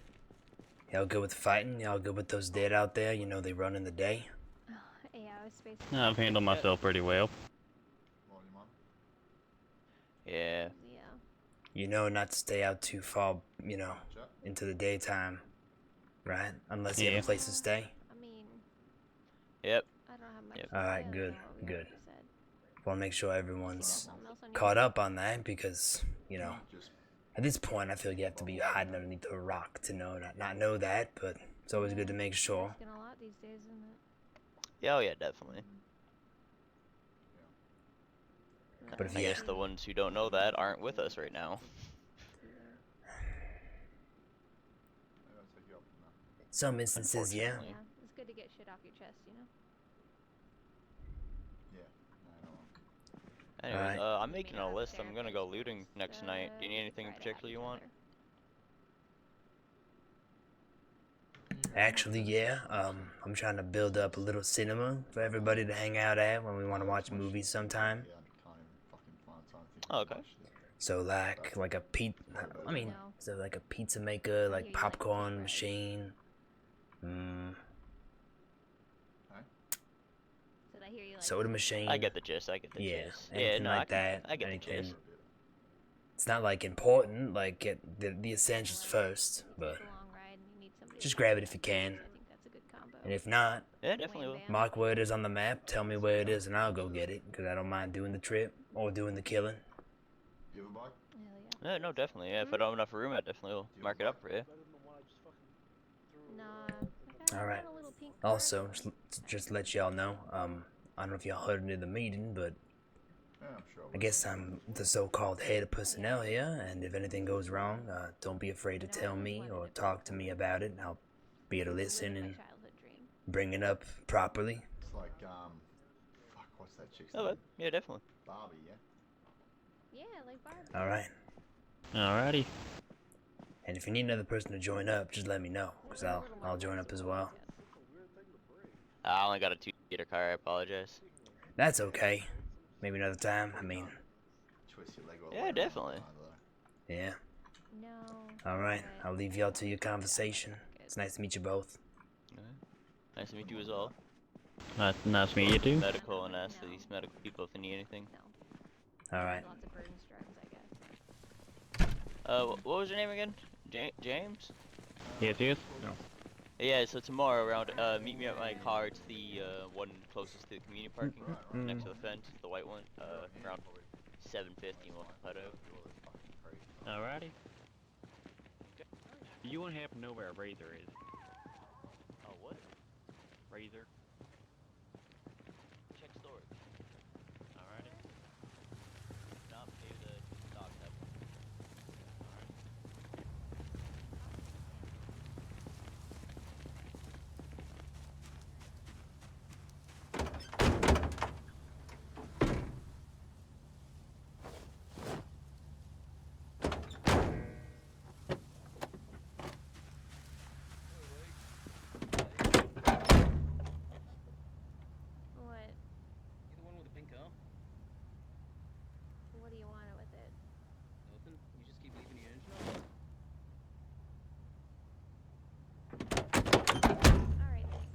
Speaker 13: Y'all good with fighting? Y'all good with those dead out there? You know they run in the day?
Speaker 17: Oh, yeah, I was basically...
Speaker 20: I've handled myself pretty well.
Speaker 19: Yeah.
Speaker 17: Yeah.
Speaker 13: You know not to stay out too far, you know, into the daytime, right? Unless you have
Speaker 20: Yeah.
Speaker 13: a place to stay.
Speaker 17: I mean,
Speaker 19: Yep.
Speaker 17: I don't have much
Speaker 19: Yep.
Speaker 17: to say
Speaker 13: Alright,
Speaker 17: other
Speaker 13: good,
Speaker 17: than what we
Speaker 13: good.
Speaker 17: already said.
Speaker 13: Want to make sure everyone's
Speaker 17: Something else on your
Speaker 13: caught
Speaker 17: mind?
Speaker 13: up on that because, you know, at this point I feel you have to be hiding underneath a rock to not know that, but it's always good to make sure.
Speaker 17: Asking a lot these days, isn't it?
Speaker 19: Yeah, oh yeah, definitely.
Speaker 13: But if
Speaker 19: I
Speaker 13: you
Speaker 19: guess the ones who don't know that aren't with us right now.
Speaker 13: Some instances, yeah.
Speaker 19: Unfortunately.
Speaker 17: Yeah, it's good to get shit off your chest, you know?
Speaker 19: Anyways,
Speaker 13: Alright.
Speaker 19: I'm making a list. I'm gonna go looting next night. Do you need anything in particular you want?
Speaker 13: Actually, yeah. I'm trying to build up a little cinema for everybody to hang out at when we want to watch movies sometime.
Speaker 19: Oh, okay.
Speaker 13: So like a so like a pizza maker, like popcorn machine.
Speaker 17: Did I hear you like
Speaker 13: Soda machine.
Speaker 19: I get the gist. I get the
Speaker 13: Yeah,
Speaker 19: gist.
Speaker 13: anything
Speaker 19: Yeah, no,
Speaker 13: like that.
Speaker 19: I get the
Speaker 13: anything.
Speaker 19: gist.
Speaker 13: It's not like important, like get the essentials first, but
Speaker 17: a long ride and you need somebody
Speaker 13: just
Speaker 17: to
Speaker 13: grab
Speaker 17: talk
Speaker 13: it if you
Speaker 17: to?
Speaker 13: can.
Speaker 17: I think that's a good combo.
Speaker 13: And if not,
Speaker 19: Yeah, definitely will.
Speaker 13: mark where it is on the map, tell me where it is, and I'll go get it, because I don't mind doing the trip or doing the killing.
Speaker 19: Yeah, no, definitely. Yeah, if I don't have enough room, I definitely will mark it up for you.
Speaker 17: Nah.
Speaker 13: All right. Also, just to let y'all know, I don't know if y'all heard it in the meeting, but
Speaker 6: Yeah, I'm sure.
Speaker 13: I guess I'm the so-called head of personnel here, and if anything goes wrong, don't be afraid to tell me or talk to me about it. I'll be able to listen and bring it up properly.
Speaker 6: It's like, fuck, what's that chick's
Speaker 19: Oh,
Speaker 6: name?
Speaker 19: yeah, definitely.
Speaker 6: Barbie, yeah?
Speaker 17: Yeah, like Barbie.
Speaker 13: All right.
Speaker 20: Alrighty.
Speaker 13: And if you need another person to join up, just let me know, because I'll join up as well.
Speaker 19: I only got a 2-seater car, I apologize.
Speaker 13: That's okay. Maybe another time. I mean,
Speaker 6: Twist your leg all the
Speaker 19: Yeah,
Speaker 6: way around
Speaker 19: definitely.
Speaker 6: the car, though.
Speaker 13: yeah.
Speaker 17: No.
Speaker 13: All right. I'll leave y'all to your conversation. It's nice to meet you both.
Speaker 19: Nice to meet you as well.
Speaker 20: Nice to meet you too.
Speaker 19: Medical and ask these medical people if they need anything.
Speaker 13: All right.
Speaker 17: Lots of burdens drugs, I guess.
Speaker 19: What was your name again? James?
Speaker 20: Yes, yes. No.
Speaker 19: Yeah, so tomorrow around, meet me at my car. It's the one closest to the community parking, next to the fence, the white one. Around 7:50, we'll head out.
Speaker 20: Alrighty. You won't happen to know where a razor is.
Speaker 19: Oh, what?
Speaker 20: Razor.
Speaker 19: Check storage.
Speaker 20: Alrighty.
Speaker 19: Not maybe the dog have one.
Speaker 17: What?
Speaker 10: You the one with the pink car?
Speaker 17: What do you want with it?
Speaker 10: Nothing. You just keep leaving your engine on.
Speaker 17: Alright, thanks.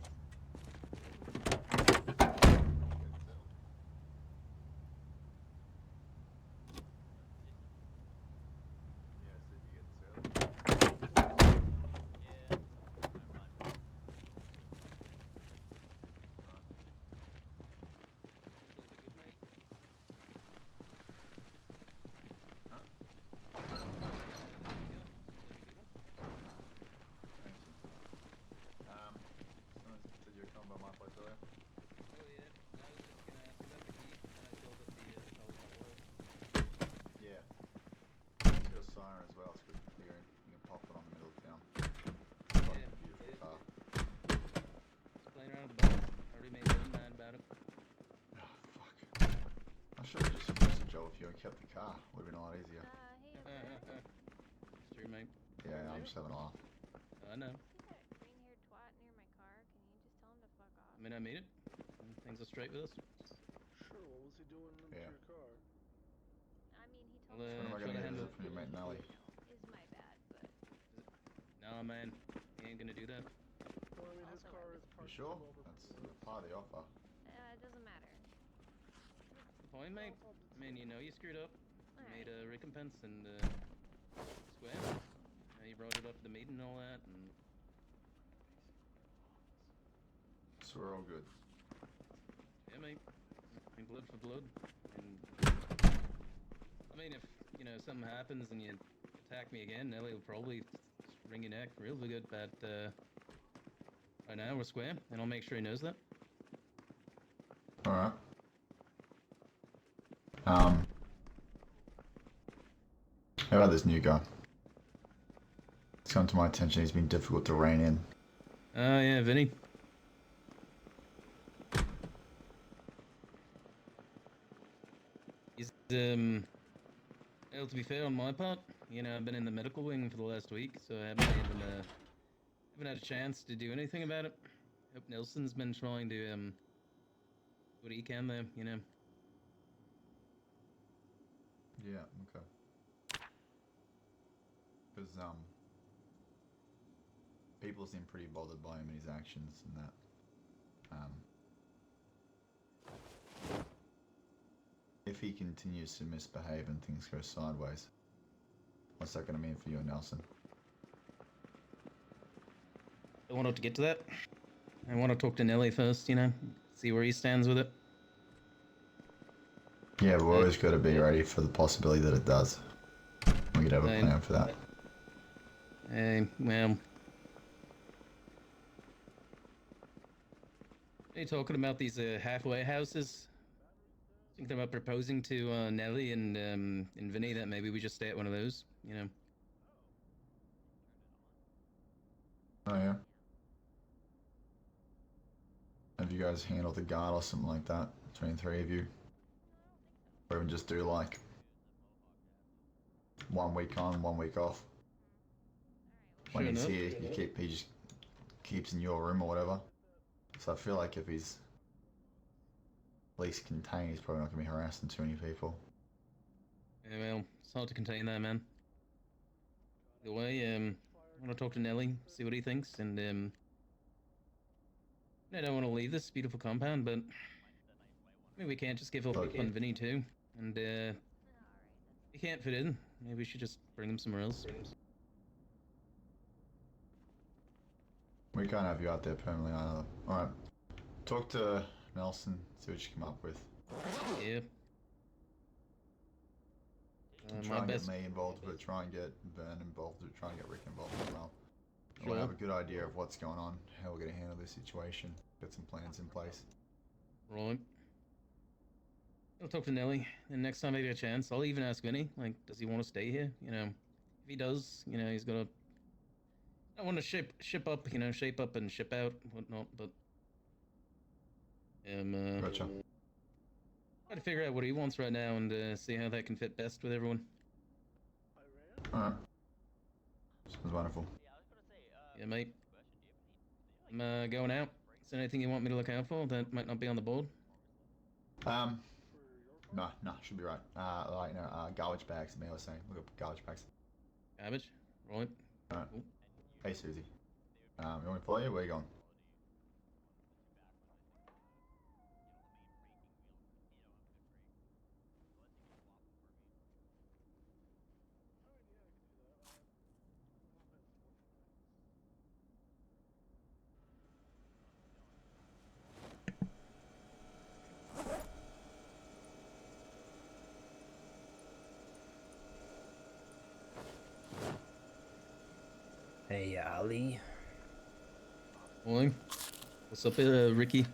Speaker 6: Someone said you were coming by my place earlier?
Speaker 10: Oh yeah, I was just gonna ask about the key, and I filled up the colors that wall.
Speaker 6: Yeah. It's got a siren as well, it's good for clearing. You can pop it on the middle of town. It's like a beautiful car.
Speaker 10: Just playing around with the buttons. Already made one mad about it.
Speaker 6: Oh, fuck. I should have just finished the job if you had kept the car. Would have been a lot easier.
Speaker 10: It's true, mate.
Speaker 6: Yeah, I'm just having a laugh.
Speaker 10: I know.
Speaker 17: Green-haired twat near my car. Can you just tell him to fuck off?
Speaker 10: I mean, I made it. And things are straight with us.
Speaker 14: Sure, what was he doing in
Speaker 6: Yeah.
Speaker 14: your car?
Speaker 17: I mean, he
Speaker 10: Well,
Speaker 17: told me
Speaker 6: When am I
Speaker 10: try
Speaker 6: gonna
Speaker 10: to
Speaker 6: get a
Speaker 10: handle
Speaker 6: visit from your mate Nelly?
Speaker 17: is my bad, but
Speaker 10: No, man. He ain't gonna do that.
Speaker 14: Well, I mean, his car is
Speaker 6: You
Speaker 14: parked
Speaker 6: sure?
Speaker 14: well over
Speaker 6: That's part of the offer.
Speaker 17: it doesn't matter.
Speaker 10: That's the point, mate. I mean, you know you screwed up. You made a recompense and square. You brought it up at the meeting and all that, and
Speaker 6: So we're all good.
Speaker 10: yeah, mate. I mean, blood for blood. And I mean, if you know something happens and you attack me again, Nelly will probably wring your neck real good. But right now we're square, and I'll make sure he knows that.
Speaker 6: Alright. How about this new guy? It's come to my attention he's been difficult to rein in.
Speaker 10: Oh yeah, Vinny. He's well, to be fair on my part, you know, I've been in the medical wing for the last week, so I haven't had a chance to do anything about it. Hope Nelson's been trying to do what he can there, you know.
Speaker 6: Yeah, okay. Because, people seem pretty bothered by him and his actions and that. If he continues to misbehave and things go sideways, what's that going to mean for you and Nelson?
Speaker 10: I want to get to that. I want to talk to Nelly first, you know, see where he stands with it.
Speaker 6: Yeah, we've always got to be ready for the possibility that it does. We could have a plan for that.
Speaker 10: Well, Are you talking about these halfway houses? Thinking about proposing to Nelly and Vinny that maybe we just stay at one of those, you know?
Speaker 6: Oh yeah. Have you guys handled the guard or something like that between three of you? Or even just do like 1 week on, 1 week off. When
Speaker 10: Sure
Speaker 6: he's
Speaker 10: enough.
Speaker 6: here, he just keeps in your room or whatever. So I feel like if he's at least contained, he's probably not gonna be harassing too many people.
Speaker 10: Yeah, well, it's hard to contain that, man. Either way, I want to talk to Nelly, see what he thinks, and I don't want to leave this beautiful compound, but maybe we can't just give up
Speaker 6: Okay.
Speaker 10: on Vinny too. And he can't fit in. Maybe we should just bring him somewhere else.
Speaker 6: We can't have you out there permanently either. Alright. Talk to Nelson, see what you come up with.
Speaker 10: Yeah.
Speaker 6: Try
Speaker 10: My
Speaker 6: and
Speaker 10: best.
Speaker 6: get me involved with it, try and get Ben involved with it, try and get Rick involved as well. We'll
Speaker 10: Sure.
Speaker 6: have a good idea of what's going on, how we're going to handle this situation, get some plans in place.
Speaker 10: Right. I'll talk to Nelly, and next time I get a chance, I'll even ask Vinny, like, does he want to stay here? You know, if he does, you know, he's got to... I want to ship up, you know, shape up and ship out, whatnot, but...
Speaker 6: Gotcha.
Speaker 10: Try to figure out what he wants right now and see how that can fit best with everyone.
Speaker 6: Alright. Sounds wonderful.
Speaker 10: Yeah, mate. I'm going out. Is there anything you want me to look out for that might not be on the board?
Speaker 6: No, should be right. Garbage bags, me I was saying. Look up garbage bags.
Speaker 10: Garbage? Right.
Speaker 6: Alright.
Speaker 10: Cool.
Speaker 6: Hey, Susie. You want me to follow you? Where you going?
Speaker 13: Hey, Ali.
Speaker 10: Morning. What's up, Ricky?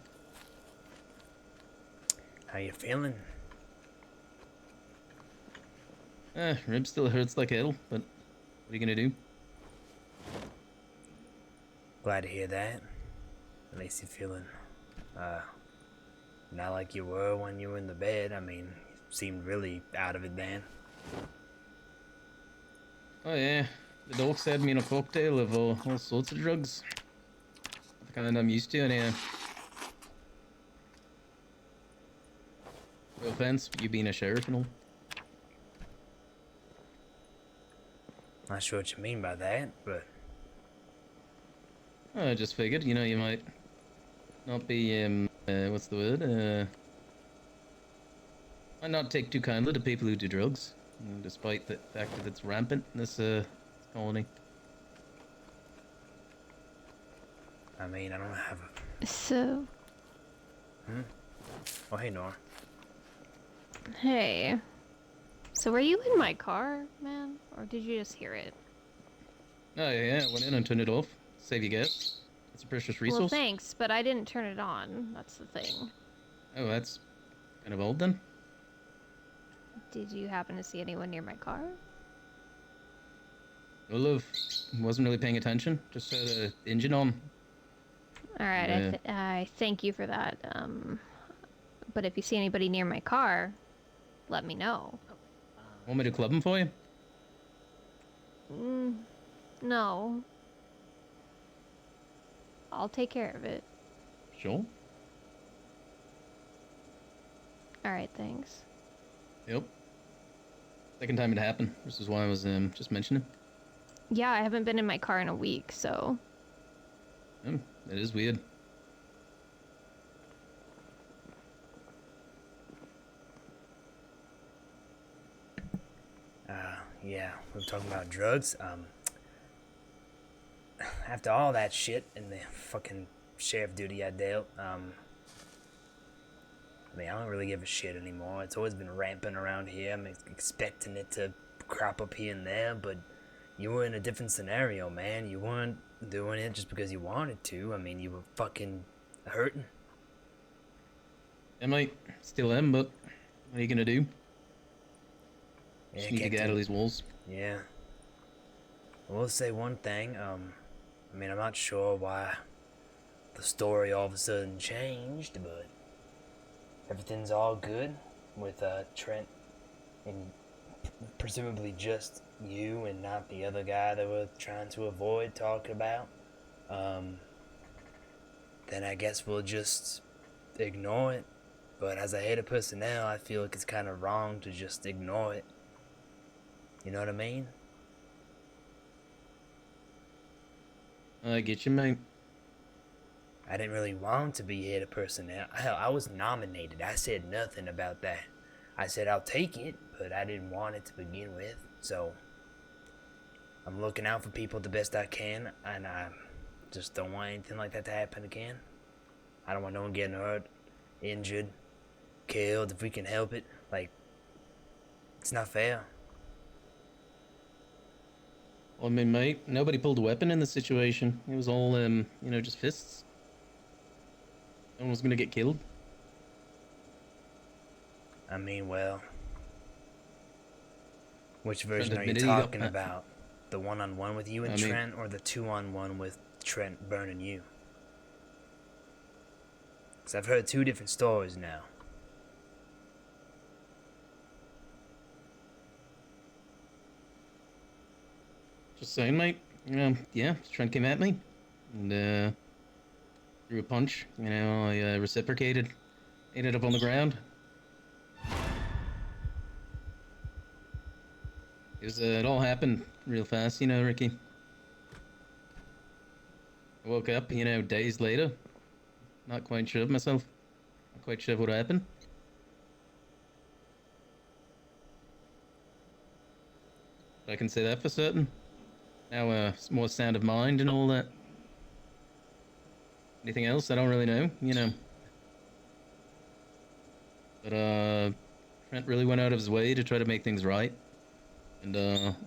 Speaker 13: How you feeling?
Speaker 10: Rib still hurts like hell, but what are you gonna do?
Speaker 13: Glad to hear that. At least you're feeling, not like you were when you were in the bed. I mean, you seemed really out of it then.
Speaker 10: Oh yeah, the doc said me in a cocktail of all sorts of drugs. The kind I'm used to, anyhow. No offense, you being a sheriff and all.
Speaker 13: Not sure what you mean by that, but
Speaker 10: I just figured, you know, you might not be, what's the word? Might not take too kindly to people who do drugs, despite the fact that it's rampant in this colony.
Speaker 13: I mean, I don't have a...
Speaker 17: So,
Speaker 13: Oh, hey, Nora.
Speaker 17: hey. So were you in my car, man? Or did you just hear it?
Speaker 10: Oh yeah, I went in and turned it off. Save you gas. It's a precious resource.
Speaker 17: Well, thanks, but I didn't turn it on. That's the thing.
Speaker 10: Oh, that's kind of old then.
Speaker 17: Did you happen to see anyone near my car?
Speaker 10: No love. Wasn't really paying attention. Just had the engine on.
Speaker 17: Alright,
Speaker 10: Yeah.
Speaker 17: I thank you for that. But if you see anybody near my car, let me know.
Speaker 10: Want me to club him for you?
Speaker 17: No. I'll take care of it.
Speaker 10: Sure.
Speaker 17: Alright, thanks.
Speaker 10: Yep. Second time it happened. This is why I was just mentioning.
Speaker 17: Yeah, I haven't been in my car in a week, so...
Speaker 10: That is weird.
Speaker 13: Yeah, we were talking about drugs. After all that shit and the fucking sheriff duty I dealt, I mean, I don't really give a shit anymore. It's always been rampant around here. I'm expecting it to crop up here and there, but you were in a different scenario, man. You weren't doing it just because you wanted to. I mean, you were fucking hurting.
Speaker 10: I might still am, but what are you gonna do?
Speaker 13: Yeah,
Speaker 10: Just need to get out of these walls.
Speaker 13: Yeah. I will say one thing, I mean, I'm not sure why the story all of a sudden changed, but everything's all good with Trent and presumably just you and not the other guy that we're trying to avoid talking about. Then I guess we'll just ignore it. But as a head of personnel, I feel like it's kind of wrong to just ignore it. You know what I mean?
Speaker 10: I get you, mate.
Speaker 13: I didn't really want to be head of personnel. Hell, I was nominated. I said nothing about that. I said I'll take it, but I didn't want it to begin with. So, I'm looking out for people the best I can, and I just don't want anything like that to happen again. I don't want no one getting hurt, injured, killed if we can help it. Like, it's not fair.
Speaker 10: Well, I mean, mate, nobody pulled a weapon in this situation. It was all, you know, just fists. No one was gonna get killed.
Speaker 13: I mean, well, which
Speaker 10: Trent
Speaker 13: version are you
Speaker 10: admitted he got
Speaker 13: talking about? The one-on-one with you and
Speaker 10: I mean-
Speaker 13: Trent, or the two-on-one with Trent burning you? Because I've heard two different stories now.
Speaker 10: Just saying, mate. Yeah, Trent came at me, and threw a punch. You know, I reciprocated. Ended up on the ground. It all happened real fast, you know, Ricky. I woke up, you know, days later. Not quite sure of myself. Not quite sure what happened. I can say that for certain. Now, more sound of mind and all that. Anything else? I don't really know, you know. But, Trent really went out of his way to try to make things right. And,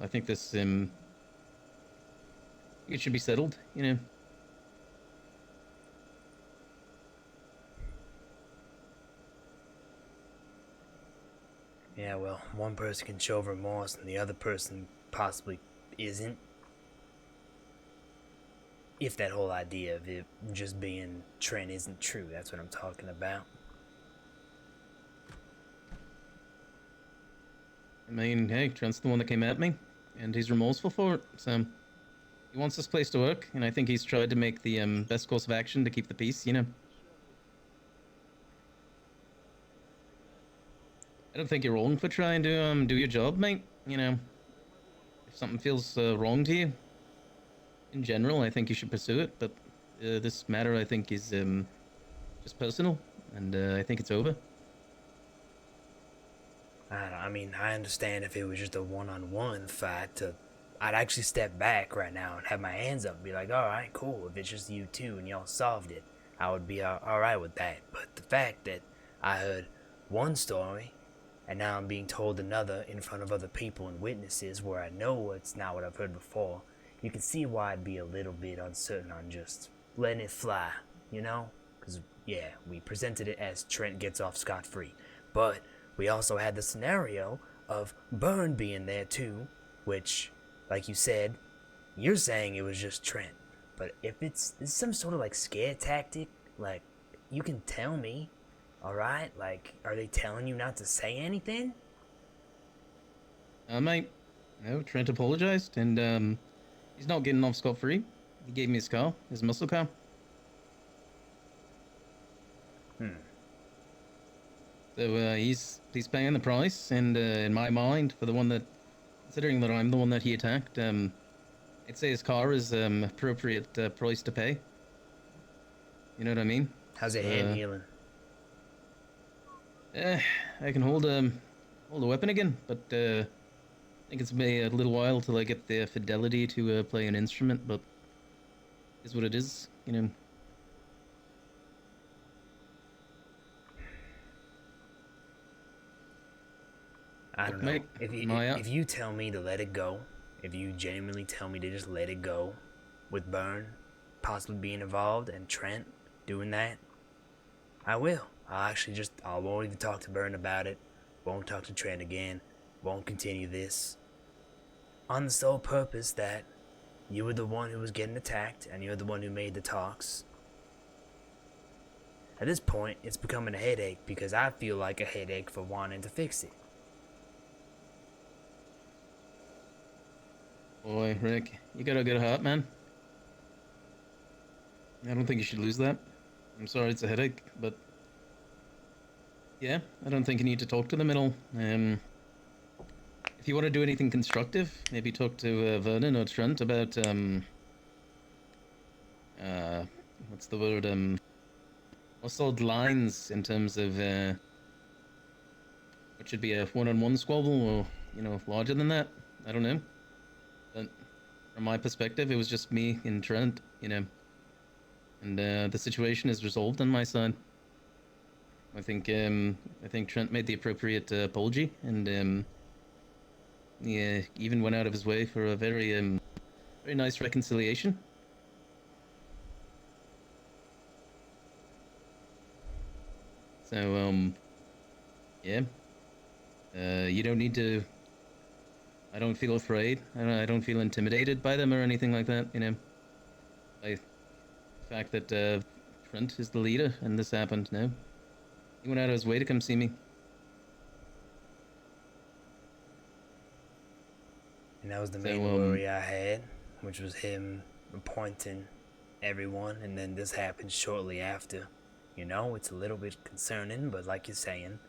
Speaker 10: I think this, it should be settled, you know.
Speaker 13: Yeah, well, one person can show remorse and the other person possibly isn't. If that whole idea of it just being Trent isn't true, that's what I'm talking about.
Speaker 10: I mean, hey, Trent's the one that came at me, and he's remorseful for it, so... He wants this place to work, and I think he's tried to make the, best course of action to keep the peace, you know? I don't think you're wrong for trying to, do your job, mate, you know? If something feels, wrong to you, in general, I think you should pursue it, but this matter, I think, is just personal, and I think it's over.
Speaker 13: I mean, I understand if it was just a one-on-one fight, I'd actually step back right now and have my hands up and be like, alright, cool, if it's just you two and y'all solved it, I would be alright with that. But the fact that I heard one story, and now I'm being told another in front of other people and witnesses where I know it's not what I've heard before, you can see why I'd be a little bit uncertain on just letting it fly, you know? Because, yeah, we presented it as Trent gets off scot-free. But we also had the scenario of Byrne being there too, which, like you said, you're saying it was just Trent. But if it's some sort of, like, scare tactic, like, you can tell me, alright? Like, are they telling you not to say anything?
Speaker 10: Mate, no, Trent apologized, and, he's not getting off scot-free. He gave me his car, his muscle car. So, he's paying the price, and, in my mind, for the one that, considering that I'm the one that he attacked, I'd say his car is, appropriate, price to pay. You know what I mean?
Speaker 13: How's it hand healing?
Speaker 10: I can hold a weapon again, but, I think it's be a little while till I get the fidelity to, play an instrument, but is what it is, you know.
Speaker 13: I don't know. If you tell me to let it go, if you genuinely tell me to just let it go, with Byrne possibly being involved and Trent doing that, I will. I won't even talk to Byrne about it. Won't talk to Trent again. Won't continue this. On the sole purpose that you were the one who was getting attacked, and you're the one who made the talks. At this point, it's becoming a headache because I feel like a headache for wanting to fix it.
Speaker 10: Boy, Rick, you got a good heart, man. I don't think you should lose that. I'm sorry it's a headache, but... yeah, I don't think you need to talk to them at all. If you want to do anything constructive, maybe talk to Vernon or Trent about, what's the word, hostile lines in terms of, what should be a one-on-one squabble, or, you know, larger than that. I don't know. But from my perspective, it was just me and Trent, you know. And the situation is resolved on my side. I think Trent made the appropriate apology, and yeah, even went out of his way for a very very nice reconciliation. So yeah, you don't need to. I don't feel afraid. I don't feel intimidated by them or anything like that. You know, the fact that Trent is the leader and this happened. No, he went out of his way to come see me.
Speaker 13: And that was the main worry I had, which was him appointing everyone, and then this happened shortly after. You know, it's a little bit concerning, but like you're saying,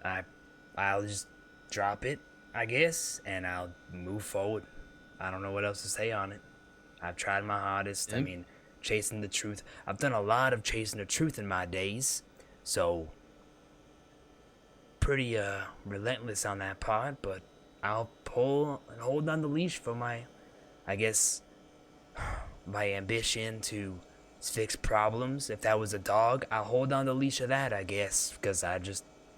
Speaker 13: I'll just drop it, I guess, and I'll move forward. I don't know what else to say on it. I've tried my hardest. I mean, chasing the truth. I've done a lot of chasing the truth in my days, so pretty relentless on that part, but I'll pull and hold on the leash for my, I guess, my ambition to fix problems. If that was a dog, I'll hold on the leash of that, I guess, because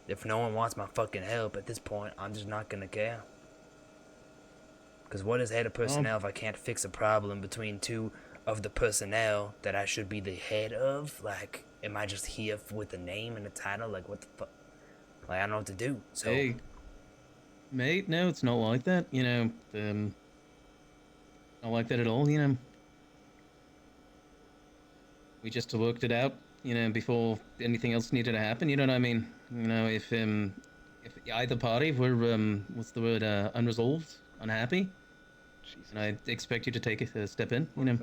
Speaker 13: if no one wants my fucking help at this point, I'm just not gonna care. Because what is head of personnel if I can't fix a problem between two of the personnel that I should be the head of? Like, am I just here with a name and a title? Like, what the fuck? Like, I don't know what to do, so...
Speaker 10: Hey, mate, no, it's not like that, you know, not like that at all, you know. We just worked it out, you know, before anything else needed to happen, you know what I mean? You know, if either party were, what's the word, unresolved, unhappy, and I expect you to take a step in, you know.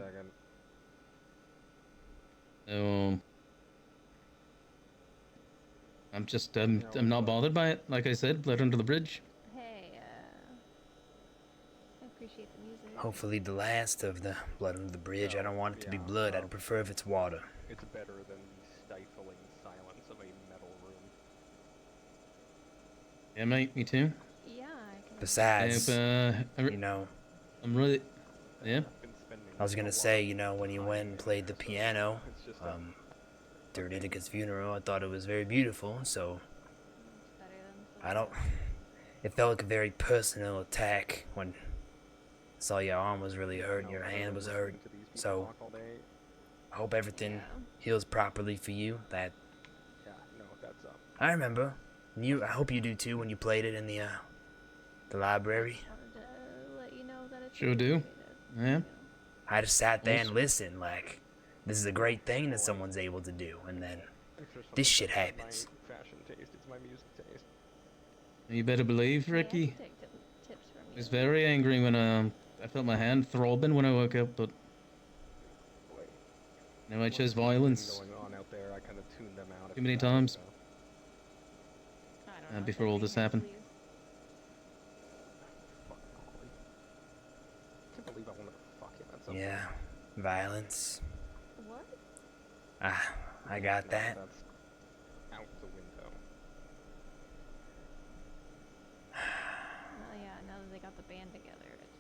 Speaker 10: So, I'm just, I'm not bothered by it, like I said, blood under the bridge.
Speaker 17: Hey, I appreciate the music.
Speaker 13: Hopefully the last of the blood under the bridge. I don't want it to be blood. I'd prefer if it's water.
Speaker 12: It's better than the stifling silence of a metal room.
Speaker 10: Yeah, mate, me too.
Speaker 17: Yeah, I can.
Speaker 13: Besides,
Speaker 10: you
Speaker 13: know...
Speaker 10: I'm really... Yeah?
Speaker 13: I was gonna say, you know, when you went and played the piano, during Ithaca's funeral, I thought it was very beautiful, so... It felt like a very personal attack when I saw your arm was really hurt and your hand was hurt, so... I hope everything heals properly for you.
Speaker 12: Yeah, no, that's
Speaker 13: I remember. I hope you do too when you played it in the library.
Speaker 17: Let you know that it's
Speaker 10: Sure do. Yeah.
Speaker 13: I just sat there and listened, like, this is a great thing that someone's able to do, and then this shit happens.
Speaker 12: Fashion taste, it's my music taste.
Speaker 10: You better believe, Ricky. I was very angry when I felt my hand throbbing when I woke up, but now I chose violence too many times before all this happened.
Speaker 13: Yeah, violence.
Speaker 17: What?
Speaker 13: I got that.
Speaker 12: That's out the window.
Speaker 17: Well, yeah, now that they got the band together, it's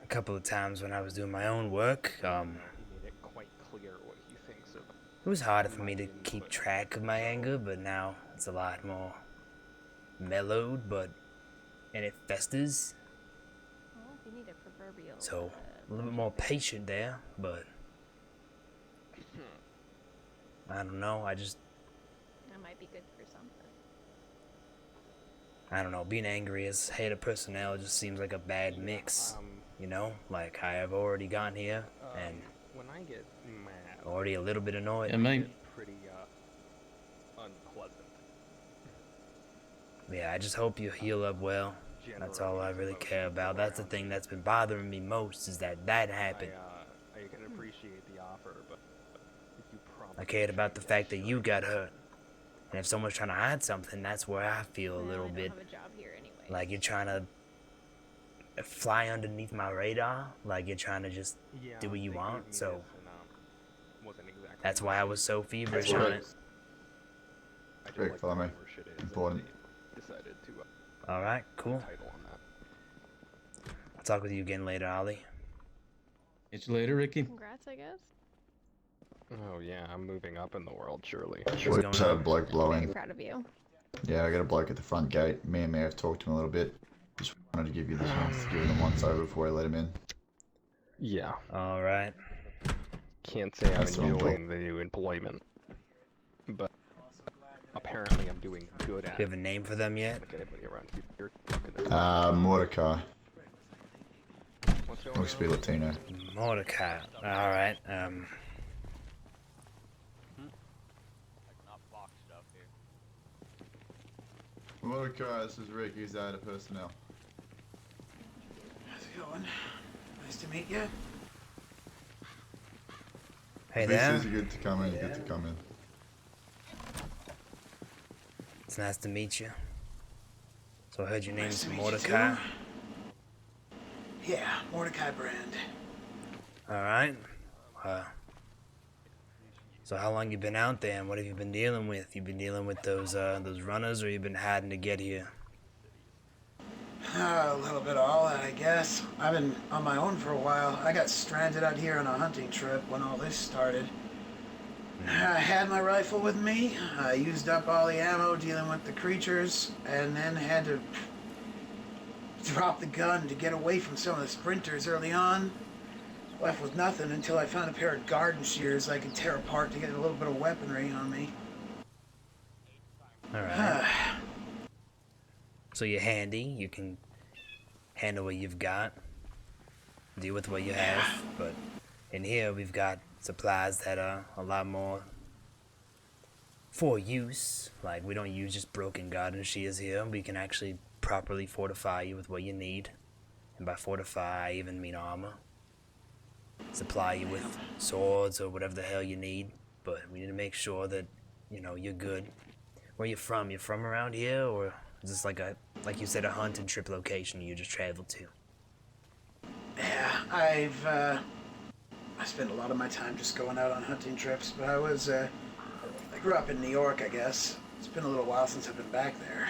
Speaker 13: A couple of times when I was doing my own work,
Speaker 12: He made it quite clear what he thinks of.
Speaker 13: it was harder for me to keep track of my anger, but now it's a lot more mellowed, and it festers.
Speaker 17: well, you need a proverbial.
Speaker 13: So, a little bit more patient there, but I don't know.
Speaker 17: That might be good for something.
Speaker 13: I don't know. Being angry as head of personnel just seems like a bad mix. You know, like I have already gotten here and
Speaker 12: When I get mad,
Speaker 13: already a little bit annoyed.
Speaker 10: Yeah, mate.
Speaker 12: it's pretty unpleasant.
Speaker 13: Yeah, I just hope you heal up well. That's all I really care about. That's the thing that's been bothering me most is that happened.
Speaker 12: I can appreciate the offer, but if you
Speaker 13: I cared about the fact that you got hurt. And if someone's trying to hide something, that's where I feel a little bit like you're trying to fly underneath my radar. Like you're trying to just do what you want. So that's why I was so feverish on it.
Speaker 6: Rick, follow me. Important.
Speaker 12: decided to
Speaker 13: Alright, cool.
Speaker 12: title on that.
Speaker 13: I'll talk with you again later, Ollie.
Speaker 10: Catch you later, Ricky.
Speaker 17: Congrats, I guess.
Speaker 12: Oh yeah, I'm moving up in the world, surely.
Speaker 6: We just had a bloke blowing.
Speaker 17: Very proud of you.
Speaker 6: Yeah, I got a bloke at the front gate. Me and May have talked to him a little bit. Just wanted to give you the chance to give him the once over before I let him in.
Speaker 12: Yeah.
Speaker 13: Alright.
Speaker 12: Can't say I'm
Speaker 6: That's so
Speaker 12: enjoying the new employment, but apparently I'm doing good at
Speaker 13: Do you have a name for them yet?
Speaker 12: Look at everybody around here.
Speaker 6: Mordecai.
Speaker 12: What's going
Speaker 6: Looks to be Latino.
Speaker 13: Mordecai. Alright,
Speaker 6: Mordecai, this is Rick. He's out of personnel.
Speaker 16: How's it going? Nice to meet you.
Speaker 13: Hey
Speaker 6: This
Speaker 13: there.
Speaker 6: is good to come in. Good to come in.
Speaker 13: It's nice to meet you. So I heard your name's
Speaker 16: Nice to meet you,
Speaker 13: Mordecai.
Speaker 16: too. Yeah, Mordecai Brand.
Speaker 13: Alright. So how long you been out there and what have you been dealing with? You been dealing with those runners or you been hiding to get here?
Speaker 16: A little bit of all that, I guess. I've been on my own for a while. I got stranded out here on a hunting trip when all this started. I had my rifle with me. I used up all the ammo dealing with the creatures, and then had to drop the gun to get away from some of the sprinters early on. Left with nothing until I found a pair of garden shears I could tear apart to get a little bit of weaponry on me.
Speaker 13: Alright. So you're handy, you can handle what you've got, deal with what you have, but in here we've got supplies that are a lot more for use. Like we don't use just broken garden shears here, we can actually properly fortify you with what you need. And by fortify I even mean armor. Supply you with swords or whatever the hell you need, but we need to make sure that, you know, you're good. Where you from? You from around here, or is this like you said, a hunting trip location you just traveled to?
Speaker 16: Yeah, I spend a lot of my time just going out on hunting trips, but I grew up in New York, I guess. It's been a little while since I've been back there.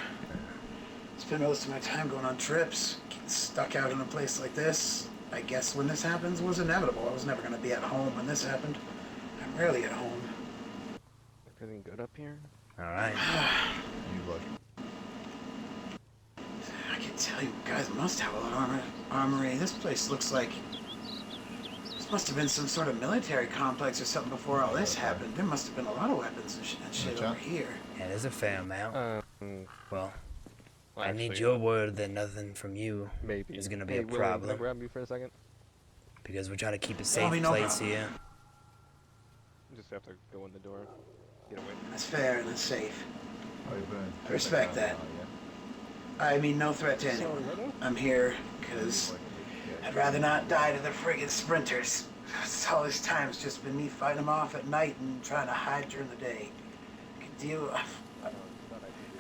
Speaker 16: Spend most of my time going on trips, getting stuck out in a place like this. I guess when this happens was inevitable. I was never going to be at home when this happened. I'm rarely at home.
Speaker 12: Everything good up here?
Speaker 13: Alright.
Speaker 6: You look.
Speaker 16: I can tell you guys must have a lot of armory. This place looks like... This must have been some sort of military complex or something before all this happened. There must have been a lot of weapons and shit over here.
Speaker 13: Yeah, there's a fair amount. Well, I need
Speaker 12: actually,
Speaker 13: your word that nothing from you
Speaker 12: maybe
Speaker 13: is going to be
Speaker 12: Hey,
Speaker 13: a
Speaker 12: Willie,
Speaker 13: problem.
Speaker 12: Can I grab you for a second?
Speaker 13: Because we're trying to keep a
Speaker 16: Oh,
Speaker 13: safe
Speaker 16: no
Speaker 13: place
Speaker 16: problem.
Speaker 13: here.
Speaker 12: Just have to go in the door. Get away.
Speaker 16: That's fair and it's safe.
Speaker 6: Oh, you burn.
Speaker 16: I respect that. I mean no threat to anyone. I'm here because I'd rather not die to the friggin' sprinters. All this time's just been me fighting them off at night and trying to hide during the day. I can deal... I've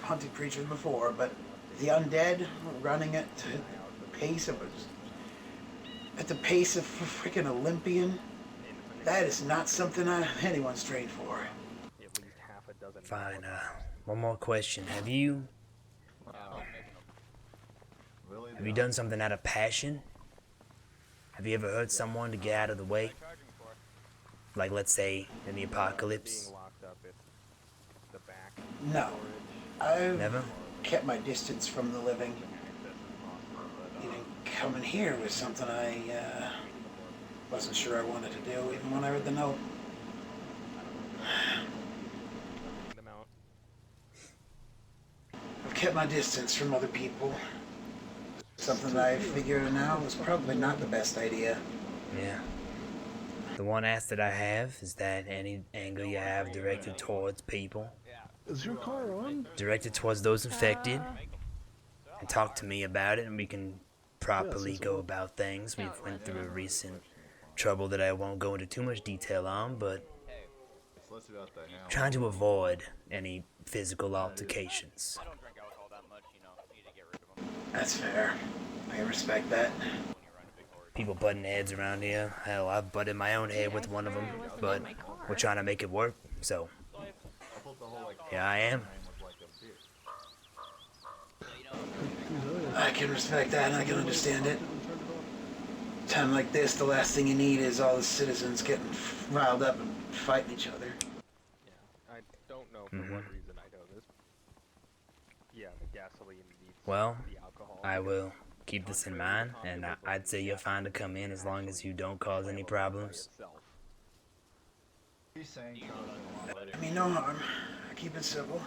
Speaker 16: hunted creatures before, but the undead running at the pace of a freaking Olympian, that is not something anyone's trained for.
Speaker 13: Fine, one more question. Have you done something out of passion? Have you ever hurt someone to get out of the way? Like, let's say, in the apocalypse?
Speaker 16: No. I've
Speaker 13: Never?
Speaker 16: kept my distance from the living. Even coming here was something I wasn't sure I wanted to do, even when I read the note. kept my distance from other people. Something that I figured out was probably not the best idea.
Speaker 13: Yeah. The one ask that I have is that any anger you have directed towards people,
Speaker 14: Is your car on?
Speaker 13: directed towards those infected, and talk to me about it, and we can properly go about things. We've went through a recent trouble that I won't go into too much detail on, but trying to avoid any physical altercations.
Speaker 16: That's fair. I can respect that.
Speaker 13: People butting heads around here. Hell, I've butted my own head with one of them, but we're trying to make it work, so here I am.
Speaker 16: I can respect that and I can understand it. Time like this, the last thing you need is all the citizens getting riled up and fighting each other.
Speaker 12: I don't know for what reason I know this. Yeah, the gasoline needs
Speaker 13: Well,
Speaker 12: the alcohol.
Speaker 13: I will keep this in mind, and I'd say you're fine to come in as long as you don't cause any problems.
Speaker 16: I mean, no harm. Keep it simple.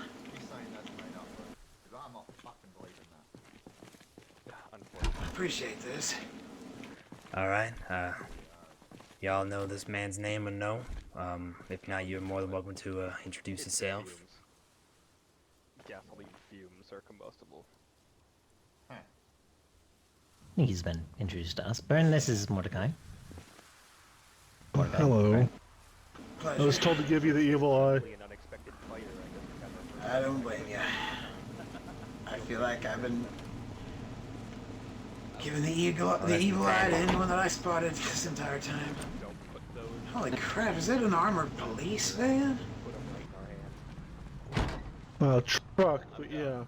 Speaker 16: Appreciate this.
Speaker 13: Alright, y'all know this man's name or no? If not, you're more than welcome to introduce yourself.
Speaker 12: Gasoline fumes are combustible.
Speaker 11: He's been introduced to us. Burn, this is Mordecai.
Speaker 14: Hello.
Speaker 16: Pleasure.
Speaker 14: I was told to give you the evil eye.
Speaker 16: I don't blame you. I feel like I've been giving the evil eye to anyone that I spotted this entire time. Holy crap, is that an armored police van?
Speaker 14: Truck, but yeah.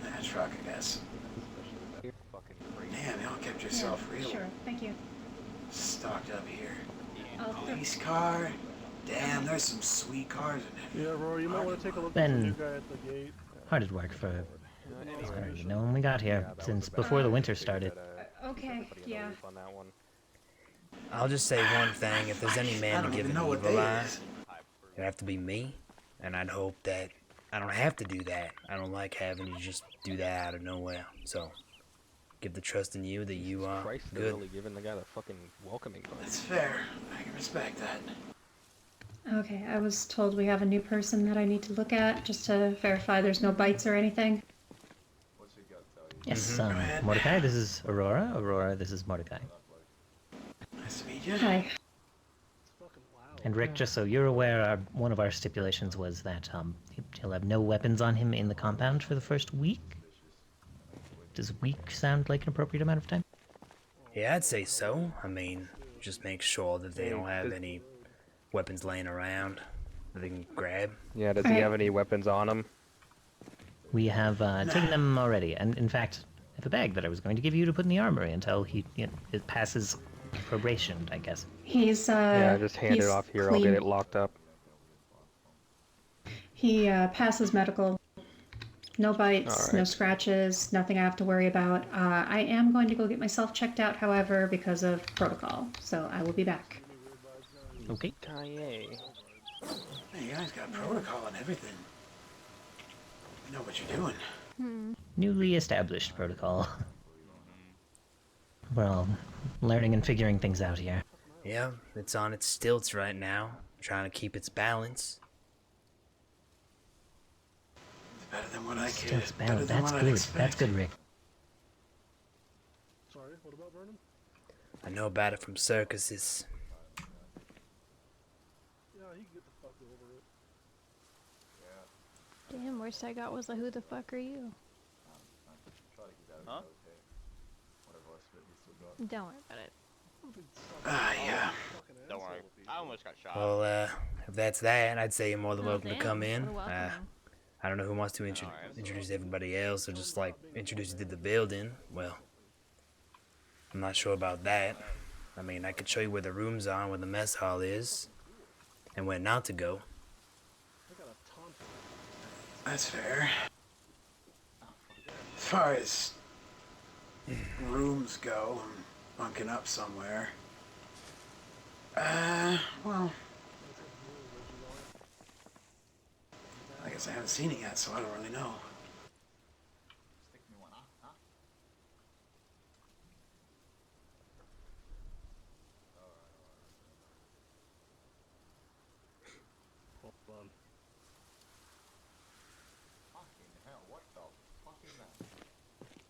Speaker 16: Nah, truck, I guess. Damn, y'all kept yourself real
Speaker 15: Sure, thank you.
Speaker 16: stocked up here. Police car. Damn, there's some sweet cars in there.
Speaker 14: Yeah, Rory, you might want to take a look at
Speaker 11: Ben,
Speaker 14: the new guy at the gate.
Speaker 11: hard at work for, you know, when we got here, since before the winter started.
Speaker 15: Okay, yeah.
Speaker 13: I'll just say one thing, if there's any
Speaker 16: I
Speaker 13: man to
Speaker 16: don't
Speaker 13: give
Speaker 16: even
Speaker 13: an
Speaker 16: know what
Speaker 13: evil
Speaker 16: day
Speaker 13: eye,
Speaker 16: it is.
Speaker 13: it'd have to be me, and I'd hope that I don't have to do that. I don't like having you just do that out of nowhere, so give the trust in you that you are
Speaker 12: Christ, they're
Speaker 13: good.
Speaker 12: really giving the guy the fucking welcoming button.
Speaker 16: That's fair. I can respect that.
Speaker 15: Okay, I was told we have a new person that I need to look at just to verify there's no bites or anything.
Speaker 11: Yes,
Speaker 16: Go ahead.
Speaker 11: Mordecai, this is Aurora. Aurora, this is Mordecai.
Speaker 16: Nice to meet you.
Speaker 15: Hi.
Speaker 11: And Rick, just so you're aware, one of our stipulations was that he'll have no weapons on him in the compound for the first week. Does week sound like an appropriate amount of time?
Speaker 13: Yeah, I'd say so. I mean, just make sure that they don't have any weapons laying around that they can grab.
Speaker 12: Yeah, does he have any weapons on him?
Speaker 11: We have taken them already, and in fact, I have a bag that I was going to give you to put in the armory until it passes probation, I guess.
Speaker 15: He's
Speaker 12: yeah, just hand it
Speaker 15: he's
Speaker 12: off here.
Speaker 15: clean.
Speaker 12: I'll get it locked up.
Speaker 15: He passes medical. No bites,
Speaker 12: Alright.
Speaker 15: no scratches, nothing I have to worry about. I am going to go get myself checked out, however, because of protocol. So I will be back.
Speaker 11: Okay.
Speaker 12: Kaye.
Speaker 16: Hey, you guys got protocol and everything. You know what you're doing.
Speaker 11: Newly established protocol. We're all learning and figuring things out here.
Speaker 13: Yeah, it's on its stilts right now, trying to keep its balance.
Speaker 16: It's better than what I could.
Speaker 11: Stilts
Speaker 16: Better
Speaker 11: balance.
Speaker 16: than
Speaker 11: That's
Speaker 16: what I'd
Speaker 11: good.
Speaker 16: expect.
Speaker 11: That's good, Rick.
Speaker 14: Sorry, what about Vernon?
Speaker 13: I know about it from circuses.
Speaker 14: Yeah, he can get the fuck over it.
Speaker 17: Damn, worst I got was a who the fuck are you?
Speaker 19: Huh?
Speaker 17: Don't worry about it.
Speaker 16: Yeah.
Speaker 19: Don't worry. I almost got shot.
Speaker 13: Well, if that's that, I'd say you're more than
Speaker 17: Oh,
Speaker 13: welcome to
Speaker 17: damn.
Speaker 13: come in.
Speaker 17: What a welcome.
Speaker 13: I don't know who wants to introduce everybody else, or just like introduce you to the building. Well, I'm not sure about that. I mean, I could show you where the rooms are and where the mess hall is, and where not to go.
Speaker 16: That's fair. As far as rooms go, I'm bunking up somewhere. Well, I guess I haven't seen it yet, so I don't really know.
Speaker 6: Stick me one, huh?
Speaker 14: Hold on.
Speaker 6: Fucking hell, what the fuck is that?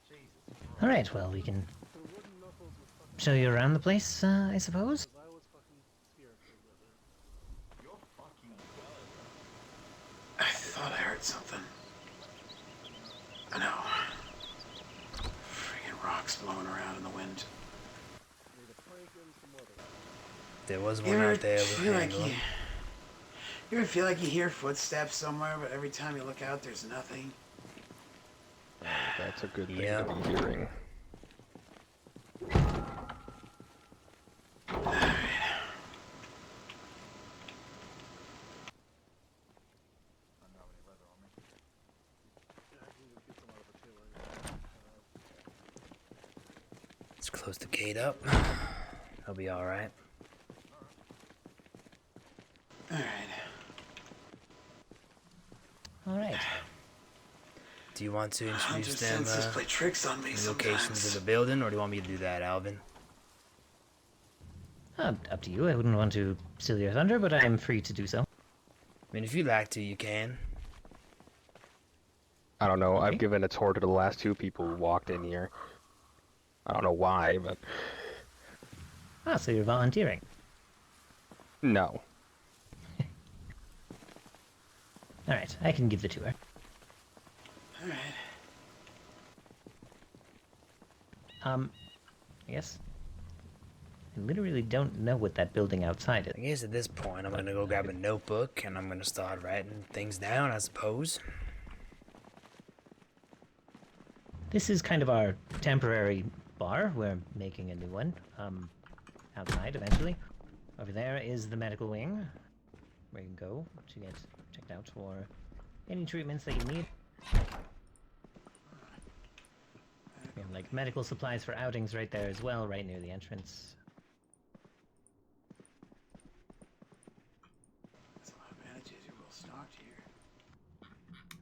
Speaker 6: Jesus.
Speaker 11: Alright, well, we can show you around the place, I suppose.
Speaker 6: You're fucking...
Speaker 16: I thought I heard something. I know. Freaking rocks blowing around in the wind.
Speaker 13: There was
Speaker 16: You
Speaker 13: one
Speaker 16: ever
Speaker 13: out there with
Speaker 16: feel like
Speaker 13: handling.
Speaker 16: you ever feel like you hear footsteps somewhere, but every time you look out, there's nothing?
Speaker 12: That's a good thing to be hearing.
Speaker 13: Let's close the gate up. I'll be alright.
Speaker 16: Alright.
Speaker 11: Alright.
Speaker 13: Do you want to introduce them
Speaker 16: Senses play tricks on me
Speaker 13: the locations
Speaker 16: sometimes.
Speaker 13: of the building, or do you want me to do that, Alvin?
Speaker 11: Up to you. I wouldn't want to steal your thunder, but I am free to do so.
Speaker 13: I mean, if you'd like to, you can.
Speaker 12: I don't know, I've given a tour to the last two people who walked in here. I don't know why, but...
Speaker 11: Ah, so you're volunteering?
Speaker 12: No.
Speaker 11: Alright, I can give the tour.
Speaker 16: Alright.
Speaker 11: I guess... I literally don't know what that building outside is.
Speaker 13: I guess at this point, I'm gonna go grab a notebook, and I'm gonna start writing things down, I suppose.
Speaker 11: This is kind of our temporary bar. We're making a new one, outside eventually. Over there is the medical wing, where you can go to get checked out for any treatments that you need. We have like medical supplies for outings right there as well, right near the entrance.
Speaker 16: That's a lot of bandages. You're well stocked here.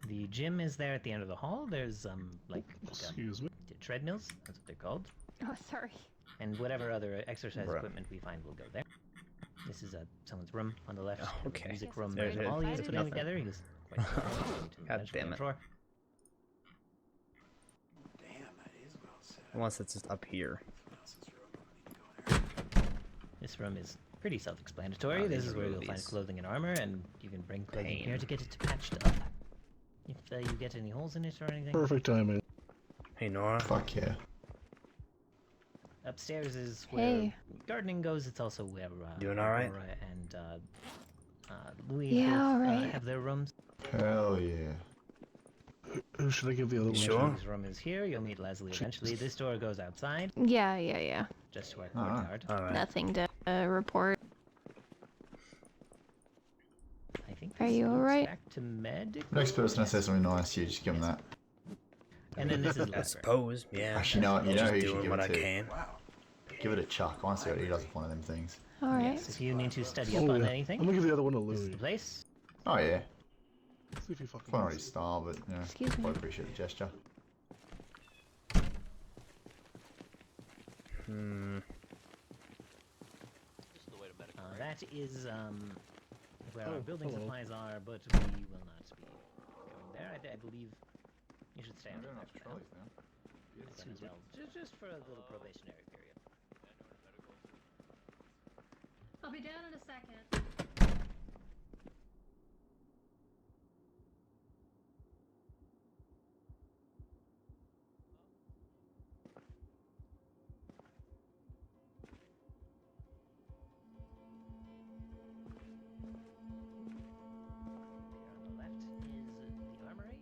Speaker 11: The gym is there at the end of the hall. There's
Speaker 14: Excuse me.
Speaker 11: treadmills. That's what they're called.
Speaker 17: Oh, sorry.
Speaker 11: And whatever other exercise
Speaker 13: Bruh.
Speaker 11: equipment we find will go there. This is someone's room on the left.
Speaker 13: Oh, okay.
Speaker 11: Music room.
Speaker 13: There it is.
Speaker 11: All he was
Speaker 13: There's
Speaker 11: putting
Speaker 13: nothing.
Speaker 11: together. He was quite
Speaker 13: God damn it.
Speaker 16: Damn, that is well set.
Speaker 1: Unless it's just up here.
Speaker 11: This room is pretty self-explanatory.
Speaker 1: Oh,
Speaker 11: This
Speaker 1: these
Speaker 11: is
Speaker 1: are
Speaker 11: where
Speaker 1: really
Speaker 11: you'll find
Speaker 1: these.
Speaker 11: clothing and armor, and you can bring clothing
Speaker 1: Pain.
Speaker 11: here to get it patched up. If you get any holes in it or anything.
Speaker 14: Perfect timing.
Speaker 13: Hey, Nora.
Speaker 6: Fuck yeah.
Speaker 11: Upstairs is where
Speaker 17: Hey.
Speaker 11: gardening goes. It's also where
Speaker 13: Doing all right?
Speaker 11: Nora and Louis
Speaker 17: Yeah,
Speaker 11: both,
Speaker 17: all right.
Speaker 11: have their rooms.
Speaker 6: Hell yeah.
Speaker 14: Who should I give the other one
Speaker 13: Sure.
Speaker 14: to?
Speaker 11: His room is here. You'll meet Leslie eventually. This door goes outside,
Speaker 17: Yeah.
Speaker 11: just to our
Speaker 6: Alright.
Speaker 11: courtyard.
Speaker 13: Alright.
Speaker 17: Nothing to report.
Speaker 11: I think
Speaker 17: Are
Speaker 11: this
Speaker 17: you
Speaker 11: leads
Speaker 17: alright?
Speaker 11: back to med.
Speaker 6: Next person that says something nice to you, just give them that.
Speaker 11: And then this is
Speaker 13: I
Speaker 11: library.
Speaker 13: suppose, yeah.
Speaker 6: Actually, no, you know
Speaker 13: Just
Speaker 6: who you should
Speaker 13: doing
Speaker 6: give
Speaker 13: what
Speaker 6: it
Speaker 13: I
Speaker 6: to.
Speaker 13: can.
Speaker 16: Wow.
Speaker 6: Give it a chuck. I want to see what he does with one of them things.
Speaker 17: Alright.
Speaker 11: Yes, if you need to study up
Speaker 14: Oh,
Speaker 11: on
Speaker 14: yeah.
Speaker 11: anything,
Speaker 14: I'm gonna give the other one to
Speaker 11: this is
Speaker 14: Louis.
Speaker 11: the place.
Speaker 6: Oh yeah.
Speaker 14: See if he fucking
Speaker 6: It's not
Speaker 14: wants
Speaker 6: his
Speaker 14: it.
Speaker 6: style, but yeah.
Speaker 17: Excuse me.
Speaker 6: I appreciate the gesture.
Speaker 19: Just the way to medical.
Speaker 11: That is where our
Speaker 14: Oh,
Speaker 11: building
Speaker 14: hello.
Speaker 11: supplies are, but we will not be going there. I believe you should stay on there for now.
Speaker 14: Excuse me.
Speaker 11: Well, just for a little probationary period.
Speaker 3: I'll be down in a second.
Speaker 11: Here on the left is the armory,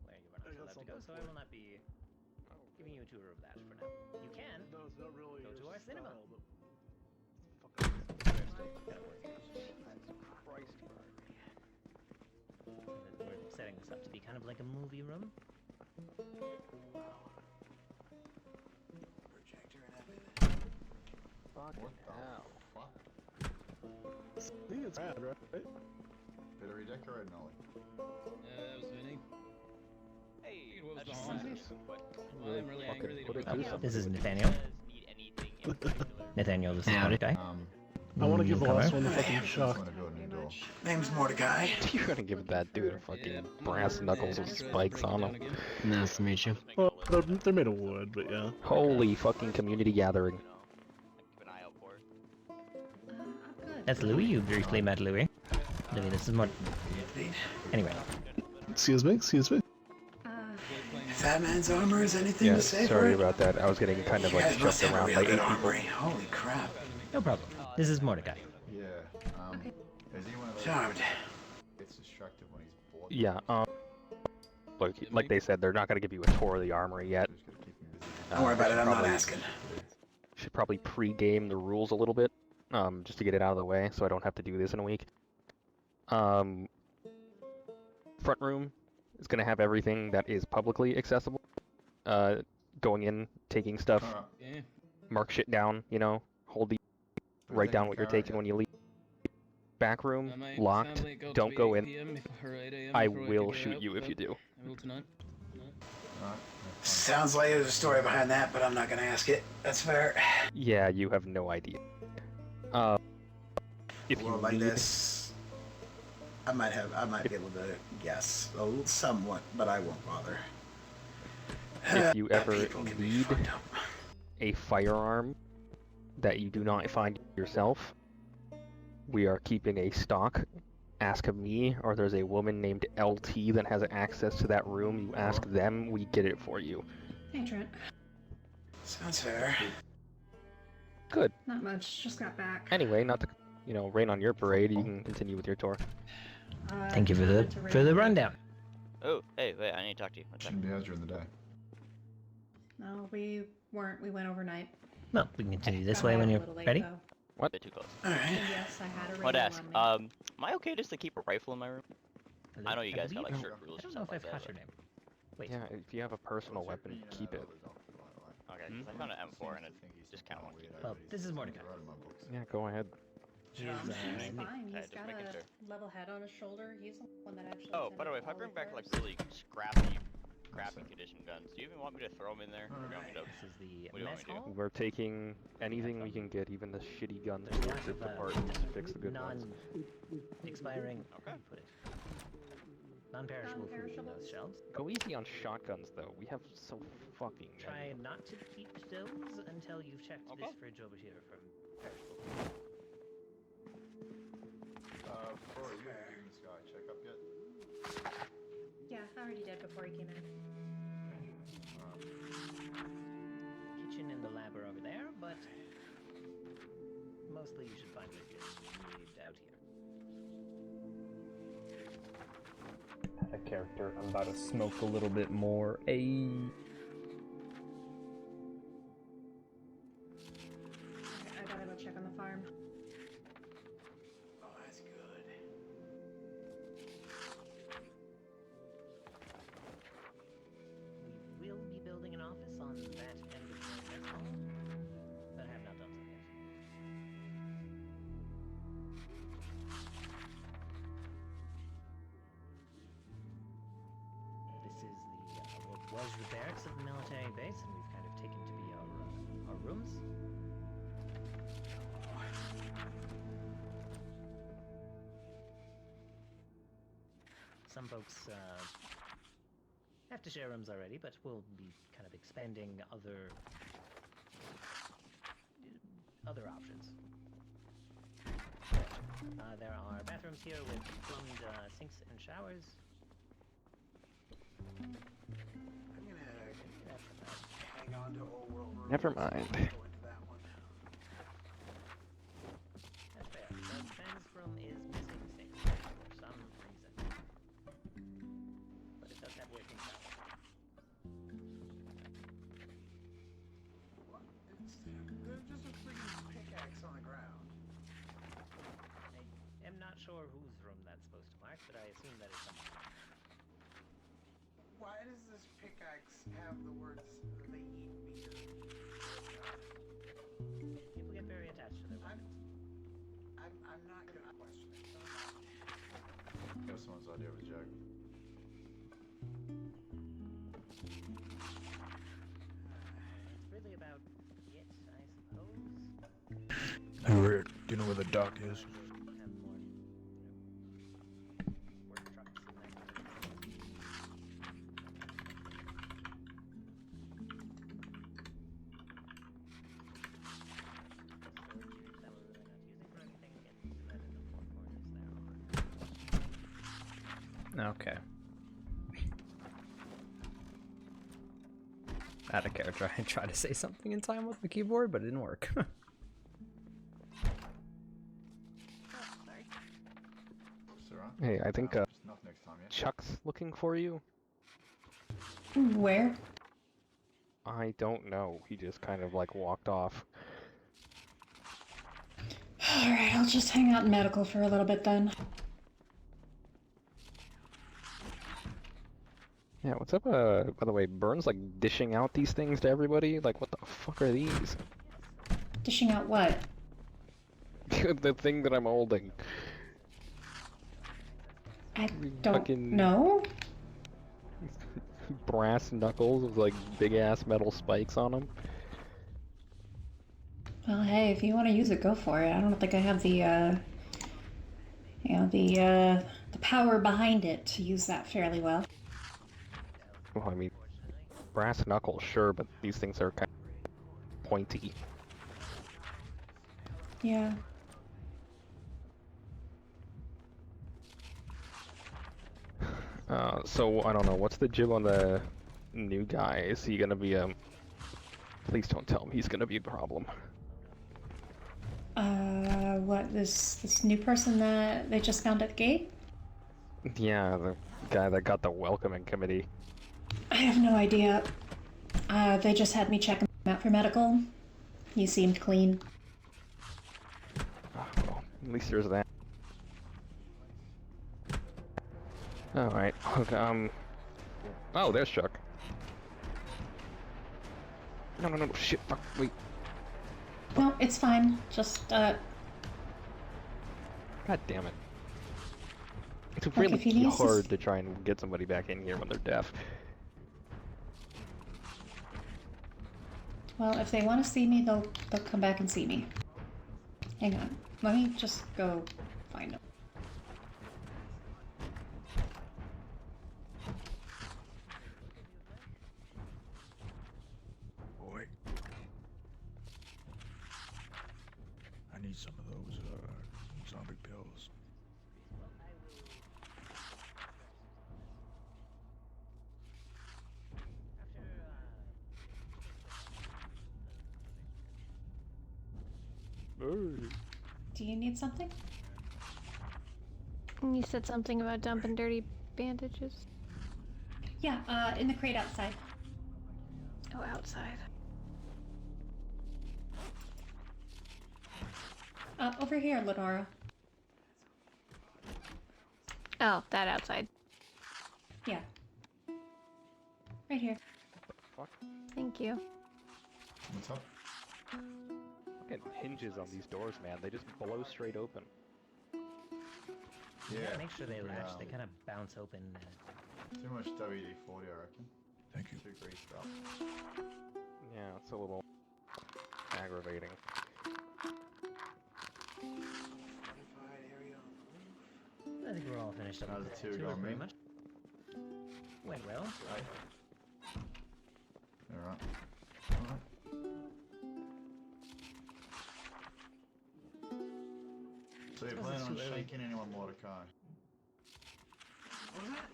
Speaker 11: where you are not
Speaker 14: I got
Speaker 11: allowed to go,
Speaker 14: something
Speaker 11: so I
Speaker 14: for
Speaker 11: will not be giving you a tour of that for now. You can
Speaker 14: No, it's not really
Speaker 11: go
Speaker 14: your
Speaker 11: to our cinema.
Speaker 14: style, but fucking
Speaker 11: We're still kind of working on it.
Speaker 14: Christ.
Speaker 11: We're setting this up to be kind of like a movie room.
Speaker 16: Projector and everything.
Speaker 12: Fucking hell.
Speaker 14: See, it's rad, right?
Speaker 6: Bit of redecorating, Ollie.
Speaker 10: That was Vinny.
Speaker 19: Hey,
Speaker 10: What was
Speaker 19: that's
Speaker 10: behind
Speaker 19: fine.
Speaker 10: us?
Speaker 12: Really
Speaker 10: I'm really
Speaker 12: fucking
Speaker 10: angry
Speaker 12: put it
Speaker 10: that
Speaker 12: to some
Speaker 11: This is
Speaker 12: good
Speaker 11: Nathaniel.
Speaker 19: Need anything in particular?
Speaker 11: Nathaniel, this is
Speaker 9: Howdy.
Speaker 11: Mordecai.
Speaker 14: I want to give the
Speaker 11: Cover.
Speaker 14: last one the fucking
Speaker 6: Just
Speaker 14: shock.
Speaker 6: want to build a new door.
Speaker 16: Name's Mordecai.
Speaker 12: You're gonna give that dude a fucking brass knuckles with spikes on them.
Speaker 9: Nice to meet you.
Speaker 14: Well, they're made of wood, but yeah.
Speaker 12: Holy fucking community gathering.
Speaker 19: Keep an eye out for.
Speaker 11: That's Louis. You briefly met Louis. Louis, this is Anyway.
Speaker 14: Excuse me, excuse me.
Speaker 16: Fat man's armor is anything
Speaker 12: Yeah,
Speaker 16: to say for
Speaker 12: sorry
Speaker 16: it?
Speaker 12: about that. I was getting kind of
Speaker 16: You
Speaker 12: like
Speaker 16: guys must
Speaker 12: shoved
Speaker 16: have a
Speaker 12: around
Speaker 16: real
Speaker 12: by
Speaker 16: good
Speaker 12: 8 people.
Speaker 16: armory. Holy crap.
Speaker 11: No problem. This is Mordecai.
Speaker 6: Yeah. Is he one of those?
Speaker 16: Charmed.
Speaker 6: It's destructive when he's bored.
Speaker 12: Yeah, look, like they said, they're not gonna give you a tour of the armory yet.
Speaker 16: Don't worry about it, I'm not
Speaker 12: probably-
Speaker 16: asking.
Speaker 12: Should probably pre-game the rules a little bit, just to get it out of the way, so I don't have to do this in a week. Front room is gonna have everything that is publicly accessible. Going in, taking stuff,
Speaker 10: Yeah.
Speaker 12: mark shit down, you know, write down what you're taking when you leave. Back room, locked,
Speaker 10: Sadly, it got to
Speaker 12: don't
Speaker 10: be
Speaker 12: go
Speaker 10: 8
Speaker 12: in.
Speaker 10: PM or 8 AM
Speaker 12: I
Speaker 10: before
Speaker 12: will
Speaker 10: could get
Speaker 12: shoot
Speaker 10: out,
Speaker 12: you if
Speaker 10: but
Speaker 12: you do.
Speaker 10: I will tonight.
Speaker 16: Sounds like there's a story behind that, but I'm not gonna ask it. That's fair.
Speaker 12: Yeah, you have no idea. If
Speaker 16: Well,
Speaker 12: you
Speaker 16: like
Speaker 12: need,
Speaker 16: this, I might be able to guess somewhat, but I won't bother.
Speaker 12: if you ever
Speaker 16: People can be
Speaker 12: need
Speaker 16: fucked up.
Speaker 12: a firearm that you do not find yourself, we are keeping a stock. Ask me, or there's a woman named LT that has access to that room. You ask them, we get it for you.
Speaker 15: Hey, Trent.
Speaker 16: Sounds fair.
Speaker 12: Good.
Speaker 15: Not much. Just got back.
Speaker 12: Anyway, not to, rain on your parade, you can continue with your tour.
Speaker 11: Thank you for the rundown.
Speaker 19: Oh, hey, wait, I need to talk to you. One second.
Speaker 6: Shouldn't be out during the day.
Speaker 15: No, we weren't. We went overnight.
Speaker 11: Well, we can continue this
Speaker 15: Got
Speaker 11: way
Speaker 15: back
Speaker 11: when
Speaker 15: a
Speaker 11: you're
Speaker 15: little late,
Speaker 11: ready.
Speaker 15: though.
Speaker 12: What?
Speaker 19: A bit too close.
Speaker 16: Alright.
Speaker 15: Yes, I had a
Speaker 19: I'd
Speaker 15: radio
Speaker 19: ask,
Speaker 15: on me.
Speaker 19: am I okay just to keep a rifle in my room? I know you guys got like strict rules
Speaker 11: I
Speaker 19: and
Speaker 11: don't know
Speaker 19: stuff
Speaker 11: if
Speaker 19: like
Speaker 11: I've
Speaker 19: that.
Speaker 11: caught your name. Wait.
Speaker 12: Yeah, if you have a personal weapon, keep it.
Speaker 19: Okay, 'cause I found an M4 and it just kind of wants to.
Speaker 11: Well, this is Mordecai.
Speaker 12: Yeah, go ahead.
Speaker 11: He's
Speaker 15: He's
Speaker 11: new.
Speaker 15: fine. He's
Speaker 19: just
Speaker 15: got
Speaker 19: making
Speaker 15: a
Speaker 19: sure.
Speaker 15: level head on his shoulder. He's the one that actually.
Speaker 19: Oh, by the way, if I bring back like really crappy condition guns, do you even want me to throw them in there? Or do you want me to?
Speaker 11: This is the
Speaker 19: What do you want
Speaker 11: mess
Speaker 19: me to do?
Speaker 11: hall.
Speaker 12: We're taking anything we can get, even the shitty guns
Speaker 11: There's
Speaker 12: to
Speaker 11: lots
Speaker 12: rip
Speaker 11: of
Speaker 12: apart and fix the good ones.
Speaker 11: non-expiring. How do you put it? Non-perishable food in those shelves.
Speaker 12: Go easy on shotguns, though. We have so fucking
Speaker 11: Try
Speaker 12: many.
Speaker 11: not to keep those until you've checked this fridge over here for perishable food.
Speaker 6: Before you doing this guy check up yet?
Speaker 15: Yeah, I already did before he came in.
Speaker 11: Kitchen and the lab are over there, but mostly you should find what you need out here. Out of character, I'm about to smoke a little bit more. Ayy.
Speaker 15: I gotta go check on the farm.
Speaker 16: Oh, that's good.
Speaker 11: We will be building an office on that end of the mess hall, but I have not done so yet. This is what was the barracks of the military base, and we've kind of taken to be our rooms. Some folks have to share rooms already, but we'll be kind of expanding other options. There are bathrooms here with plumbed sinks and showers.
Speaker 16: I'm gonna hang on to old world rules.
Speaker 12: Never mind.
Speaker 16: Go into that one.
Speaker 11: That's fair. The men's room is missing sinks for some reason. But it does have working showers.
Speaker 16: What? There's just a freaking pickaxe on the ground.
Speaker 11: I am not sure whose room that's supposed to mark, but I assume that is someone.
Speaker 16: Why does this pickaxe have the words "they eat beer"?
Speaker 11: People get very attached to their weapons.
Speaker 16: I'm not gonna question it.
Speaker 6: idea of a joke.
Speaker 11: It's really about it, I suppose.
Speaker 7: Hey Rick, do you know where the dock is?
Speaker 11: Have more, work trucks and that kind of thing.
Speaker 1: Okay. Out of character, I tried to say something in time with the keyboard, but it didn't work.
Speaker 12: Hey, I think
Speaker 6: Just knock next time, yeah?
Speaker 12: Chuck's looking for you.
Speaker 15: Where?
Speaker 12: I don't know. He just kind of like walked off.
Speaker 15: Alright, I'll just hang out in medical for a little bit then.
Speaker 12: Yeah, what's up? By the way, Burns like dishing out these things to everybody. Like, what the fuck are these?
Speaker 15: Dishing out what?
Speaker 12: The thing that I'm holding.
Speaker 15: I don't know.
Speaker 12: Brass knuckles with like big ass metal spikes on them.
Speaker 15: Well, hey, if you want to use it, go for it. I don't think I have the, the power behind it to use that fairly well.
Speaker 12: Well, I mean, brass knuckles, sure, but these things are kind of pointy.
Speaker 15: Yeah.
Speaker 12: So I don't know. What's the jib on the new guy? Is he gonna be Please don't tell him he's gonna be a problem.
Speaker 15: What, this new person that they just found at the gate?
Speaker 12: Yeah, the guy that got the welcoming committee.
Speaker 15: I have no idea. They just had me check him out for medical. He seemed clean.
Speaker 12: Oh, well, at least there's that. Alright, okay, oh, there's Chuck. No, shit, fuck, wait.
Speaker 15: No, it's fine. Just,
Speaker 12: God damn it. It's
Speaker 15: Look,
Speaker 12: really
Speaker 15: if he needs to
Speaker 12: hard to try and get somebody back in here when they're deaf.
Speaker 15: well, if they want to see me, they'll come back and see me. Hang on. Let me just go find them.
Speaker 7: Boy. I need some of those, zombie pills.
Speaker 15: Do you need something?
Speaker 17: You said something about dumping dirty bandages?
Speaker 15: Yeah, in the crate outside.
Speaker 17: Oh, outside.
Speaker 15: Over here, Lenora.
Speaker 17: Oh, that outside.
Speaker 15: Yeah. Right here.
Speaker 12: Fuck.
Speaker 17: Thank you.
Speaker 6: What's up?
Speaker 12: Fucking hinges on these doors, man. They just blow straight open.
Speaker 11: Yeah, make sure they
Speaker 6: too,
Speaker 11: latch. They kind of bounce open.
Speaker 6: Too much WD-40, I reckon.
Speaker 7: Thank you.
Speaker 6: Too greased up.
Speaker 12: Yeah, it's a little aggravating.
Speaker 11: I think we're all finished up.
Speaker 6: How's
Speaker 11: with
Speaker 6: the two
Speaker 11: that,
Speaker 6: going,
Speaker 11: pretty
Speaker 6: mate?
Speaker 11: much. Went well.
Speaker 6: Alright. So you're planning on shanking anyone, Mordecai?
Speaker 16: What was that?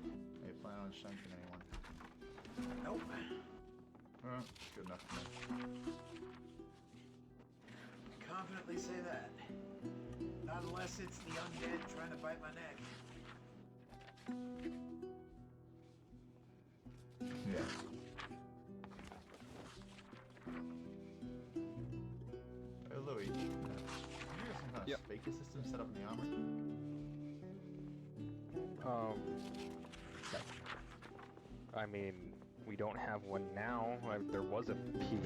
Speaker 6: Are you planning on shanking anyone?
Speaker 16: Nope.
Speaker 6: Alright, that's good enough for me.
Speaker 16: Confidently say that. Not unless it's the undead trying to bite my neck.
Speaker 6: Yeah. Hey Louis, you have some kind of speaker system set up in the armory?
Speaker 12: I mean, we don't have one now. There was a PA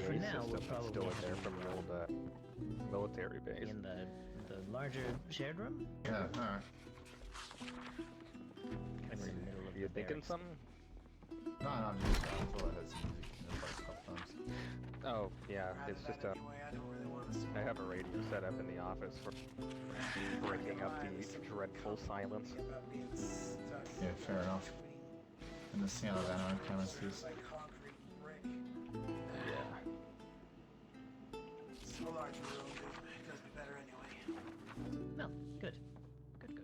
Speaker 11: For now, we'll
Speaker 12: system that's
Speaker 11: probably
Speaker 12: still in
Speaker 11: have
Speaker 12: there
Speaker 11: it,
Speaker 12: from the old military base.
Speaker 11: In the larger shared room.
Speaker 6: Yeah, alright.
Speaker 11: Kind of in the middle of
Speaker 12: You
Speaker 11: the
Speaker 12: thinking
Speaker 11: barracks.
Speaker 12: something?
Speaker 6: No, I'm just I thought I heard some music in the place a couple times.
Speaker 12: Oh, yeah, it's just a... I have a radio set up in the office for breaking up the dreadful silence.
Speaker 6: Yeah, fair enough. And the sound of ammo canisters.
Speaker 12: Yeah.
Speaker 16: So large room, it does me better anyway.
Speaker 11: No, good. Good.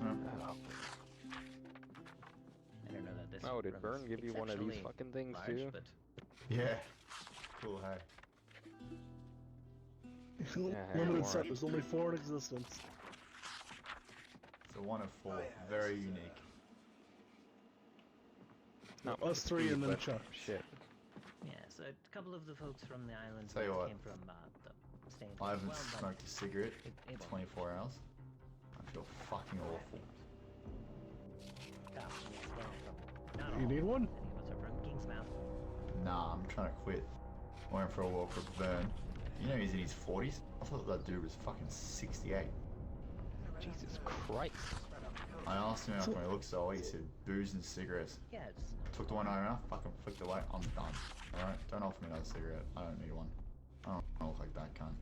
Speaker 12: Oh.
Speaker 11: I don't know that this
Speaker 12: Oh, did
Speaker 11: room
Speaker 12: Vern
Speaker 11: is
Speaker 12: give you one of these
Speaker 11: exceptionally
Speaker 12: fucking things
Speaker 11: large,
Speaker 12: too?
Speaker 11: But
Speaker 6: Yeah. Cool, hey.
Speaker 14: Limited set, there's only 4 in existence.
Speaker 6: It's a 1 of 4. Very unique.
Speaker 14: No, us 3 and then Chuck.
Speaker 12: Shit.
Speaker 11: yeah, so a couple of the folks from the island
Speaker 6: Tell you what.
Speaker 11: came from the state.
Speaker 6: I haven't
Speaker 11: well, but
Speaker 6: smoked a cigarette
Speaker 11: it
Speaker 6: in
Speaker 11: won't
Speaker 6: 24 hours. I feel fucking awful.
Speaker 11: stop and stand from not
Speaker 14: You
Speaker 11: all,
Speaker 14: need one?
Speaker 11: Any of us are from Kingsmouth.
Speaker 6: Nah, I'm trying to quit. Went for a walk with Vern. You know he's in his 40s? I thought that dude was fucking 68.
Speaker 12: Jesus Christ.
Speaker 6: I asked him how come he looks so old. He said booze and cigarettes.
Speaker 11: Yeah, it's
Speaker 6: Took the one home out, fucking flicked away. I'm done. Alright? Don't offer me another cigarette. I don't need one. I don't look like that cunt.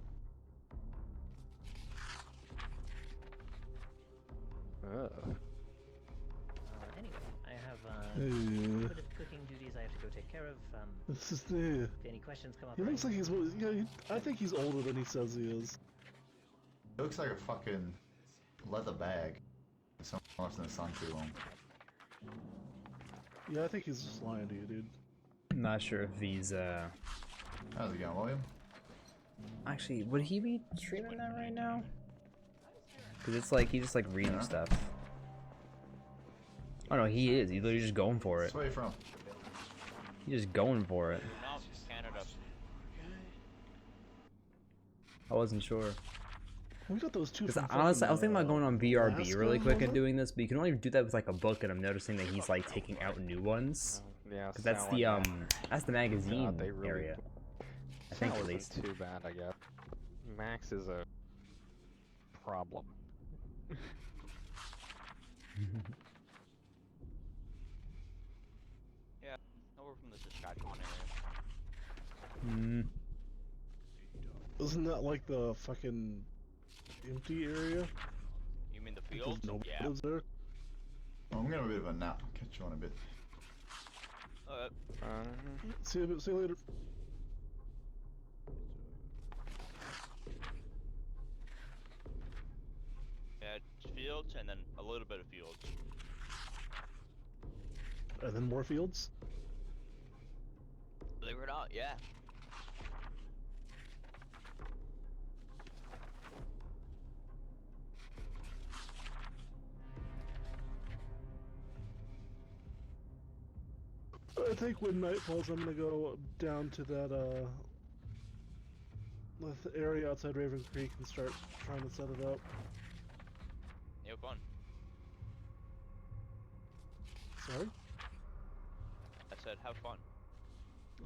Speaker 11: anyway, I have
Speaker 14: Yeah.
Speaker 11: a bit of cooking duties I have to go take care of.
Speaker 14: It's just,
Speaker 11: If any questions come up,
Speaker 14: He looks like he's, I think he's older than he says he is.
Speaker 6: It looks like a fucking leather bag. Someone left in the sun too long.
Speaker 14: Yeah, I think he's just lying to you, dude.
Speaker 1: I'm not sure if he's
Speaker 6: How's it going, William?
Speaker 1: actually, would he be streaming that right now? Because it's like he's just like reading stuff. Oh no, he is. He's literally just going for it.
Speaker 6: Where are you from?
Speaker 1: He's just going for it.
Speaker 19: No, Canada.
Speaker 1: I wasn't sure.
Speaker 14: We got those two.
Speaker 1: Because
Speaker 14: from
Speaker 1: honestly, I was
Speaker 14: fucking,
Speaker 1: thinking about going on BRB
Speaker 14: Alaska,
Speaker 1: really quick
Speaker 14: was
Speaker 1: and
Speaker 14: it?
Speaker 1: doing this, but you can only do that with like a book, and I'm noticing that he's like taking out new ones.
Speaker 12: Yeah,
Speaker 1: Because that's
Speaker 12: sound
Speaker 1: the
Speaker 12: like
Speaker 1: that's the magazine
Speaker 12: God, they really-
Speaker 1: area. I
Speaker 12: That
Speaker 1: think at
Speaker 12: wasn't
Speaker 1: least.
Speaker 12: too bad, I guess. Max is a problem.
Speaker 19: Yeah, no, we're from the Saskatchewan area.
Speaker 1: Hmm.
Speaker 14: Isn't that like the fucking empty area?
Speaker 19: You mean the
Speaker 14: Because
Speaker 19: fields?
Speaker 14: nobody
Speaker 19: Yeah.
Speaker 14: lives there.
Speaker 6: Oh, I'm gonna have a bit of a nap. I'll catch you on a bit.
Speaker 14: See you later.
Speaker 19: Yeah, it's fields and then a little bit of fields.
Speaker 14: And then more fields.
Speaker 19: Believe it or not, yeah.
Speaker 14: I think when night falls, I'm gonna go down to that the area outside Raven Creek and start trying to set it up.
Speaker 19: You have fun.
Speaker 14: Sorry?
Speaker 19: I said have fun.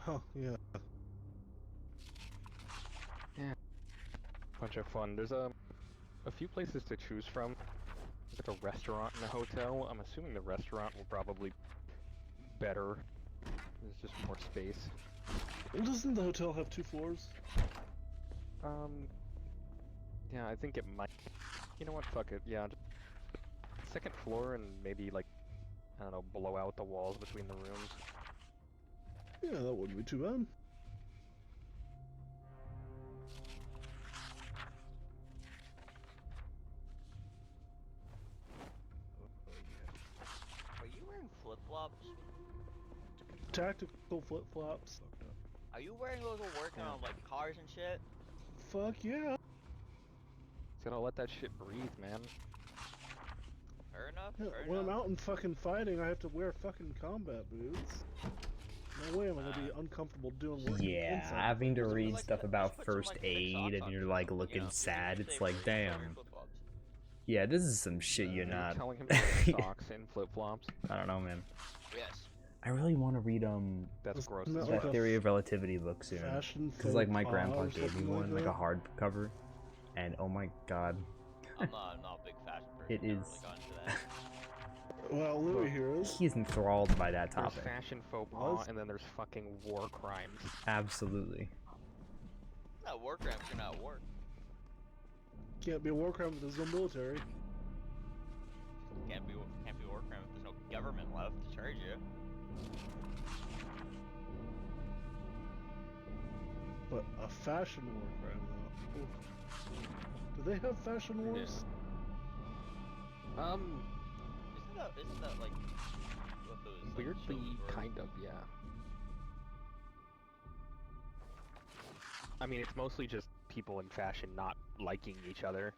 Speaker 14: Oh yeah.
Speaker 12: Yeah. Bunch of fun. There's a few places to choose from. There's like a restaurant and a hotel. I'm assuming the restaurant will probably be better. There's just more space.
Speaker 14: Well, doesn't the hotel have 2 floors?
Speaker 12: Yeah, I think it might. You know what? Fuck it. Yeah, just second floor and maybe like, I don't know, blow out the walls between the rooms.
Speaker 14: Yeah, that wouldn't be too bad.
Speaker 19: Are you wearing flip flops?
Speaker 14: Tactical flip flops.
Speaker 19: Are you wearing those while working on like cars and shit?
Speaker 14: Fuck yeah.
Speaker 12: Just gotta let that shit breathe, man.
Speaker 19: Fair enough.
Speaker 14: Yeah,
Speaker 19: Fair
Speaker 14: when
Speaker 19: enough.
Speaker 14: I'm out and fucking fighting, I have to wear fucking combat boots. No way am I gonna be uncomfortable doing work.
Speaker 1: Yeah,
Speaker 14: inside.
Speaker 1: having to read stuff about first aid and you're like looking sad. It's like, damn. Yeah, this is some shit you're not.
Speaker 12: Telling him to wear socks and flip flops.
Speaker 1: I don't know, man.
Speaker 19: Yes.
Speaker 1: I really want to read
Speaker 12: That's gross.
Speaker 14: Isn't that
Speaker 1: that
Speaker 14: like a
Speaker 1: Theory of Relativity book soon.
Speaker 14: fashion
Speaker 1: Because like my
Speaker 14: faux
Speaker 1: grandpa
Speaker 14: pas or
Speaker 1: gave me
Speaker 14: something
Speaker 1: one,
Speaker 14: like
Speaker 1: like a
Speaker 14: that?
Speaker 1: hardcover, and oh my god,
Speaker 19: I'm not a big fashion person.
Speaker 1: it
Speaker 19: Never
Speaker 1: is.
Speaker 19: really got into that.
Speaker 14: Well, Louis here is.
Speaker 1: He's enthralled by that
Speaker 12: There's
Speaker 1: topic.
Speaker 12: fashion faux pas, and then there's fucking war crimes.
Speaker 1: Absolutely.
Speaker 19: Not war crimes are not war.
Speaker 14: Can't be a war crime if there's no military.
Speaker 19: Can't be war crime if there's no government left to charge you.
Speaker 14: But a fashion war crime, though. Oof. Do they have fashion wars?
Speaker 19: Isn't that like what those like,
Speaker 12: Weirdly,
Speaker 19: shows were?
Speaker 12: kind of, yeah. I mean, it's mostly just people in fashion not liking each other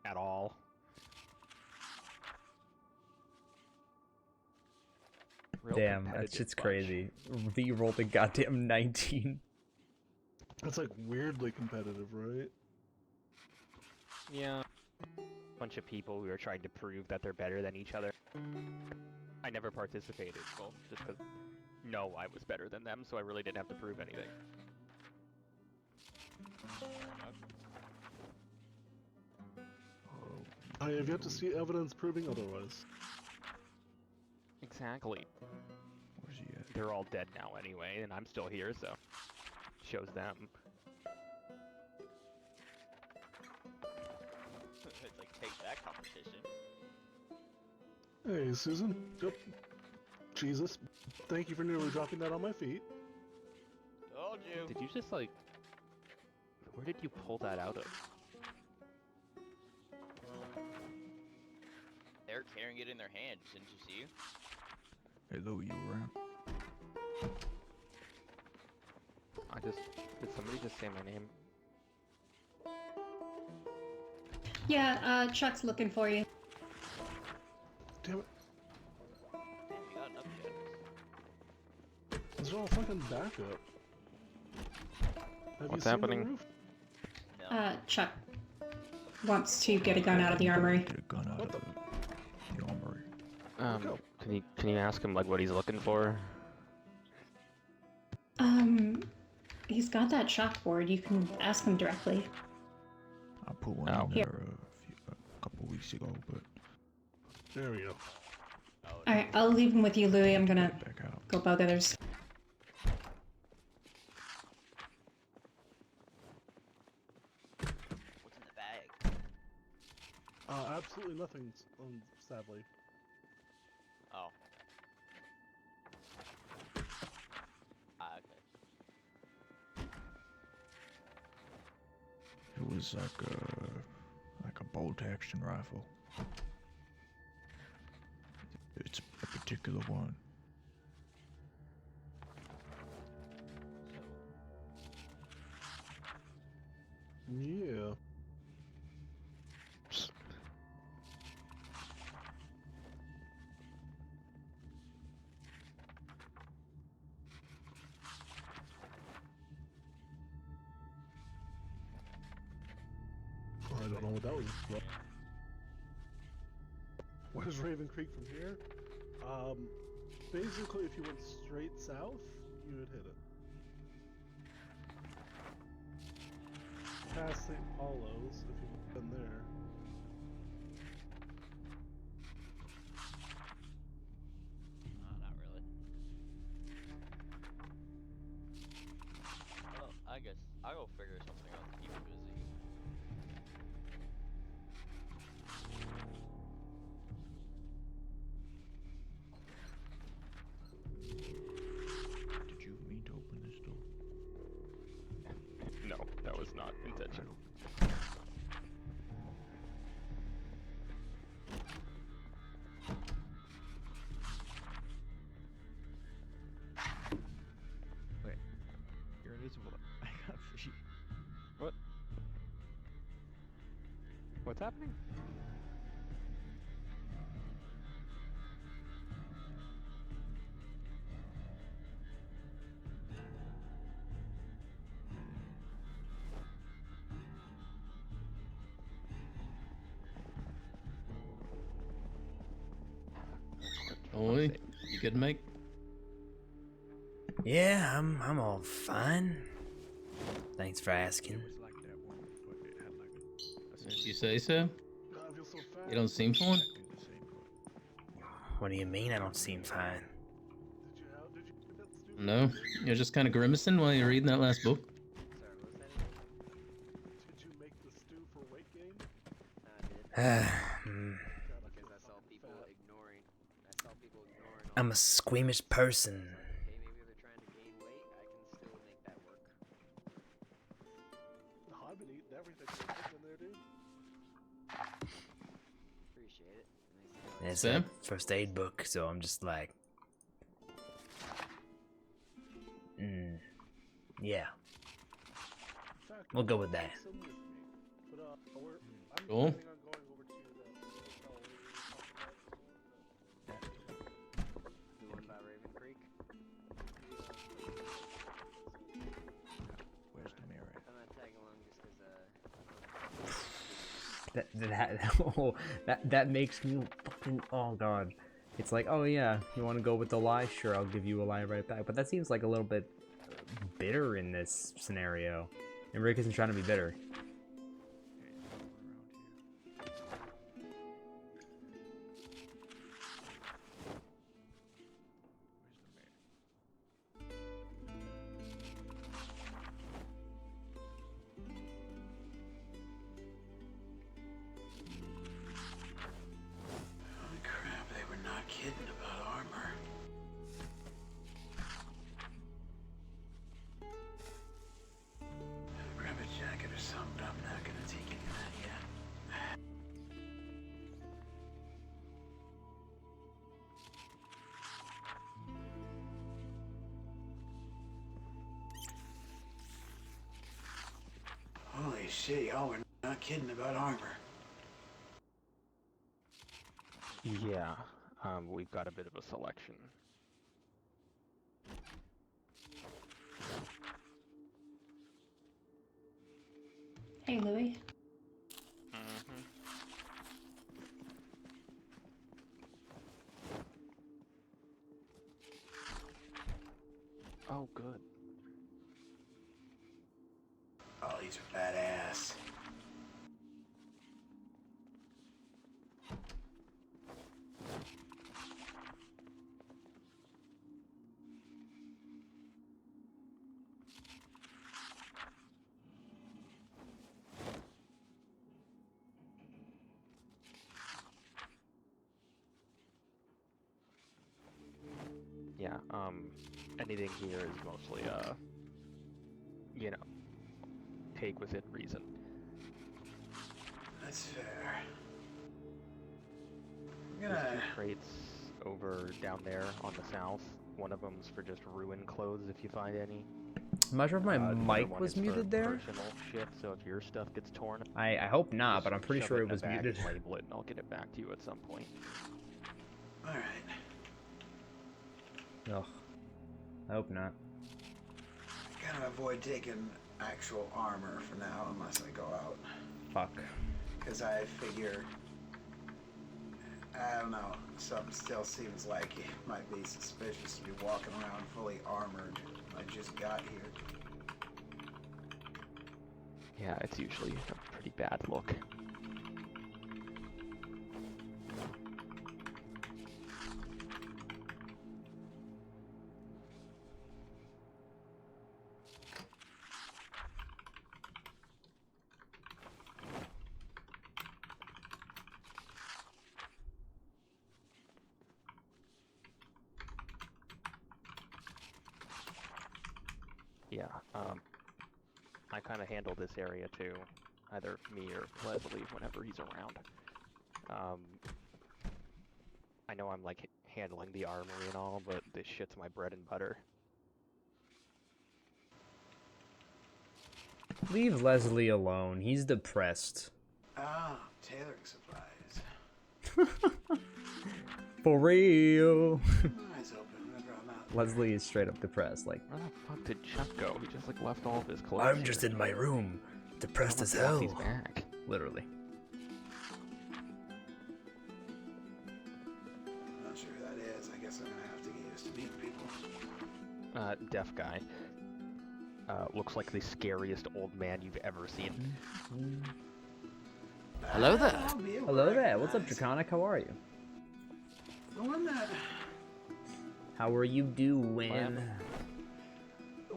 Speaker 12: at all. Real
Speaker 1: Damn, that
Speaker 12: competitive
Speaker 1: shit's
Speaker 12: bunch.
Speaker 1: crazy. V rolled a goddamn 19.
Speaker 14: That's like weirdly competitive, right?
Speaker 12: Yeah. Bunch of people who are trying to prove that they're better than each other. I never participated, well, just because no, I was better than them, so I really didn't have to prove anything.
Speaker 14: I have yet to see evidence proving otherwise.
Speaker 12: Exactly. They're all dead now anyway, and I'm still here, so shows them.
Speaker 19: It's like take that competition.
Speaker 14: Hey, Susan. Yep. Jesus. Thank you for nearly dropping that on my feet.
Speaker 19: Told you.
Speaker 12: Did you just like... Where did you pull that out of?
Speaker 19: They're carrying it in their hands, didn't you see?
Speaker 7: Hello, you around?
Speaker 12: Did somebody just say my name?
Speaker 15: Yeah, Chuck's looking for you.
Speaker 14: Damn it.
Speaker 19: Damn, you got enough jets.
Speaker 14: These are all fucking backup. Have
Speaker 12: What's
Speaker 14: you seen
Speaker 12: happening?
Speaker 14: The roof?
Speaker 15: Chuck wants to get a gun out of the armory.
Speaker 7: Get a gun out of the armory.
Speaker 12: Can you ask him like what he's looking for?
Speaker 15: He's got that chalkboard. You can ask him directly.
Speaker 7: I put one in
Speaker 15: Here.
Speaker 7: there a couple weeks ago, but
Speaker 14: there we go.
Speaker 15: Alright, I'll leave him with you, Louis. I'm gonna go bug others.
Speaker 19: What's in the bag?
Speaker 14: Absolutely nothing, sadly.
Speaker 19: Oh. Okay.
Speaker 7: it was like a bolt action rifle. It's a particular one.
Speaker 14: Yeah. I don't know what that was about. Where's Raven Creek from here? Basically, if you went straight south, you would hit it. Past St. Paulo's, if you've been there.
Speaker 19: Not really. Well, I guess I'll go figure something out to keep you busy.
Speaker 7: Did you mean to open this door?
Speaker 12: No, that was not intentional.
Speaker 7: Wait, you're invisible. I got free.
Speaker 12: What? What's happening?
Speaker 10: Oi, you good, mate?
Speaker 13: Yeah, I'm all fine. Thanks for asking.
Speaker 10: If you say so. You don't seem fine.
Speaker 13: What do you mean I don't seem fine?
Speaker 10: No, you're just kind of grimacing while you're reading that last book.
Speaker 14: Did you make the stew for weight gain?
Speaker 9: Because I saw people ignoring.
Speaker 13: I'm a squeamish person.
Speaker 9: Okay, maybe they're trying to gain weight. I can still make that work.
Speaker 14: I've been eating everything you're cooking there, dude.
Speaker 9: Appreciate it.
Speaker 13: It's
Speaker 10: Sam?
Speaker 13: a first aid book, so I'm just like, yeah. We'll go with that.
Speaker 10: Cool.
Speaker 9: The one by Raven Creek.
Speaker 7: Where's the mirror?
Speaker 9: I'm not tagging along just because
Speaker 1: That makes me fucking, oh god. It's like, oh yeah, you want to go with the lie? Sure, I'll give you a lie right back. But that seems like a little bit bitter in this scenario. And Rick isn't trying to be bitter.
Speaker 16: Holy crap, they were not kidding about armor. Grab a jacket or something, but I'm not gonna take any of that yet. Holy shit, y'all were not kidding about armor.
Speaker 12: Yeah, we've got a bit of a selection.
Speaker 15: Hey, Louie.
Speaker 12: Oh, good.
Speaker 16: Oh, these are badass.
Speaker 12: Yeah, anything here is mostly, you know, take within reason.
Speaker 16: That's fair. I'm
Speaker 12: There's
Speaker 16: gonna...
Speaker 12: 2 crates over down there on the south. One of them's for just ruined clothes if you find any.
Speaker 1: I'm not sure if my
Speaker 12: The other
Speaker 1: mic
Speaker 12: one
Speaker 1: was
Speaker 12: is for
Speaker 1: muted there.
Speaker 12: Personal shit, so if your stuff gets torn,
Speaker 1: I hope not, but I'm pretty
Speaker 12: shove
Speaker 1: sure
Speaker 12: it
Speaker 1: it
Speaker 12: in a
Speaker 1: was
Speaker 12: bag
Speaker 1: muted.
Speaker 12: and label it, and I'll get it back to you at some point.
Speaker 16: Alright.
Speaker 1: Ugh. I hope not.
Speaker 16: I gotta avoid taking actual armor for now unless I go out.
Speaker 1: Fuck.
Speaker 16: Because I figure... I don't know. Something still seems like it might be suspicious to be walking around fully armored. I just got here.
Speaker 12: Yeah, it's usually a pretty bad look. Yeah, I kind of handle this area too, either me or Leslie whenever he's around. I know I'm like handling the armory and all, but this shit's my bread and butter.
Speaker 1: Leave Leslie alone. He's depressed.
Speaker 16: Ah, tailoring supplies.
Speaker 1: For real.
Speaker 16: Eyes open whenever I'm out.
Speaker 1: Leslie is straight up depressed. Like,
Speaker 12: Where the fuck did Chuck go? He just like left all of his clothes.
Speaker 13: I'm just in my room, depressed as
Speaker 12: Someone
Speaker 13: hell.
Speaker 12: walk these back.
Speaker 1: literally.
Speaker 16: Not sure who that is. I guess I'm gonna have to get used to meeting people.
Speaker 12: Deaf guy. Looks like the scariest old man you've ever seen.
Speaker 13: Hello there.
Speaker 1: Hello there. What's up, Draconic? How are you?
Speaker 16: The one that
Speaker 1: How are you doing?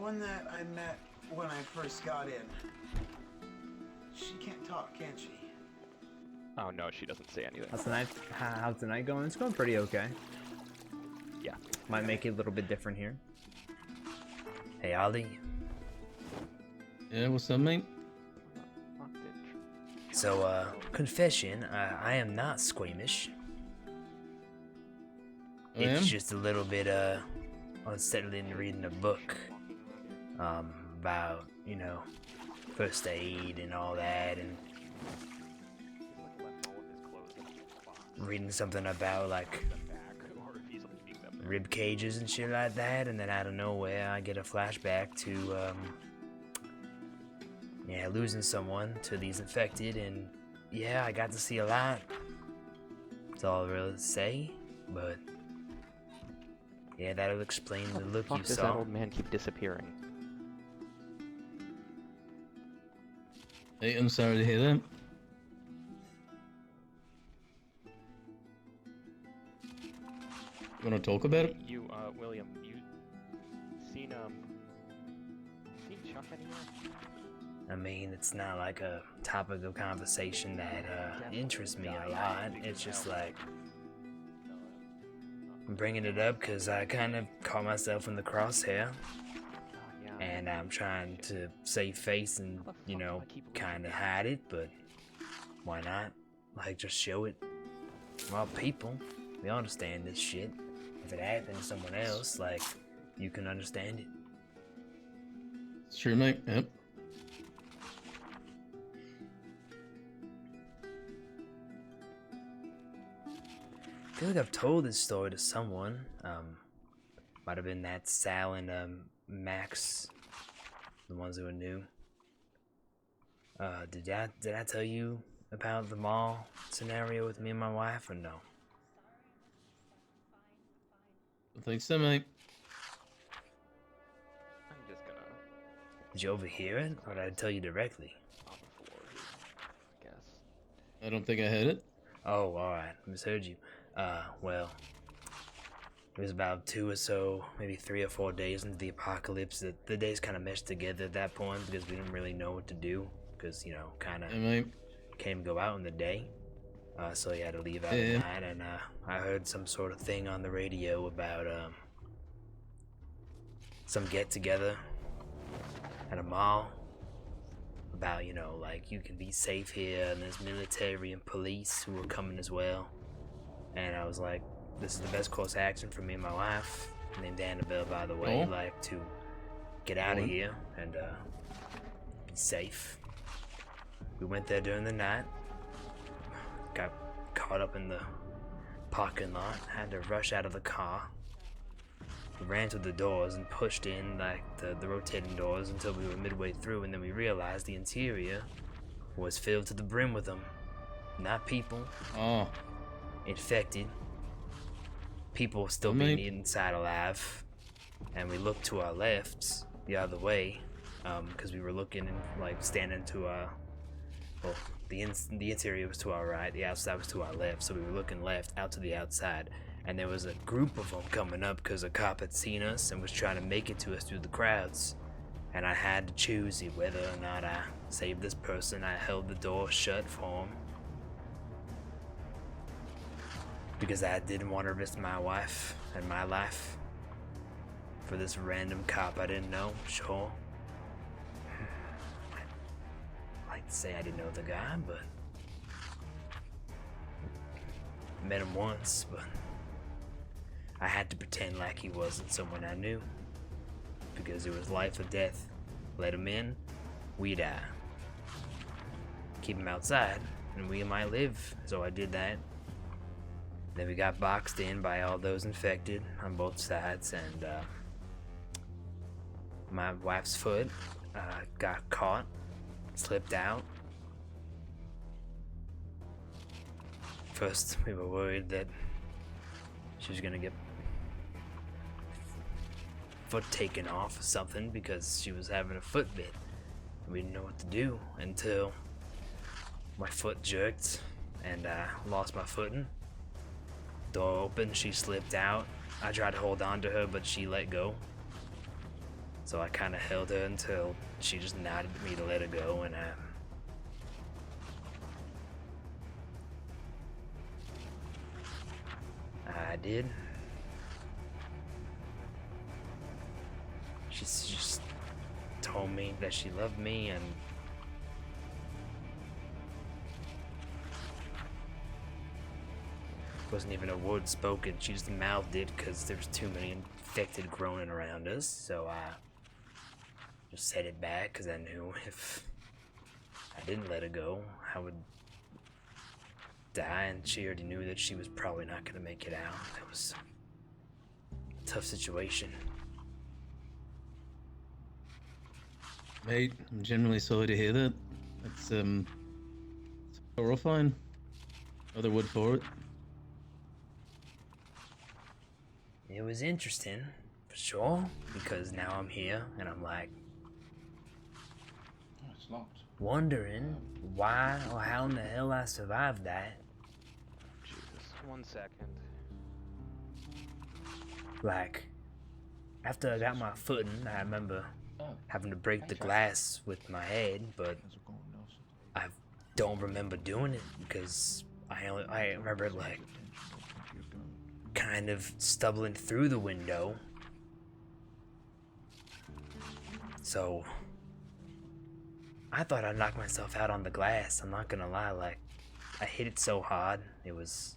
Speaker 16: I met when I first got in. She can't talk, can she?
Speaker 12: Oh no, she doesn't say anything.
Speaker 1: How's the night going? It's going pretty okay.
Speaker 12: Yeah.
Speaker 1: Might make it a little bit different here.
Speaker 13: Hey, Ollie.
Speaker 10: Yeah, what's up, mate?
Speaker 13: So, confession, I am not squeamish. It's just a little bit, unsettling reading a book, about, you know, first aid and all that, and reading something about, like, rib cages and shit like that, and then out of nowhere I get a flashback to, yeah, losing someone to these infected, and yeah, I got to see a lot. That's all I really say, but yeah, that'll explain the look you
Speaker 12: Fuck does
Speaker 13: saw.
Speaker 12: that old man keep disappearing?
Speaker 10: Hey, I'm sorry to hear that. You want to talk about it?
Speaker 12: You, William, you seen Chuck anywhere?
Speaker 13: I mean, it's not like a topic of conversation that interests me a lot. It's just like I'm bringing it up because I kind of caught myself in the crosshair, and I'm trying to save face and, you know, kind of hide it, but why not? Like, just show it. Well, people, we understand this shit. If it happened to someone else, like, you can understand it.
Speaker 10: It's true, mate. Yep.
Speaker 13: I feel like I've told this story to someone. Might have been that Sal and Max, the ones who are new. Did I tell you about the mall scenario with me and my wife, or no?
Speaker 10: I think so, mate.
Speaker 12: I'm just gonna
Speaker 13: Did you overhear it, or did I tell you directly?
Speaker 12: on the floor, I guess.
Speaker 10: I don't think I heard it.
Speaker 13: Oh, alright, misheard you. Well, it was about 2 or so, maybe 3 or 4 days into the apocalypse. The days kind of meshed together at that point because we didn't really know what to do. Because, you know, kind of can't go out in the day. So you had to leave out at night. And I heard some sort of thing on the radio about some get-together at a mall. About, you know, like, you can be safe here, and there's military and police who are coming as well. And I was like, this is the best course of action for me and my wife, named Annabelle, by the way, like, to get out of here and be safe. We went there during the night, got caught up in the parking lot, had to rush out of the car. We ran to the doors and pushed in, like, the rotating doors until we were midway through, and then we realized the interior was filled to the brim with them. Not people.
Speaker 10: Oh.
Speaker 13: Infected. People still being eaten inside alive. And we looked to our left, the other way, because we were looking and, like, standing to our... Well, the interior was to our right, the outside was to our left, so we were looking left out to the outside. And there was a group of them coming up because a cop had seen us and was trying to make it to us through the crowds. And I had to choose whether or not I saved this person. I held the door shut for him. Because I didn't want to risk my wife and my life for this random cop I didn't know, sure. I'd like to say I didn't know the guy, but... I met him once, but... I had to pretend like he wasn't someone I knew. Because it was life or death. Let him in, we die. Keep him outside, and we might live, so I did that. Then we got boxed in by all those infected on both sides, and my wife's foot got caught, slipped out. First, we were worried that she was gonna get foot taken off or something because she was having a foot bit. We didn't know what to do until my foot jerked and I lost my footing. door open, she slipped out. I tried to hold on to her, but she let go. So I kind of held her until she just nodded at me to let her go, and I did. She just told me that she loved me, and wasn't even a word spoken. She just mouthed it because there was too many infected groaning around us. So I just said it back because I knew if I didn't let her go, I would die, and she already knew that she was probably not going to make it out. That was a tough situation.
Speaker 10: Mate, I'm genuinely sorry to hear that. It's horrifying. Other word for it.
Speaker 13: It was interesting, for sure, because now I'm here, and I'm like,
Speaker 2: It's locked.
Speaker 13: wondering why or how in the hell I survived that.
Speaker 12: Jesus, 1 second.
Speaker 13: Like, after I got my footing, I remember having to break the glass with my head, but I don't remember doing it because I remember like kind of stumbling through the window. So I thought I knocked myself out on the glass. I'm not gonna lie, like I hit it so hard, it was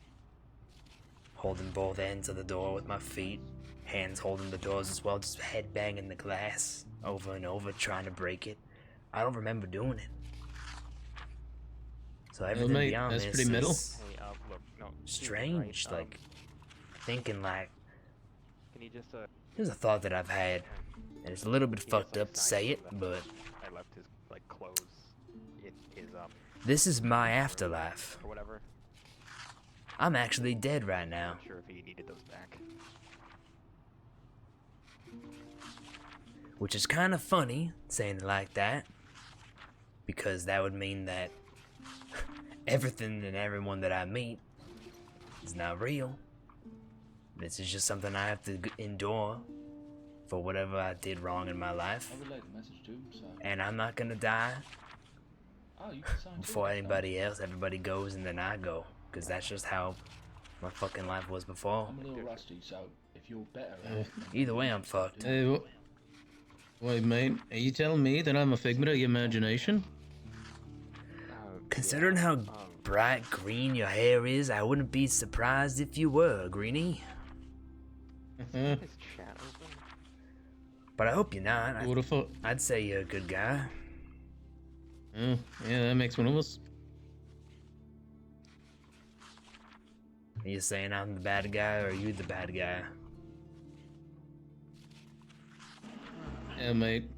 Speaker 13: holding both ends of the door with my feet, hands holding the doors as well, just head banging the glass over and over, trying to break it. I don't remember doing it. So everything
Speaker 10: mate,
Speaker 13: beyond
Speaker 10: that's
Speaker 13: this
Speaker 10: pretty middle.
Speaker 13: is
Speaker 12: Look, no,
Speaker 13: strange.
Speaker 12: right,
Speaker 13: Like thinking like
Speaker 12: Can you just
Speaker 13: here's a thought that I've had, and it's a little bit fucked up to say it, but
Speaker 12: I left his like clothes in his
Speaker 13: this is my afterlife.
Speaker 12: or whatever.
Speaker 13: I'm actually dead right now.
Speaker 12: Not sure if he needed those back.
Speaker 13: Which is kind of funny, saying it like that, because that would mean that everything and everyone that I meet is not real. This is just something I have to endure for whatever I did wrong in my life.
Speaker 2: I relayed the message to him, so.
Speaker 13: And I'm not gonna die
Speaker 2: Oh, you can sign too,
Speaker 13: before
Speaker 2: that's
Speaker 13: anybody else. Everybody goes and then I go, because that's just how my fucking life was before.
Speaker 2: I'm a little rusty, so if you're better
Speaker 13: Either way, I'm fucked.
Speaker 10: Hey, wait, mate, are you telling me that I'm a figment of your imagination?
Speaker 13: Considering how bright green your hair is, I wouldn't be surprised if you were, Greenie. But I hope you're not. I'd say you're a good guy.
Speaker 10: Oh, yeah, that makes one of us.
Speaker 13: Are you saying I'm the bad guy, or are you the bad guy?
Speaker 10: Yeah, mate.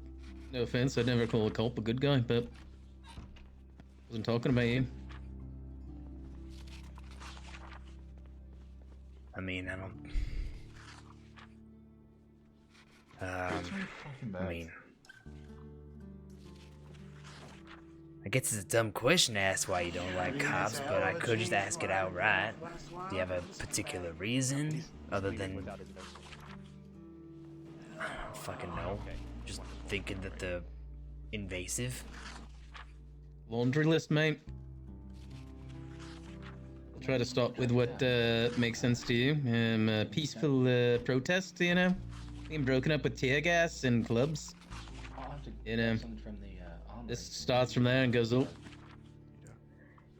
Speaker 10: No offense, I'd never call a cop a good guy, but wasn't talking about you.
Speaker 13: I mean, I don't. I mean, I guess it's a dumb question to ask why you don't like cops, but I could just ask it outright. Do you have a particular reason other than I don't fucking know? Just thinking that they're invasive?
Speaker 10: Laundry list, mate. I'll try to start with what makes sense to you. Peaceful protest, you know? Being broken up with tear gas and clubs. You know, this starts from there and goes up.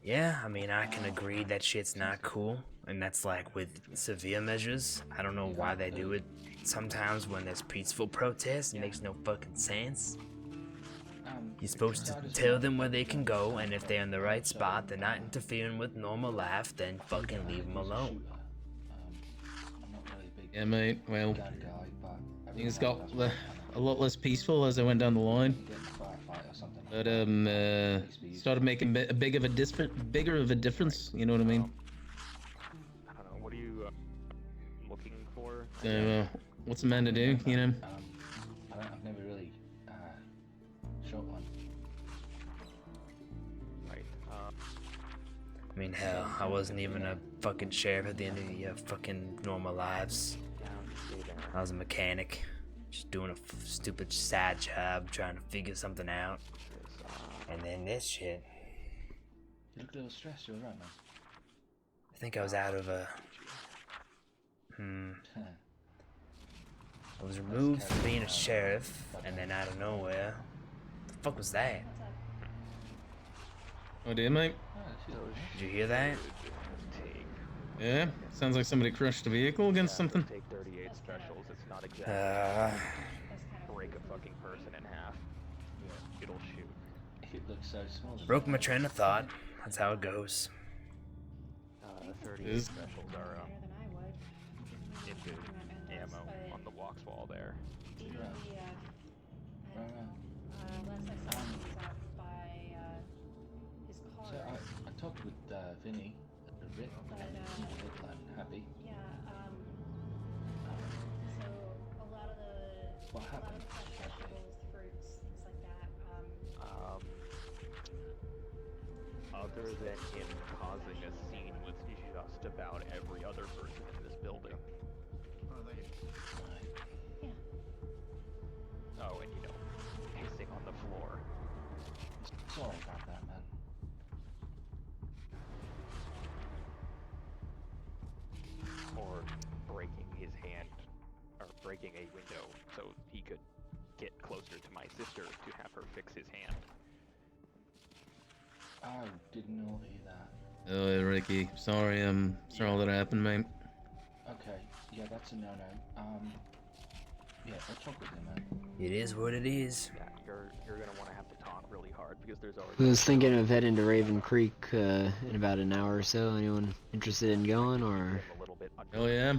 Speaker 13: Yeah, I mean, I can agree that shit's not cool, and that's like with severe measures. I don't know why they do it sometimes when there's peaceful protests. It makes no fucking sense. You're supposed to tell them where they can go, and if they're in the right spot, they're not interfering with normal life, then fucking leave them alone.
Speaker 10: Yeah, mate, well, things got a lot less peaceful as I went down the line. But, started making bigger of a difference, you know what I mean?
Speaker 12: I don't know. What are you looking for?
Speaker 10: So, what's a man to do, you know?
Speaker 2: I've never really shot one.
Speaker 12: Right.
Speaker 13: mean, hell, I wasn't even a fucking sheriff at the end of your fucking normal lives. I was a mechanic, just doing a stupid side job, trying to figure something out. And then this shit.
Speaker 2: You look a little stressed. You alright, man?
Speaker 13: I think I was out of a... I was removed from being a sheriff, and then out of nowhere... The fuck was that?
Speaker 10: Oh dear, mate.
Speaker 13: Did you hear that?
Speaker 10: Yeah, sounds like somebody crushed a vehicle against something.
Speaker 12: Take 38 specials. It's not exactly break a fucking person in half. Yeah, it'll shoot.
Speaker 2: It looks so small.
Speaker 13: Broke my train of thought. That's how it goes.
Speaker 12: 38 specials are into ammo on the walks wall there.
Speaker 2: So I talked with Vinny a bit, and he's a bit like happy.
Speaker 3: Yeah, so a lot of the
Speaker 2: What happened?
Speaker 3: vegetables, fruits, things like that.
Speaker 12: Other than him causing a scene with just about every other person in this building.
Speaker 3: Yeah.
Speaker 12: Oh, and pissing on the floor.
Speaker 2: Sorry about that, man.
Speaker 12: Or breaking his hand, or breaking a window so he could get closer to my sister to have her fix his hand.
Speaker 2: I didn't know that.
Speaker 10: Oh, yeah, Ricky. Sorry, sorry all that happened, mate.
Speaker 2: Okay, yeah, that's a no-no. Yeah, I'll talk with him, man.
Speaker 13: It is what it is.
Speaker 12: Yeah, you're gonna want to have to talk really hard because there's already.
Speaker 9: I was thinking of heading to Raven Creek in about an hour or so. Anyone interested in going, or?
Speaker 10: Oh yeah.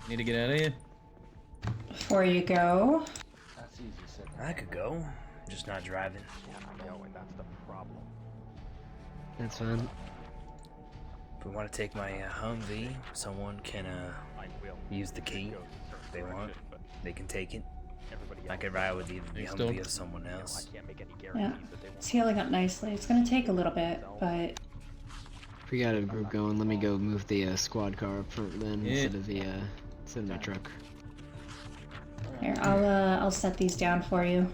Speaker 10: Need to get out of here.
Speaker 15: Before you go,
Speaker 2: That's easy said.
Speaker 13: I could go, just not driving.
Speaker 12: Yeah, I know, and that's the problem.
Speaker 9: That's fine.
Speaker 13: If we want to take my Humvee, someone can use the key if they want. They can take it. I could ride with either the Humvee or someone else.
Speaker 12: I can't make any
Speaker 15: yeah,
Speaker 12: guarantees that they won't.
Speaker 15: it's healing up nicely. It's gonna take a little bit, but
Speaker 9: If we got a group going, let me go move the squad car up front then
Speaker 10: Yeah.
Speaker 9: instead of my truck.
Speaker 15: here, I'll set these down for you.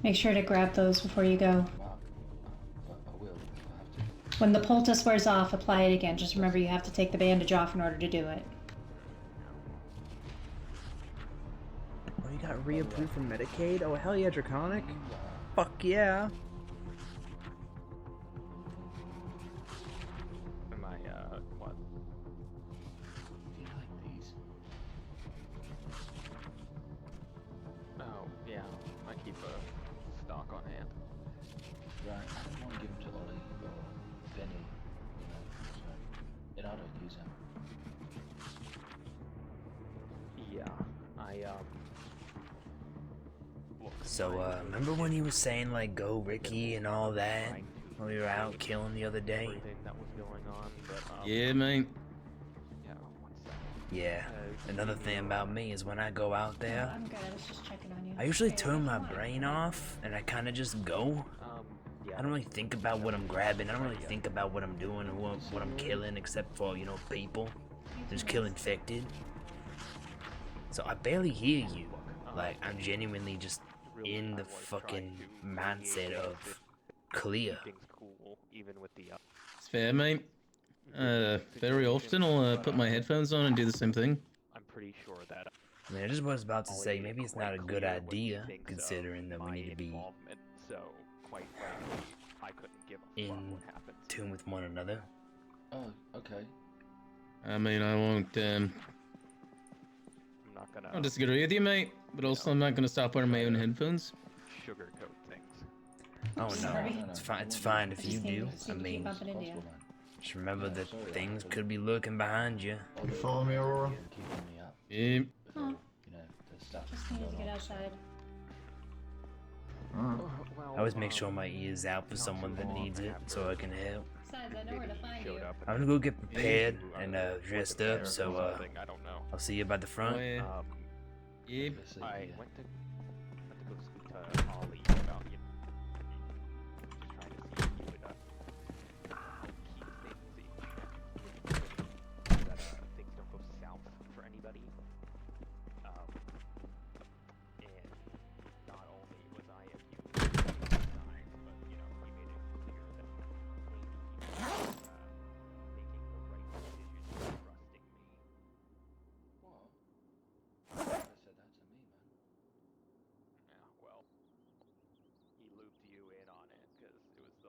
Speaker 15: Make sure to grab those before you go.
Speaker 2: I will. I have to.
Speaker 15: When the poultice wears off, apply it again. Just remember you have to take the bandage off in order to do it.
Speaker 1: Oh, you got reapproved for Medicaid? Oh, hell yeah, Draconic. Fuck yeah.
Speaker 12: Am I, what?
Speaker 2: Do you like these?
Speaker 12: Oh, yeah, I keep a stock on hand.
Speaker 2: Right, I don't want to give them to Ollie or Benny, so and I don't use them.
Speaker 12: Yeah,
Speaker 13: So, remember when you were saying, like, go Ricky and all that? When we were out killing the other day?
Speaker 12: everything that was going on, but,
Speaker 10: Yeah, mate.
Speaker 12: yeah, one second.
Speaker 13: Yeah. Another thing about me is when I go out there,
Speaker 15: I'm good. I was just checking on you.
Speaker 13: I usually turn my brain off and I kind of just go.
Speaker 12: Yeah.
Speaker 13: I don't really think about what I'm grabbing. I don't really think about what I'm doing or what I'm killing, except for, you know, people. Just kill infected. So I barely hear you. Like, I'm genuinely just in the fucking mindset of clear.
Speaker 12: Things cool, even with the,
Speaker 10: It's fair, mate. Very often I'll put my headphones on and do the same thing.
Speaker 12: I'm pretty sure that.
Speaker 13: I mean, I just was about to say, maybe it's not a good idea, considering that we need to be
Speaker 12: So, quite frankly, I couldn't give a fuck
Speaker 13: in
Speaker 12: what happened.
Speaker 13: tune with one another.
Speaker 2: Oh, okay.
Speaker 10: I mean, I won't,
Speaker 12: I'm not gonna
Speaker 10: I'll disagree with you, mate. But also, I'm not gonna stop wearing my own headphones.
Speaker 12: sugarcoat things.
Speaker 13: Oh
Speaker 15: Sorry.
Speaker 13: no, it's fine. It's fine if you do. I
Speaker 15: Seem to keep
Speaker 13: mean,
Speaker 15: bumping into you.
Speaker 13: just remember that things could be lurking behind you.
Speaker 6: You follow me, Aurora?
Speaker 2: Keeping me up.
Speaker 10: Yeah.
Speaker 15: Oh,
Speaker 2: You know, the stuff.
Speaker 15: just needed to get outside.
Speaker 6: Alright.
Speaker 13: I always make sure my ear's out for someone that needs it, so I can help.
Speaker 15: Besides, I know where to find you.
Speaker 13: I'm gonna go get prepared and dressed up, so
Speaker 12: I don't know.
Speaker 13: I'll see you by the front.
Speaker 10: Oh, yeah. Yeah.
Speaker 12: I went to go speak to Ollie about, just trying to see if he would,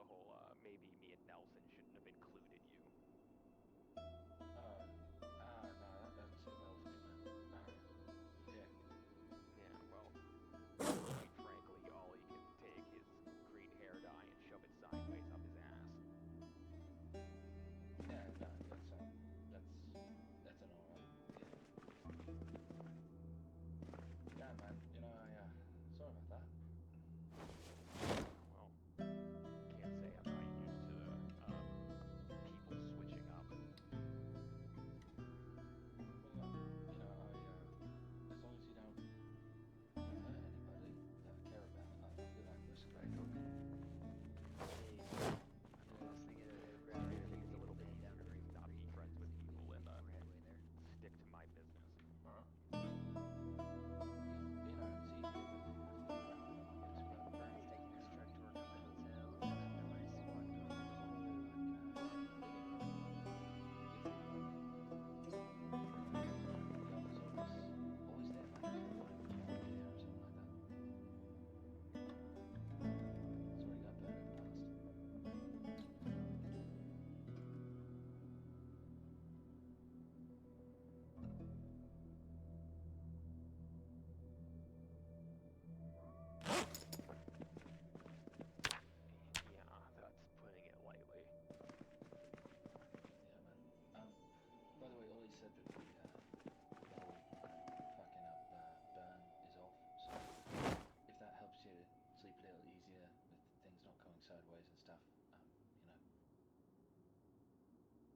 Speaker 12: Alcohol, maybe me and Nelson shouldn't have included you.
Speaker 2: No, that's it well for me, man. Yeah.
Speaker 12: Yeah, well, quite frankly, Ollie can take his green hair dye and shove it sideways up his ass.
Speaker 2: Yeah, no, that's an alright. Yeah. Yeah, man, you know, sorry about that.
Speaker 12: Well, can't say I'm not used to people switching up.
Speaker 2: Well, you know, as long as you don't hurt anybody that I care about, I feel like we're straight, okay?
Speaker 12: I think it's a little bit easier for me to not be friends with people and stick to my business.
Speaker 2: You know, it's easier when you have to
Speaker 9: Brian's taking his truck to work on the hotel, and then everybody's walking over to
Speaker 2: always there, man, if you want to get here or something like that. Sorry, got burned in the past.
Speaker 12: Yeah, that's putting it lightly.
Speaker 2: Yeah, man. By the way, Ollie said that the whole fucking up burn is off, so if that helps you sleep a little easier with things not going sideways and stuff, you know.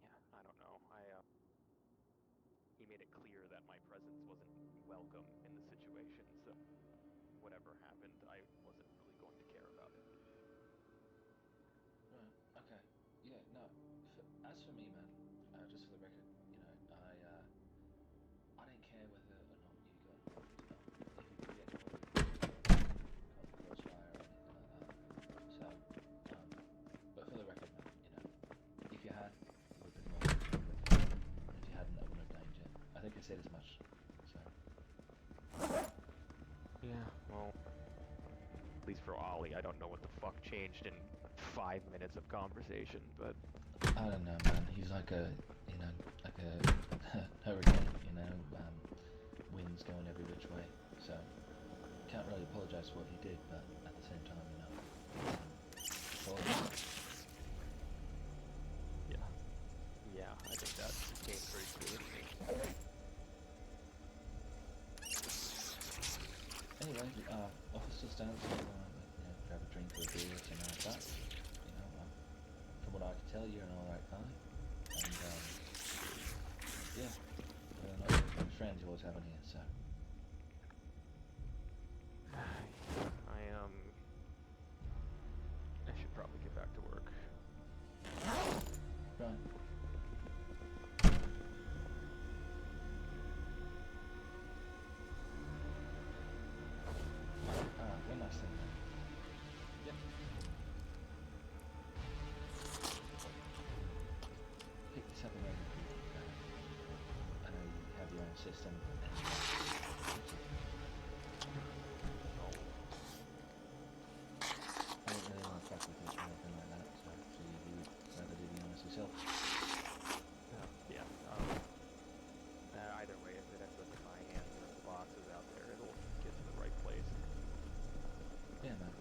Speaker 12: Yeah, I don't know. He made it clear that my presence wasn't welcome in the situation, so whatever happened, I wasn't really going to care about it.
Speaker 2: Right. Okay. Yeah. No. As for me, man, just for the record, you know, I didn't care whether or not you got, if you could get involved caught the crossfire or anything like that. So, but for the record, man, you know, if you had, it would have been more. If you hadn't, I wouldn't have blamed you. I think I said as much. So.
Speaker 12: Yeah, well, at least for Ollie, I don't know what the fuck changed in 5 minutes of conversation, but
Speaker 2: I don't know, man. He's like a, you know, like a hurricane, you know, winds going every which way. So, can't really apologise for what he did, but at the same time, you know, apologise.
Speaker 12: yeah, I think that came pretty clear to me.
Speaker 2: Anyway, office still stands. You know, grab a drink or a beer or something like that. You know, from what I can tell, you're an alright guy. And, yeah, we're friends you always have in here, so.
Speaker 12: I should probably get back to work.
Speaker 2: Right. One last thing.
Speaker 12: Yep.
Speaker 2: Pick this up a moment. I know you have your own system. I don't really want to fuck with this or anything like that, so you would rather do the honest yourself.
Speaker 12: Yeah, either way, if it ends up in my hands or if the box is out there, it'll get to the right place.
Speaker 2: Yeah, man.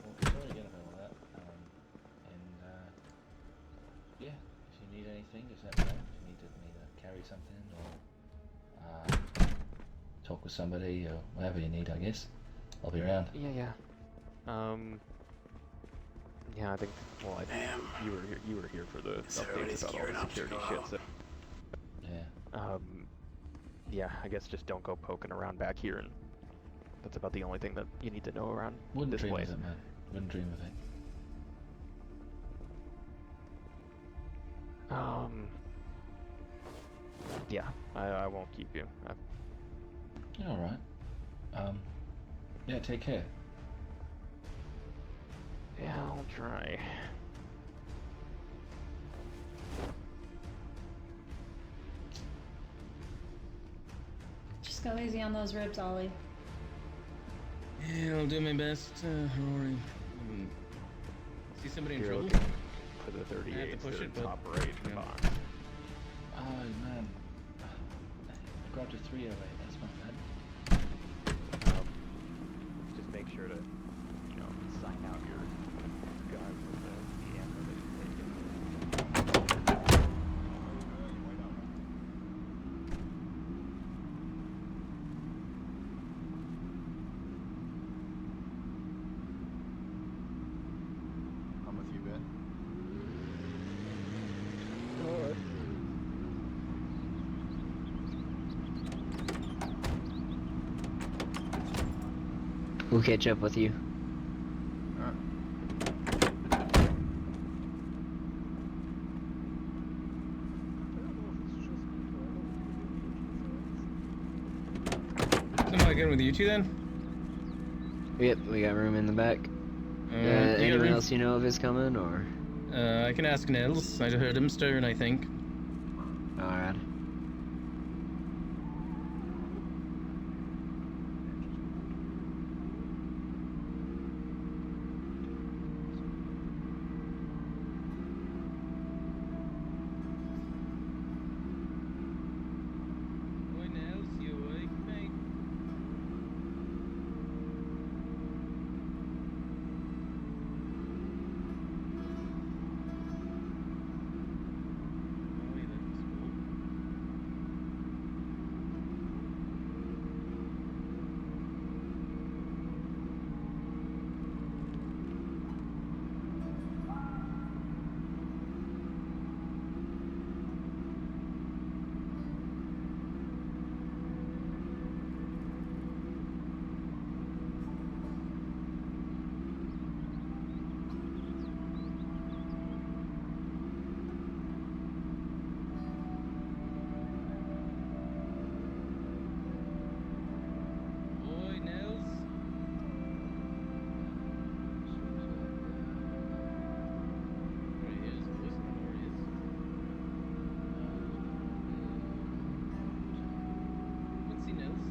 Speaker 2: Well, sorry again about all that. Yeah, if you need anything, just let me know. If you need me to carry something or talk with somebody or whatever you need, I guess. I'll be around.
Speaker 12: Yeah. Yeah, I think. Well, you were here for the updates about all the security shit. So.
Speaker 2: Yeah.
Speaker 12: Yeah, I guess just don't go poking around back here, and that's about the only thing that you need to know around this place.
Speaker 2: Wouldn't dream of it, man. Wouldn't dream of it.
Speaker 12: Yeah, I won't keep you.
Speaker 2: You're alright. Yeah, take care.
Speaker 12: Yeah, I'll try.
Speaker 15: Just go easy on those ribs, Ollie.
Speaker 10: Yeah, I'll do my best, Rory. See see somebody in
Speaker 12: You're
Speaker 10: trouble.
Speaker 12: looking for the
Speaker 10: I have to
Speaker 12: 38,
Speaker 10: push
Speaker 12: the
Speaker 10: it, but-
Speaker 12: top right in the
Speaker 10: yeah.
Speaker 12: box.
Speaker 8: Oh man, I grabbed a 308. That's not bad.
Speaker 12: Just make sure to, sign out your gun with the ammo that you've taken.
Speaker 6: I'm with you, Ben.
Speaker 14: Alright.
Speaker 9: We'll catch up with you.
Speaker 10: Somebody good with you two then?
Speaker 9: Yep, we got room in the back.
Speaker 10: You got
Speaker 9: Anyone
Speaker 10: room?
Speaker 9: else you know of is coming, or?
Speaker 10: I can ask Nils. I heard him stirring, I think.
Speaker 9: Alright.
Speaker 10: Oi, Nils, you awake, mate? Oi, Nils. There he is. Listen, there he is. Let's see, Nils.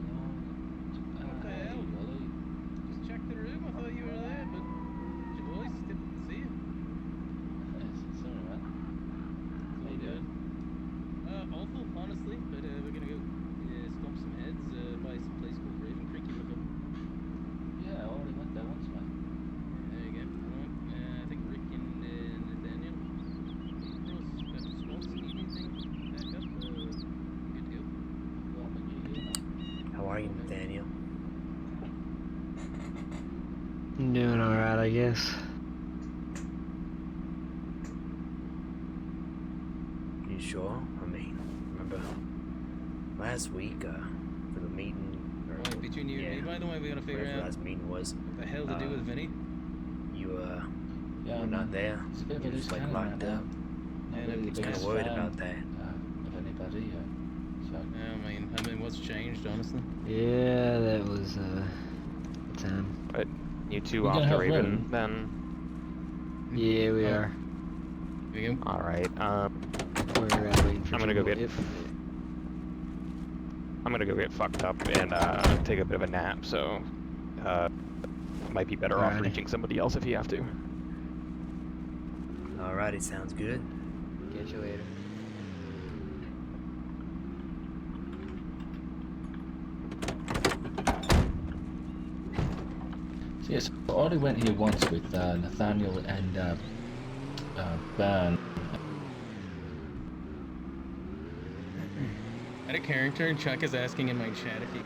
Speaker 10: What the hell? Just checked the room. I thought you were there, but your voice didn't see you.
Speaker 8: Sorry, man.
Speaker 10: It's all good. Awful, honestly, but we're gonna go stomp some heads by some place called Raven Creek. You look up.
Speaker 8: Yeah, I already went there once, man.
Speaker 10: There you go. Alright, I think Rick and Nathaniel. Got a small evening thing back up. Good to go.
Speaker 8: Well, when you're here, man.
Speaker 13: How are you, Nathaniel?
Speaker 9: I'm doing alright, I guess.
Speaker 13: You sure? I mean, remember last week for the meeting? Or,
Speaker 10: Right, between you and me, by the way, we gotta figure
Speaker 13: whatever
Speaker 10: out
Speaker 13: last meeting was.
Speaker 10: what the hell to do with Vinny.
Speaker 13: You
Speaker 8: Yeah,
Speaker 13: were not there.
Speaker 8: It's a bit of a
Speaker 13: You were just
Speaker 8: loose
Speaker 13: like
Speaker 8: cannon
Speaker 13: locked
Speaker 8: right
Speaker 13: up.
Speaker 8: now.
Speaker 10: And
Speaker 8: Not really
Speaker 10: I'm
Speaker 8: the
Speaker 13: Just kind
Speaker 8: biggest
Speaker 13: of worried
Speaker 8: fan,
Speaker 13: about that.
Speaker 8: of anybody, so.
Speaker 10: I mean, what's changed, honestly?
Speaker 9: Yeah, that was, the time.
Speaker 12: But you two
Speaker 8: We're
Speaker 12: off
Speaker 8: gonna
Speaker 12: to
Speaker 8: have
Speaker 12: Raven,
Speaker 8: Raven.
Speaker 12: then?
Speaker 9: Yeah, we are.
Speaker 10: Here we go.
Speaker 12: Alright,
Speaker 9: We're waiting for
Speaker 12: I'm gonna go
Speaker 9: Jimbo.
Speaker 12: get
Speaker 9: Yep.
Speaker 12: I'm gonna go get fucked up and take a bit of a nap, so might be better off
Speaker 9: Alrighty.
Speaker 12: reaching somebody else if you have to.
Speaker 13: Alrighty, sounds good.
Speaker 9: Catch you later.
Speaker 8: So yes, I already went here once with Nathaniel and Bern.
Speaker 10: Out of character, Chuck is asking in my chat if he.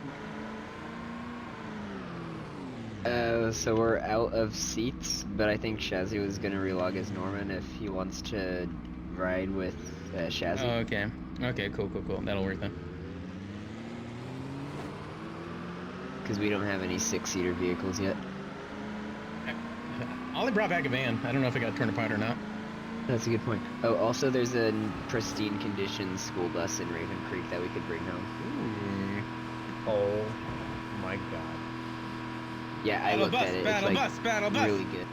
Speaker 9: So we're out of seats, but I think Shazzy was gonna relog as Norman if he wants to ride with Shazzy.
Speaker 10: Oh, okay. Okay, cool. That'll work then.
Speaker 9: Because we don't have any 6-seater vehicles yet.
Speaker 10: Ollie brought back a van. I don't know if it got torn apart or not.
Speaker 9: That's a good point. Oh, also there's a pristine condition school bus in Raven Creek that we could bring home.
Speaker 1: Oh my god.
Speaker 9: Yeah, I looked at it. It's like really good.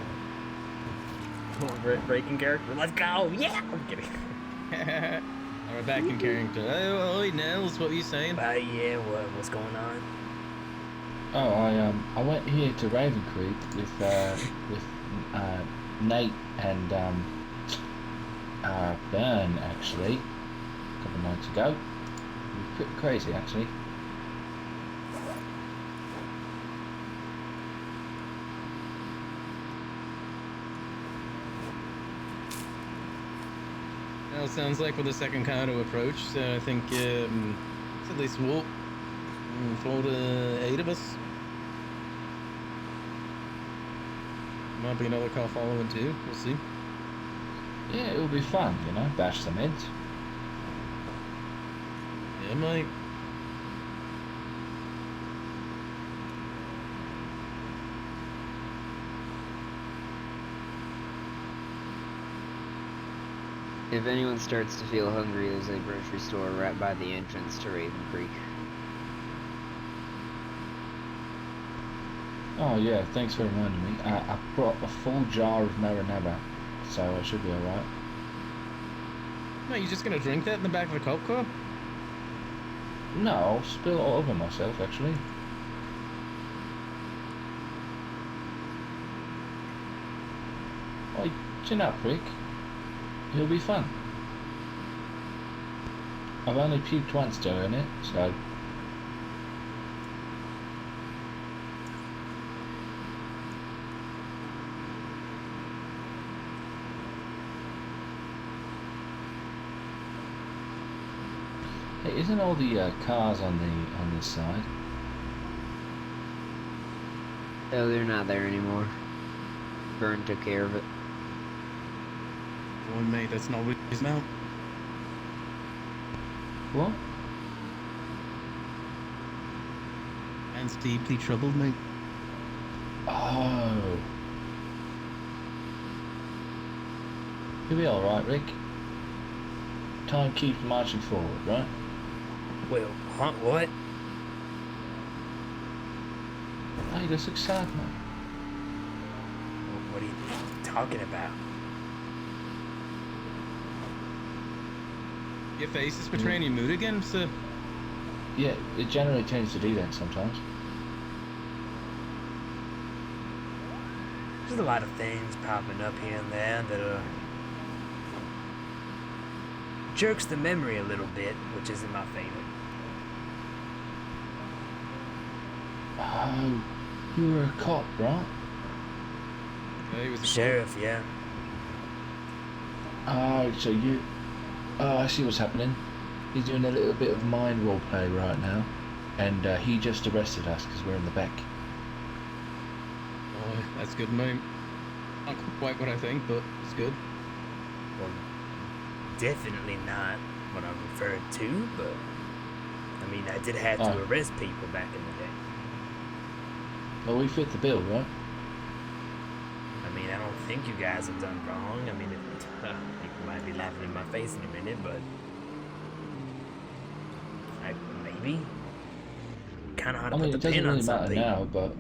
Speaker 1: Breaking character. Let's go. Yeah. I'm kidding.
Speaker 10: Alright, back in character. Oh, Nels, what were you saying?
Speaker 13: Yeah. What's going on?
Speaker 8: Oh, I went here to Raven Creek with Nate and Bern actually a couple of nights ago. It was pretty crazy actually.
Speaker 10: Well, it sounds like we're the second car to approach, so I think it's at least 4 to 8 of us. Might be another car following too, we'll see.
Speaker 8: Yeah, it'll be fun, you know, bash some heads.
Speaker 10: Yeah, mate.
Speaker 9: If anyone starts to feel hungry, there's a grocery store right by the entrance to Raven Creek.
Speaker 8: Oh yeah, thanks for reminding me. I brought a full jar of marinara, so I should be alright.
Speaker 10: Mate, you just gonna drink that in the back of the cop car?
Speaker 8: No, I'll spill it all over myself actually. Oi, chin up, prick. It'll be fun. I've only puked once doing it, so... Hey, isn't all the cars on this side?
Speaker 9: Oh, they're not there anymore. Vern took care of it.
Speaker 10: Oh, mate, that's not what his mount.
Speaker 8: What?
Speaker 10: Man's deeply troubled, mate.
Speaker 8: Oh. You'll be alright, Rick. Time keeps marching forward, right?
Speaker 13: Well, huh? What?
Speaker 8: Hey, you look sad, man.
Speaker 13: What are you talking about?
Speaker 10: Your face is betraying your mood again, sir.
Speaker 8: Yeah, it generally tends to do that sometimes.
Speaker 13: There's a lot of things popping up here and there that jerks the memory a little bit, which isn't my favorite.
Speaker 8: Oh, you were a cop, right?
Speaker 10: Yeah, he was a
Speaker 13: Sheriff, yeah.
Speaker 8: Oh, so you... Oh, I see what's happening. He's doing a little bit of mind roleplay right now. And he just arrested us because we're in the back.
Speaker 10: Oh, that's good, mate. Not quite what I think, but it's good.
Speaker 13: Well, definitely not what I referred to, but... I mean, I did have to arrest people back in the day.
Speaker 8: Well, we fit the bill, right?
Speaker 13: I mean, I don't think you guys have done wrong. I mean, people might be laughing in my face in a minute, but... maybe? Kind of hard to put the pin on something.
Speaker 8: It doesn't really matter now, but...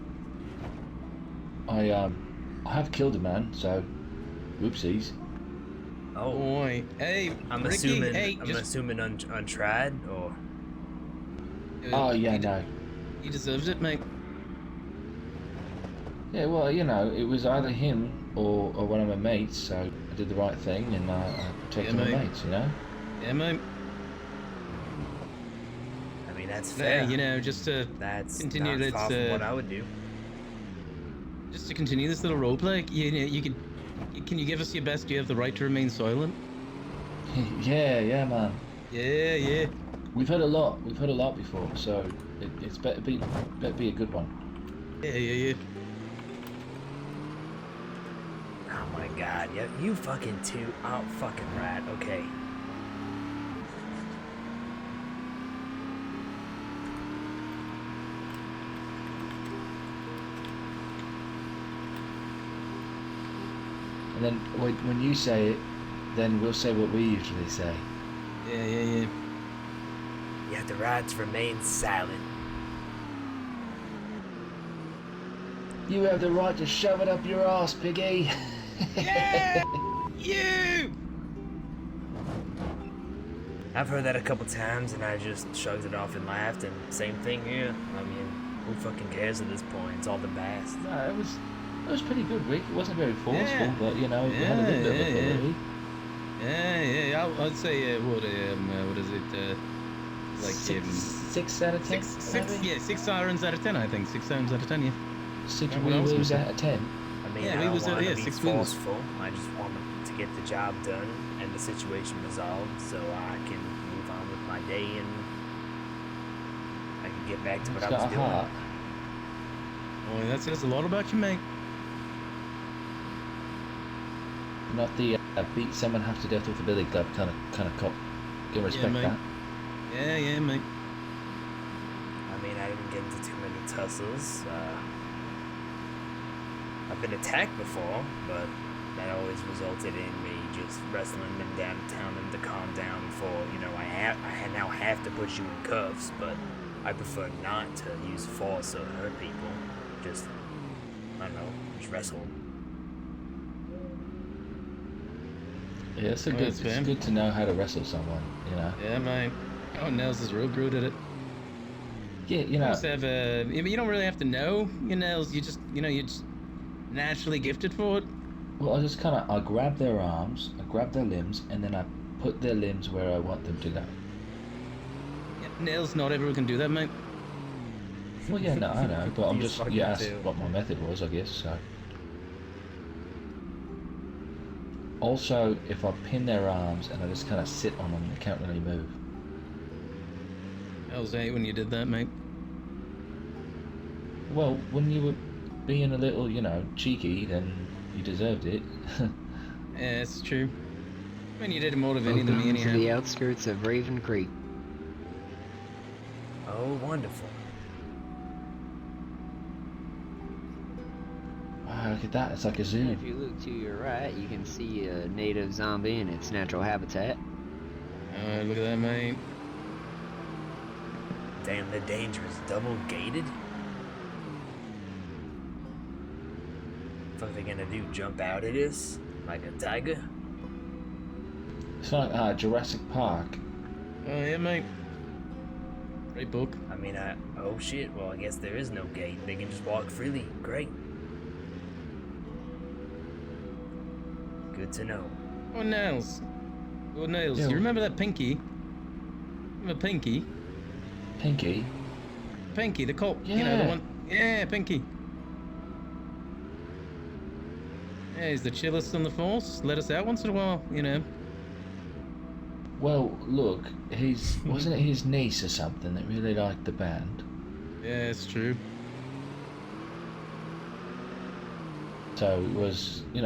Speaker 8: I have killed a man, so... Whoopsies.
Speaker 13: Oh.
Speaker 10: Boy. Hey,
Speaker 13: I'm
Speaker 10: Ricky,
Speaker 13: assuming,
Speaker 10: hey,
Speaker 13: assuming untried, or...
Speaker 8: Oh, yeah, no.
Speaker 10: He deserves it, mate.
Speaker 8: Yeah, well, you know, it was either him or one of my mates, so I did the right thing and I protected my mates, you know?
Speaker 10: Yeah, mate.
Speaker 13: I mean, that's fair.
Speaker 10: Yeah, you know, just to continue
Speaker 13: not
Speaker 10: this,
Speaker 13: far from what I would do.
Speaker 10: Just to continue this little roleplay, can you give us your best? Do you have the right to remain silent?
Speaker 8: Yeah, man.
Speaker 10: Yeah.
Speaker 8: We've heard a lot before, so it's better be a good one.
Speaker 10: Yeah.
Speaker 13: Oh my god, yeah, you fucking too. Oh, fucking rat, okay.
Speaker 8: And then when you say it, then we'll say what we usually say.
Speaker 10: Yeah.
Speaker 13: You have the right to remain silent.
Speaker 8: You have the right to shove it up your ass, piggy.
Speaker 10: Yeah! You!
Speaker 13: I've heard that a couple times and I just shrugged it off and laughed, and same thing here. I mean, who fucking cares at this point? It's all the best.
Speaker 8: No, it was pretty good, Rick. It wasn't very forceful,
Speaker 10: Yeah.
Speaker 8: but you know, it had a little bit of authority.
Speaker 10: Yeah. I'd say what is it? Like
Speaker 8: 6 out of 10.
Speaker 10: Six sirens out of 10. I think 6 sirens out of 10. Yeah.
Speaker 8: 6
Speaker 10: Everyone else
Speaker 8: wee-wees
Speaker 10: was-
Speaker 8: out of 10.
Speaker 13: I mean,
Speaker 10: Yeah,
Speaker 13: I
Speaker 10: we
Speaker 13: don't
Speaker 10: was,
Speaker 13: want to
Speaker 10: yeah,
Speaker 13: be
Speaker 10: 6 wheels.
Speaker 13: forceful. I just want to get the job done and the situation resolved so I can move on with my day and I can get back to what
Speaker 8: It's
Speaker 13: I was
Speaker 8: got a
Speaker 13: doing.
Speaker 8: heart.
Speaker 10: Oh, that says a lot about you, mate.
Speaker 8: Not the beat someone half to death with a billy club kind of cop. Can respect
Speaker 10: mate.
Speaker 8: that.
Speaker 10: Yeah, mate.
Speaker 13: I mean, I didn't get into too many tussles. I've been attacked before, but that always resulted in me just wrestling them down to town them to calm down before, you know, I now have to put you in cuffs, but I prefer not to use force or hurt people. Just, I don't know, just wrestle.
Speaker 8: Yeah, it's
Speaker 10: that's fair.
Speaker 8: good to know how to wrestle someone, you know.
Speaker 10: Yeah, mate. Oh, Nels is real good at it.
Speaker 8: Yeah, you know.
Speaker 10: You just have you don't really have to know your nails. You just, you're just naturally gifted for it.
Speaker 8: Well, I grab their arms, I grab their limbs, and then I put their limbs where I want them to go.
Speaker 10: Yeah, nails, not everyone can do that, mate.
Speaker 8: Well, yeah, no, I know, but I'm
Speaker 10: These
Speaker 8: just,
Speaker 10: fucking
Speaker 8: you asked
Speaker 10: do.
Speaker 8: what my method was, I guess, so. Also, if I pin their arms and I just kind of sit on them, they can't really move.
Speaker 10: I was 8 when you did that, mate.
Speaker 8: Well, when you were being a little, cheeky, then you deserved it.
Speaker 10: Yeah, it's true. I mean, you did it more than any than me
Speaker 9: Welcome to
Speaker 10: anyhow.
Speaker 9: the outskirts of Raven Creek.
Speaker 13: Oh, wonderful.
Speaker 8: Wow, look at that, it's like a zoo.
Speaker 9: If you look to your right, you can see a native zombie in its natural habitat.
Speaker 10: Look at that, mate.
Speaker 13: Damn, the dangerous double gated? What are they gonna do? Jump out at us? Like a tiger?
Speaker 8: It's like Jurassic Park.
Speaker 10: Oh, yeah, mate. Great book.
Speaker 13: I mean, oh shit, well, I guess there is no gate. They can just walk freely. Great. Good to know.
Speaker 10: Oh, Nails. Oh, Nails.
Speaker 8: Yeah.
Speaker 10: You remember that Pinky? Remember Pinky?
Speaker 8: Pinky?
Speaker 10: Pinky, the cop.
Speaker 8: Yeah.
Speaker 10: You know, the one. Yeah, Pinky. Yeah, he's the chillest on the force. Let us out once in a while, you know.
Speaker 8: Well, look, wasn't it his niece or something that really liked the band?
Speaker 10: Yeah, it's true.
Speaker 8: So it was, it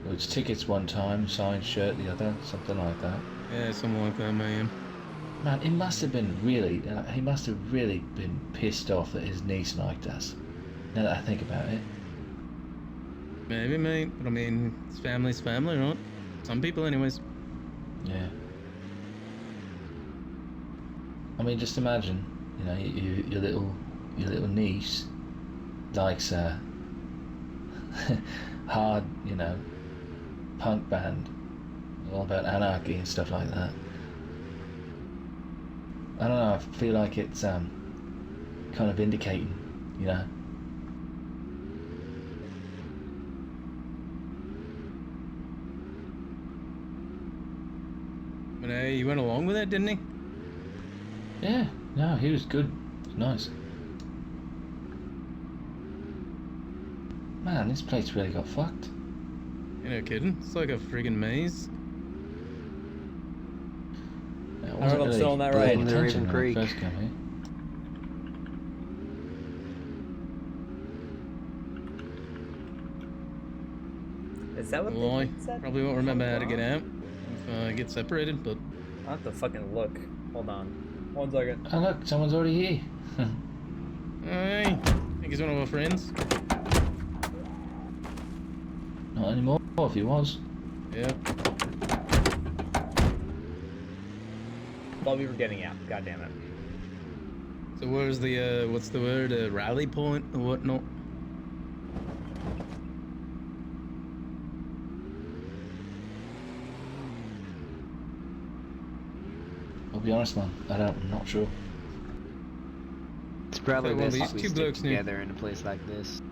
Speaker 8: was tickets one time, signed shirt the other, something like that.
Speaker 10: Yeah, something like that, man.
Speaker 8: Man, he must have really been pissed off that his niece liked us. Now that I think about it.
Speaker 10: Maybe, mate. But I mean, it's family's family, right? Some people, anyways.
Speaker 8: Yeah. I mean, just imagine, your little niece likes hard, punk band, all about anarchy and stuff like that. I don't know. I feel like it's kind of indicating,
Speaker 10: But hey, he went along with it, didn't he?
Speaker 8: Yeah. No, he was good. It was nice. Man, this place really got fucked.
Speaker 10: You're no kidding. It's like a friggin' maze.
Speaker 8: I
Speaker 1: Alright, I'm still on that
Speaker 8: paying
Speaker 1: right.
Speaker 8: attention
Speaker 9: Raven
Speaker 8: when I
Speaker 9: Creek.
Speaker 8: first came here.
Speaker 1: Is that what
Speaker 10: Well, I
Speaker 1: they said?
Speaker 10: probably won't remember how to get out if I get separated, but...
Speaker 1: I'll have to fucking look. Hold on. 1 second.
Speaker 8: Oh look, someone's already here.
Speaker 10: Hey, I think he's one of our friends.
Speaker 8: Not anymore, if he was.
Speaker 10: Yeah.
Speaker 1: Thought we were getting out. God damn it.
Speaker 10: So where's the, what's the word, rally point or whatnot?
Speaker 8: I'll be honest, man. I'm not sure.
Speaker 9: It's probably
Speaker 10: So, well,
Speaker 9: best
Speaker 10: these
Speaker 9: if we
Speaker 10: two
Speaker 9: stick
Speaker 10: blokes knew-
Speaker 9: together in a place like this.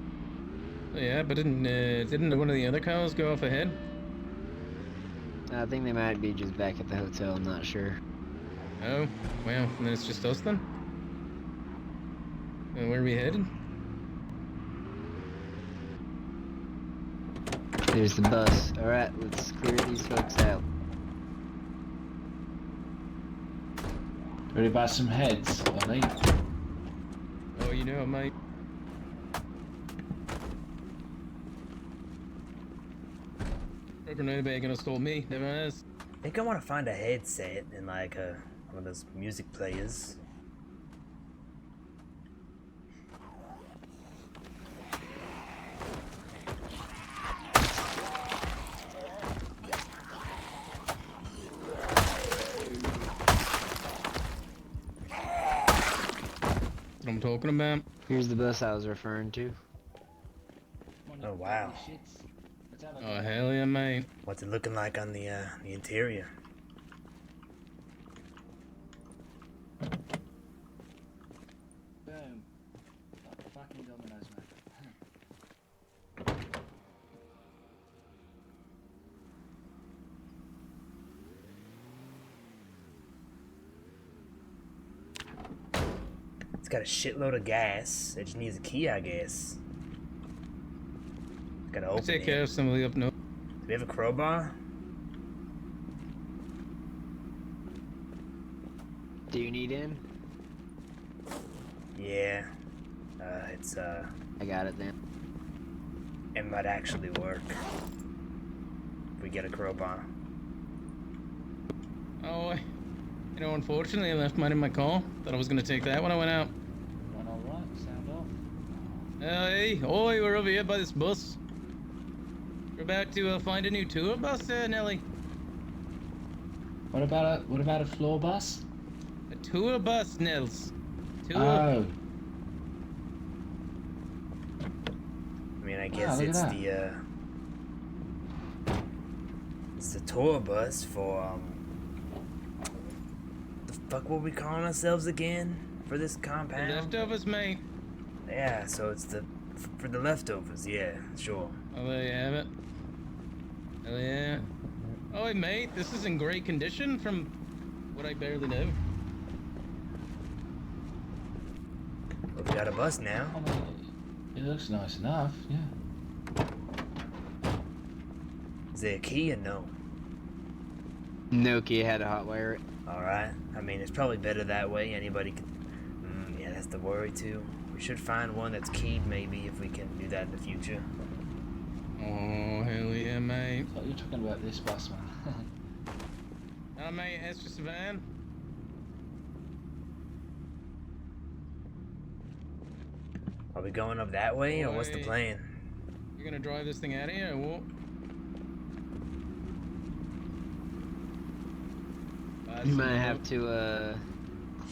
Speaker 10: Yeah, but didn't one of the other cows go off ahead?
Speaker 9: I think they might be just back at the hotel, I'm not sure.
Speaker 10: Oh, well, then it's just us then? And where are we headed?
Speaker 9: There's the bus. Alright, let's clear these folks out.
Speaker 8: Ready to buy some heads, Ollie?
Speaker 10: Oh, you know, mate. Hope nobody gonna stole me, never has.
Speaker 13: I think I want to find a headset and like one of those music players.
Speaker 10: That's what I'm talking about.
Speaker 9: Here's the bus I was referring to.
Speaker 13: Oh wow.
Speaker 10: Oh, hell yeah, mate.
Speaker 13: What's it looking like on the interior?
Speaker 8: Boom. Fucking dominoes, man.
Speaker 13: It's got a shitload of gas. It just needs a key, I guess. Gotta open
Speaker 10: Take
Speaker 13: it.
Speaker 10: care of somebody up north.
Speaker 13: Do we have a crowbar?
Speaker 9: Do you need in?
Speaker 13: Yeah.
Speaker 9: I got it then.
Speaker 13: It might actually work. If we get a crowbar.
Speaker 10: Oh, you know, unfortunately, I left mine in my car. Thought I was gonna take that when I went out.
Speaker 8: Went alright, sound off.
Speaker 10: Hey, oi, we're over here by this bus. We're about to find a new tour bus, Nelly.
Speaker 8: What about a floor bus?
Speaker 10: A tour bus, Nels. Tour.
Speaker 8: Oh.
Speaker 13: I mean, I guess
Speaker 8: look at
Speaker 13: it's
Speaker 8: that.
Speaker 13: it's the tour bus for the fuck were we calling ourselves again for this compound?
Speaker 10: The leftovers, mate.
Speaker 13: Yeah, so it's for the leftovers. Yeah, sure.
Speaker 10: Oh, there you have it. Hell yeah. Oh, mate, this is in great condition from what I barely know.
Speaker 13: Well, we got a bus now.
Speaker 8: I mean, it looks nice enough, yeah.
Speaker 13: Is there a key or no?
Speaker 9: No key, had to hotwire it.
Speaker 13: Alright. I mean, it's probably better that way. Anybody could... yeah, that's the worry, too. We should find one that's keyed, maybe, if we can do that in the future.
Speaker 10: Oh, hell yeah, mate.
Speaker 8: I thought you were talking about this bus, man.
Speaker 10: Oh, mate, it's just a van.
Speaker 13: Are we going up that way, or what's the
Speaker 10: Oi.
Speaker 13: plan?
Speaker 10: You're gonna drive this thing out of here, or what?
Speaker 9: You might have to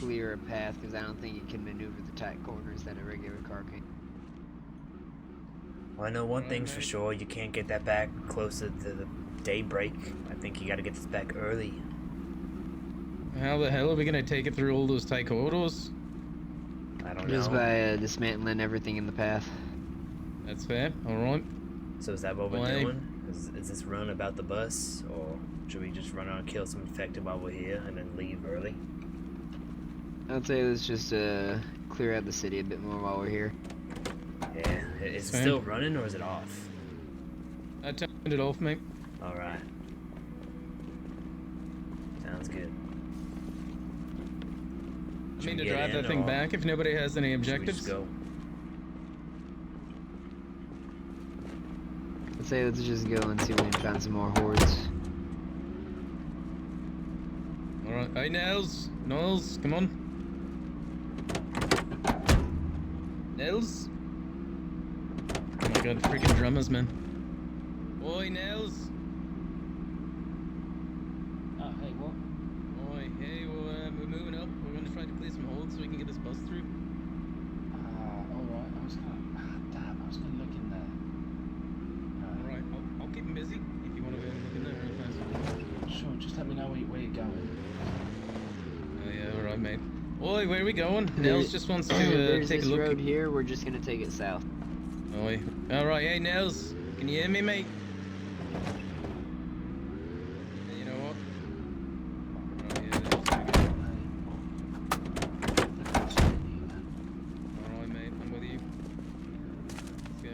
Speaker 9: clear a path because I don't think it can maneuver the tight corners that a regular car can.
Speaker 13: Well, I know one thing's for sure. You can't get that back closer to the daybreak. I think you gotta get this back early.
Speaker 10: How the hell are we gonna take it through all those tight corridors?
Speaker 13: I don't
Speaker 9: Just
Speaker 13: know.
Speaker 9: by dismantling everything in the path.
Speaker 10: That's fair, alright.
Speaker 13: So is that what we're
Speaker 10: Why?
Speaker 13: doing? Is this run about the bus, or should we just run out and kill some infected while we're here and then leave early?
Speaker 9: I'd say let's just clear out the city a bit more while we're here.
Speaker 13: Yeah. Is it
Speaker 10: Same.
Speaker 13: still running, or is it off?
Speaker 10: I turned it off, mate.
Speaker 13: Alright. Sounds good.
Speaker 10: I
Speaker 13: Should
Speaker 10: mean
Speaker 13: we
Speaker 10: to
Speaker 13: get
Speaker 10: drive
Speaker 13: in,
Speaker 10: that thing
Speaker 13: or
Speaker 10: back if nobody has any
Speaker 13: should we
Speaker 10: objectives.
Speaker 13: just go?
Speaker 9: I'd say let's just go and see if we can find some more hordes.
Speaker 10: Alright, hey Nels, come on. Nels? Oh my god, freaking drummers, man. Oi, Nels!
Speaker 8: Oh, hey, what?
Speaker 10: Oi, hey, we're moving up. We're gonna try to clear some holes so we can get this bus through.
Speaker 8: Alright, I was gonna look in there.
Speaker 10: Alright, I'll keep him busy if you wanna go look in there real fast.
Speaker 8: Sure, just let me know where you're going.
Speaker 10: Oi, where are we going? Nels just wants to
Speaker 9: There's
Speaker 10: take a
Speaker 9: this
Speaker 10: look.
Speaker 9: road here. We're just gonna take it south.
Speaker 10: Oi. Alright, hey Nels, can you hear me, mate? You know what? Alright, mate, I'm with you. Let's go.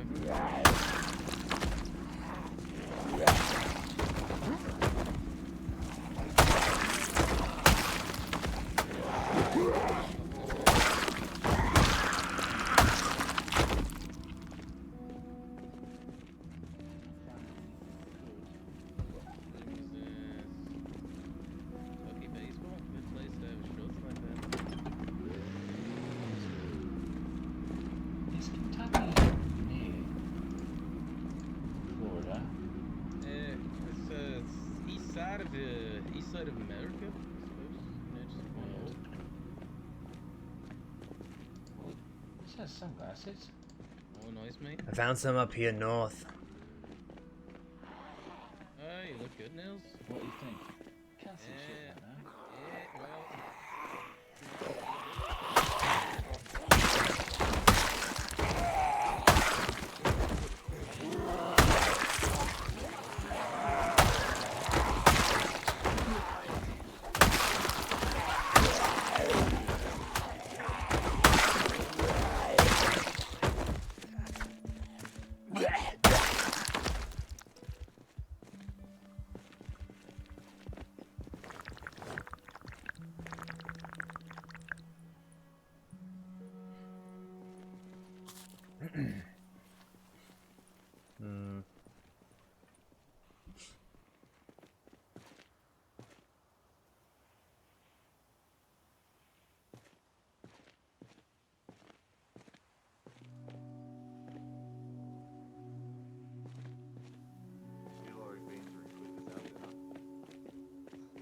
Speaker 8: Is Kentucky near Florida?
Speaker 10: It's east side of America, I suppose. You know, just one old.
Speaker 8: This has sunglasses.
Speaker 10: Oh, nice, mate.
Speaker 13: I found some up here north.
Speaker 10: Oh, you look good, Nils.
Speaker 8: What do you think? Can't see shit like that.
Speaker 10: Yeah, well.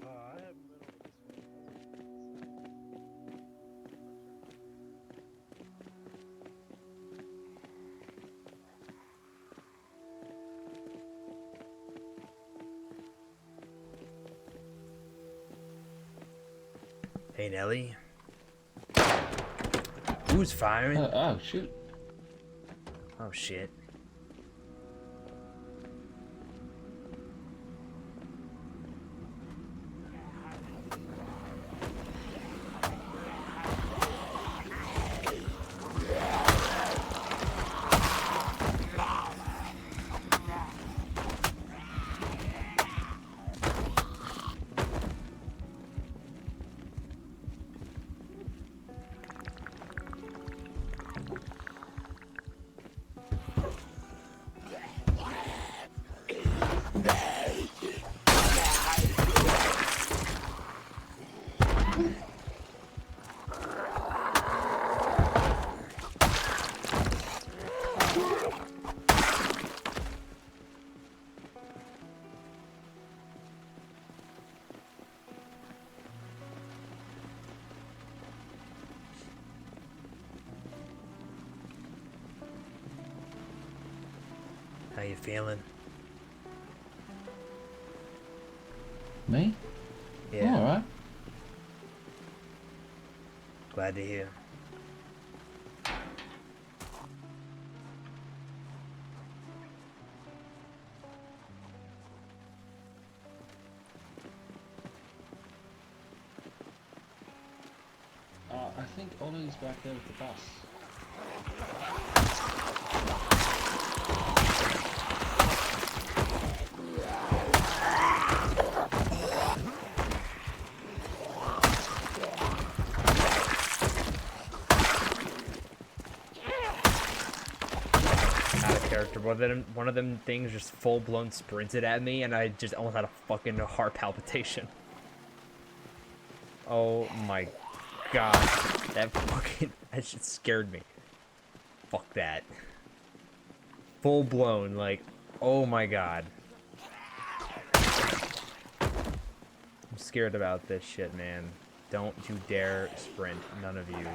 Speaker 14: I haven't been over this way.
Speaker 13: Hey, Nelly. Who's firing?
Speaker 8: Oh, shoot.
Speaker 13: Oh, shit. How you feeling?
Speaker 8: Me?
Speaker 13: Yeah.
Speaker 8: Alright.
Speaker 13: Glad to hear.
Speaker 8: I think Ollie's back there with the bus.
Speaker 1: Out of character. One of them things just full blown sprinted at me, and I just almost had a fucking heart palpitation. Oh my god, that shit scared me. Fuck that. Full blown, like, oh my god. I'm scared about this shit, man. Don't you dare sprint, none of you.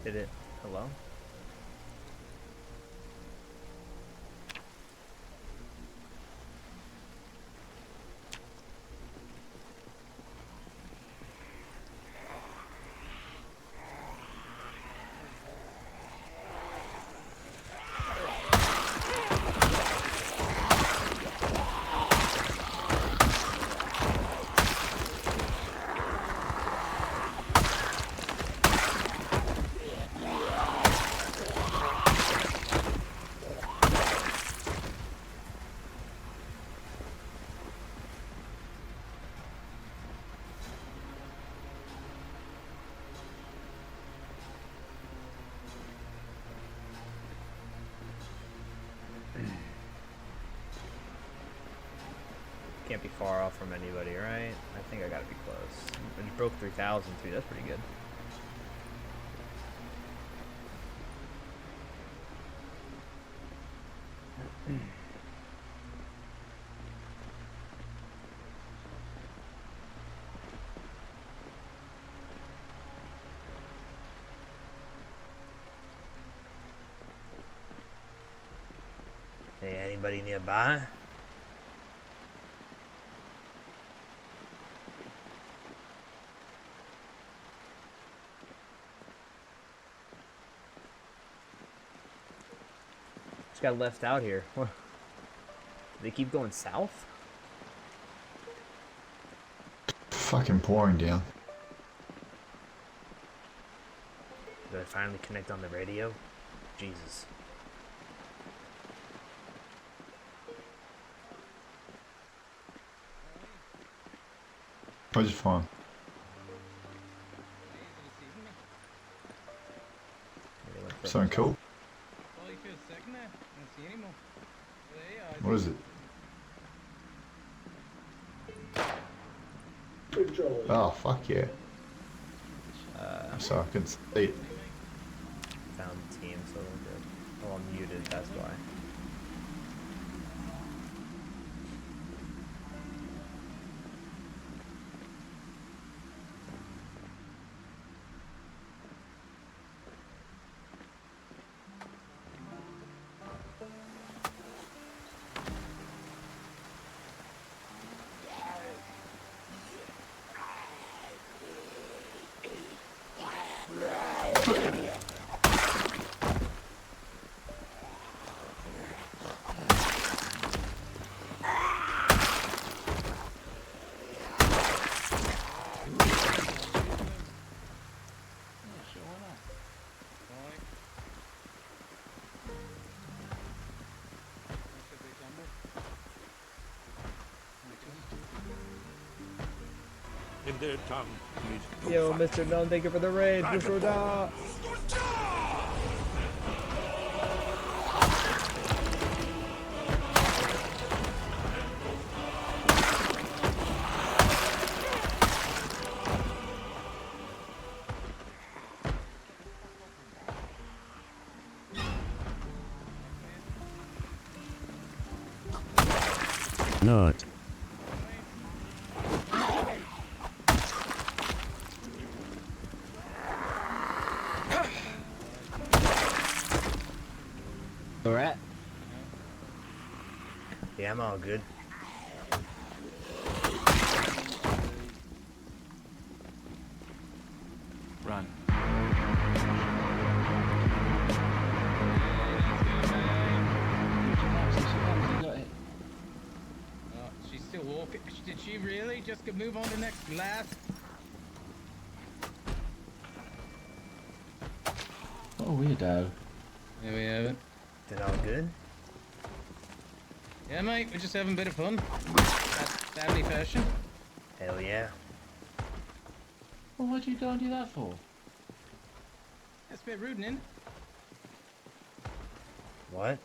Speaker 1: Did it? Hello? Can't be far off from anybody, right? I think I gotta be close. I just broke 3,000 too, that's pretty good.
Speaker 13: Hey, anybody nearby?
Speaker 1: Just got left out here. What? They keep going south?
Speaker 6: Fucking pouring down.
Speaker 13: Did I finally connect on the radio? Jesus.
Speaker 6: How's your phone? Something cool? What is it? Oh, fuck yeah. I'm sorry, I couldn't see it.
Speaker 1: Found the team, so we're good. Oh, I'm muted, that's why.
Speaker 5: In their tongue.
Speaker 1: Yo, Mr. Nunn, thank you for the raid. Bushoda!
Speaker 21: Not.
Speaker 9: Alright.
Speaker 13: Yeah, I'm all good.
Speaker 21: Run.
Speaker 10: She's still walking. Did she really? Just could move on to next lap.
Speaker 8: What a weirdo.
Speaker 10: There we have it.
Speaker 13: Is it all good?
Speaker 10: Yeah, mate, we're just having a bit of fun. Family fashion.
Speaker 13: Hell yeah.
Speaker 8: Well, why'd you go and do that for?
Speaker 10: That's a bit rude, isn't it?
Speaker 13: What?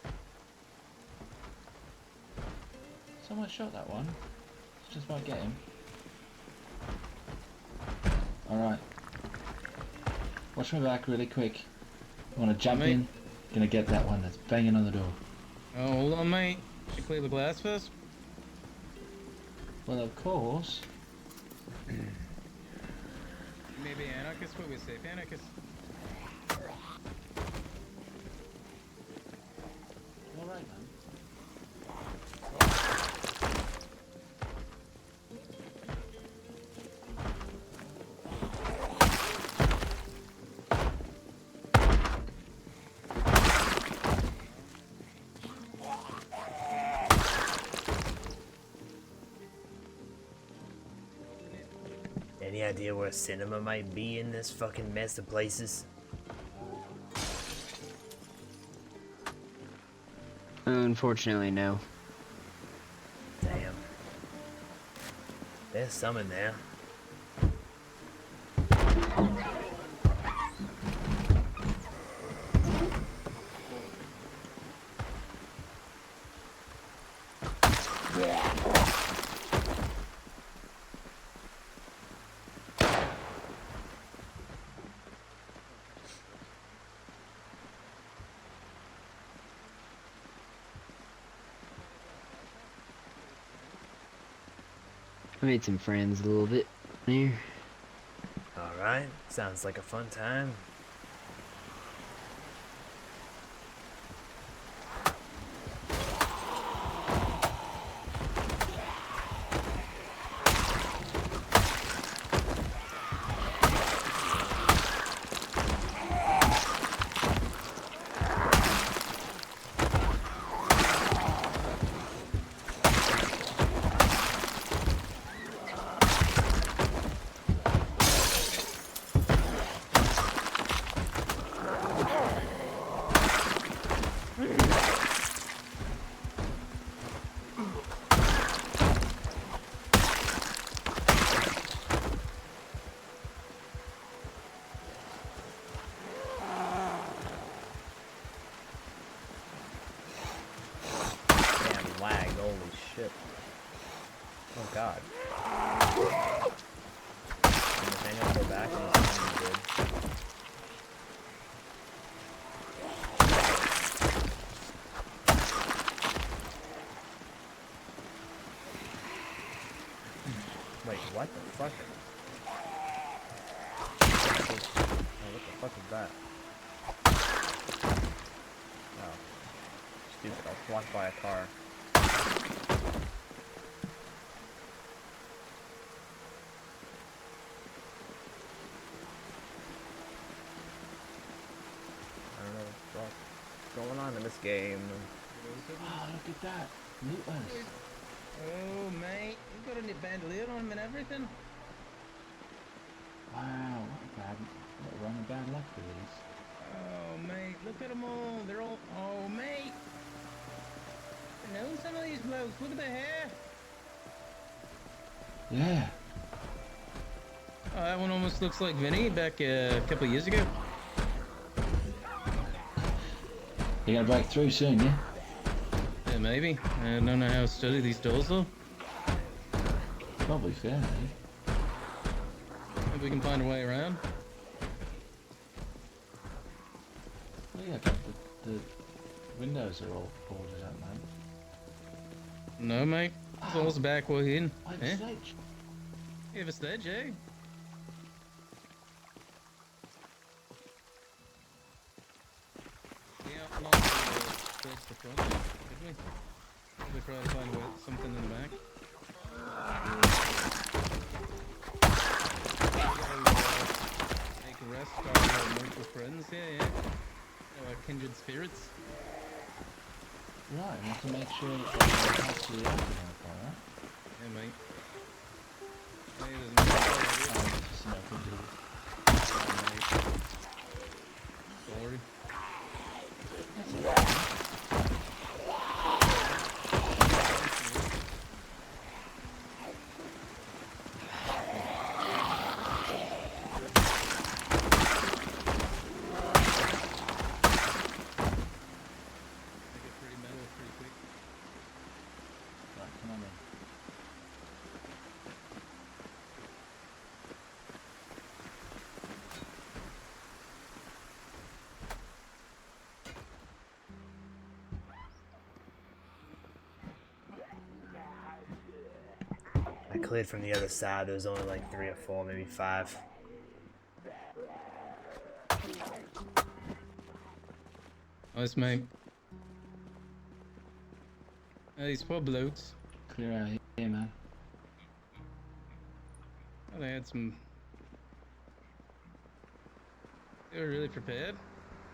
Speaker 8: Someone shot that one. It's just about get him. Alright. Watch my back really quick. I want to jump in. Gonna get that one that's banging on the door.
Speaker 10: Oh, hold on, mate. Should clear the glass first.
Speaker 8: Well, of course.
Speaker 10: Maybe anarchist, but we're safe anarchist.
Speaker 13: Any idea where a cinema might be in this fucking mess of places?
Speaker 9: Unfortunately, no.
Speaker 13: Damn. There's some in there.
Speaker 9: I made some friends a little bit here.
Speaker 13: Alright, sounds like a fun time. Shit. Oh god. Can Nathaniel go back and he's good? Wait, what the fuck? Oh, what the fuck is that? Oh. Stupid, I was blocked by a car. Going on in this game.
Speaker 8: Oh, look at that. Looters.
Speaker 10: Oh, mate. You got a bandolier on him and everything?
Speaker 8: Wow, what a run of bad luck for these.
Speaker 10: Oh, mate. Look at them all. They're all... Oh, mate. I know some of these blokes. Look at the hair.
Speaker 8: Yeah.
Speaker 10: Oh, that one almost looks like Vinny back a couple of years ago.
Speaker 8: You're gonna break through soon, yeah?
Speaker 10: Yeah, maybe. I don't know how to study these doors, though.
Speaker 8: Probably fair, eh?
Speaker 10: If we can find a way around.
Speaker 8: Well, yeah, but the windows are all boarded up, man.
Speaker 10: No, mate. It's all the back way in.
Speaker 8: I have a sledge.
Speaker 10: You have a sledge, eh? Yeah, not towards the front, did we? Probably try to find something in the back. Take a rest, our mutual friends, yeah. Our kindred spirits.
Speaker 8: Right, we have to make sure that the house to the alcohol, right?
Speaker 10: Yeah, mate. Hey, Sorry.
Speaker 13: I cleared from the other side. There was only like 3 or 4, maybe 5.
Speaker 10: Nice, mate. These poor blokes.
Speaker 8: Clear out here, man.
Speaker 10: Oh, they had some... They were really prepared.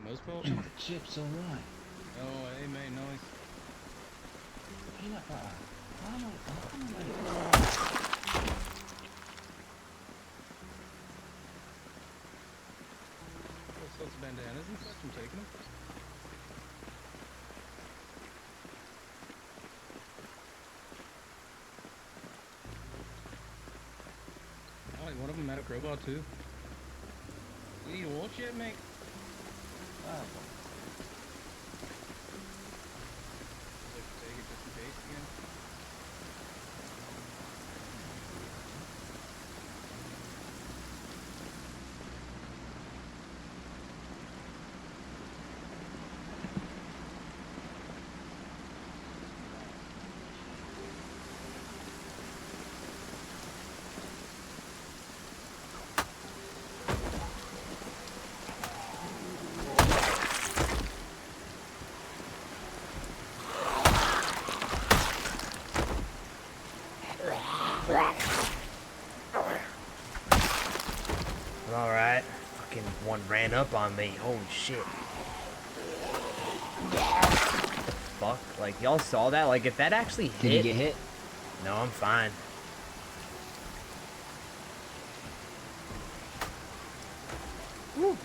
Speaker 10: Most part.
Speaker 8: Chips alright.
Speaker 10: Oh, hey, mate, nice.
Speaker 8: Peanut butter.
Speaker 10: bandanas and such. I'm taking them. Oh, like one of them had a crowbar too. You need to watch it, mate. Ah. Take it just in case again.
Speaker 13: Alright. Fucking one ran up on me. Holy shit. What the fuck? Like, y'all saw that? Like, if that actually hit...
Speaker 9: Did you get hit?
Speaker 13: No, I'm fine. Woo.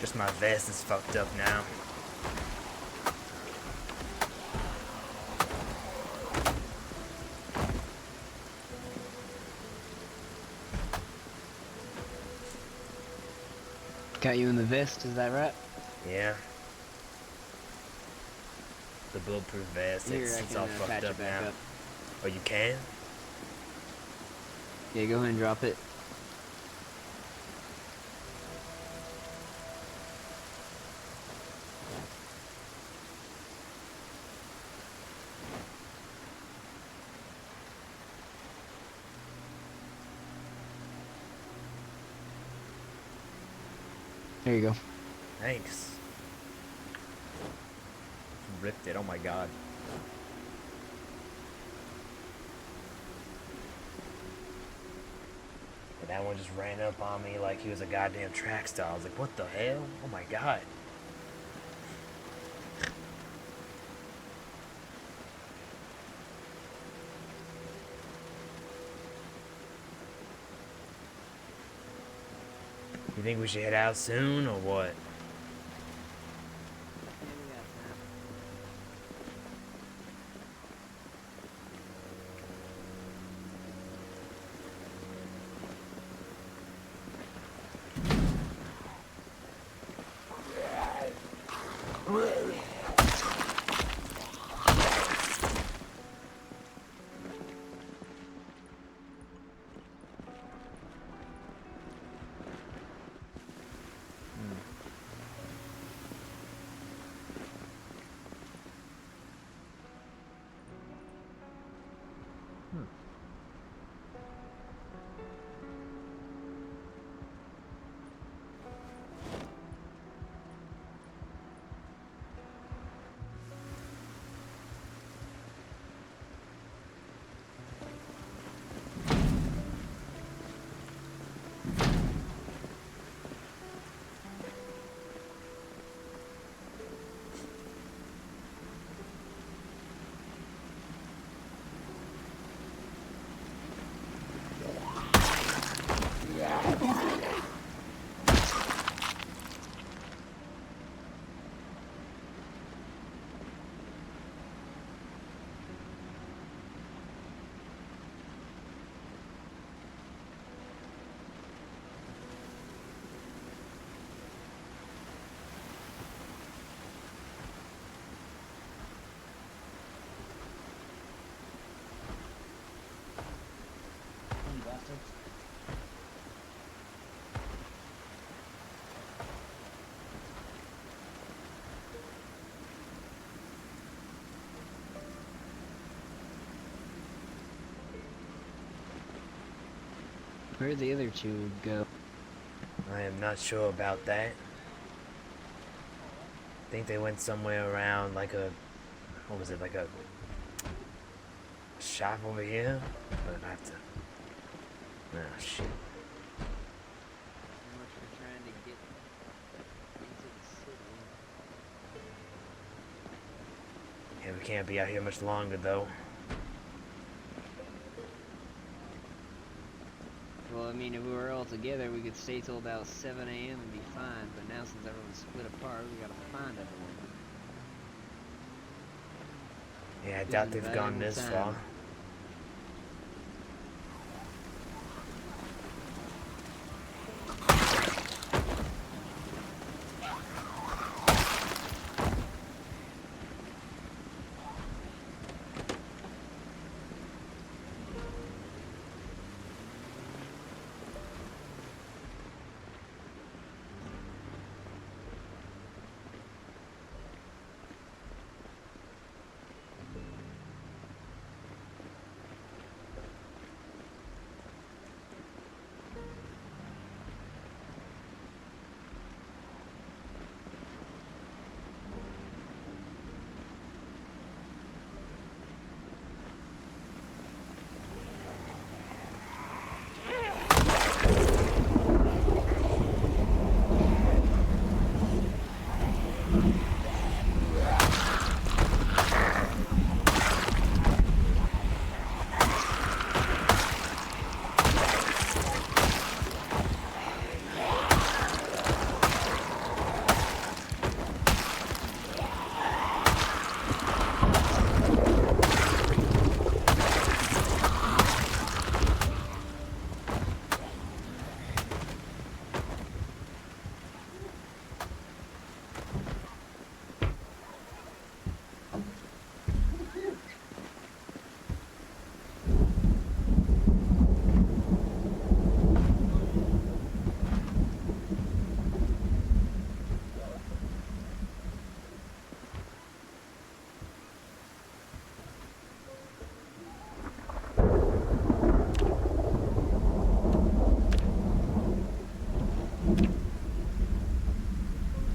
Speaker 13: Just my vest is fucked up now.
Speaker 9: Got you in the vest, is that right?
Speaker 13: Yeah. The bulletproof vest,
Speaker 9: Here,
Speaker 13: it's,
Speaker 9: I
Speaker 13: it's
Speaker 9: can,
Speaker 13: all
Speaker 9: patch
Speaker 13: fucked
Speaker 9: it
Speaker 13: up
Speaker 9: back
Speaker 13: now.
Speaker 9: up.
Speaker 13: Oh, you can?
Speaker 9: Yeah, go ahead and drop it. There you go.
Speaker 13: Thanks. Ripped it, oh my god. And that one just ran up on me like he was a goddamn track star. I was like, what the hell? Oh my god. You think we should head out soon, or what?
Speaker 9: Where'd the other two go?
Speaker 13: I am not sure about that. I think they went somewhere around like a, what was it, like a shop over here? But I have to, oh shit. Yeah, we can't be out here much longer though.
Speaker 9: mean, if we were all together, we could stay till about 7 a.m. and be fine. But now, since everyone's split apart, we gotta find everyone.
Speaker 13: Yeah, I
Speaker 9: This
Speaker 13: doubt
Speaker 9: is
Speaker 13: they've
Speaker 9: valuable
Speaker 13: gone this
Speaker 9: time.
Speaker 13: far.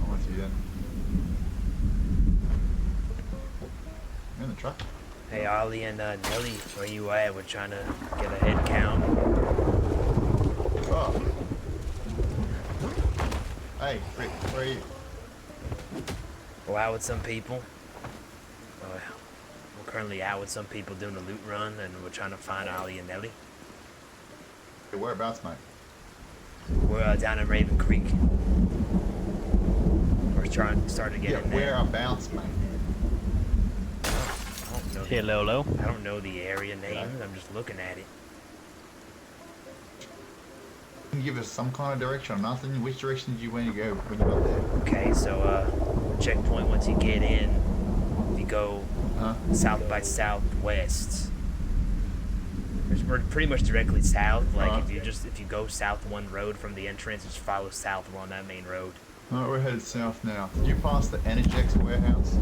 Speaker 6: I'm with you then. You're in the truck?
Speaker 13: Hey, Ollie and Nelly, where you at? We're trying to get a head count.
Speaker 6: Oh. Hey, Rick, where are you?
Speaker 13: Go out with some people. We're currently out with some people doing a loot run, and we're trying to find Ollie and Nelly.
Speaker 6: Hey, whereabouts, mate?
Speaker 13: We're down in Raven Creek. We're starting to get in there.
Speaker 6: Whereabouts, mate?
Speaker 13: I don't know.
Speaker 20: Hello, hello.
Speaker 13: I don't know the area names. I'm just looking at it.
Speaker 6: Can you give us some kind of direction or nothing? Which direction did you want to go when you got there?
Speaker 13: Okay, so checkpoint once you get in, if you go south by southwest. We're pretty much directly south. Like if you go south one road from the entrance, just follow south. We're on that main road.
Speaker 6: Alright, we're headed south now. Did you pass the Energex warehouse?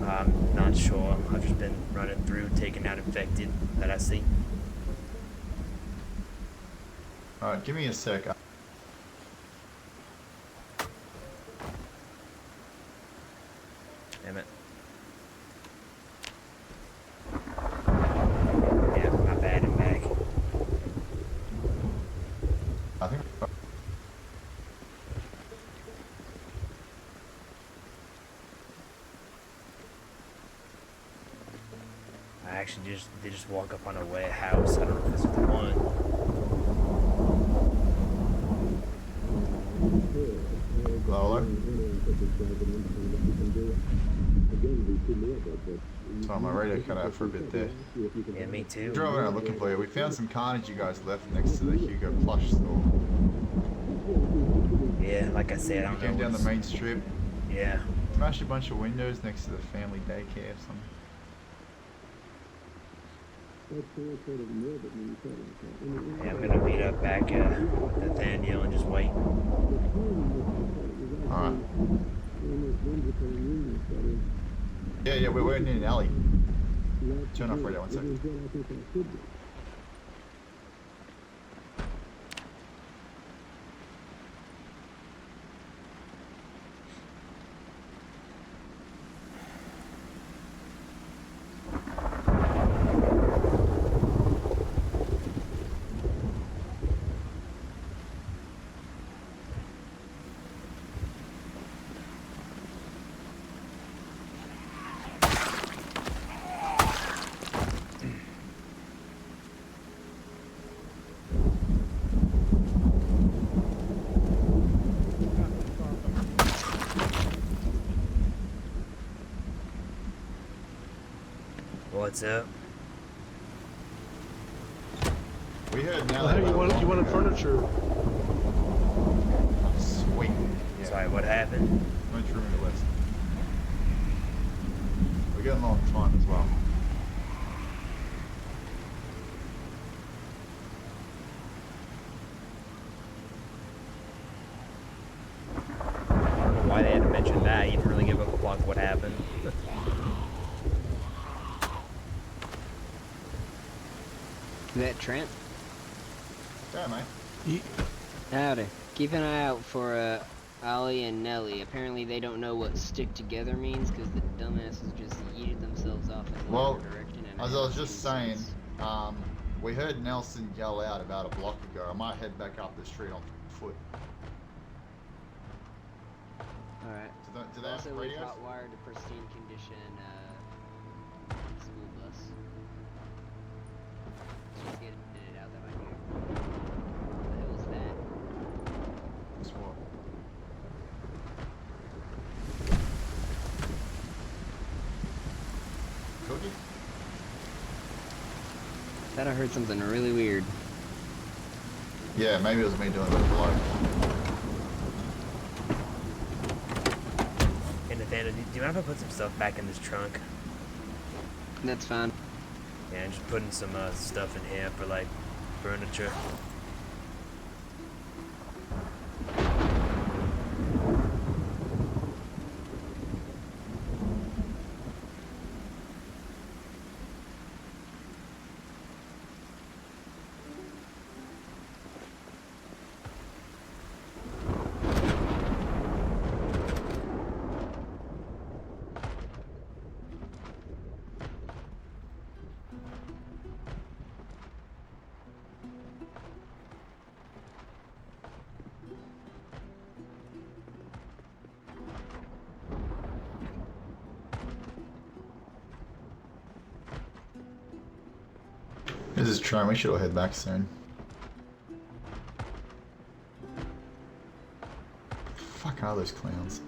Speaker 13: I'm not sure. I've just been running through, taking out infected that I see.
Speaker 6: Alright, give me a sec.
Speaker 13: Damn it. Yeah, my bad, I'm back.
Speaker 6: I think.
Speaker 13: I actually did just walk up on a warehouse. I don't know if this is the one.
Speaker 6: Lower. So my radio cut out for a bit there.
Speaker 13: Yeah, me too.
Speaker 6: Drove around looking for you. We found some carnage you guys left next to the Hugo plush store.
Speaker 13: Yeah, like I said, I don't know.
Speaker 6: Came down the main strip.
Speaker 13: Yeah.
Speaker 6: Smashed a bunch of windows next to the family daycare or something.
Speaker 13: Yeah, I'm gonna meet up back with Nathaniel and just wait.
Speaker 6: Alright. Yeah, we're waiting in an alley. Turn off radio 1 second.
Speaker 13: What's up?
Speaker 6: We heard now.
Speaker 14: Well, hey, you wanted furniture.
Speaker 6: Sweet. Yeah.
Speaker 13: Sorry, what happened?
Speaker 6: Went through the list. We're getting on time as well.
Speaker 1: I don't know why they had to mention that. You didn't really give a fuck what happened.
Speaker 9: Is that Trent?
Speaker 6: Yeah, mate.
Speaker 9: Howdy. Keep an eye out for Ollie and Nelly. Apparently they don't know what stick together means because the dumbasses just yeeted themselves off in the
Speaker 6: Well,
Speaker 9: other direction. And
Speaker 6: as I was just saying, we heard Nelson yell out about a block ago. I might head back up the street on foot.
Speaker 9: Alright.
Speaker 6: Do they have
Speaker 9: Also, we
Speaker 6: radios?
Speaker 9: caught wired to pristine condition school bus. Just get it out that might be. What the hell was that?
Speaker 6: What's what? Cookie?
Speaker 9: Thought I heard something really weird.
Speaker 6: Yeah, maybe it was me doing the blow.
Speaker 13: Hey, Nathaniel, do you mind if I put some stuff back in this trunk?
Speaker 9: That's fine.
Speaker 13: Yeah, and just putting some stuff in here for, like, furniture.
Speaker 6: This is Trent. We should all head back soon. Fuck are those clowns?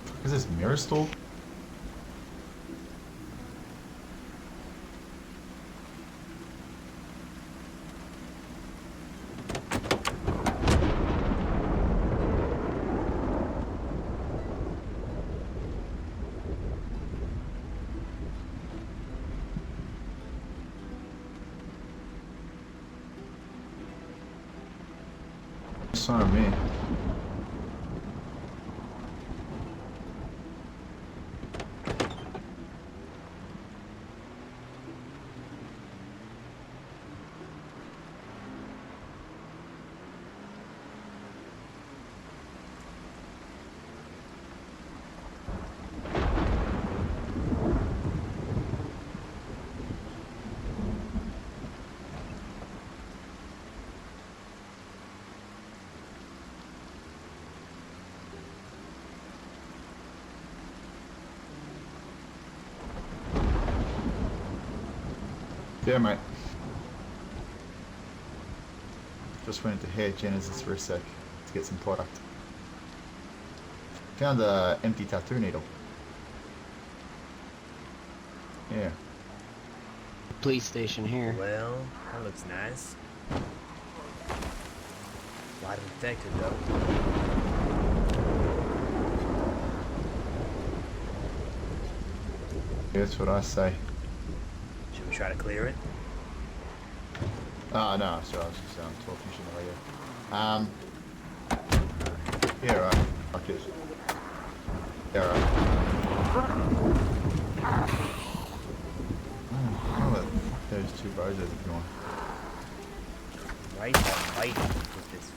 Speaker 6: Fuck is this mirror stall? Son of me. Yeah, mate. Just went into Hair Genesis for a sec to get some product. Found a empty tattoo needle. Yeah.
Speaker 9: Police station here.
Speaker 13: Well, that looks nice. A lot of infected, though.
Speaker 6: Yeah, that's what I say.
Speaker 13: Should we try to clear it?
Speaker 6: Oh, no, sorry, I was just talking shit on the radio. Yeah, right. Fuck this. Yeah, right. Oh, the fuck those two bozos are doing.
Speaker 13: Right on fighting with this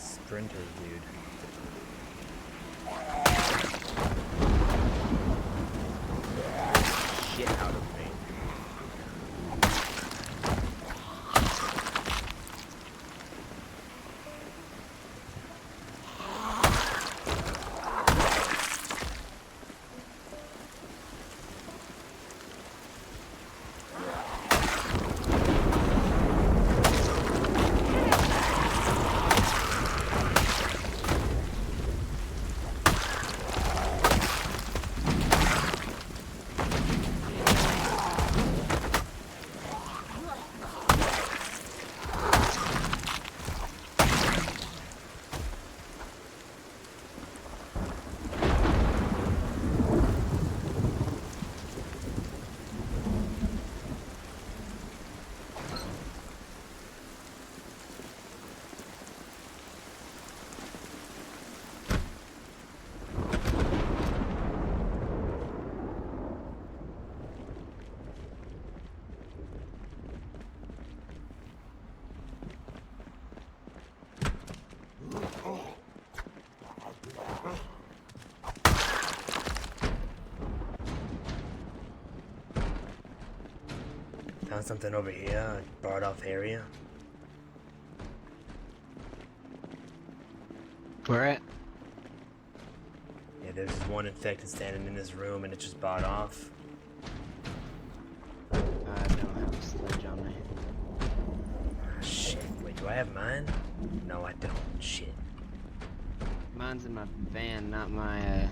Speaker 13: sprinter dude. Shit out of me. Found something over here, a barred off area.
Speaker 9: Where at?
Speaker 13: Yeah, there's this one infected standing in this room and it's just barred off.
Speaker 9: I don't have a sledge on me.
Speaker 13: Shit, wait, do I have mine? No, I don't. Shit.
Speaker 9: Mine's in my van, not my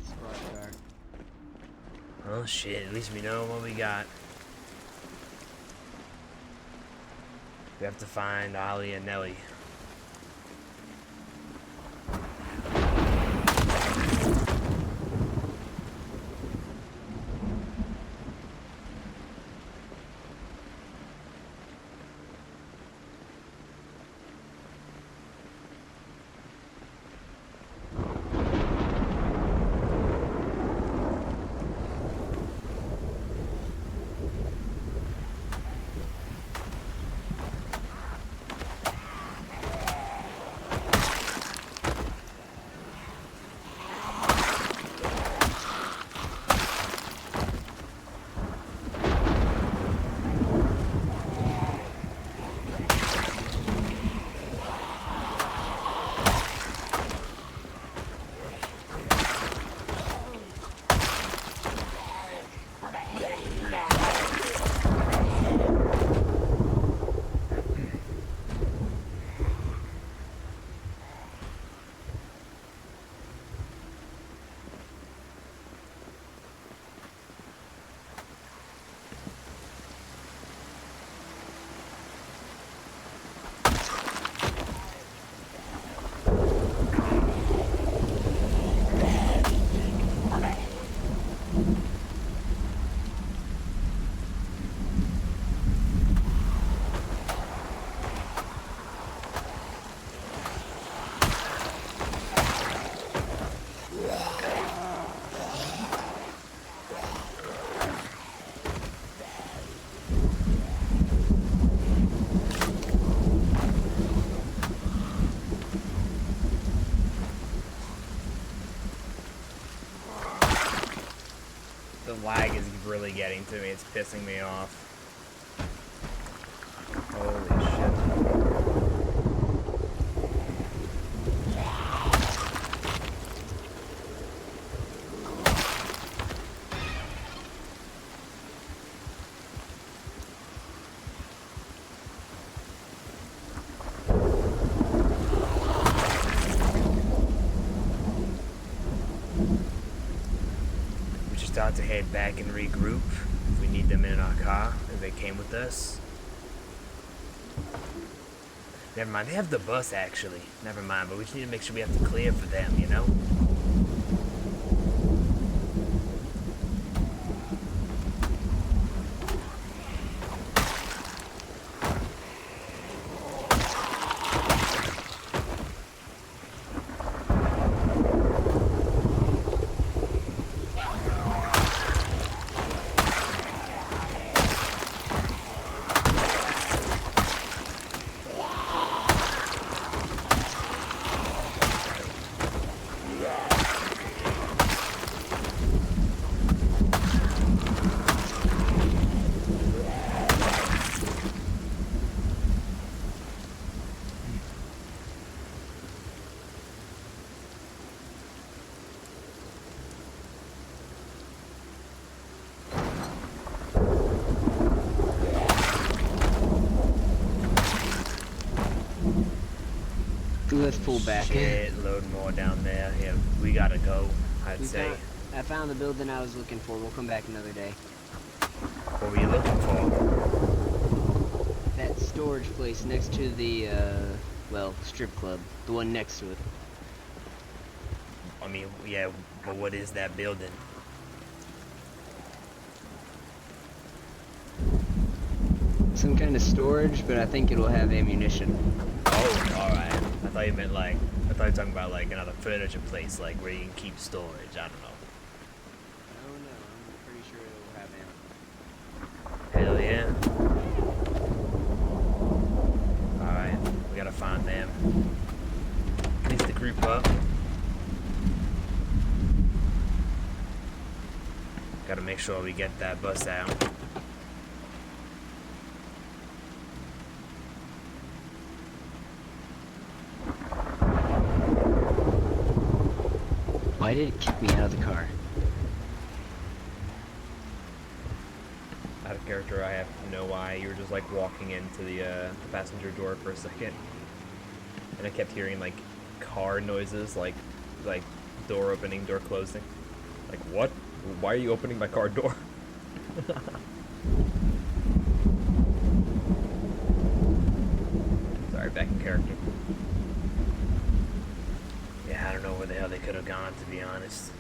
Speaker 9: squad car.
Speaker 13: Oh shit, at least we know what we got. We have to find Ollie and Nelly. The lag is really getting to me. It's pissing me off. Holy shit. Start to head back and regroup if we need them in our car, if they came with us. Never mind, they have the bus actually. Never mind, but we just need to make sure we have to clear for them, you know?
Speaker 9: Let's pull back.
Speaker 13: Shit, load more down there. Yeah, we gotta go, I'd say.
Speaker 9: I found the building I was looking for. We'll come back another day.
Speaker 13: What were you looking for?
Speaker 9: That storage place next to the, well, strip club. The one next to it.
Speaker 13: I mean, yeah, but what is that building?
Speaker 9: Some kind of storage, but I think it'll have ammunition.
Speaker 13: Oh, alright. I thought you meant like, I thought you were talking about like another furniture place, like where you can keep storage. I don't know.
Speaker 9: Oh no, I'm pretty sure it'll have ammo.
Speaker 13: Hell yeah. Alright, we gotta find them. At least the group up. Gotta make sure we get that bus out.
Speaker 9: Why did it kick me out of the car?
Speaker 1: Out of character, I have no why. You were just like walking into the passenger door for a second, and I kept hearing like car noises, like door opening, door closing. Like what? Why are you opening my car door? Sorry, back in character.
Speaker 13: Yeah, I don't know where the hell they could have gone, to be honest.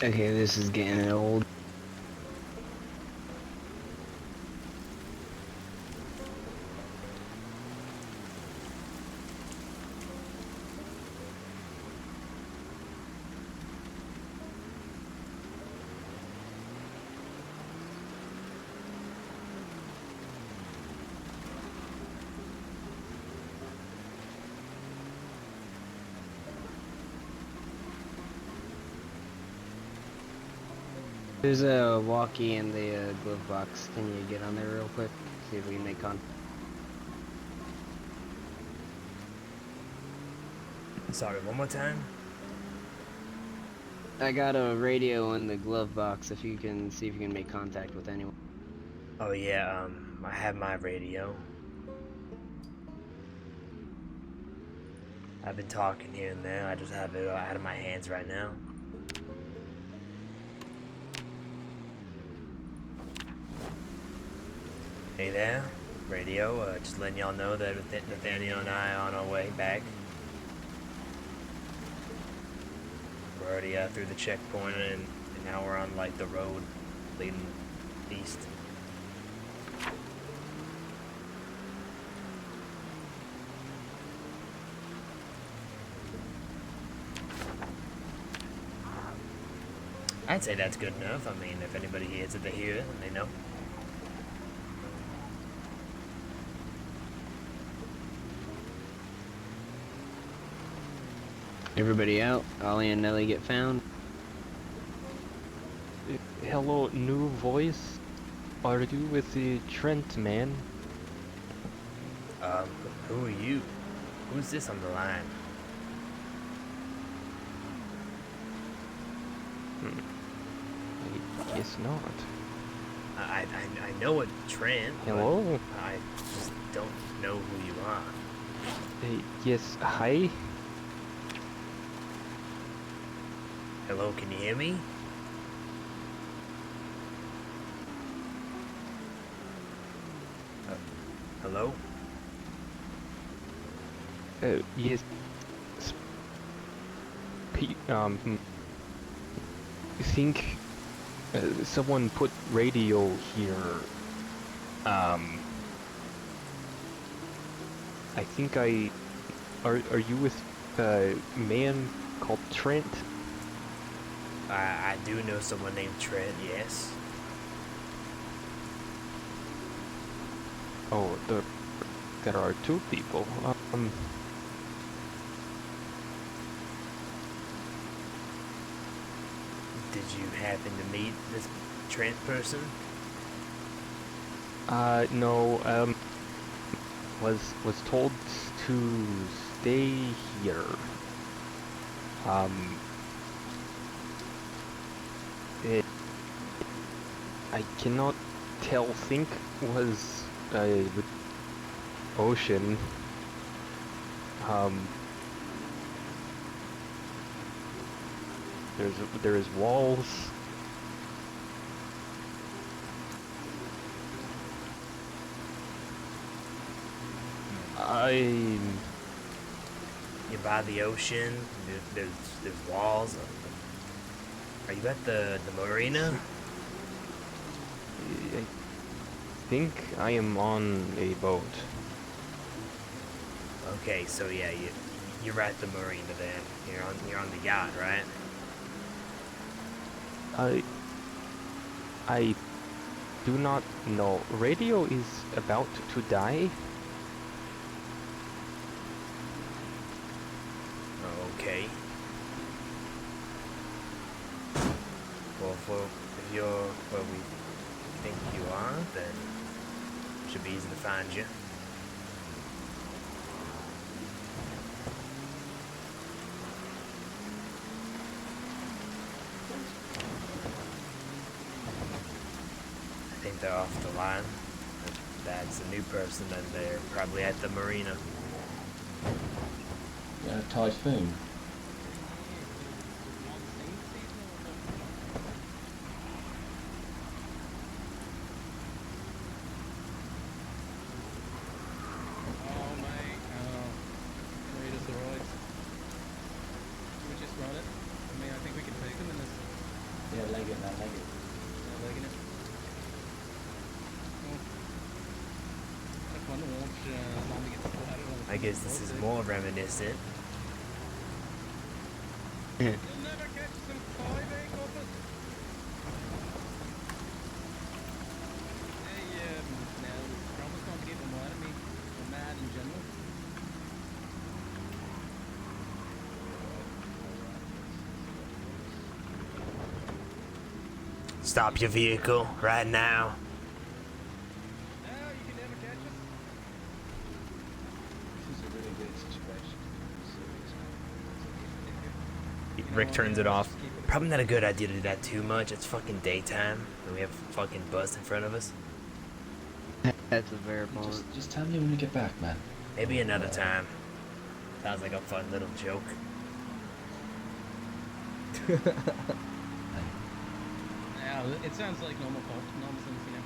Speaker 9: Okay, this is getting old. There's a walkie in the glove box. Can you get on there real quick? See if we can make contact.
Speaker 13: Sorry, one more time?
Speaker 9: I got a radio in the glove box. If you can see if you can make contact with anyone.
Speaker 13: Oh yeah, I have my radio. I've been talking here and there. I just have it out of my hands right now. Hey there, radio. Just letting y'all know that Nathaniel and I are on our way back. We're already through the checkpoint, and now we're on like the road leading east. I'd say that's good enough. I mean, if anybody hears it, they hear it, and they know.
Speaker 9: Everybody out. Ollie and Nelly get found.
Speaker 12: Hello, new voice. Are you with the Trent man?
Speaker 13: Who are you? Who's this on the line?
Speaker 12: I guess not.
Speaker 13: I know a Trent.
Speaker 12: Hello?
Speaker 13: But I just don't know who you are.
Speaker 12: Yes, hi?
Speaker 13: Hello, can you hear me? Hello?
Speaker 12: Yes. I think someone put radio here. I think are you with a man called Trent?
Speaker 13: I do know someone named Trent, yes.
Speaker 12: Oh, there are two people.
Speaker 13: Did you happen to meet this Trent person?
Speaker 12: No, was told to stay here. I cannot think was with Ocean. There is walls.
Speaker 13: You're by the ocean. There's walls. Are you at the marina?
Speaker 12: I think I am on a boat.
Speaker 13: Okay, so yeah, you're at the marina then. You're on the yacht, right?
Speaker 12: I do not know. Radio is about to die.
Speaker 13: Okay. Well, if you're where we think you are, then it should be easy to find you. I think they're off the line. That's a new person, and they're probably at the marina.
Speaker 8: Typhoon.
Speaker 13: I guess this is more reminiscent. Stop your vehicle right now.
Speaker 2: This is a really good situation.
Speaker 1: Rick turns it off.
Speaker 13: Probably not a good idea to do that too much. It's fucking daytime, and we have a fucking bus in front of us.
Speaker 9: That's a fair point.
Speaker 8: Just tell me when you get back, man.
Speaker 13: Maybe another time. Sounds like a fun little joke.
Speaker 10: Yeah, it sounds like normal nonsense, you know.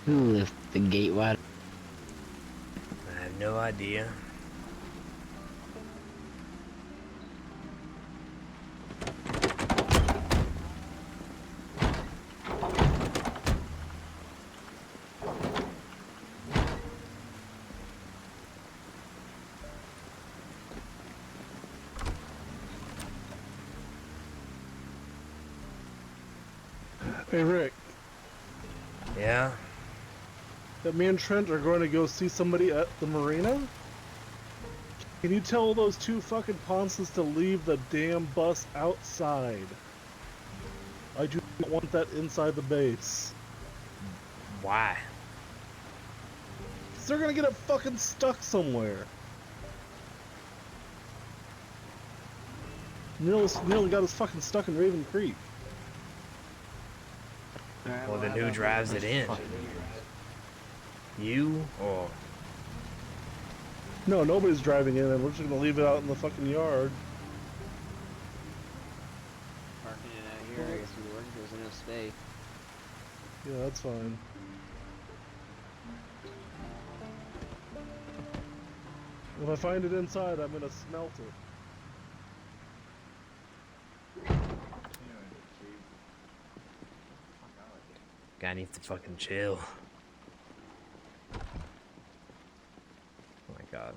Speaker 9: Who left the gate wide?
Speaker 13: I have no idea.
Speaker 14: Hey Rick.
Speaker 13: Yeah?
Speaker 14: That me and Trent are going to go see somebody at the marina? Can you tell those two fucking ponces to leave the damn bus outside? I do not want that inside the base.
Speaker 13: Why?
Speaker 14: 'Cause they're gonna get it fucking stuck somewhere. Nearly got us fucking stuck in Raven Creek.
Speaker 13: Well, then who drives it in? You or?
Speaker 14: No, nobody's driving in, and we're just gonna leave it out in the fucking yard.
Speaker 9: Parking it out here, I guess would work. There's enough space.
Speaker 14: Yeah, that's fine. If I find it inside, I'm gonna smelt it.
Speaker 13: Guy needs to fucking chill. Oh my god.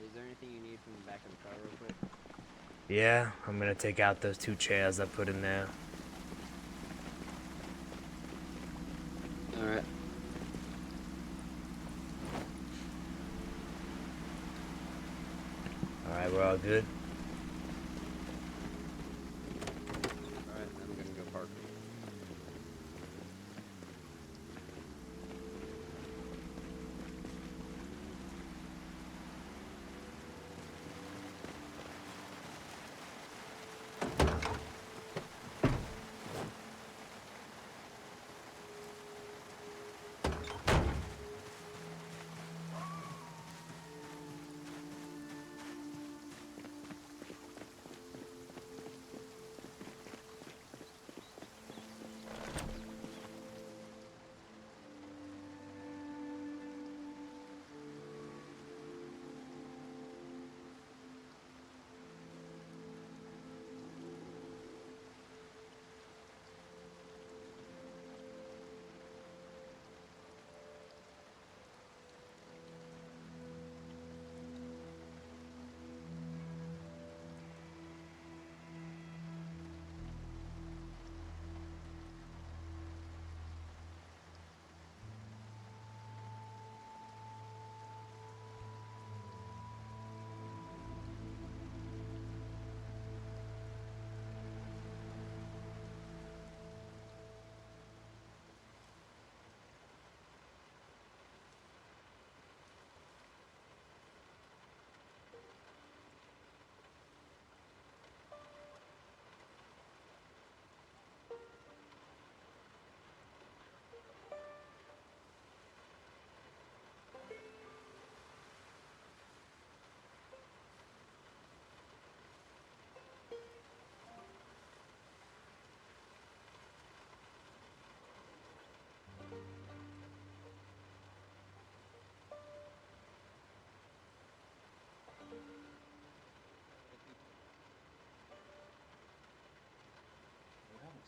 Speaker 9: Is there anything you need from the back of the car real quick?
Speaker 13: Yeah, I'm gonna take out those 2 chairs I put in there.
Speaker 9: Alright.
Speaker 13: Alright, we're all good.
Speaker 9: Alright, I'm gonna go park.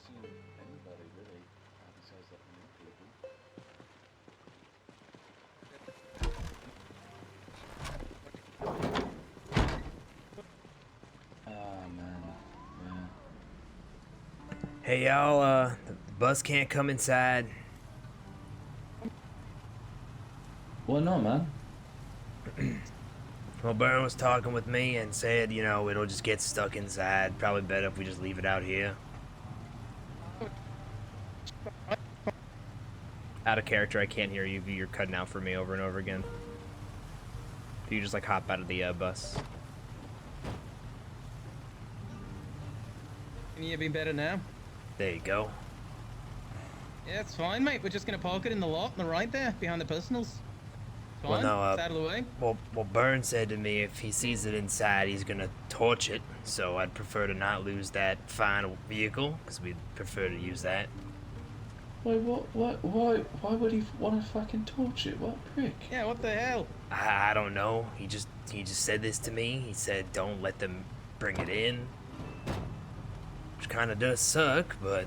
Speaker 2: Seen anybody really besides that new people. Oh man, yeah.
Speaker 13: Hey y'all, the bus can't come inside.
Speaker 8: Well, no, man.
Speaker 13: Well, Byrne was talking with me and said, you know, it'll just get stuck inside. Probably better if we just leave it out here. Out of character, I can't hear you. You're cutting out for me over and over again. If you just like hop out of the bus.
Speaker 10: Can you hear me better now?
Speaker 13: There you go.
Speaker 10: Yeah, it's fine, mate. We're just gonna park it in the lot on the right there, behind the personals. Fine.
Speaker 1: Well, no,
Speaker 10: it's out of the way.
Speaker 1: Well, Byrne said to me if he sees it inside, he's gonna torch it. So I'd prefer to not lose that final vehicle, because we'd prefer to use that.
Speaker 8: Wait, why would he want to fucking torch it? What prick?
Speaker 10: Yeah, what the hell?
Speaker 1: I don't know. He just said this to me. He said don't let them bring it in, which kind of does suck, but.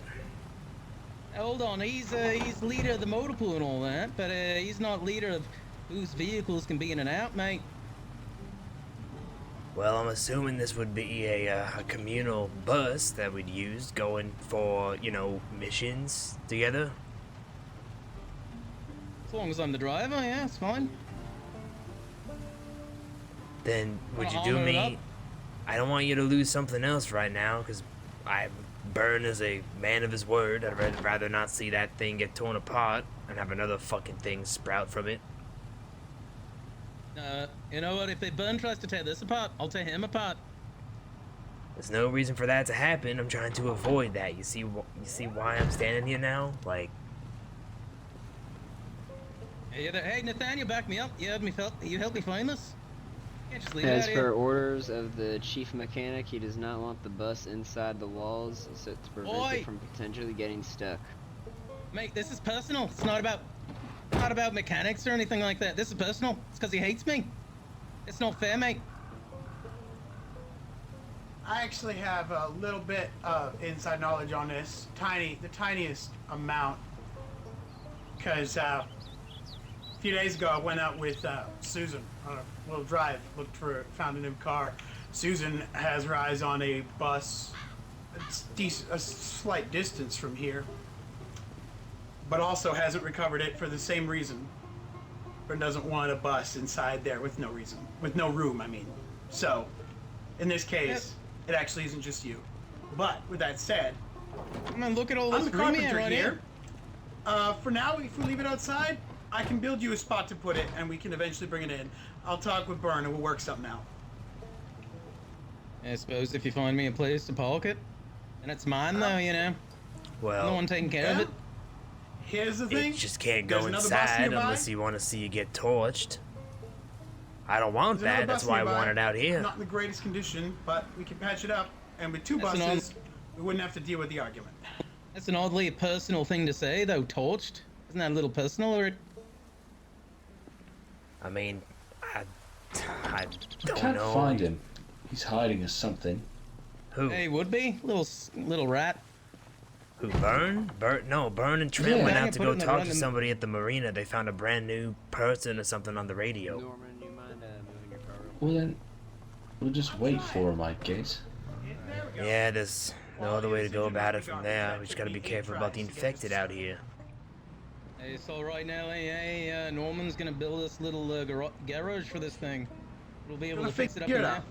Speaker 10: Hold on, he's leader of the motor pool and all that, but he's not leader of whose vehicles can be in and out, mate.
Speaker 1: Well, I'm assuming this would be a communal bus that we'd use going for, missions together.
Speaker 10: As long as I'm the driver, yeah, it's fine.
Speaker 1: Then would you
Speaker 10: I'll
Speaker 1: do
Speaker 10: load
Speaker 1: me?
Speaker 10: up.
Speaker 1: I don't want you to lose something else right now, because Byrne is a man of his word. I'd rather not see that thing get torn apart and have another fucking thing sprout from it.
Speaker 10: You know what? If Byrne tries to tear this apart, I'll tear him apart.
Speaker 1: There's no reason for that to happen. I'm trying to avoid that. You see why I'm standing here now? Like.
Speaker 10: Hey, Nathaniel, back me up. You helped me find this. Can't just leave it
Speaker 9: As
Speaker 10: out
Speaker 9: per
Speaker 10: here.
Speaker 9: orders of the chief mechanic, he does not want the bus inside the walls, so to prevent it from potentially getting stuck.
Speaker 10: Mate, this is personal. It's not about mechanics or anything like that. This is personal. It's because he hates me. It's not fair, mate.
Speaker 16: I actually have a little bit of inside knowledge on this. The tiniest amount. Because a few days ago I went out with Susan on a little drive, found a new car. Susan has her eyes on a bus a slight distance from here, but also hasn't recovered it for the same reason. Or doesn't want a bus inside there with no reason. With no room, I mean. So, in this case, it actually isn't just you. But, with that said,
Speaker 10: Man, look at all this
Speaker 16: I'm the
Speaker 10: room
Speaker 16: carpenter
Speaker 10: right
Speaker 16: here. For now, if we leave it outside, I can build you a spot to put it, and we can eventually bring it in. I'll talk with Byrne, and we'll work something out.
Speaker 10: I suppose if you find me a place to park it, and it's mine though,
Speaker 1: Well.
Speaker 10: I'm the one taking care of it.
Speaker 16: Here's the thing.
Speaker 1: It just can't
Speaker 16: There's
Speaker 1: go
Speaker 16: another bus
Speaker 1: inside
Speaker 16: nearby.
Speaker 1: unless you want to see it get torched. I don't want
Speaker 16: There's another
Speaker 1: that. That's
Speaker 16: bus
Speaker 1: why I
Speaker 16: nearby.
Speaker 1: want it out here.
Speaker 16: Not in the greatest condition, but we can patch it up. And with two
Speaker 10: That's an
Speaker 16: buses, we wouldn't have to deal with the argument.
Speaker 10: That's an oddly personal thing to say, though. Torched. Isn't that a little personal, or?
Speaker 1: I mean, I
Speaker 8: I
Speaker 1: don't
Speaker 8: can't
Speaker 1: know.
Speaker 8: find him. He's hiding as something.
Speaker 1: Who?
Speaker 10: Hey, would be little rat.
Speaker 1: Who? Byrne? No, Byrne and Trent
Speaker 10: Yeah.
Speaker 1: went
Speaker 10: Yeah,
Speaker 1: out to
Speaker 10: put it
Speaker 1: go
Speaker 10: in the
Speaker 1: talk
Speaker 10: run
Speaker 1: to
Speaker 10: and-
Speaker 1: somebody at the marina. They found a brand new person or something on the radio.
Speaker 9: Norman, you mind moving your car real
Speaker 8: Well then, we'll just wait for him, I guess.
Speaker 1: Yeah, there's no other way to go about it from there. We just gotta be careful about the infected out here.
Speaker 10: Hey, so right now, Norman's gonna build this little garage for this thing. We'll be able
Speaker 16: Gonna
Speaker 10: to fix it up
Speaker 16: figure
Speaker 10: in
Speaker 16: it
Speaker 10: there.
Speaker 16: out.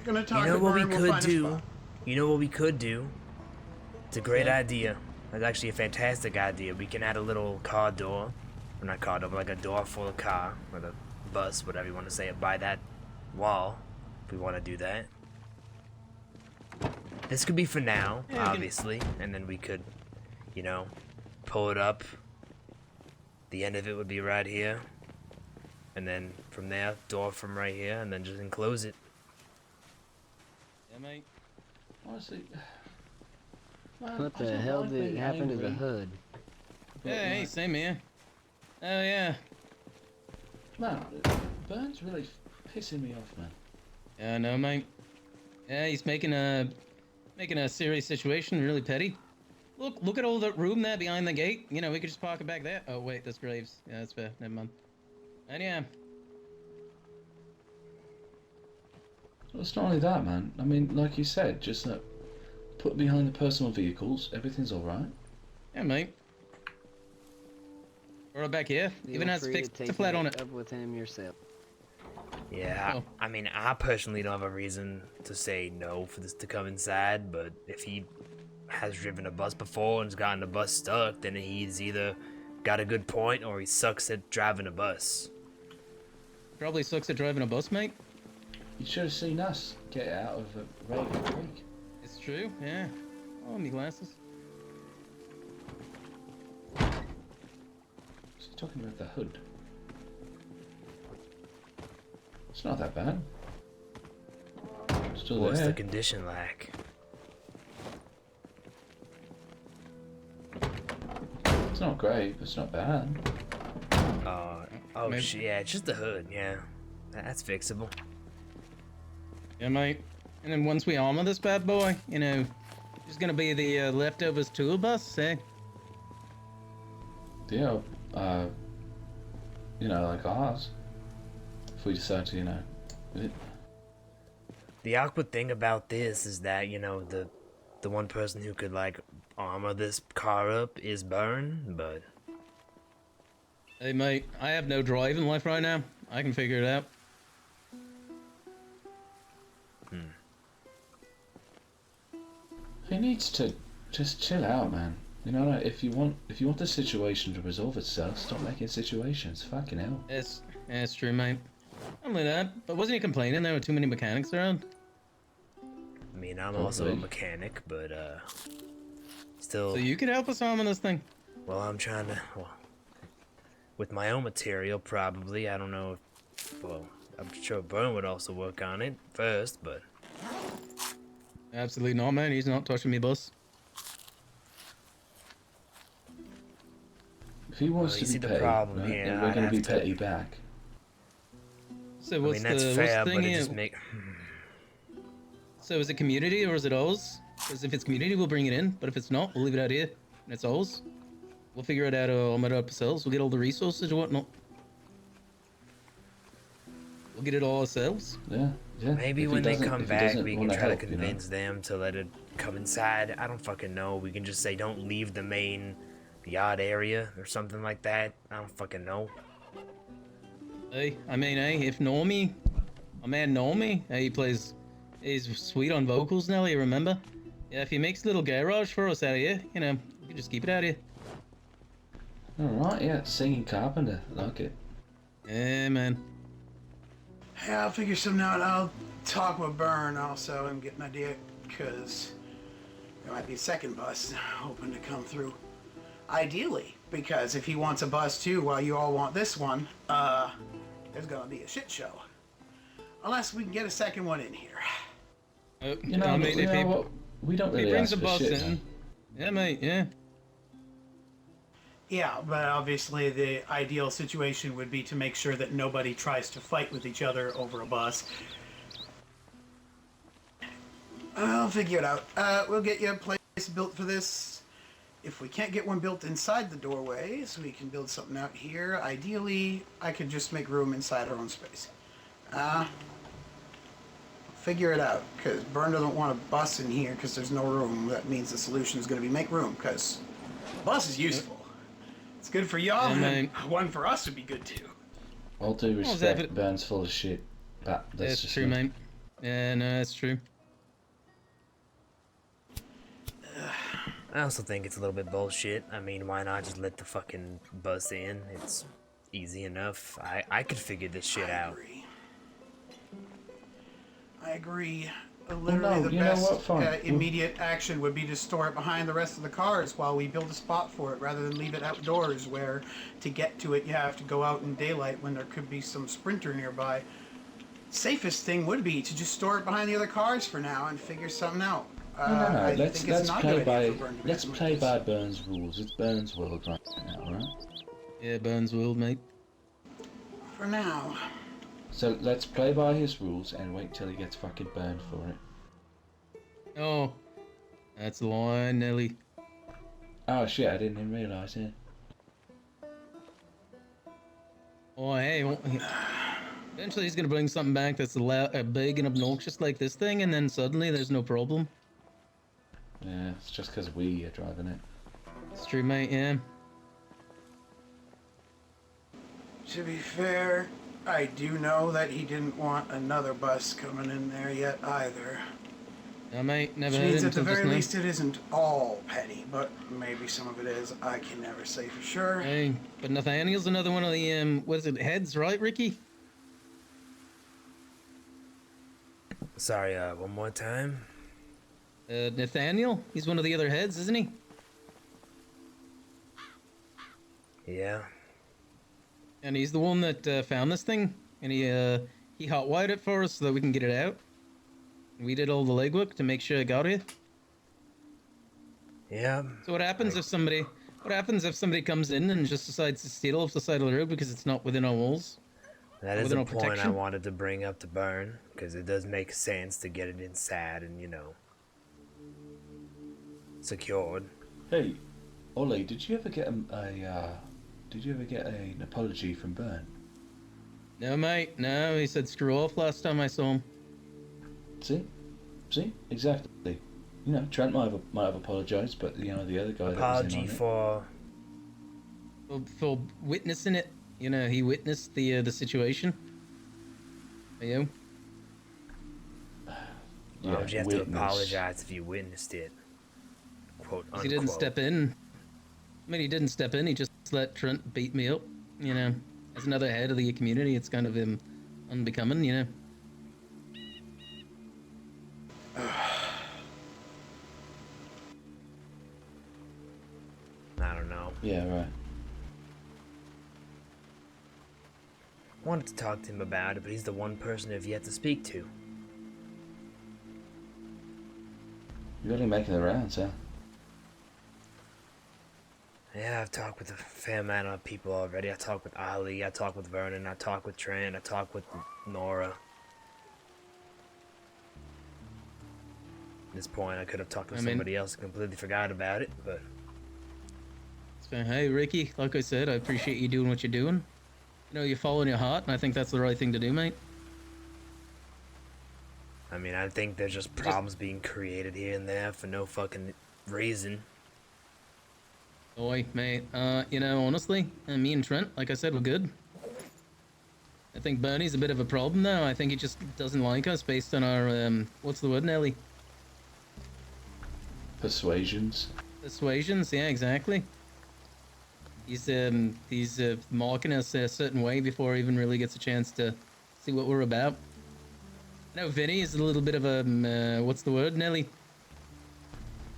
Speaker 16: Gonna talk
Speaker 1: You know
Speaker 16: to
Speaker 1: what we
Speaker 16: Byrne, we'll
Speaker 1: could
Speaker 16: find a
Speaker 1: do?
Speaker 16: spot.
Speaker 1: You know what we could do? It's a great idea. It's actually a fantastic idea. We can add a little car door. Or not car door, but like a door for the car. Or the bus, whatever you want to say it, by that wall. If we want to do that. This could be for now,
Speaker 10: Yeah, we can-
Speaker 1: obviously. And then we could, pull it up. The end of it would be right here. And then from there, door from right here. And then just enclose it.
Speaker 10: Yeah, mate.
Speaker 8: Honestly, man,
Speaker 9: What
Speaker 8: I
Speaker 9: the
Speaker 8: don't
Speaker 9: hell
Speaker 8: like
Speaker 9: did
Speaker 8: being
Speaker 9: happen to the
Speaker 8: angry,
Speaker 9: hood?
Speaker 8: but,
Speaker 10: Yeah, hey,
Speaker 8: like,
Speaker 10: same here. Oh yeah.
Speaker 8: Man, Byrne's really pissing me off, man.
Speaker 10: Yeah, I know, mate. Yeah, he's making a serious situation really petty. Look at all that room there behind the gate. We could just park it back there. Oh wait, that's Graves. Yeah, that's fair. Never mind. And yeah.
Speaker 8: Well, it's not only that, man. I mean, like you said, just put behind the personal vehicles, everything's alright.
Speaker 10: Yeah, mate. Or back here. Even has
Speaker 9: Feel free
Speaker 10: fixed
Speaker 9: to
Speaker 10: a
Speaker 9: take
Speaker 10: flat on it.
Speaker 9: up with him yourself.
Speaker 1: Yeah,
Speaker 10: Oh.
Speaker 1: I mean, I personally don't have a reason to say no for this to come inside, but if he has driven a bus before and's gotten a bus stuck, then he's either got a good point or he sucks at driving a bus.
Speaker 10: Probably sucks at driving a bus, mate.
Speaker 8: You should have seen us get out of a Raven Creek.
Speaker 10: It's true, yeah. Oh, me glasses.
Speaker 8: So you're talking about the hood. It's not that bad. Still
Speaker 13: What's
Speaker 8: there.
Speaker 13: the condition like?
Speaker 8: It's not great, but it's not bad.
Speaker 13: Oh
Speaker 10: Maybe-
Speaker 13: shit, yeah, it's just the hood, yeah. That's fixable.
Speaker 10: Yeah, mate. And then once we armor this bad boy, you know, there's gonna be the leftovers tool bus, eh?
Speaker 8: Yeah, you know, like ours. If we decide to, you know.
Speaker 13: The awkward thing about this is that, you know, the one person who could, like, armor this car up is Burn, but...
Speaker 10: Hey, mate, I have no drive in life right now. I can figure it out.
Speaker 8: He needs to just chill out, man. You know, like, if you want the situation to resolve itself, stop making situations. Fucking hell.
Speaker 10: It's true, mate. Not only that, but wasn't he complaining there were too many mechanics around?
Speaker 13: I mean, I'm also a mechanic, but, still...
Speaker 10: So you could help us armor this thing?
Speaker 13: Well, I'm trying to... Well, with my own material, probably. I don't know if... Well, I'm sure Burn would also work on it first, but...
Speaker 10: Absolutely not, man. He's not touching me, boss.
Speaker 8: If he wants
Speaker 13: Well,
Speaker 8: to
Speaker 13: you
Speaker 8: be
Speaker 13: see the
Speaker 8: petty,
Speaker 13: problem
Speaker 8: right,
Speaker 13: here,
Speaker 8: then we're
Speaker 13: I
Speaker 8: going to be
Speaker 13: have to-
Speaker 8: petty back.
Speaker 10: So what's
Speaker 13: I mean, that's
Speaker 10: the
Speaker 13: fair,
Speaker 10: what's the
Speaker 13: but
Speaker 10: thing
Speaker 13: it
Speaker 10: here?
Speaker 13: just make...
Speaker 10: So is it community or is it ours? Because if it's community, we'll bring it in. But if it's not, we'll leave it out here. And it's ours. We'll figure it out armor it up ourselves. We'll get all the resources or whatnot. We'll get it all ourselves.
Speaker 8: Yeah.
Speaker 13: Maybe
Speaker 8: If he
Speaker 13: when they
Speaker 8: doesn't-
Speaker 13: come
Speaker 8: if he
Speaker 13: back,
Speaker 8: doesn't
Speaker 13: we can
Speaker 8: wanna
Speaker 13: try to
Speaker 8: help, you know.
Speaker 13: convince them to let it come inside. I don't fucking know. We can just say don't leave the main yard area or something like that. I don't fucking know.
Speaker 10: Hey, I mean, hey, if Normie, my man Normie, he's sweet on vocals now, you remember? Yeah, if he makes a little garage for us out here, you know, we can just keep it out here.
Speaker 8: Alright, yeah, singing carpenter. Like it.
Speaker 10: Yeah, man.
Speaker 16: Hey, I'll figure something out. I'll talk with Burn also and get an idea, because there might be a second bus hoping to come through. Ideally, because if he wants a bus too while you all want this one, there's gonna be a shit show. Unless we can get a second one in here.
Speaker 8: You know,
Speaker 10: I mean,
Speaker 8: you
Speaker 10: if
Speaker 8: know
Speaker 10: he,
Speaker 8: what? We don't
Speaker 10: if
Speaker 8: really
Speaker 10: he brings
Speaker 8: ask
Speaker 10: a
Speaker 8: for
Speaker 10: bus
Speaker 8: shit,
Speaker 10: in,
Speaker 8: man.
Speaker 10: yeah, mate, yeah.
Speaker 16: Yeah, but obviously the ideal situation would be to make sure that nobody tries to fight with each other over a bus. I'll figure it out. We'll get you a place built for this. If we can't get one built inside the doorways, we can build something out here. Ideally, I could just make room inside our own space. Figure it out, because Burn doesn't want a bus in here because there's no room. That means the solution is going to be make room, because bus is useful. It's good for y'all,
Speaker 10: Yeah,
Speaker 16: and
Speaker 10: mate.
Speaker 16: one for us would be good too.
Speaker 8: All due
Speaker 10: Well,
Speaker 8: respect,
Speaker 10: that-
Speaker 8: Burns full of shit. But that's
Speaker 10: That's
Speaker 8: just
Speaker 10: true,
Speaker 8: me.
Speaker 10: mate. Yeah, no, that's true.
Speaker 13: I also think it's a little bit bullshit. I mean, why not just let the fucking bus in? It's easy enough. I could figure this shit out.
Speaker 16: I agree. Literally,
Speaker 8: no,
Speaker 16: the
Speaker 8: you know
Speaker 16: best
Speaker 8: what, fine.
Speaker 16: immediate action would be to store it behind the rest of the cars while we build a spot for it, rather than leave it outdoors, where to get to it you have to go out in daylight when there could be some sprinter nearby. Safest thing would be to just store it behind the other cars for now and figure something out.
Speaker 8: No,
Speaker 16: I
Speaker 8: let's
Speaker 16: think it's not a
Speaker 8: play
Speaker 16: good idea
Speaker 8: by
Speaker 16: for Burn to be
Speaker 8: let's
Speaker 16: doing
Speaker 8: play
Speaker 16: this.
Speaker 8: by Burns' rules. It's Burns' world right now, right?
Speaker 10: Yeah, Burns World, mate.
Speaker 16: For now.
Speaker 8: So let's play by his rules and wait till he gets fucking burned for it.
Speaker 10: Oh, that's the line, Nelly.
Speaker 8: Oh shit! I didn't even realise it.
Speaker 10: Oh, hey, eventually he's gonna bring something back that's big and obnoxious like this thing, and then suddenly there's no problem.
Speaker 8: Yeah, it's just because we are driving it.
Speaker 10: It's true, mate, yeah.
Speaker 16: To be fair, I do know that he didn't want another bus coming in there yet either.
Speaker 10: Yeah, mate, never
Speaker 16: Which
Speaker 10: heard
Speaker 16: means
Speaker 10: him
Speaker 16: at the
Speaker 10: till
Speaker 16: very
Speaker 10: just now.
Speaker 16: least it isn't all petty, but maybe some of it is. I can never say for sure.
Speaker 10: Hey, but Nathaniel's another one of the, what is it, heads, right, Ricky?
Speaker 13: Sorry, one more time?
Speaker 10: Nathaniel? He's one of the other heads, isn't he?
Speaker 13: Yeah.
Speaker 10: And he's the one that found this thing, and he He hotwired it for us so that we can get it out. We did all the legwork to make sure it got here.
Speaker 13: Yeah.
Speaker 10: So what happens if somebody... What happens if somebody comes in and just decides to steal off the side of the road because it's not within our walls?
Speaker 13: That is
Speaker 10: within
Speaker 13: a
Speaker 10: our
Speaker 13: point I
Speaker 10: protection?
Speaker 13: wanted to bring up to Burn, because it does make sense to get it inside and, you know, secured.
Speaker 8: Hey, Ollie, did you ever get an apology from Byrne?
Speaker 10: No, mate. No, he said screw off last time I saw him.
Speaker 8: See, exactly. You know, Trent might have apologized, but you know the other guy.
Speaker 13: Apology
Speaker 8: that was
Speaker 10: for witnessing it. You know, he witnessed the situation. You know?
Speaker 13: Why would you have to apologize if you witnessed it? Quote, unquote.
Speaker 10: He didn't step in. I mean, he didn't step in. He just let Trent beat me up. You know, as another head of the community, it's kind of unbecoming. You know.
Speaker 13: I don't know.
Speaker 8: Yeah, right.
Speaker 13: Wanted to talk to him about it, but he's the one person I've yet to speak to.
Speaker 8: You're really making the rounds, huh?
Speaker 13: Yeah, I've talked with a fair amount of people already. I talked with Ali, I talked with Vernon, I talked with Trent, I talked with Nora. At this point, I could have talked with somebody else and completely forgot about it, but...
Speaker 10: So, hey, Ricky, like I said, I appreciate you doing what you're doing. You know, you're following your heart, and I think that's the right thing to do, mate.
Speaker 13: I mean, I think there's just problems being created here and there for no fucking reason.
Speaker 10: Boy, mate, you know, honestly, me and Trent, like I said, we're good. I think Bernie's a bit of a problem now. I think he just doesn't like us based on our, what's the word, Nelly?
Speaker 8: Persuasions.
Speaker 10: Persuasions, yeah, exactly. He's marking us a certain way before he even really gets a chance to see what we're about. I know Vinny is a little bit of a, what's the word, Nelly?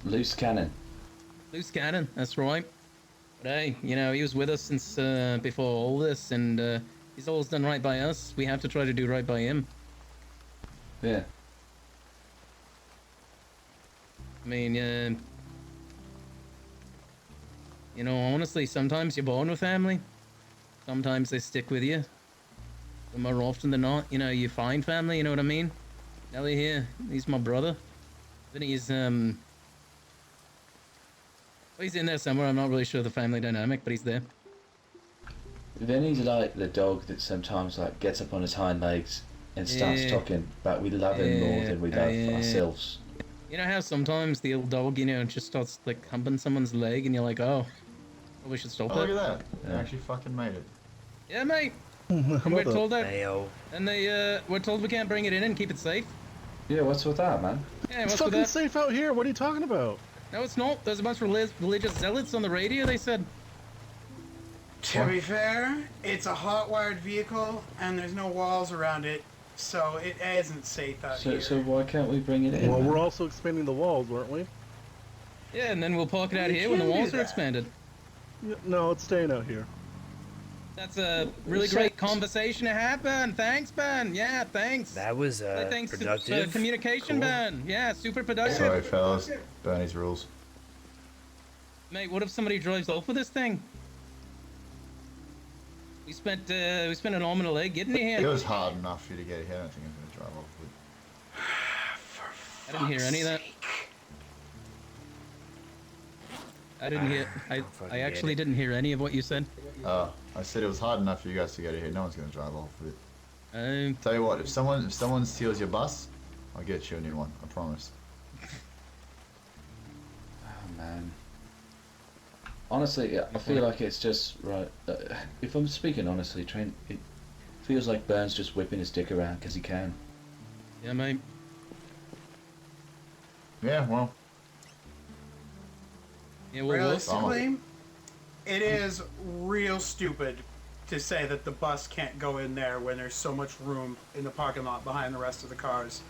Speaker 8: Loose cannon.
Speaker 10: Loose cannon, that's right. But hey, you know, he was with us since before all this, and he's always done right by us. We have to try to do right by him.
Speaker 8: Yeah.
Speaker 10: I mean, you know, honestly, sometimes you're born with family. Sometimes they stick with you. But more often than not, you know, you find family, you know what I mean? Nelly here, he's my brother. Vinny's, well, he's in there somewhere. I'm not really sure the family dynamic, but he's there.
Speaker 8: Vinny's like the dog that sometimes like gets up on his hind legs and starts talking, but we love him more than we love ourselves.
Speaker 10: You know how sometimes the old dog, you know, just starts like humping someone's leg, and you're like, oh, we should stop
Speaker 6: Oh,
Speaker 10: that.
Speaker 6: look at that! They actually fucking made it.
Speaker 10: Yeah, mate. And we're told that.
Speaker 13: Mayo.
Speaker 10: And we're told we can't bring it in and keep it safe.
Speaker 8: Yeah, what's with that, man?
Speaker 10: Yeah,
Speaker 14: It's
Speaker 10: what's with
Speaker 14: fucking
Speaker 10: that?
Speaker 14: safe out here. What are you talking about?
Speaker 10: No, it's not. There's a bunch of religious zealots on the radio, they said.
Speaker 16: To be fair, it's a hot-wired vehicle, and there's no walls around it, so it isn't safe out here.
Speaker 8: So why can't we bring it in?
Speaker 14: Well,
Speaker 8: man?
Speaker 14: we're also expanding the walls, weren't we?
Speaker 10: Yeah, and then we'll park it out
Speaker 16: We
Speaker 10: here when the
Speaker 16: can do
Speaker 10: walls are
Speaker 16: that.
Speaker 10: expanded.
Speaker 14: Yeah, no, it's staying out here.
Speaker 10: That's a really great conversation to have, Ben. Thanks, Ben. Yeah, thanks.
Speaker 13: That was
Speaker 10: Thanks
Speaker 13: productive.
Speaker 10: to communication,
Speaker 13: Cool.
Speaker 10: Ben. Yeah, super productive.
Speaker 6: Sorry, fellas. Bernie's rules.
Speaker 10: Mate, what if somebody drives off with this thing? We spent an arm and a leg getting it
Speaker 6: It
Speaker 10: here.
Speaker 6: was hard enough for you to get here. I don't think I'm gonna drive off with.
Speaker 10: I didn't hear any of that. I didn't hear. I actually didn't hear any of what you said.
Speaker 6: I said it was hard enough for you guys to get here. No one's gonna drive off with it. Tell you what, if someone steals your bus, I'll get you a new one. I promise.
Speaker 8: Oh man. Honestly, I feel like it's just right. If I'm speaking honestly, Trent, it feels like Burns just whipping his dick around because he can.
Speaker 10: Yeah, mate.
Speaker 6: Yeah, well.
Speaker 10: Yeah, well,
Speaker 16: Realistically, it is real stupid to say that the bus can't go in there when there's so much room in the parking lot behind the rest of the cars.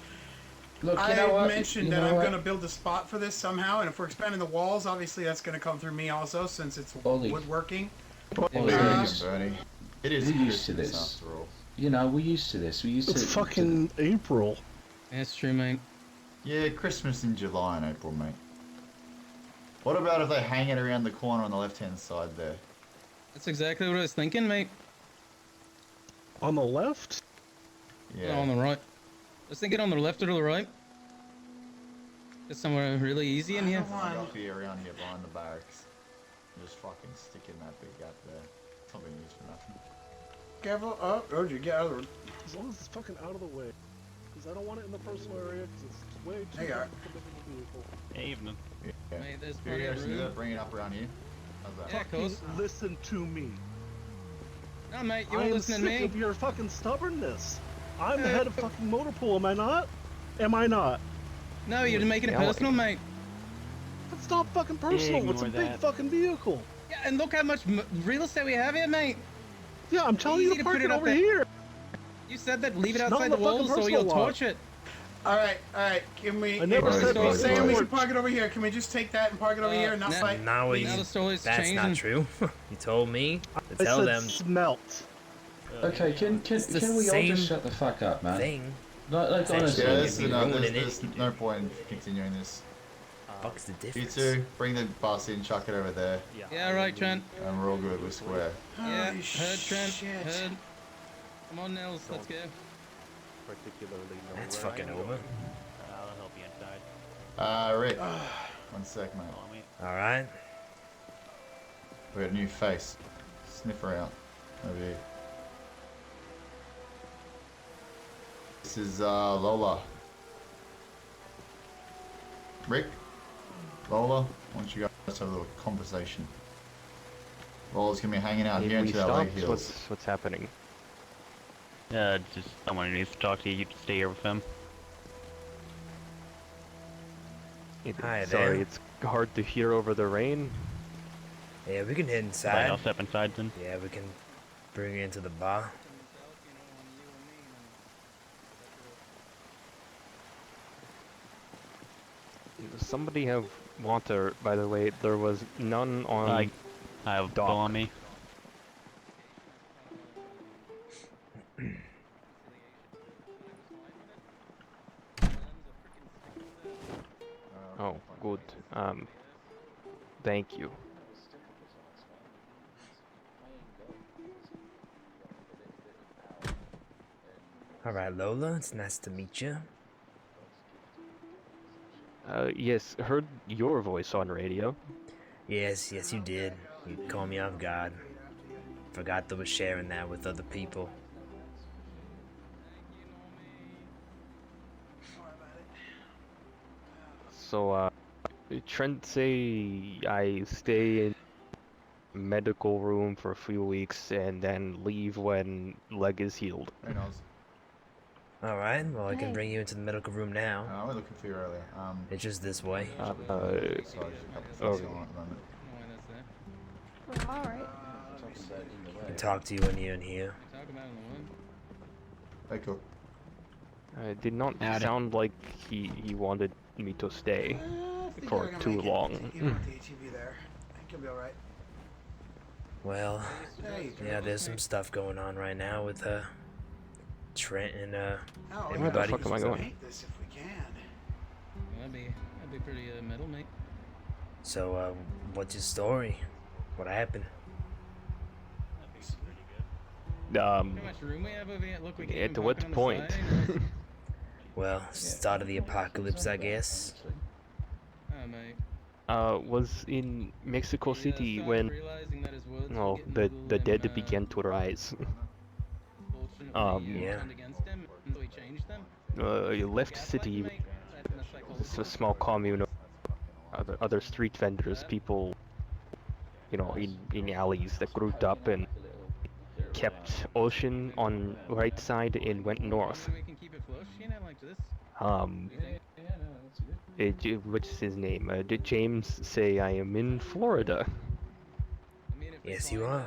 Speaker 8: Look, you
Speaker 16: I
Speaker 8: know what?
Speaker 16: mentioned
Speaker 8: You
Speaker 16: that
Speaker 8: know
Speaker 16: I'm
Speaker 8: what?
Speaker 16: going to build a spot for this somehow, and if we're expanding the walls, obviously that's going to come through me also, since it's
Speaker 8: Ollie.
Speaker 16: woodworking.
Speaker 6: Bernie. It is
Speaker 8: You're used to
Speaker 6: Christmas
Speaker 8: this.
Speaker 6: after all.
Speaker 8: You know, we're used to this. We're used
Speaker 14: It's
Speaker 8: to
Speaker 14: fucking April.
Speaker 10: That's true, mate.
Speaker 6: Yeah, Christmas in July and April, mate. What about if they hang it around the corner on the left-hand side there?
Speaker 10: That's exactly what I was thinking, mate.
Speaker 14: On the left?
Speaker 6: Yeah.
Speaker 10: No, on the right. I was thinking on the left or the right. Just somewhere really easy in here.
Speaker 6: Up here, around here, behind the barracks. Just fucking stick in that big gap there. It's not being used for nothing.
Speaker 16: Careful. Oh, Roger, get out of the room.
Speaker 14: As long as it's fucking out of the way. Because I don't want it in the personal area, because it's way too
Speaker 16: There you are.
Speaker 14: the vehicle.
Speaker 20: Evening.
Speaker 6: Yeah.
Speaker 10: Mate, there's
Speaker 6: If
Speaker 10: plenty
Speaker 6: you
Speaker 10: of
Speaker 6: guys do
Speaker 10: room.
Speaker 6: that, bring it up around here. How's that?
Speaker 10: Yeah, of course.
Speaker 14: Listen to me.
Speaker 10: No, mate, you
Speaker 14: I
Speaker 10: won't
Speaker 14: am
Speaker 10: listen to
Speaker 14: sick
Speaker 10: me.
Speaker 14: of your fucking stubbornness. I'm the head of fucking motor pool, am I not? Am I not?
Speaker 10: No, you're making it
Speaker 14: Yeah,
Speaker 10: personal, mate.
Speaker 14: It's not fucking personal. It's a
Speaker 10: Ignore
Speaker 14: big
Speaker 10: that.
Speaker 14: fucking vehicle.
Speaker 10: Yeah, and look how much real estate we have here, mate.
Speaker 14: Yeah, I'm telling you
Speaker 10: Easy
Speaker 14: to
Speaker 10: to
Speaker 14: park
Speaker 10: put
Speaker 14: it
Speaker 10: it up
Speaker 14: over
Speaker 10: there.
Speaker 14: here.
Speaker 10: You said that leave it
Speaker 14: It's not
Speaker 10: outside
Speaker 14: in
Speaker 10: the
Speaker 14: the fucking
Speaker 10: walls so
Speaker 14: personal
Speaker 10: you'll
Speaker 14: lot.
Speaker 10: torch it.
Speaker 16: All right. Can we?
Speaker 14: I never
Speaker 16: if
Speaker 14: said
Speaker 16: we're
Speaker 14: that.
Speaker 16: saying we should park it over here. Can we just take that and park it over here and not fight?
Speaker 1: No,
Speaker 10: Now the story's
Speaker 1: that's
Speaker 10: changing.
Speaker 1: not true. You told me to
Speaker 14: I
Speaker 1: tell
Speaker 14: said
Speaker 1: them.
Speaker 14: smelt.
Speaker 8: Okay, can
Speaker 1: the
Speaker 8: we all
Speaker 1: same
Speaker 8: just shut the fuck up, man?
Speaker 1: thing.
Speaker 8: Like honestly,
Speaker 6: Yeah,
Speaker 1: You'd be ruining
Speaker 6: there's no point in continuing this.
Speaker 1: Fuck's the
Speaker 6: You
Speaker 1: difference?
Speaker 6: two, bring the bus in, chuck it over there,
Speaker 10: Yeah, right, Trent.
Speaker 6: and we're all good, we're square.
Speaker 10: Yeah,
Speaker 16: Holy
Speaker 10: heard, Trent.
Speaker 16: shit.
Speaker 10: Heard. Come on, Nels, let's go.
Speaker 7: Particularly know
Speaker 1: That's
Speaker 7: where
Speaker 1: fucking
Speaker 7: I'm
Speaker 1: over.
Speaker 7: going.
Speaker 20: I'll help you inside.
Speaker 6: Rick, 1 sec, mate.
Speaker 20: Follow me.
Speaker 1: All right.
Speaker 6: We got a new face. Sniff around. Over here. This is Lola. Rick, Lola, why don't you guys have a little conversation? Lola's gonna be hanging out
Speaker 12: If
Speaker 6: here
Speaker 12: we
Speaker 6: until our leg
Speaker 12: stopped,
Speaker 6: heals.
Speaker 12: what's happening?
Speaker 20: Just someone who needs to talk to you. You can stay here with him.
Speaker 1: Hi
Speaker 12: Sorry,
Speaker 1: there.
Speaker 12: it's hard to hear over the rain.
Speaker 1: Yeah, we can head
Speaker 20: Right,
Speaker 1: inside.
Speaker 20: I'll step inside then.
Speaker 1: Yeah, we can bring you into the bar.
Speaker 12: Does somebody have water, by the way? There was none on
Speaker 20: I have
Speaker 12: dock.
Speaker 20: Bill on me.
Speaker 12: Oh, good. Thank you.
Speaker 1: All right, Lola, it's nice to meet you.
Speaker 12: Yes, heard your voice on radio.
Speaker 1: Yes, you did. You caught me off guard. Forgot that we're sharing that with other people.
Speaker 12: So, Trent say I stay in medical room for a few weeks and then leave when leg is healed.
Speaker 6: Who knows?
Speaker 1: All right, well, I can bring you into the medical room now.
Speaker 6: I was looking for you earlier.
Speaker 1: It's just this way.
Speaker 6: Sorry, just a couple of things going on at the moment.
Speaker 17: Alright.
Speaker 1: I can talk to you when you're in here.
Speaker 6: Hey, cool.
Speaker 12: It did not
Speaker 9: Howdy.
Speaker 12: sound like he wanted me to stay for too long.
Speaker 16: You don't need the ATV there. I think you'll be all right.
Speaker 1: Well,
Speaker 16: Hey,
Speaker 1: yeah, there's some stuff going on right now with Trent and
Speaker 16: Oh,
Speaker 12: Where the
Speaker 1: everybody.
Speaker 12: fuck am I going?
Speaker 16: Paint this if we can.
Speaker 10: That'd be pretty metal, mate.
Speaker 1: So, what's your story? What happened?
Speaker 10: How much room we have over here? Look, we can
Speaker 12: At
Speaker 10: even
Speaker 12: what
Speaker 10: park it on the
Speaker 12: point?
Speaker 10: side.
Speaker 1: Well, start of the apocalypse, I guess.
Speaker 10: Oh, mate.
Speaker 12: Was in Mexico City
Speaker 10: started
Speaker 12: when
Speaker 10: realizing that his words were getting a
Speaker 12: the
Speaker 10: little,
Speaker 12: dead began to rise.
Speaker 10: unfortunately,
Speaker 12: Yeah.
Speaker 10: turned against him, and so he changed them.
Speaker 12: You left city. It's a small commune of other street vendors, people, you know, in alleys that grouped up and kept Ocean on right side and went north.
Speaker 10: We can keep it flush, you know, like this.
Speaker 12: What's his name? Did James say I am in Florida?
Speaker 1: Yes, you are.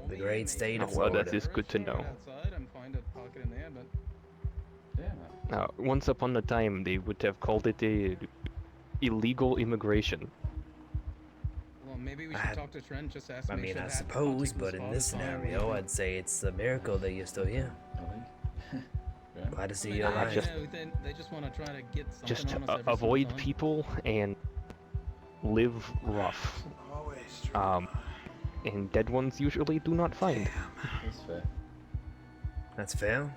Speaker 1: The great state of
Speaker 12: Oh, well,
Speaker 1: Florida.
Speaker 12: that is good to know.
Speaker 10: Outside, I'm fine to park it in there, but
Speaker 12: Once upon a time, they would have called it a illegal immigration.
Speaker 10: well, maybe we should talk to Trent. Just ask
Speaker 13: I
Speaker 10: him.
Speaker 13: mean, I suppose, but in this scenario, I'd say it's a miracle that you're still here. Glad to see you alive.
Speaker 10: They just want to try to get something
Speaker 12: Just
Speaker 10: on us every
Speaker 12: avoid
Speaker 10: single time.
Speaker 12: people and live rough. And dead ones usually do not find.
Speaker 8: That's fair.
Speaker 13: That's fair.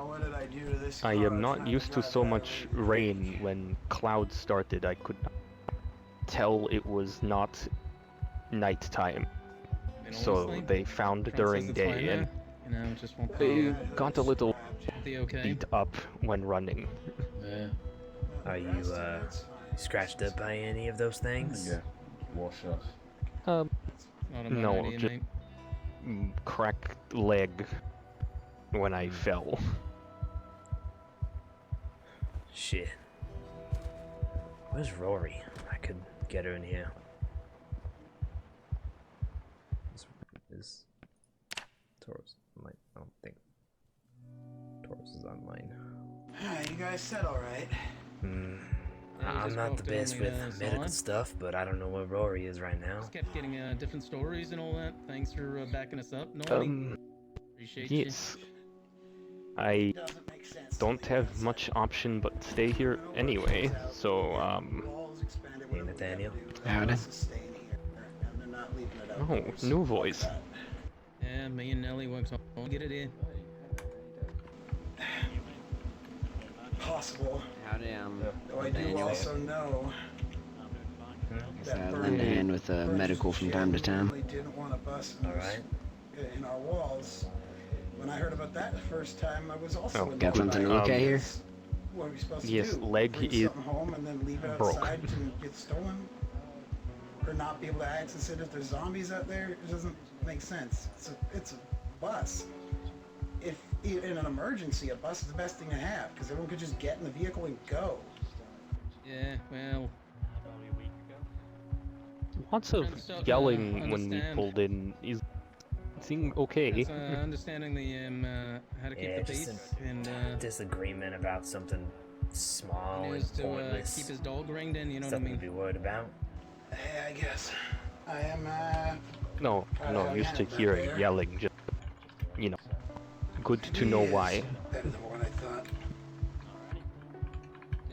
Speaker 16: What did I do to this
Speaker 12: I
Speaker 16: car
Speaker 12: am not
Speaker 16: trying to
Speaker 12: used to
Speaker 16: drive
Speaker 12: so
Speaker 16: that
Speaker 12: much
Speaker 16: way?
Speaker 12: rain. When clouds started, I could not tell it was not nighttime.
Speaker 10: And
Speaker 12: So
Speaker 10: honestly,
Speaker 12: they found
Speaker 10: Trent
Speaker 12: during
Speaker 10: says it's fine
Speaker 12: day, and
Speaker 10: now. You know, just won't
Speaker 12: they got a little
Speaker 10: be okay.
Speaker 12: beat up when running.
Speaker 8: Yeah.
Speaker 13: Are you scratched up by any of those things?
Speaker 8: Yeah. Wash off.
Speaker 10: Not a bad
Speaker 12: No,
Speaker 10: idea,
Speaker 12: just
Speaker 10: mate.
Speaker 12: cracked leg when I fell.
Speaker 13: Shit. Where's Rory? I could get her in here. Is Taurus online? I don't think Taurus is online.
Speaker 16: You guys said all right.
Speaker 13: I'm
Speaker 10: just
Speaker 13: not the
Speaker 10: walked
Speaker 13: best
Speaker 10: down
Speaker 13: with
Speaker 10: the
Speaker 13: medical
Speaker 10: salon.
Speaker 13: stuff, but I don't know where Rory is right now.
Speaker 10: Just kept getting different stories and all that. Thanks for backing us up. No, appreciate
Speaker 12: Yes. I don't have much option but stay here anyway, so,
Speaker 13: Hey, Nathaniel.
Speaker 12: Howdy. Oh, new voice.
Speaker 10: Yeah, me and Nelly works on get it in.
Speaker 16: Possible.
Speaker 9: Howdy,
Speaker 16: Though I do also know that
Speaker 9: lend a
Speaker 16: Bernie
Speaker 9: hand with medical from time to time.
Speaker 16: really didn't want to bust in our walls. When I heard about that the first time, I was also in
Speaker 9: Got something to look at here?
Speaker 16: What are we supposed
Speaker 12: Yes,
Speaker 16: to do?
Speaker 12: leg
Speaker 16: Bring
Speaker 12: is
Speaker 16: something home and then leave it
Speaker 12: broke.
Speaker 16: outside to get stolen? Or not be able to access it if there's zombies out there? It doesn't make sense. It's a bus. If in an emergency, a bus is the best thing to have because everyone could just get in the vehicle and go.
Speaker 10: Yeah, well,
Speaker 12: Lots of
Speaker 10: Trent's starting to
Speaker 12: yelling when we
Speaker 10: understand.
Speaker 12: pulled in. Is seeing okay.
Speaker 10: it's, understanding the how to keep
Speaker 13: Yeah,
Speaker 10: the
Speaker 13: just
Speaker 10: peace
Speaker 13: a
Speaker 10: and
Speaker 13: disagreement about something small
Speaker 10: he
Speaker 13: and
Speaker 10: knows to
Speaker 13: pointless.
Speaker 10: keep his dog ringed in. You know what I
Speaker 13: Something
Speaker 10: mean?
Speaker 13: to be worried about.
Speaker 16: Hey, I guess. I am,
Speaker 12: No, no, used to hearing yelling. Just, you know, good to know why.
Speaker 16: better than what I thought.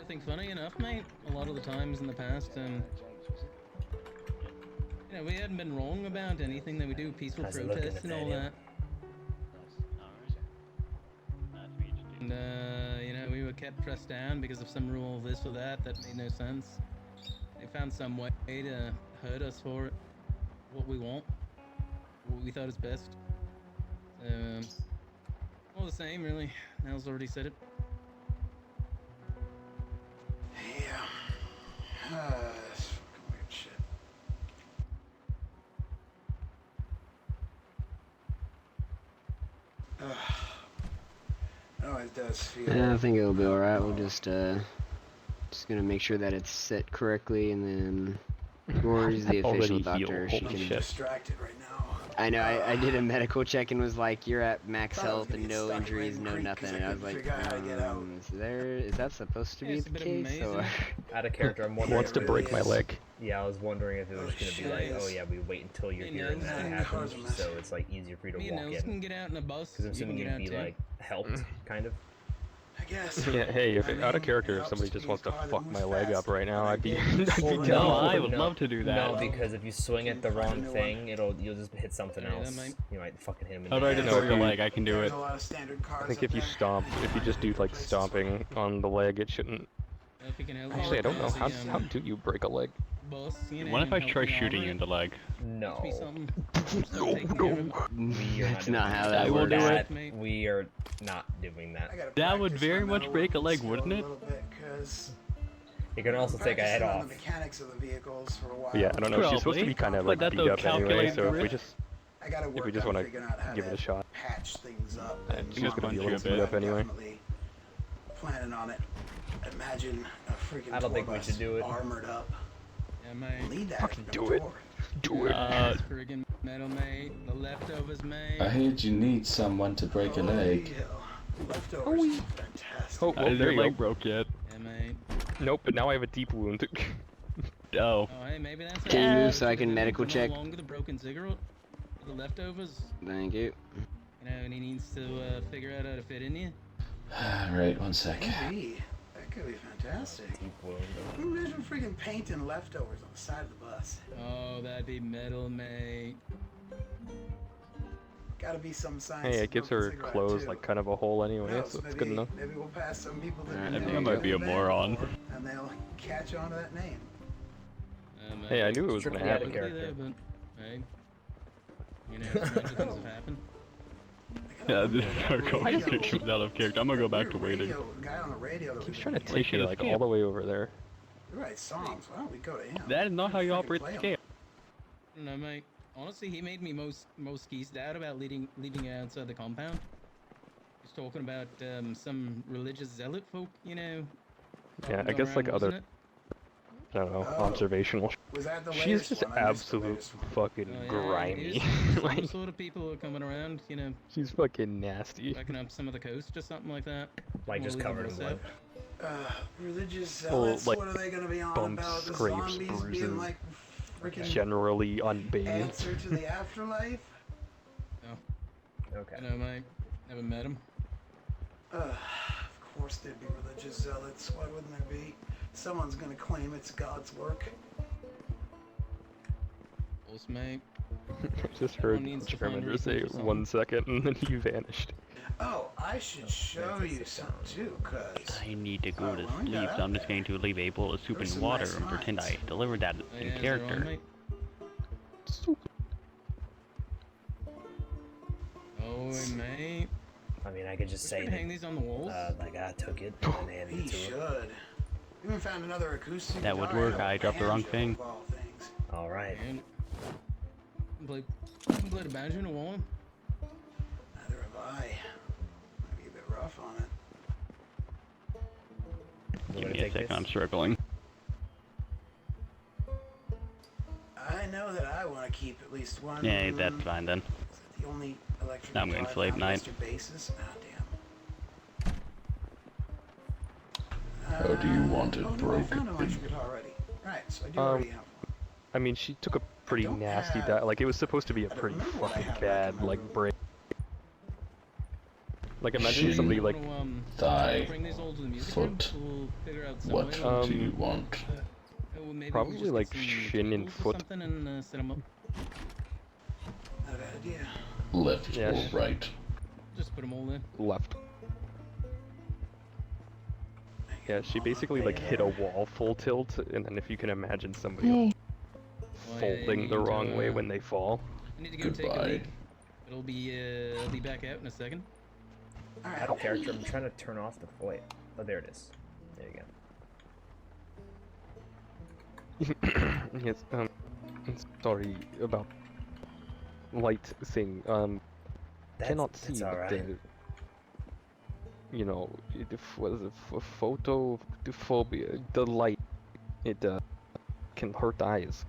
Speaker 10: I think funny enough, mate, a lot of the times in the past, you know, we hadn't been wrong about anything that we do, peaceful
Speaker 13: How's it looking,
Speaker 10: protests and all
Speaker 13: Nathaniel?
Speaker 10: that. And, you know, we were kept pressed down because of some rule of this or that made no sense. They found some way to hurt us for it. What we want. What we thought is best. All the same, really. Nell's already said it.
Speaker 16: Yeah. This fucking weird shit. It always does feel.
Speaker 9: Yeah, I think it'll be alright. We'll just gonna make sure that it's set correctly, and then Rory's the official
Speaker 12: Already healed,
Speaker 9: doctor. She
Speaker 12: holy
Speaker 9: can.
Speaker 12: shit.
Speaker 16: Distracted right now.
Speaker 9: I know. I did a medical check and was like, "You're at max
Speaker 16: Thought I was
Speaker 9: health
Speaker 16: gonna
Speaker 9: and
Speaker 16: get
Speaker 9: no
Speaker 16: stuck in
Speaker 9: injuries,
Speaker 16: Raven
Speaker 9: no
Speaker 16: Creek 'cause
Speaker 9: nothing."
Speaker 16: I
Speaker 9: And I was
Speaker 16: couldn't
Speaker 9: like,
Speaker 16: figure out how to get out.
Speaker 9: is that supposed to be
Speaker 10: it's a
Speaker 9: the
Speaker 10: bit
Speaker 9: case?
Speaker 10: amazing.
Speaker 9: Or...
Speaker 1: Out of character, I'm wondering.
Speaker 12: Wants to
Speaker 1: if it
Speaker 12: break
Speaker 1: was-
Speaker 12: my leg.
Speaker 1: Yeah, I was wondering if it was gonna be like, oh yeah, we wait until you're
Speaker 10: Hey,
Speaker 1: here and
Speaker 10: Nels,
Speaker 1: that
Speaker 10: can-
Speaker 1: happens, so it's like easier for you to
Speaker 10: Me
Speaker 1: walk
Speaker 10: and Nels
Speaker 1: in.
Speaker 10: can get out in a bus.
Speaker 1: Because I'm
Speaker 10: You can
Speaker 1: assuming
Speaker 10: get
Speaker 1: you'd
Speaker 10: out
Speaker 1: be
Speaker 10: too.
Speaker 1: like helped, kind of.
Speaker 16: I guess.
Speaker 12: Yeah, hey, if
Speaker 16: I
Speaker 12: out of
Speaker 16: mean,
Speaker 12: character,
Speaker 16: it
Speaker 12: if
Speaker 16: helps
Speaker 12: somebody
Speaker 16: to
Speaker 12: just
Speaker 16: be
Speaker 12: wants
Speaker 16: a
Speaker 12: to
Speaker 16: car that
Speaker 12: fuck
Speaker 16: moves
Speaker 12: my leg
Speaker 16: fast.
Speaker 12: up right now, I'd be,
Speaker 16: Well,
Speaker 12: I'd be
Speaker 1: Well,
Speaker 12: down.
Speaker 20: No, I
Speaker 1: no,
Speaker 20: would
Speaker 1: no,
Speaker 20: love to do that.
Speaker 1: No, because if you swing at the wrong thing, you'll just hit something
Speaker 10: Yeah, that
Speaker 1: else.
Speaker 10: might-
Speaker 1: You might fucking hit him in
Speaker 20: How
Speaker 1: the
Speaker 20: do I
Speaker 1: head.
Speaker 20: just break a leg? I can do
Speaker 16: There's
Speaker 20: it.
Speaker 16: a lot of standard cars
Speaker 12: I think
Speaker 16: up
Speaker 12: if you
Speaker 16: there.
Speaker 12: stomp, if you just do like stomping on the leg, it shouldn't.
Speaker 10: If you can help
Speaker 12: Actually, I don't know. How,
Speaker 10: the,
Speaker 12: how do you break a leg?
Speaker 10: bus, you know,
Speaker 20: What if I
Speaker 10: and
Speaker 20: try
Speaker 10: help me
Speaker 20: shooting
Speaker 10: armor
Speaker 20: you in the leg?
Speaker 1: No.
Speaker 10: Must be something. Start taking care of it.
Speaker 1: We are
Speaker 9: That's
Speaker 1: not
Speaker 9: not
Speaker 1: doing
Speaker 9: how
Speaker 1: that.
Speaker 9: that
Speaker 20: I will
Speaker 9: works.
Speaker 20: do
Speaker 1: That-
Speaker 10: Mate.
Speaker 1: We are not doing that.
Speaker 16: I gotta
Speaker 20: That would
Speaker 16: practice
Speaker 20: very
Speaker 16: my
Speaker 20: much break a leg,
Speaker 16: metalworking
Speaker 20: wouldn't it?
Speaker 16: skill a little bit, 'cause
Speaker 1: You can also take a head
Speaker 16: practicing on
Speaker 1: off.
Speaker 16: the mechanics of the vehicles for a while.
Speaker 12: Yeah, I don't know. She's supposed to be kind of
Speaker 20: But
Speaker 12: like
Speaker 20: that
Speaker 12: beat
Speaker 20: though
Speaker 12: up anyway,
Speaker 20: calculated
Speaker 12: so if we
Speaker 20: grip.
Speaker 12: just
Speaker 16: I gotta work
Speaker 12: if we just
Speaker 16: on
Speaker 12: want
Speaker 16: figuring out how
Speaker 12: to give it a
Speaker 16: to
Speaker 12: shot,
Speaker 16: patch things up.
Speaker 12: and
Speaker 20: Just
Speaker 12: she's gonna
Speaker 20: punch
Speaker 12: be a
Speaker 20: you a
Speaker 12: little
Speaker 20: bit.
Speaker 12: beat up anyway.
Speaker 16: Definitely planning on it. Imagine a freaking
Speaker 1: I don't think
Speaker 16: tour
Speaker 1: we
Speaker 16: bus
Speaker 1: should do it.
Speaker 16: armored up.
Speaker 10: Yeah, mate.
Speaker 16: Lead that
Speaker 12: Fucking
Speaker 16: freaking
Speaker 12: do it.
Speaker 16: tour.
Speaker 12: Do it.
Speaker 10: Friggin' metal, mate. The leftovers, mate.
Speaker 8: I heard you need someone to break a leg.
Speaker 16: Yeah. Leftovers. Fantastic.
Speaker 12: Oh,
Speaker 20: How
Speaker 12: well,
Speaker 20: is
Speaker 12: there
Speaker 20: your
Speaker 12: you
Speaker 20: leg
Speaker 12: go.
Speaker 20: broke yet?
Speaker 10: Yeah, mate.
Speaker 12: Nope, but now I have a deep wound.
Speaker 20: Oh.
Speaker 10: Oh, hey, maybe that's
Speaker 9: Can you move so I can medical check?
Speaker 10: Along with the broken cigarette, with the leftovers.
Speaker 9: Thank you.
Speaker 10: You know, and he needs to figure out how to fit in here.
Speaker 8: Right, 1 sec.
Speaker 16: Maybe. That could be fantastic. Imagine freaking painting leftovers on the side of the bus.
Speaker 10: Oh, that'd be metal, mate.
Speaker 16: Gotta be some science.
Speaker 12: Hey, it gives her clothes like kind of a hole anyway, so it's good enough.
Speaker 16: Maybe we'll pass some people that
Speaker 20: I think I might be a moron.
Speaker 16: and they'll catch on to that name.
Speaker 12: Hey, I knew it was gonna happen.
Speaker 10: There, but, hey, you know, stranger things have happened.
Speaker 20: Yeah, this conversation was out of character. I'm gonna go back to waiting.
Speaker 16: Guy on the radio that
Speaker 12: He's trying to take you like all the way over there.
Speaker 16: we write songs. Why don't we go to him?
Speaker 20: That is not how you operate the scale.
Speaker 10: No, mate. Honestly, he made me most skeezed out about leading outside the compound. He's talking about some religious zealot folk, you know.
Speaker 12: Yeah, I guess like other, I don't know, observational.
Speaker 16: Was that the
Speaker 12: She's just absolute fucking grimy.
Speaker 10: Like, some sort of people are coming around, you know.
Speaker 12: She's fucking nasty.
Speaker 10: Backing up some of the coast or something like that.
Speaker 1: Like just covered in blood.
Speaker 16: Religious
Speaker 12: zealots,
Speaker 16: what are they gonna be on
Speaker 12: bumps,
Speaker 16: about? The
Speaker 12: scrapes,
Speaker 16: zombies
Speaker 12: bruises,
Speaker 16: being like freaking
Speaker 12: generally unbathed.
Speaker 16: answer to the afterlife?
Speaker 10: No.
Speaker 1: Okay.
Speaker 10: You know, mate. Never met him.
Speaker 16: Of course there'd be religious zealots. Why wouldn't there be? Someone's gonna claim it's God's work.
Speaker 10: False, mate.
Speaker 12: I just heard Charmander say 1 second and then he vanished.
Speaker 16: Oh, I should show you something too, cause
Speaker 20: I need to go to sleep, so I'm just going to leave a bowl of soup and water and pretend I delivered that in character.
Speaker 10: Oh, mate.
Speaker 1: I mean, I could just say
Speaker 10: hang these on the walls.
Speaker 1: Like I took it and handed it to her.
Speaker 16: should. We even found another acoustic
Speaker 20: That would
Speaker 16: guitar
Speaker 20: work.
Speaker 16: and a
Speaker 20: I dropped the wrong
Speaker 16: banjo
Speaker 20: thing.
Speaker 16: of all things.
Speaker 1: All right.
Speaker 10: Play the banjo in a wall.
Speaker 16: Neither have I. Might be a bit rough on it.
Speaker 20: Give me a second, I'm struggling.
Speaker 16: I know that I want to keep at least one.
Speaker 20: Yeah, that's fine then.
Speaker 16: The only electric
Speaker 20: I'm going to sleep night.
Speaker 16: bases. Oh,
Speaker 8: How do you want it
Speaker 16: I
Speaker 8: broken?
Speaker 16: found an electric guitar already. Right, so I do already have one.
Speaker 12: I mean, she took a pretty nasty dive. Like, it was supposed to be a pretty fucking bad, like, break. Like, imagine
Speaker 8: Shin,
Speaker 12: somebody, like,
Speaker 8: thigh,
Speaker 10: Bring these all to the music
Speaker 8: foot.
Speaker 10: room. We'll figure out some
Speaker 8: What
Speaker 10: way.
Speaker 8: do you want?
Speaker 10: Well, maybe we
Speaker 12: probably,
Speaker 10: just get
Speaker 12: like,
Speaker 10: some
Speaker 12: shin and
Speaker 10: tools or
Speaker 12: foot.
Speaker 10: something and set 'em up.
Speaker 16: Not a bad idea.
Speaker 8: Left
Speaker 12: Yeah,
Speaker 8: or right?
Speaker 10: Just put them all in.
Speaker 12: left. Yeah, she basically, like, hit a wall full tilt, and then if you can imagine somebody folding the wrong way when they fall.
Speaker 10: I need to go take a leak. It'll be back out in a second.
Speaker 1: Out of character. I'm trying to turn off the wait. Oh, there it is. There you go.
Speaker 12: Yes, sorry about light thing. Cannot see
Speaker 1: that's all right.
Speaker 12: the, you know, was a photophobia. The light, it can hurt eyes.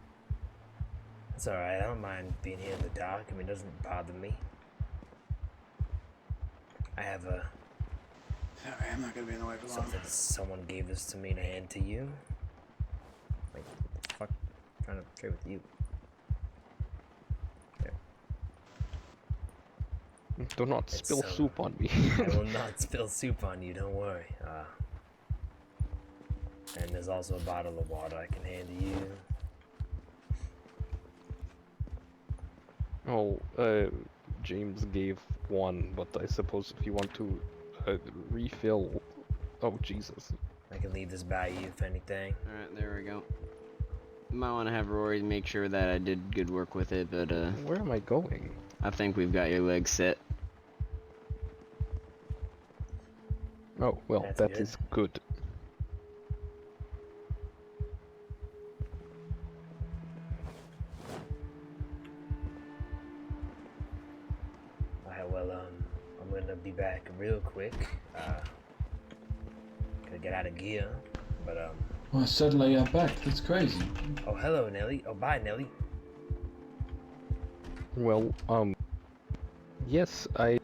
Speaker 1: It's alright, I don't mind being here in the dark. I mean, it doesn't bother me. I have a...
Speaker 16: Sorry, I'm not gonna be in the way for long.
Speaker 1: something someone gave this to me to hand to you. Like, what the fuck? I'm trying to trade with you. There.
Speaker 12: Do not spill soup on me.
Speaker 1: I will not spill soup on you, don't worry. And there's also a bottle of water I can hand to you.
Speaker 12: Oh, James gave one, but I suppose if you want to refill... Oh, Jesus.
Speaker 1: I can leave this by you if anything.
Speaker 9: Alright, there we go. Might want to have Rory make sure that I did good work with it, but
Speaker 12: Where am I going?
Speaker 9: I think we've got your legs set.
Speaker 12: Oh, well,
Speaker 1: That's
Speaker 12: that
Speaker 1: good.
Speaker 12: is good.
Speaker 1: I'm gonna be back real quick. Gotta get out of gear, but
Speaker 8: Well, suddenly I'm back. That's crazy.
Speaker 1: Oh, hello, Nelly. Oh, bye, Nelly.
Speaker 12: Well, yes, I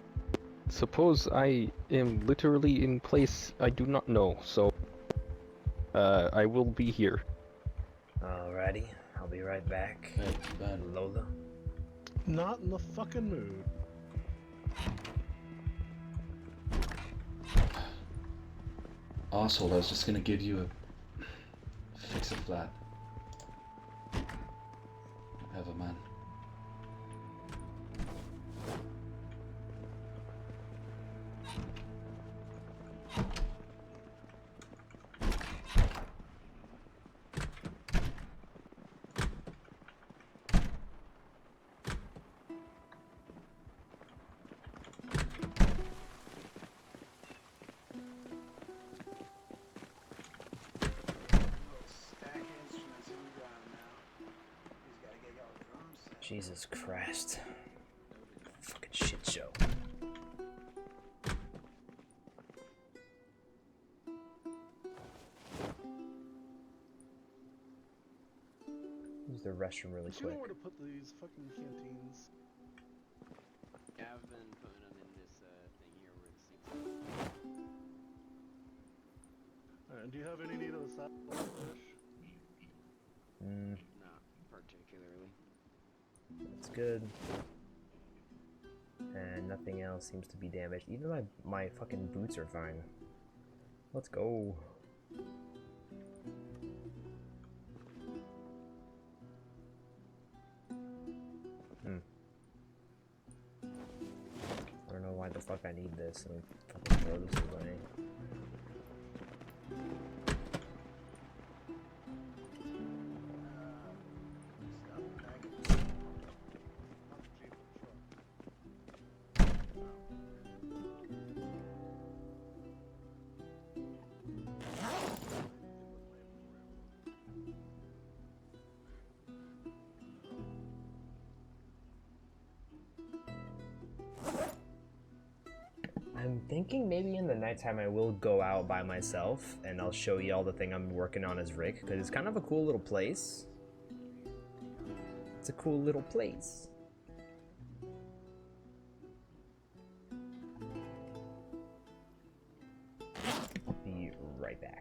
Speaker 12: suppose I am literally in place I do not know, so, I will be here.
Speaker 1: All
Speaker 13: Alrighty, I'll be right back. Lola.
Speaker 14: Not in the fucking mood.
Speaker 8: Asshole, I was just gonna give you a fix a flat. Have a man.
Speaker 13: Jesus Christ. Fucking shit show. Use the restroom really
Speaker 14: Do you know
Speaker 13: quick.
Speaker 14: where to put these fucking canteens?
Speaker 9: Yeah, I've been putting them in this thing here where the seats are.
Speaker 14: Alright, do you have any need of a saddlefish?
Speaker 9: Not particularly.
Speaker 13: That's good. And nothing else seems to be damaged. Even my fucking boots are fine. Let's go. I don't know why the fuck I need this. Let me fucking throw this away. I'm thinking maybe in the nighttime I will go out by myself and I'll show you all the thing I'm working on as Rick, because it's kind of a cool little place. It's a cool little place. I'll be right back.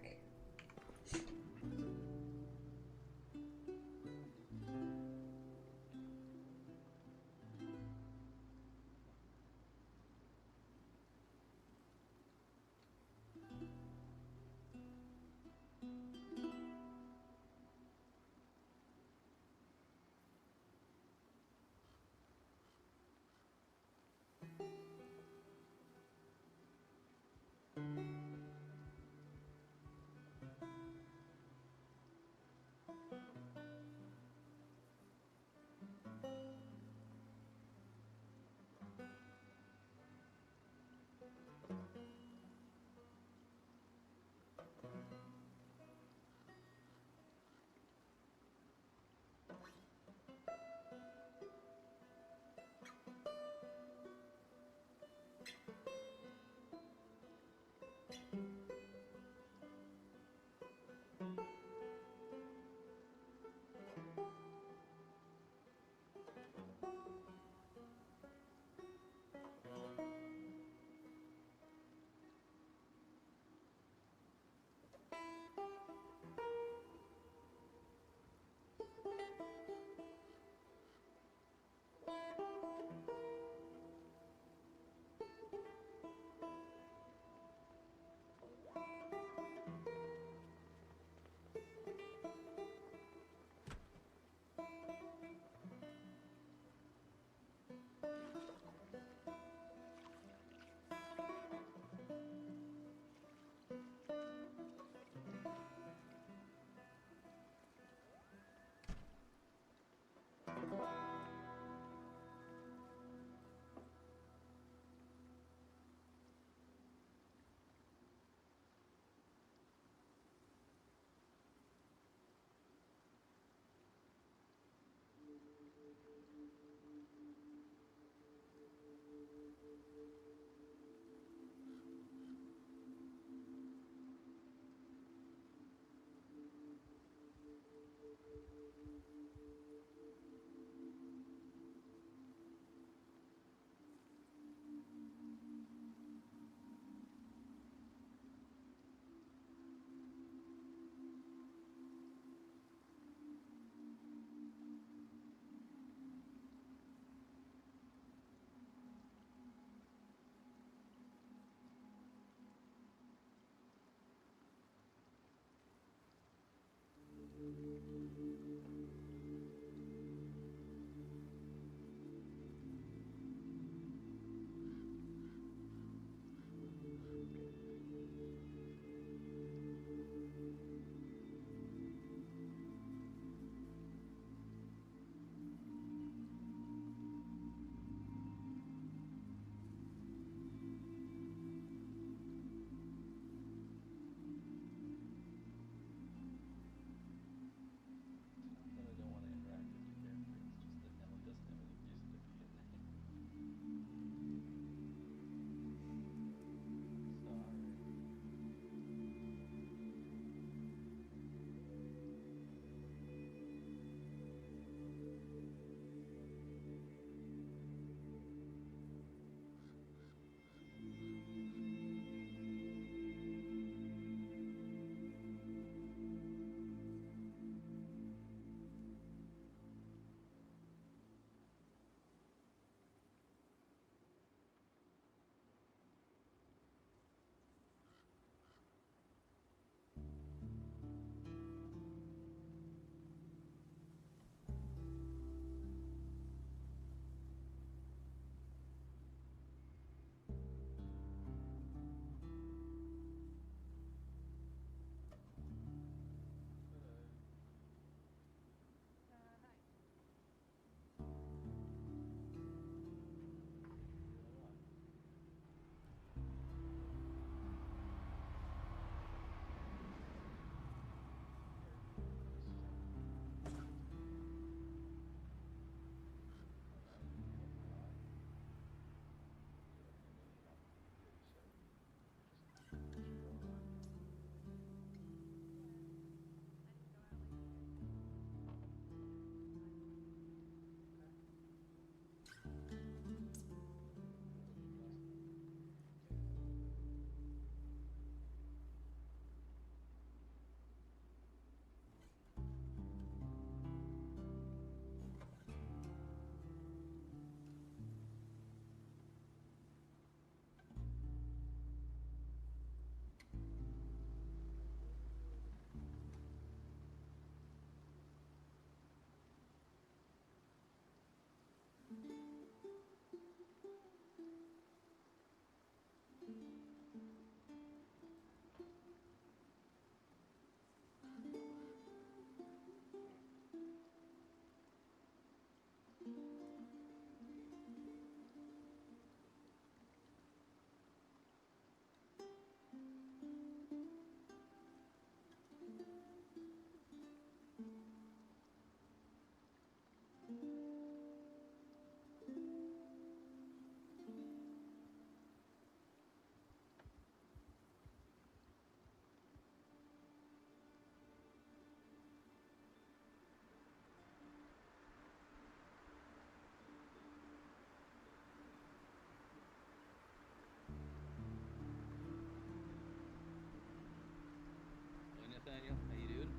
Speaker 10: Nathaniel, how you doing?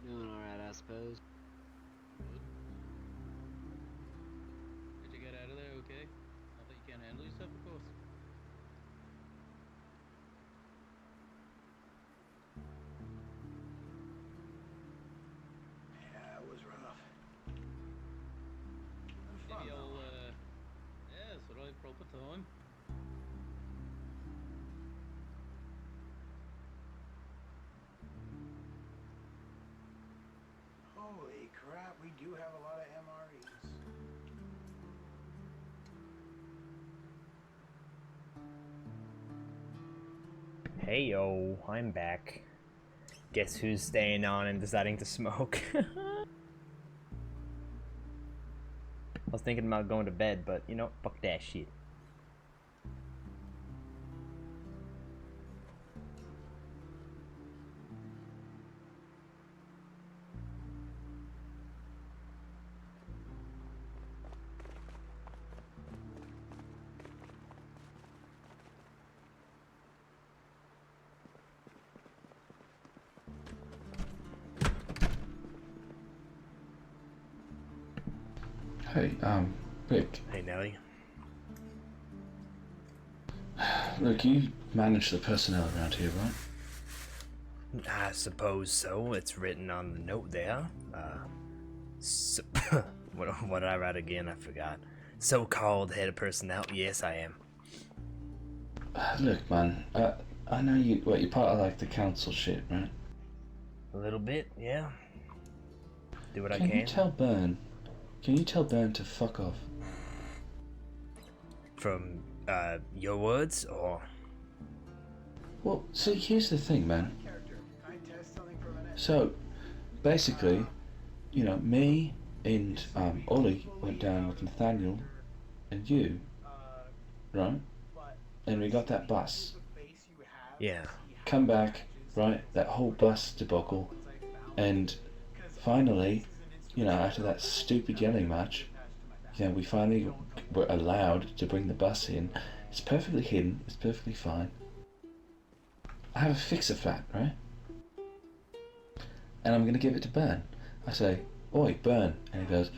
Speaker 9: Doing alright, I suppose.
Speaker 10: Did you get out of there okay? Not that you can't handle yourself, of course.
Speaker 16: Yeah, it was rough.
Speaker 10: Maybe I'll, yeah, it's alright, proper time.
Speaker 16: Holy crap, we do have a lot of MREs.
Speaker 1: Hey yo, I'm back. Guess who's staying on and deciding to smoke? I was thinking about going to bed, but you know, fuck that shit.
Speaker 8: Hey, Rick.
Speaker 13: Hey, Nelly.
Speaker 8: Look, you manage the personnel around here, right?
Speaker 13: I suppose so. It's written on the note there. What did I write again? I forgot. So-called head of personnel. Yes, I am.
Speaker 8: Look, man. I know you. What, you're part of like the council shit, right?
Speaker 13: A little bit, yeah. Do what I
Speaker 8: Can
Speaker 13: can.
Speaker 8: you tell Byrne? Can you tell Byrne to fuck off?
Speaker 13: From your words, or?
Speaker 8: Well, see, here's the thing, man. So, basically, you know, me and Ollie went down with Nathaniel and you, right? And we got that bus.
Speaker 13: Yeah.
Speaker 8: Come back, right? That whole bus debacle, and finally, you know, after that stupid yelling match, you know, we finally were allowed to bring the bus in. It's perfectly hidden. It's perfectly fine. I have a fixer flat, right? And I'm gonna give it to Byrne. I say, "Oi, Byrne," and he goes,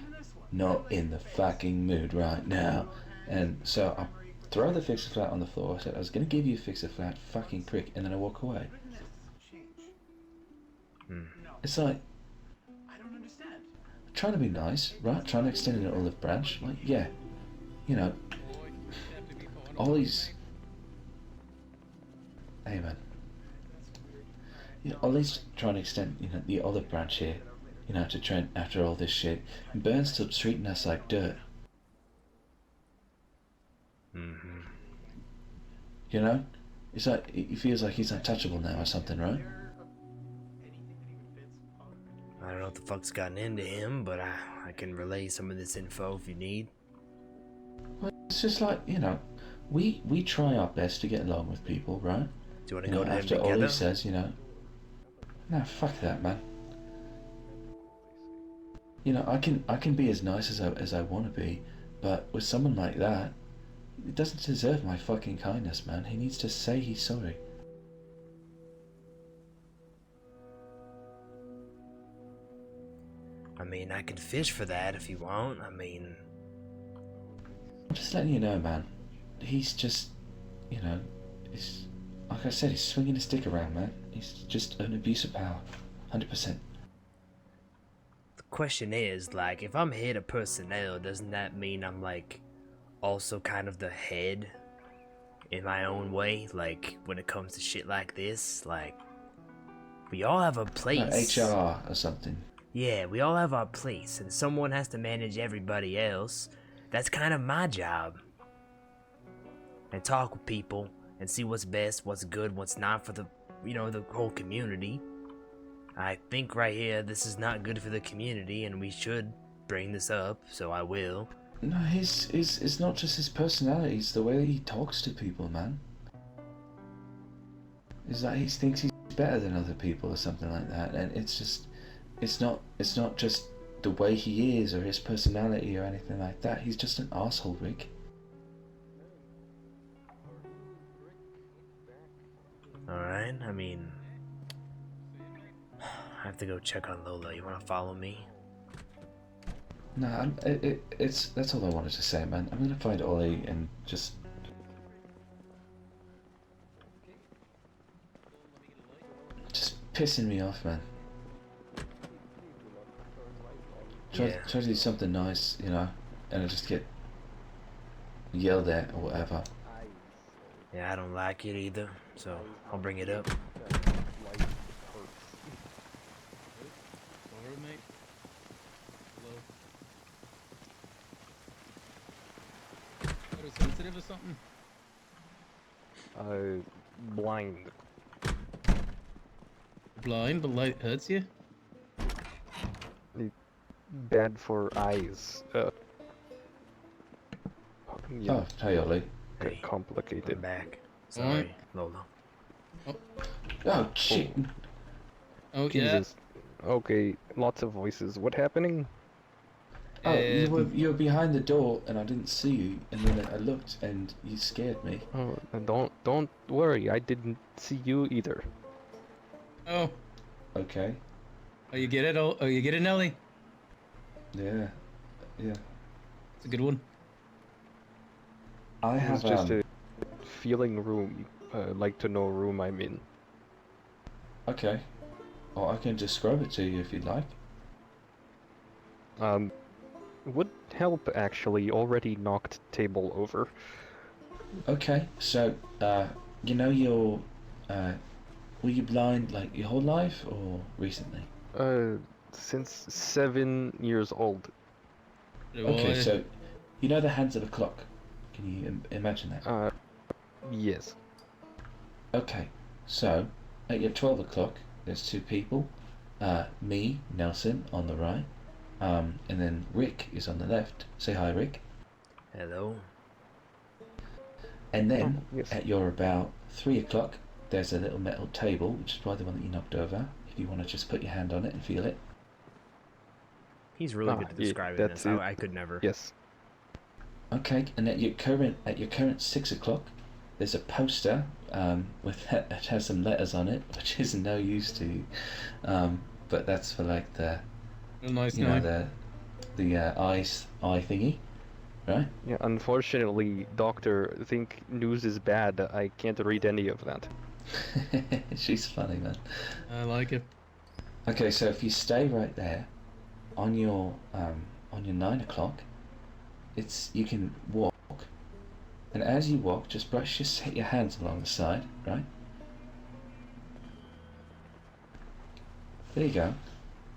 Speaker 8: "Not in the fucking mood right now." And so I throw the fixer flat on the floor. I said, "I was gonna give you a fixer flat, fucking prick," and then I walk away. It's like, trying to be nice, right? Trying to extend an olive branch. Like, yeah, you know, Ollie's. Hey, man. You know, Ollie's trying to extend, you know, the olive branch here, you know, to Trent after all this shit. And Byrne's still treating us like dirt.
Speaker 13: Mm-hmm.
Speaker 8: You know? It's like, he feels like he's untouchable now or something, right?
Speaker 13: I don't know what the fuck's gotten into him, but I can relay some of this info if you need.
Speaker 8: Well, it's just like, you know, we try our best to get along with people, right?
Speaker 13: Do you want to go to him
Speaker 8: after
Speaker 13: together?
Speaker 8: Ollie says, you know, no, fuck that, man. You know, I can be as nice as I want to be, but with someone like that, he doesn't deserve my fucking kindness, man. He needs to say he's sorry.
Speaker 13: I mean, I can fish for that if you want. I mean...
Speaker 8: I'm just letting you know, man. He's just, you know, he's, like I said, he's swinging his dick around, man. He's just an abuse of power. 100%.
Speaker 13: The question is, like, if I'm head of personnel, doesn't that mean I'm, like, also kind of the head in my own way? Like, when it comes to shit like this, like, we all have a place.
Speaker 8: Like HR or something.
Speaker 13: Yeah, we all have our place, and someone has to manage everybody else. That's kind of my job. And talk with people, and see what's best, what's good, what's not for the, you know, the whole community. I think right here, this is not good for the community, and we should bring this up, so I will.
Speaker 8: No, it's not just his personality, it's the way that he talks to people, man. It's like he thinks he's better than other people or something like that, and it's just... It's not just the way he is or his personality or anything like that. He's just an asshole, Rick.
Speaker 13: Alright, I mean... I have to go check on Lola. You wanna follow me?
Speaker 8: Nah, that's all I wanted to say, man. I'm gonna find Ollie and just... Just pissing me off, man. Try to do something nice, you know, and I just get yelled at or whatever.
Speaker 13: Yeah, I don't like it either, so I'll bring it up.
Speaker 10: Roommate. Hello. Are you sensitive or something?
Speaker 12: Blind.
Speaker 10: Blind, but light hurts you?
Speaker 12: Bad for eyes. Yeah.
Speaker 8: Oh, hey Ollie.
Speaker 12: Get complicated.
Speaker 13: I'm back. Sorry, Lola.
Speaker 8: Oh shit.
Speaker 10: Oh
Speaker 12: Jesus. Okay, lots of voices. What happening?
Speaker 8: Oh, you were behind the door and I didn't see you, and then I looked and you scared me.
Speaker 12: Oh, don't worry. I didn't see you either.
Speaker 10: Oh.
Speaker 8: Okay.
Speaker 10: Oh, you get it? Oh, you get it, Nelly?
Speaker 8: Yeah. Yeah.
Speaker 10: It's a good one.
Speaker 8: I have
Speaker 12: It's just a feeling room. Like to know room I'm in.
Speaker 8: Okay. Or I can describe it to you if you'd like.
Speaker 12: Would help actually. Already knocked table over.
Speaker 8: Okay, so you know were you blind like your whole life or recently?
Speaker 12: Since 7 years old.
Speaker 8: Okay, so you know the hands of a clock. Can you imagine that?
Speaker 12: Yes.
Speaker 8: Okay, so at your 12 o'clock, there's two people. Me, Nelson, on the right, and then Rick is on the left. Say hi, Rick.
Speaker 13: Hello.
Speaker 8: And then
Speaker 12: yes.
Speaker 8: at your about 3 o'clock, there's a little metal table, which is probably the one that you knocked over. If you want to just put your hand on it and feel it.
Speaker 1: He's really good at describing this. I could never.
Speaker 12: Yes.
Speaker 8: Okay, and at your current 6 o'clock, there's a poster that has some letters on it, which is no use to you, but that's for like the the eye thingy, right?
Speaker 12: Yeah. Unfortunately, Doctor, I think news is bad. I can't read any of that.
Speaker 8: She's funny, man.
Speaker 10: I like it.
Speaker 8: Okay, so if you stay right there, on your 9 o'clock, you can walk, and as you walk, just hit your hands along the side, right? There you go.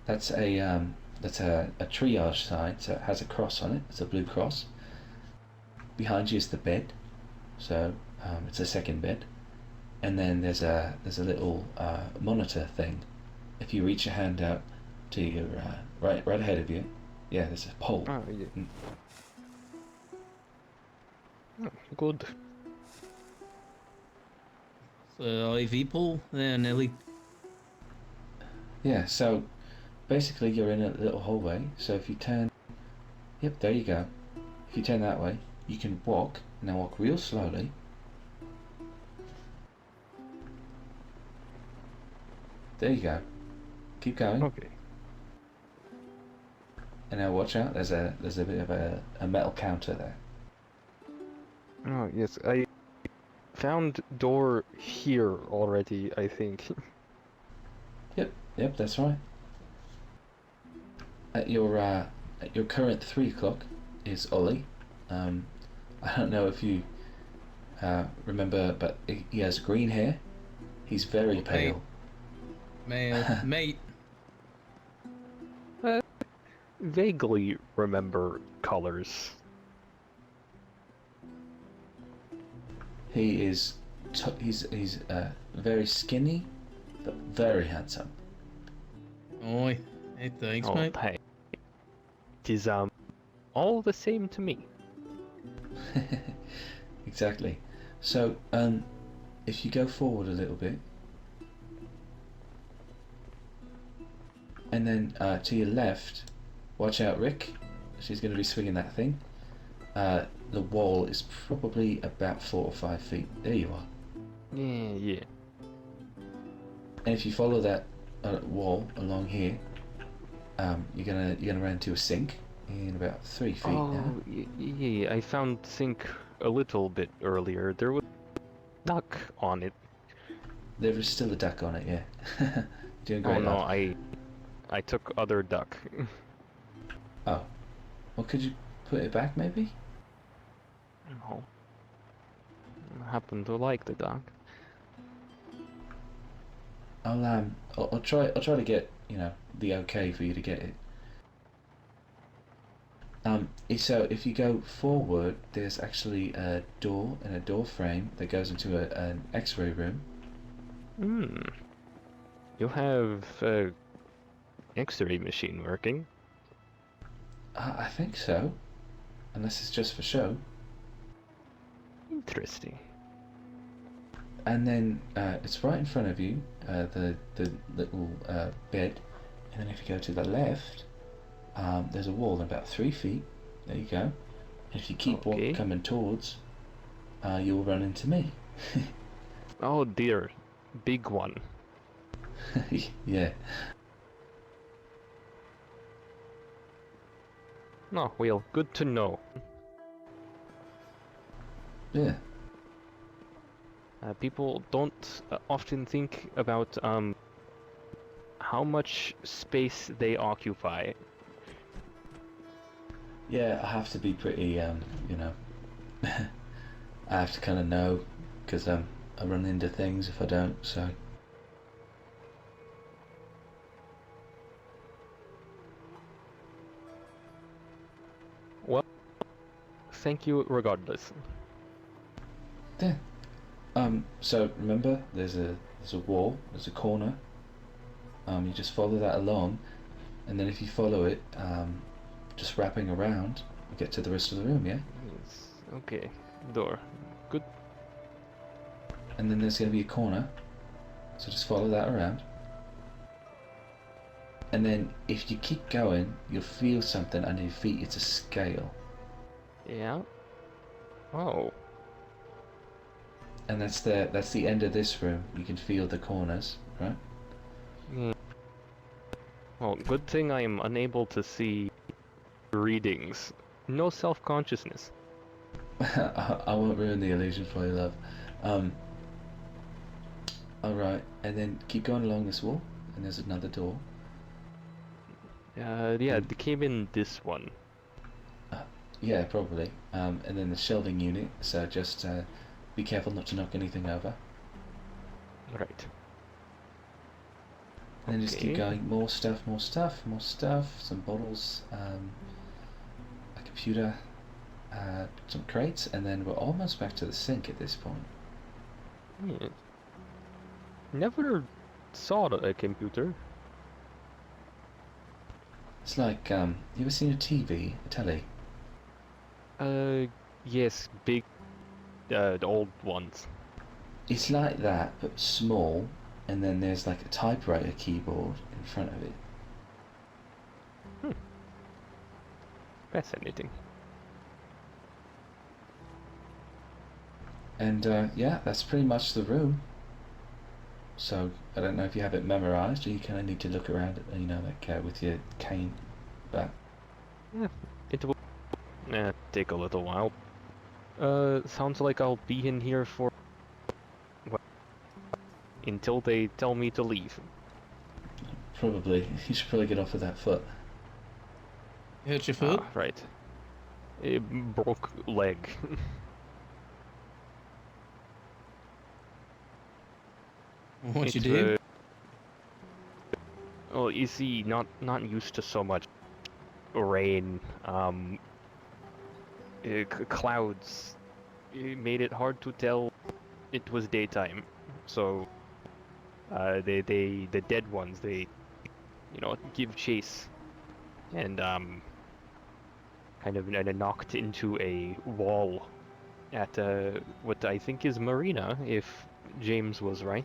Speaker 8: That's a triage sign, so it has a cross on it. It's a blue cross. Behind you is the bed, so it's a second bed, and then there's a little monitor thing. If you reach your hand out to your right ahead of you, yeah, there's a pole.
Speaker 12: Oh, yeah. Oh, good.
Speaker 10: So IV pole then, Ellie.
Speaker 8: Yeah, so basically you're in a little hallway, so if you turn, yep, there you go. If you turn that way, you can walk. Now walk real slowly. There you go. Keep going.
Speaker 12: Okay.
Speaker 8: And now watch out, there's a bit of a metal counter there.
Speaker 12: Oh, yes, I found door here already, I think.
Speaker 8: Yep, that's right. At your current 3 o'clock is Ollie. I don't know if you remember, but he has green hair. He's very pale.
Speaker 10: Mate.
Speaker 12: Vaguely remember colors.
Speaker 8: He is he's very skinny, but very handsome.
Speaker 10: Oi, hey, thanks,
Speaker 12: oh,
Speaker 10: mate.
Speaker 12: Hey. It is all the same to me.
Speaker 8: Exactly. So if you go forward a little bit, and then to your left, watch out, Rick. She's going to be swinging that thing. The wall is probably about 4 or 5 feet. There you are.
Speaker 12: Yeah.
Speaker 8: And if you follow that wall along here, you're gonna run into a sink in about 3 feet now.
Speaker 12: Yeah, I found sink a little bit earlier. There was a duck on it.
Speaker 8: There is still a duck on it, yeah. Doing great.
Speaker 12: Oh no, I took other duck.
Speaker 8: Oh. Well, could you put it back, maybe?
Speaker 12: No. I happen to like the duck.
Speaker 8: I'll try to get, the okay for you to get it. So if you go forward, there's actually a door and a door frame that goes into an X-ray room.
Speaker 12: You have a X-ray machine working?
Speaker 8: I think so, unless it's just for show.
Speaker 12: Interesting.
Speaker 8: And then it's right in front of you, the little bed, and then if you go to the left, there's a wall about 3 feet. There you go. And if you keep coming towards, you'll run into me.
Speaker 12: Oh dear, big one.
Speaker 8: Yeah.
Speaker 12: No, well, good to know.
Speaker 8: Yeah.
Speaker 12: People don't often think about how much space they occupy.
Speaker 8: Yeah, I have to be pretty, I have to kind of know, because I run into things if I don't, so...
Speaker 12: Well, thank you regardless.
Speaker 8: Yeah. So remember, there's a wall, there's a corner. You just follow that along, and then if you follow it, just wrapping around, you get to the rest of the room, yeah?
Speaker 12: Yes. Okay. Door. Good.
Speaker 8: And then there's going to be a corner, so just follow that around. And then if you keep going, you'll feel something under your feet. It's a scale.
Speaker 12: Yeah. Oh.
Speaker 8: And that's the end of this room. You can feel the corners, right?
Speaker 12: Well, good thing I am unable to see readings. No self-consciousness.
Speaker 8: I won't ruin the illusion for you, love. Alright, and then keep going along this wall, and there's another door.
Speaker 12: Yeah, they came in this one.
Speaker 8: Yeah, probably. And then the shelving unit, so just be careful not to knock anything over.
Speaker 12: Right.
Speaker 8: And then just keep going, more stuff, some bottles, a computer, some crates, and then we're almost back to the sink at this point.
Speaker 12: Yeah. Never saw a computer.
Speaker 8: It's like, you ever seen a TV, a telly?
Speaker 12: Yes, big, the old ones.
Speaker 8: It's like that, but small, and then there's like a typewriter keyboard in front of it.
Speaker 12: Fascinating.
Speaker 8: And yeah, that's pretty much the room. So I don't know if you have it memorized, or you kind of need to look around it, you know, like with your cane. But
Speaker 12: yeah, it will take a little while. Sounds like I'll be in here for until they tell me to leave.
Speaker 8: Probably. You should probably get off of that foot.
Speaker 10: You hurt your foot?
Speaker 12: Right. A broke leg.
Speaker 10: What you do?
Speaker 12: Well, you see, not used to so much rain. Clouds. It made it hard to tell it was daytime. So, the dead ones, they, give chase, and kind of knocked into a wall at what I think is Marina, if James was right.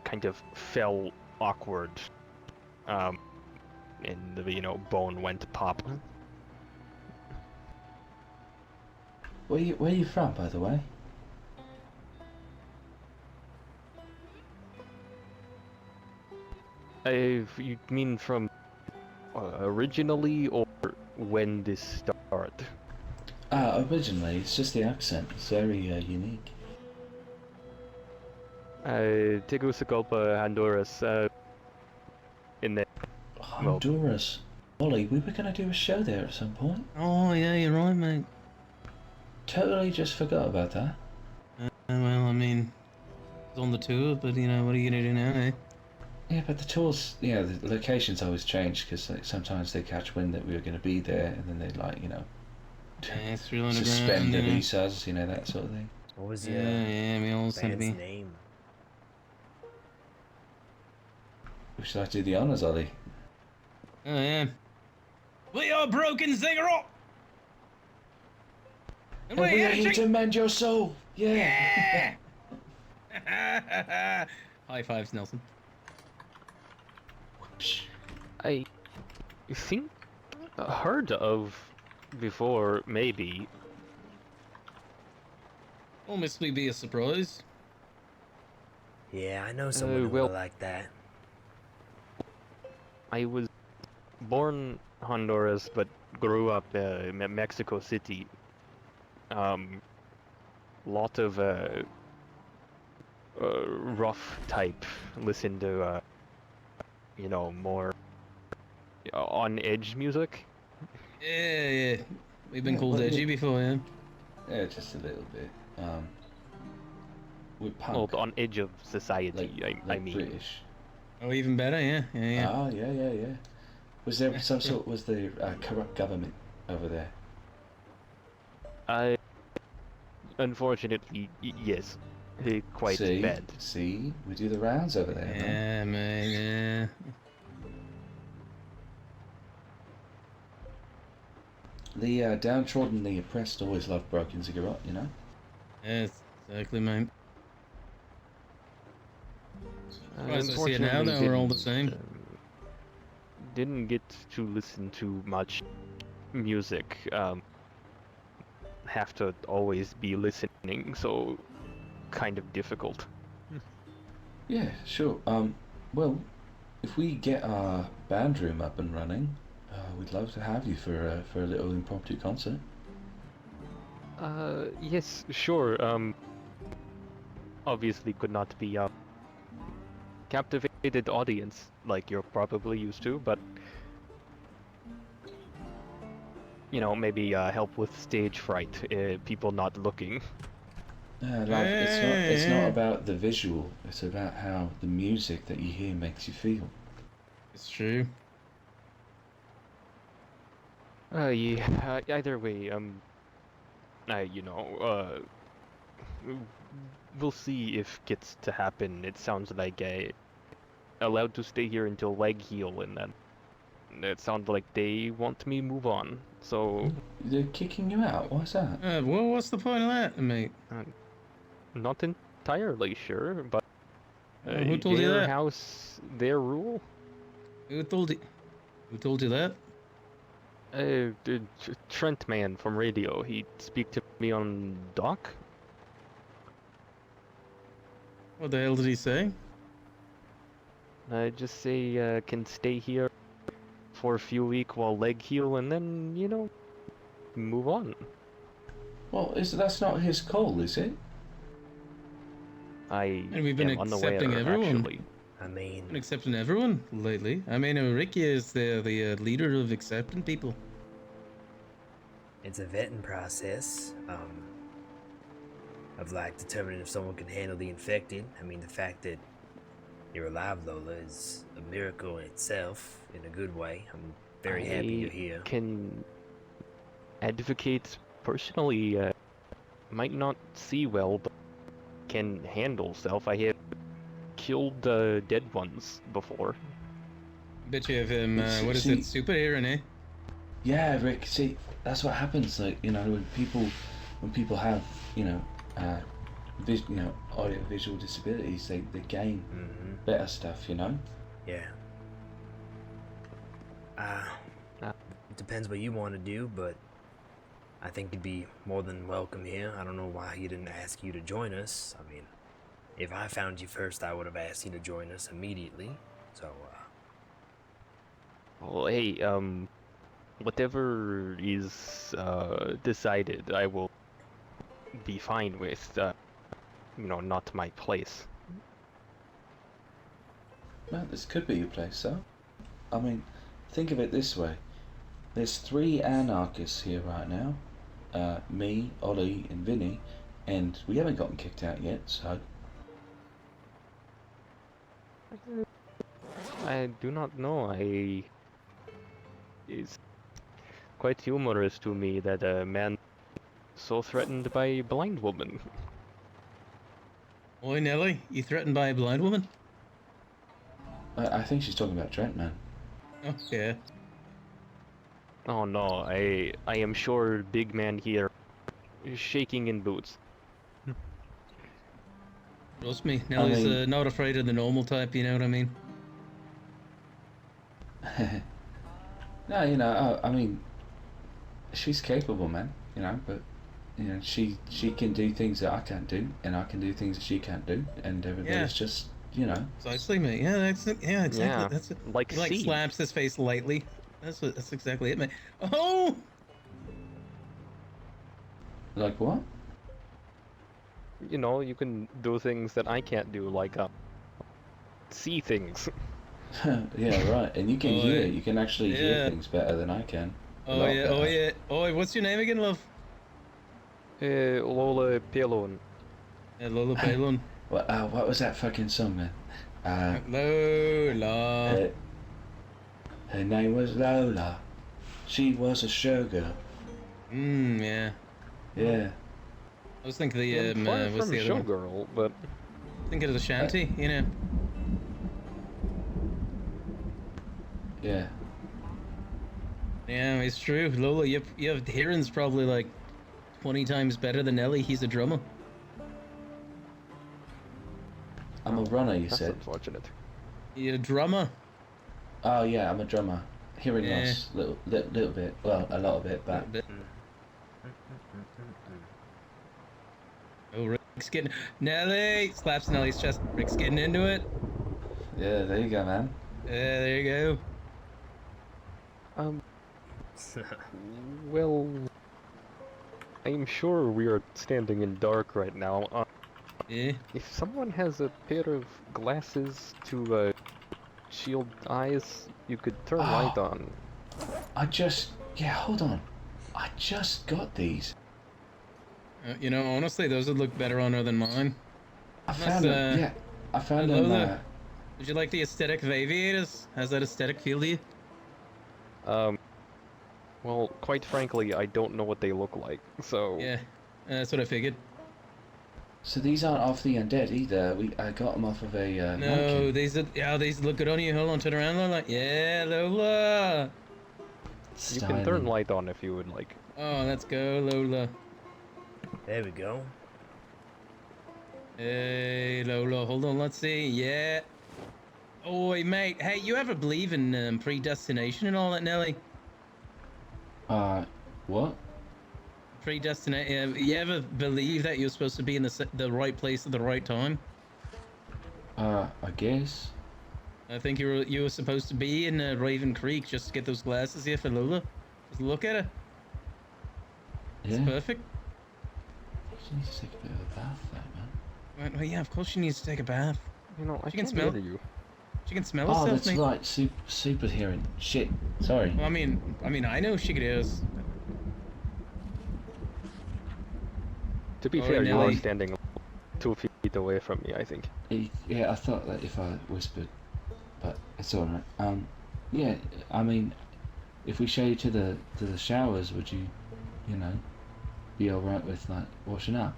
Speaker 12: Kind of fell awkward, and the bone went pop.
Speaker 8: Where are you from, by the way?
Speaker 12: You mean from originally, or when this started?
Speaker 8: Originally, it's just the accent. It's very unique.
Speaker 12: Tegucigalpa, Honduras, in the...
Speaker 8: Honduras? Ollie, we were going to do a show there at some point.
Speaker 10: Oh, yeah, you're right, mate.
Speaker 8: Totally just forgot about that.
Speaker 10: Well, I mean, it's on the tour, but, what are you going to do now, eh?
Speaker 8: Yeah, but the tours, the locations always change, because sometimes they catch wind that we were going to be there, and then they, suspend the visas, that sort of thing.
Speaker 13: What was your
Speaker 10: we all said to be.
Speaker 13: name?
Speaker 8: Would you like to do the honours, Ollie?
Speaker 10: Oh, yeah. We are Broken Ziggurat!
Speaker 8: And we are here to mend your soul! Yeah!
Speaker 10: High fives, Nelson.
Speaker 12: I think heard of before, maybe.
Speaker 10: Won't miss me be a surprise.
Speaker 13: Yeah, I know someone who
Speaker 12: well,
Speaker 13: would like that.
Speaker 12: I was born Honduras, but grew up in Mexico City. Lot of rough type. Listen to more on edge music.
Speaker 10: Yeah. We've been
Speaker 8: Yeah,
Speaker 10: called
Speaker 8: well,
Speaker 10: edgy
Speaker 8: yeah.
Speaker 10: before, yeah.
Speaker 8: Yeah, just a little bit. We're
Speaker 12: Well,
Speaker 8: punk.
Speaker 12: on edge of society, I mean.
Speaker 8: British.
Speaker 10: Oh, even better, yeah.
Speaker 8: Ah, yeah. Was there some sort? Was there a corrupt government over there?
Speaker 12: Unfortunately, yes. Quite bad.
Speaker 8: See, we do the rounds over there,
Speaker 10: Yeah, man, yeah.
Speaker 8: The downtrodden, the oppressed always love broken cigarette, you know?
Speaker 10: Yes, exactly, mate. Well, as I see it now,
Speaker 12: Unfortunately,
Speaker 10: though, we're all the same.
Speaker 12: Didn't get to listen to much music. Have to always be listening, so kind of difficult.
Speaker 8: Yeah, sure. Well, if we get our band room up and running, we'd love to have you for a little impromptu concert.
Speaker 12: Yes, sure. Obviously could not be a captivated audience like you're probably used to, but you know, maybe help with stage fright, people not looking.
Speaker 8: It's not about the visual. It's about how the music that you hear makes you feel.
Speaker 10: It's true.
Speaker 12: Yeah. Either way, we'll see if gets to happen. It sounds like allowed to stay here until leg heal, and then it sounds like they want me move on. So
Speaker 8: they're kicking you out. What's that?
Speaker 10: Well, what's the point of that, mate?
Speaker 12: Not entirely sure, but
Speaker 10: who told you
Speaker 12: their
Speaker 10: that?
Speaker 12: house, their rule.
Speaker 10: Who told you? Who told you that?
Speaker 12: The Trent man from radio. He speak to me on dock.
Speaker 10: What the hell did he say?
Speaker 12: I just say can stay here for a few weeks while leg heal, and then move on.
Speaker 8: Well, that's not his call, is it?
Speaker 10: And we've been
Speaker 12: am
Speaker 10: accepting
Speaker 12: unaware,
Speaker 10: everyone.
Speaker 12: actually.
Speaker 13: I mean,
Speaker 10: Been accepting everyone lately. I mean, Ricky is the leader of accepting people.
Speaker 13: it's a vetting process of like determining if someone can handle the infected. I mean, the fact that you're alive, Lola, is a miracle in itself, in a good way. I'm very happy you're here.
Speaker 12: Can advocate personally. Might not see well, but can handle self. I have killed dead ones before.
Speaker 10: Bet you have him. What is it? Super hearing, eh?
Speaker 8: Yeah, Rick. See, that's what happens. Like, when people have audio visual disabilities, they gain better stuff.
Speaker 13: Yeah. It depends what you want to do, but I think you'd be more than welcome here. I don't know why he didn't ask you to join us. I mean, if I found you first, I would have asked you to join us immediately. So,
Speaker 12: Well, hey, whatever is decided, I will be fine with. Not my place.
Speaker 8: Well, this could be your place, though. I mean, think of it this way. There's 3 anarchists here right now. Me, Ollie, and Vinny, and we haven't gotten kicked out yet, so...
Speaker 12: I do not know. It's quite humorous to me that a man so threatened by a blind woman.
Speaker 10: Oi, Nelly, you threatened by a blind woman?
Speaker 8: I think she's talking about Trent, man.
Speaker 10: Oh, yeah.
Speaker 12: Oh no, I am sure big man here is shaking in boots.
Speaker 10: Trust me, Nelly's not afraid of the normal type, you know what I mean?
Speaker 8: No, I mean, she's capable, man, but, she can do things that I can't do, and I can do things that she can't do, and everybody's just,
Speaker 10: Precisely, mate. Yeah, exactly.
Speaker 12: Yeah,
Speaker 10: That's it.
Speaker 12: like
Speaker 10: He,
Speaker 12: C.
Speaker 10: slaps his face lightly. That's exactly it, mate. Oh!
Speaker 8: Like what?
Speaker 12: You can do things that I can't do, like see things.
Speaker 8: Yeah, right. And you can hear.
Speaker 10: Oi.
Speaker 8: You can actually hear things better than I can.
Speaker 10: Oh yeah, oh yeah. Oh, what's your name again, love?
Speaker 12: Lola Pelon.
Speaker 10: Lola Pelon.
Speaker 8: What was that fucking song, man?
Speaker 10: Lola.
Speaker 8: Her name was Lola. She was a showgirl.
Speaker 10: Yeah.
Speaker 8: Yeah.
Speaker 10: I was thinking
Speaker 12: Yeah,
Speaker 10: the
Speaker 12: far
Speaker 10: what's
Speaker 12: from
Speaker 10: the other one?
Speaker 12: showgirl, but
Speaker 10: Thinking of the shanty, you know.
Speaker 8: Yeah.
Speaker 10: Yeah, it's true. Lola, you have hearing's probably like 20 times better than Ellie. He's a drummer.
Speaker 8: I'm a runner, you
Speaker 12: that's
Speaker 8: said.
Speaker 12: unfortunate.
Speaker 10: You're a drummer.
Speaker 8: Oh yeah, I'm a drummer. Hearing
Speaker 10: Yeah.
Speaker 8: loss, little bit. Well, a lot of it, but.
Speaker 10: Oh, Rick's getting... Nelly! Slaps Nelly's chest. Rick's getting into it.
Speaker 8: Yeah, there you go, man.
Speaker 10: Yeah, there you
Speaker 12: go. Well, I'm sure we are standing in dark right now.
Speaker 10: Yeah?
Speaker 12: If someone has a pair of glasses to shield eyes, you could turn light on.
Speaker 8: Yeah, hold on. I just got these.
Speaker 10: You know, honestly, those would look better on her than mine.
Speaker 8: I found them, yeah. I found them,
Speaker 10: Lola, would you like the aesthetic of aviators? How's that aesthetic feel to you?
Speaker 12: Well, quite frankly, I don't know what they look like, so...
Speaker 10: Yeah, that's what I figured.
Speaker 8: So these aren't off the undead either. I got them off of a
Speaker 10: No, these look good on you. Hold on, turn around, Lola. Yeah, Lola!
Speaker 12: You can turn light on if you would like.
Speaker 10: Oh, let's go, Lola.
Speaker 13: There we go.
Speaker 10: Hey, Lola, hold on, let's see. Yeah. Oi, mate. Hey, you ever believe in predestination and all that, Nelly?
Speaker 8: What?
Speaker 10: Predestination. You ever believe that you're supposed to be in the right place at the right time?
Speaker 8: I guess.
Speaker 10: I think you were supposed to be in Raven Creek just to get those glasses here for Lola. Just look at her.
Speaker 8: Yeah.
Speaker 10: It's perfect.
Speaker 8: She needs to take a bit of a bath, though, man.
Speaker 10: Well, yeah, of course she needs to take a bath.
Speaker 12: You know, I
Speaker 10: She can
Speaker 12: can't
Speaker 10: smell.
Speaker 12: hear you.
Speaker 10: She can smell
Speaker 8: Oh,
Speaker 10: herself,
Speaker 8: that's
Speaker 10: mate.
Speaker 8: right. Super hearing. Shit. Sorry.
Speaker 10: Well, I mean, I know she could hear us.
Speaker 12: To be
Speaker 10: Alright,
Speaker 12: fair, you
Speaker 10: Nelly.
Speaker 12: are standing 2 feet away from me, I think.
Speaker 8: Yeah, I thought that if I whispered, but it's alright. Yeah, I mean, if we show you to the showers, would you know, be alright with like washing up?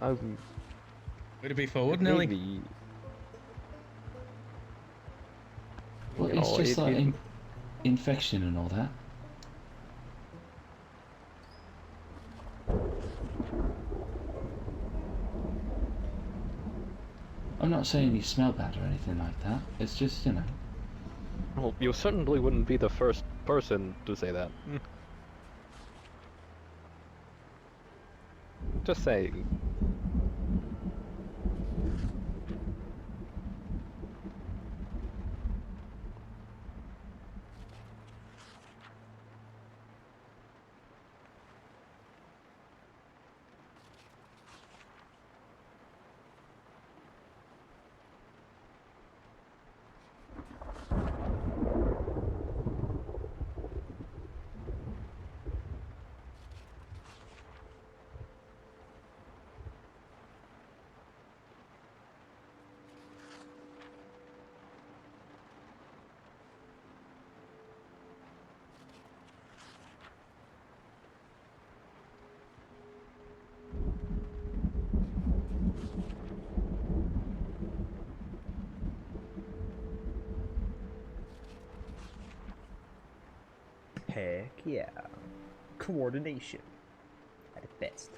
Speaker 10: Would it be forward, Nelly?
Speaker 12: Maybe.
Speaker 8: Well,
Speaker 12: You
Speaker 8: it's
Speaker 12: know,
Speaker 8: just like infection and all that. I'm not saying you smell bad or anything like that. It's just, you know.
Speaker 12: Well, you certainly wouldn't be the first person to say that. Just saying.
Speaker 1: Heck yeah. Coordination at its best.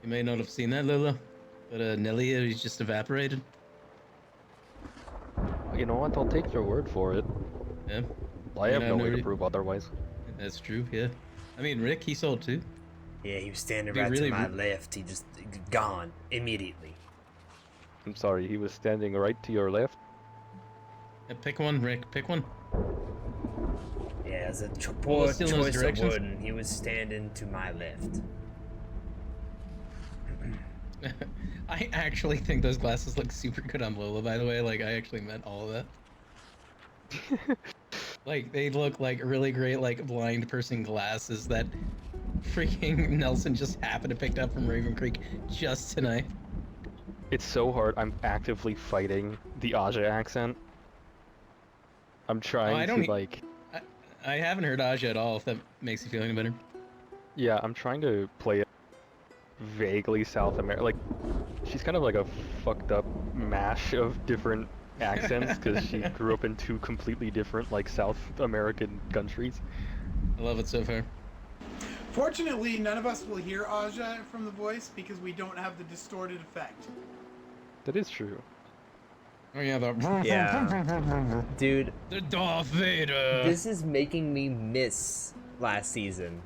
Speaker 10: You may not have seen that, Lola, but Nelly here, he's just evaporated.
Speaker 12: You know what? I'll take your word for it.
Speaker 10: Yeah.
Speaker 12: Well, I have no way to
Speaker 10: really-
Speaker 12: prove otherwise.
Speaker 10: That's true. Yeah. I mean, Rick, he sold too.
Speaker 13: Yeah, he was standing
Speaker 10: Be
Speaker 13: right
Speaker 10: really
Speaker 13: to my
Speaker 10: ru-
Speaker 13: left. He just gone immediately.
Speaker 12: I'm sorry, he was standing right to your left.
Speaker 10: Yeah, pick one, Rick. Pick one.
Speaker 13: Yeah, it was a
Speaker 10: Well,
Speaker 13: poor
Speaker 10: still knows
Speaker 13: choice of
Speaker 10: directions.
Speaker 13: word, and he was standing to my left.
Speaker 10: I actually think those glasses look super good on Lola, by the way. Like, I actually meant all of that. Like, they look like really great, like, blind person glasses that freaking Nelson just happened to pick up from Raven Creek just tonight.
Speaker 12: It's so hard. I'm actively fighting the Aja accent. I'm trying
Speaker 10: I don't
Speaker 12: to, like...
Speaker 10: I haven't heard Aja at all, if that makes you feel any better.
Speaker 12: Yeah, I'm trying to play it vaguely South American. Like, she's kind of like a fucked up mash of different accents because she grew up in two completely different, like, South American countries.
Speaker 10: I love it so far.
Speaker 16: Fortunately, none of us will hear Aja from the voice because we don't have the distorted effect.
Speaker 12: That is true.
Speaker 10: Oh yeah, the
Speaker 13: Yeah. Dude.
Speaker 10: The Darth Vader.
Speaker 13: This is making me miss last season.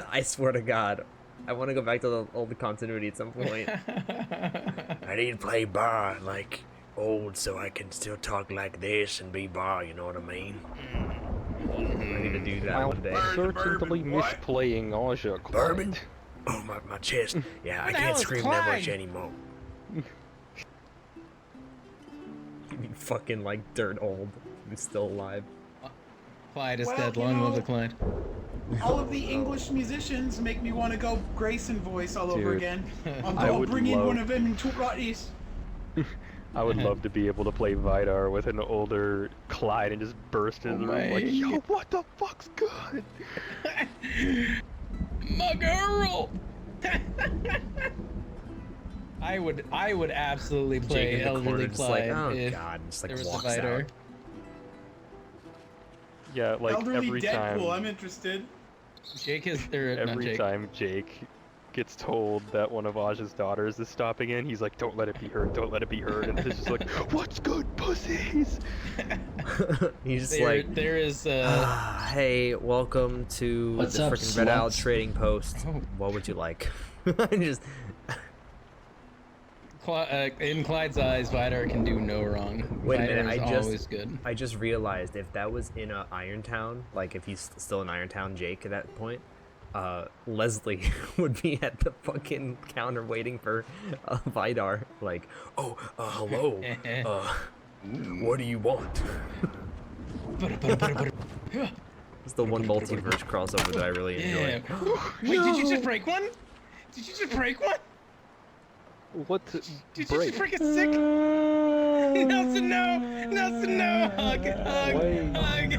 Speaker 13: I swear to God. I want to go back to the old continuity at some point.
Speaker 19: I need to play bar like old so I can still talk like this and be bar, you know what I mean?
Speaker 13: I need to do that
Speaker 12: I'll
Speaker 13: one day.
Speaker 12: certainly miss playing Aja.
Speaker 19: Bourbon? Oh, my chest. Yeah, I can't scream that much anymore.
Speaker 13: You mean fucking like dirt old. I'm still alive.
Speaker 10: Clyde is
Speaker 16: Well,
Speaker 10: dead.
Speaker 16: you
Speaker 10: Long live
Speaker 16: know-
Speaker 10: the Clyde.
Speaker 16: All of the English musicians make me want to go Grayson voice all over
Speaker 12: Dude,
Speaker 16: again.
Speaker 12: I
Speaker 16: I'll
Speaker 12: would
Speaker 16: bring in
Speaker 12: love-
Speaker 16: one of them and talk like this.
Speaker 12: I would love to be able to play Vidar with an older Clyde and just burst into the room like, yo, what the fuck's good?
Speaker 10: My girl. I would absolutely
Speaker 13: Jake
Speaker 10: play
Speaker 13: in the corner
Speaker 10: Elderly
Speaker 13: just
Speaker 10: Clyde
Speaker 13: like, oh
Speaker 10: if
Speaker 13: God, just like
Speaker 10: there was a
Speaker 13: walks
Speaker 10: Vidar.
Speaker 13: out.
Speaker 12: Yeah, like
Speaker 16: Elderly
Speaker 12: every
Speaker 16: Deadpool,
Speaker 12: time.
Speaker 16: I'm interested.
Speaker 10: Jake is there.
Speaker 12: Every time Jake gets told that one of Aja's daughters is stopping in, he's like, don't let it be her, don't let it be her. And it's just like, what's good, pussies?
Speaker 13: He's just like,
Speaker 10: there is.
Speaker 13: hey, welcome to
Speaker 8: What's
Speaker 13: the
Speaker 8: up,
Speaker 13: freaking Red Owl
Speaker 8: sluts?
Speaker 13: Trading Post. What would you like? Just
Speaker 10: In Clyde's eyes, Vidar can do no wrong.
Speaker 13: wait a
Speaker 10: Vidar
Speaker 13: minute.
Speaker 10: is always good.
Speaker 13: I just realized if that was in Irontown, like if he's still in Irontown, Jake at that point, Leslie would be at the fucking counter waiting for Vidar. Like,
Speaker 19: oh, hello. What do you want?
Speaker 13: It's the one multiverse crossover that I really enjoy.
Speaker 10: Yeah. Wait, did you just break one? Did you just break one?
Speaker 12: What?
Speaker 10: Did you just break a sick? Nelson, no! Nelson, no! Hug, hug, hug.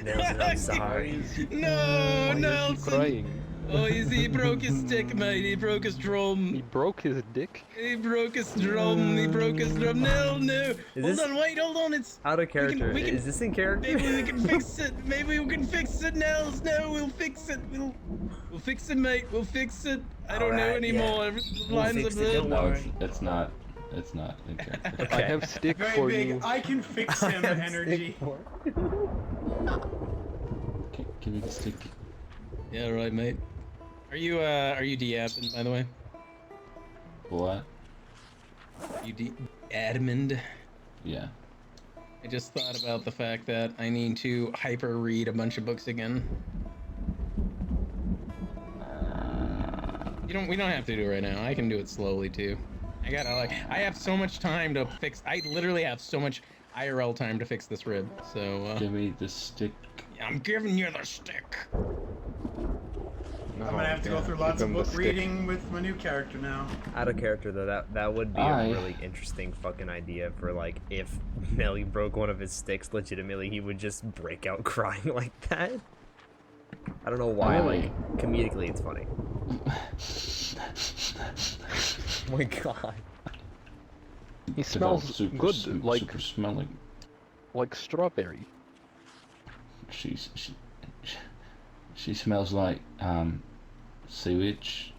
Speaker 13: Nelson, I'm sorry.
Speaker 10: No, Nelson.
Speaker 12: Crying.
Speaker 10: Oh, he broke his stick, mate. He broke his drum.
Speaker 12: He broke his dick?
Speaker 10: He broke his drum. He broke his drum. No, no.
Speaker 13: Is
Speaker 10: Hold
Speaker 13: this
Speaker 10: on, wait, hold on. It's
Speaker 13: out of character.
Speaker 10: we can-
Speaker 13: Is this in character?
Speaker 10: maybe we can fix it. Maybe we can fix it, Nels. No, we'll fix it. We'll fix it, mate. We'll fix it. I don't know
Speaker 13: Alright,
Speaker 10: anymore.
Speaker 13: yeah.
Speaker 10: Lines
Speaker 13: fix
Speaker 10: of
Speaker 13: it, don't
Speaker 8: No,
Speaker 13: worry.
Speaker 8: it's not. It's not. in character.
Speaker 12: I have stick
Speaker 16: Very
Speaker 12: for
Speaker 16: big,
Speaker 12: you.
Speaker 16: I can fix him energy.
Speaker 8: Okay, give me the stick.
Speaker 10: Yeah, right, mate. Are you de-admin, by the way?
Speaker 8: What?
Speaker 10: You de-admined?
Speaker 8: Yeah.
Speaker 10: I just thought about the fact that I need to hyper read a bunch of books again. We don't have to do it right now. I can do it slowly too. I have so much time to fix. I literally have so much IRL time to fix this rib. So
Speaker 8: Give me the stick.
Speaker 10: I'm giving you the stick.
Speaker 16: I'm gonna have to go through lots of book reading with my new character now.
Speaker 13: Out of character though, that would be a really interesting fucking idea for like if Melly broke one of his sticks legitimately, he would just break out crying like that. I don't know why, like comedically it's funny. Oh my God.
Speaker 12: He smells good, like
Speaker 8: super smelling.
Speaker 12: Like strawberry.
Speaker 8: She smells like sewage.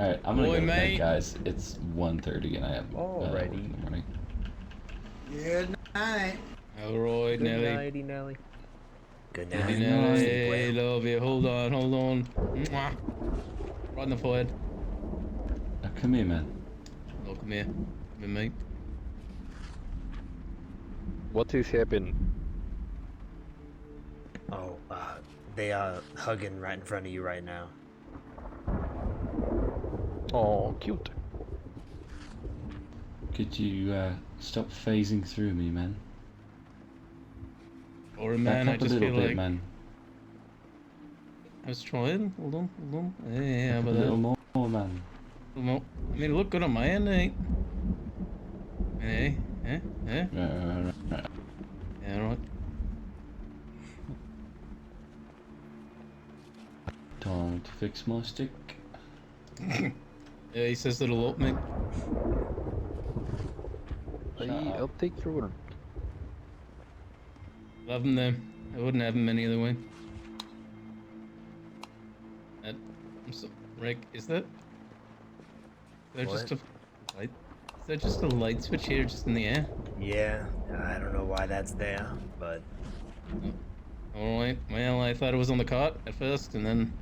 Speaker 8: Alright, I'm gonna
Speaker 10: Boy,
Speaker 8: go to bed,
Speaker 10: mate.
Speaker 8: guys. It's 1:30 and I have work in the morning.
Speaker 16: Good night.
Speaker 10: Alright,
Speaker 1: Good
Speaker 10: Nelly.
Speaker 1: nighty, Nelly.
Speaker 13: Good
Speaker 10: Nelly,
Speaker 13: night.
Speaker 10: Nelly.
Speaker 13: Sleep well.
Speaker 10: Love you. Hold on. Mwah. Right in the forehead.
Speaker 8: Now, come here, man.
Speaker 10: Oh, come here. Come here, mate.
Speaker 12: What is happening?
Speaker 13: Oh, they are hugging right in front of you right now.
Speaker 12: Oh, cute.
Speaker 8: Could you stop phasing through me, man?
Speaker 10: Or man,
Speaker 8: Back
Speaker 10: I
Speaker 8: up a
Speaker 10: just
Speaker 8: little
Speaker 10: feel
Speaker 8: bit,
Speaker 10: like
Speaker 8: man.
Speaker 10: I was trying. Hold on. Hey, how
Speaker 8: Back up
Speaker 10: about
Speaker 8: a little
Speaker 10: that?
Speaker 8: more, man.
Speaker 10: Well, I mean, look good on my end, eh? Hey, eh?
Speaker 8: Right.
Speaker 10: Yeah, right.
Speaker 8: Time to fix my stick.
Speaker 10: Yeah, he says it'll up, mate.
Speaker 12: I'll take your word.
Speaker 10: Love him though. I wouldn't have him any other way. Rick, is that just a light? Is that just a light switch here, just in the air?
Speaker 13: Yeah, I don't know why that's there, but...
Speaker 10: Alright, well, I thought it was on the cot at first, and then...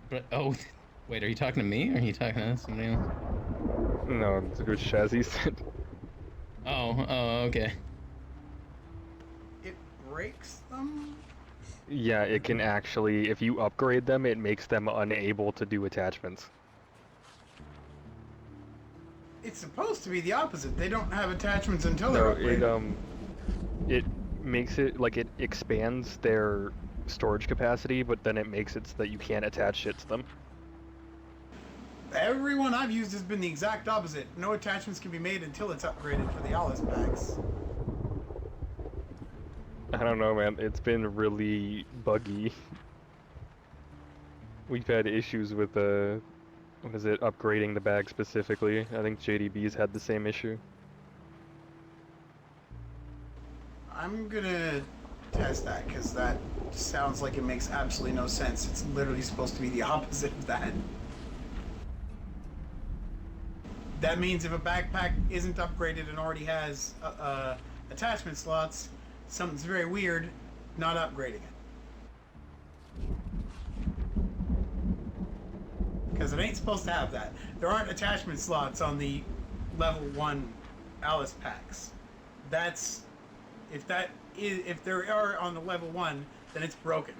Speaker 10: But, oh, wait, are you talking to me, or are you talking to somebody else?
Speaker 12: No, it's a good chassis.
Speaker 10: Oh, okay.
Speaker 16: It breaks them?
Speaker 12: Yeah, it can actually, if you upgrade them, it makes them unable to do attachments.
Speaker 16: It's supposed to be the opposite. They don't have attachments until
Speaker 12: No,
Speaker 16: they're upgraded.
Speaker 12: it makes it, like, it expands their storage capacity, but then it makes it so that you can't attach shit to them.
Speaker 16: Everyone I've used has been the exact opposite. No attachments can be made until it's upgraded for the Alice packs.
Speaker 12: I don't know, man. It's been really buggy. We've had issues with, what is it, upgrading the bag specifically. I think JDB's had the same issue.
Speaker 16: I'm gonna test that, because that sounds like it makes absolutely no sense. It's literally supposed to be the opposite of that. That means if a backpack isn't upgraded and already has attachment slots, something's very weird not upgrading it. Because it ain't supposed to have that. There aren't attachment slots on the level 1 Alice packs. That's... If there are on the level 1, then it's broken.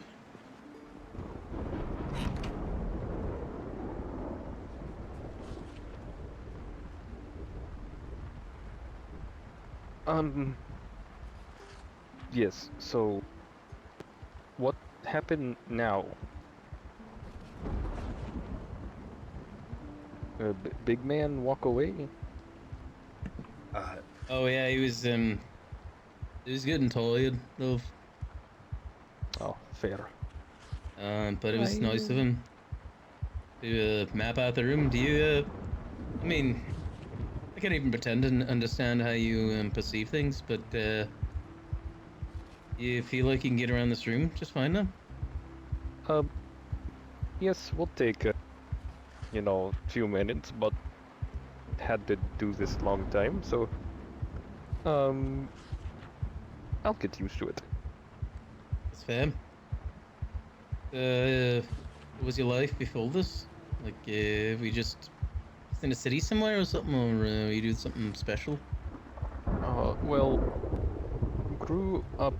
Speaker 12: Yes, so... What happened now? Big man walk away?
Speaker 10: Oh yeah, he was getting tired, love.
Speaker 12: Oh, fair.
Speaker 10: But it was nice of him to map out the room. Do you, I mean, I can't even pretend to understand how you perceive things, but you feel like you can get around this room just fine now?
Speaker 12: Yes, we'll take, you know, few minutes, but had to do this long time, so, I'll get used to it.
Speaker 10: That's fair. What was your life before this? Like, we just in a city somewhere or something, or you do something special?
Speaker 12: Well, grew up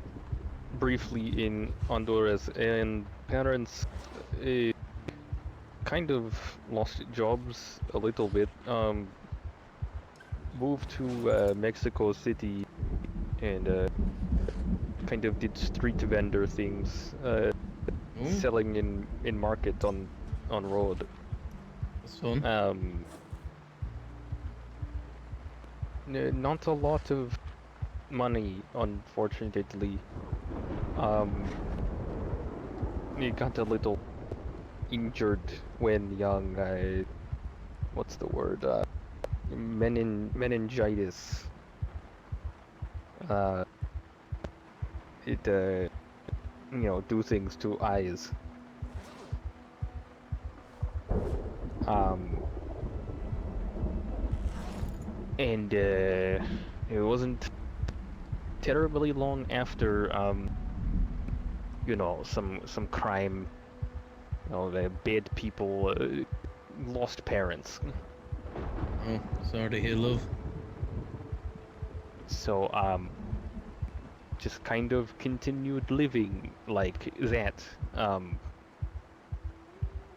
Speaker 12: briefly in Honduras, and parents kind of lost jobs a little bit. Moved to Mexico City and kind of did street vendor things, selling in market on road.
Speaker 10: That's fun.
Speaker 12: Not a lot of money, unfortunately. He got a little injured when young. What's the word? Meningitis. It you know, do things to eyes. And it wasn't terribly long after, you know, some crime, you know, the bad people lost parents.
Speaker 10: Oh, sorry to hear, love.
Speaker 12: So, just kind of continued living like that.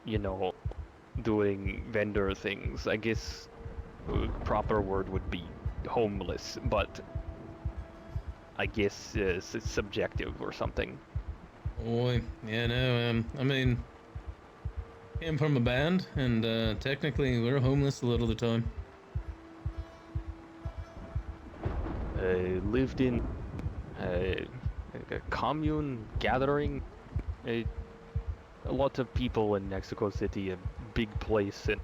Speaker 12: You know, doing vendor things. I guess proper word would be homeless, but I guess it's subjective or something.
Speaker 10: Boy, yeah, no, I mean, came from a band, and technically we're homeless a lot of the time.
Speaker 12: Lived in a commune gathering. A lot of people in Mexico City, a big place, and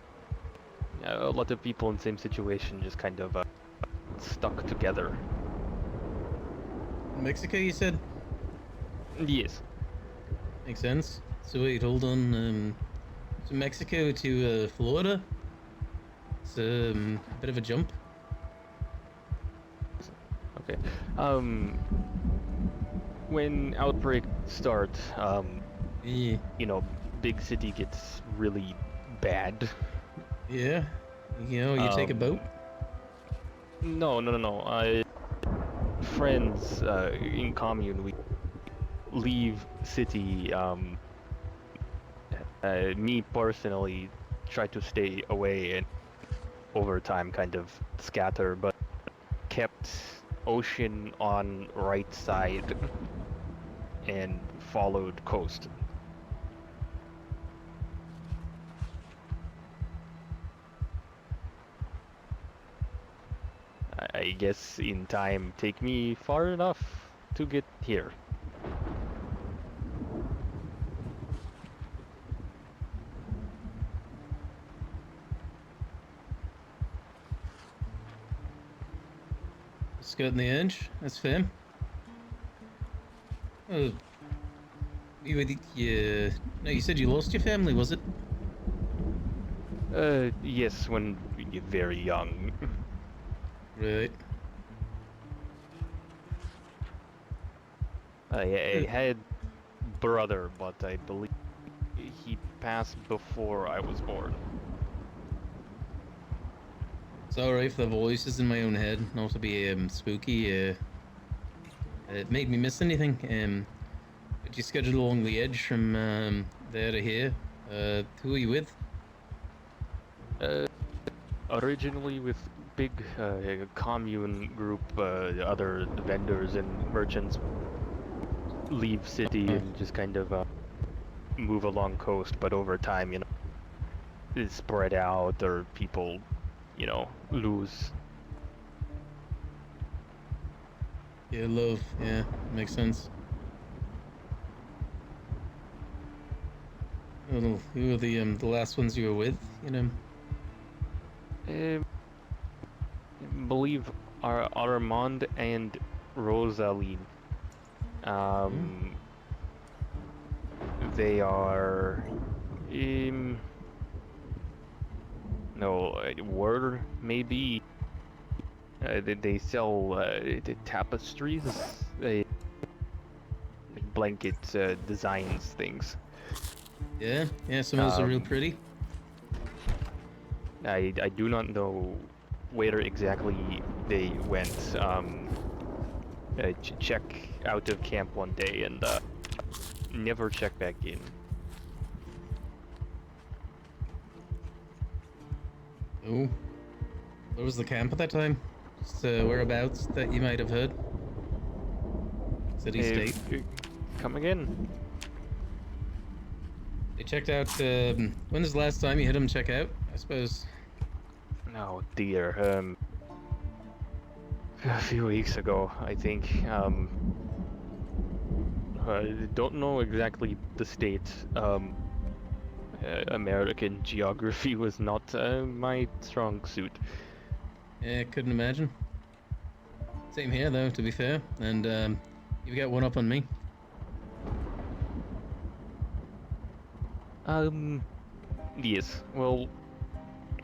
Speaker 12: a lot of people in the same situation just kind of stuck together.
Speaker 10: Mexico, you said?
Speaker 12: Yes.
Speaker 10: Makes sense. So wait, hold on. So Mexico to Florida? It's a bit of a jump.
Speaker 12: Okay. When outbreak starts,
Speaker 10: yeah.
Speaker 12: You know, big city gets really bad.
Speaker 10: Yeah. You know, you take a boat?
Speaker 12: No. Friends in commune, we leave city. Me personally try to stay away and over time kind of scatter, but kept ocean on right side and followed coast. I guess in time take me far enough to get here.
Speaker 10: Skirting the edge. That's fair. Oh, you with yeah. No, you said you lost your family, was it?
Speaker 12: Yes, when you're very young.
Speaker 10: Right.
Speaker 12: I had brother, but I believe he passed before I was born.
Speaker 10: Sorry if the voices in my own head, not to be spooky. It made me miss anything. Did you schedule along the edge from there to here? Who are you with?
Speaker 12: Originally with big commune group, other vendors and merchants leave city and just kind of move along coast, but over time, you know, it's spread out or people, you know, lose.
Speaker 10: Yeah, love. Yeah, makes sense. Who are the last ones you were with? You know.
Speaker 12: Believe Armand and Rosaline. They are no word maybe. They sell the tapestries, blanket designs things.
Speaker 10: Yeah, some of those are real pretty.
Speaker 12: I do not know where exactly they went. Check out of camp one day and never check back in.
Speaker 10: Oh, where was the camp at that time? Just whereabouts that you might have heard? City, state.
Speaker 12: Come again?
Speaker 10: They checked out. When was the last time you had them check out? I suppose.
Speaker 12: Oh dear. A few weeks ago, I think. I don't know exactly the state. American geography was not my strong suit.
Speaker 10: Yeah, couldn't imagine. Same here, though, to be fair. And you've got one up on me.
Speaker 12: Yes. Well,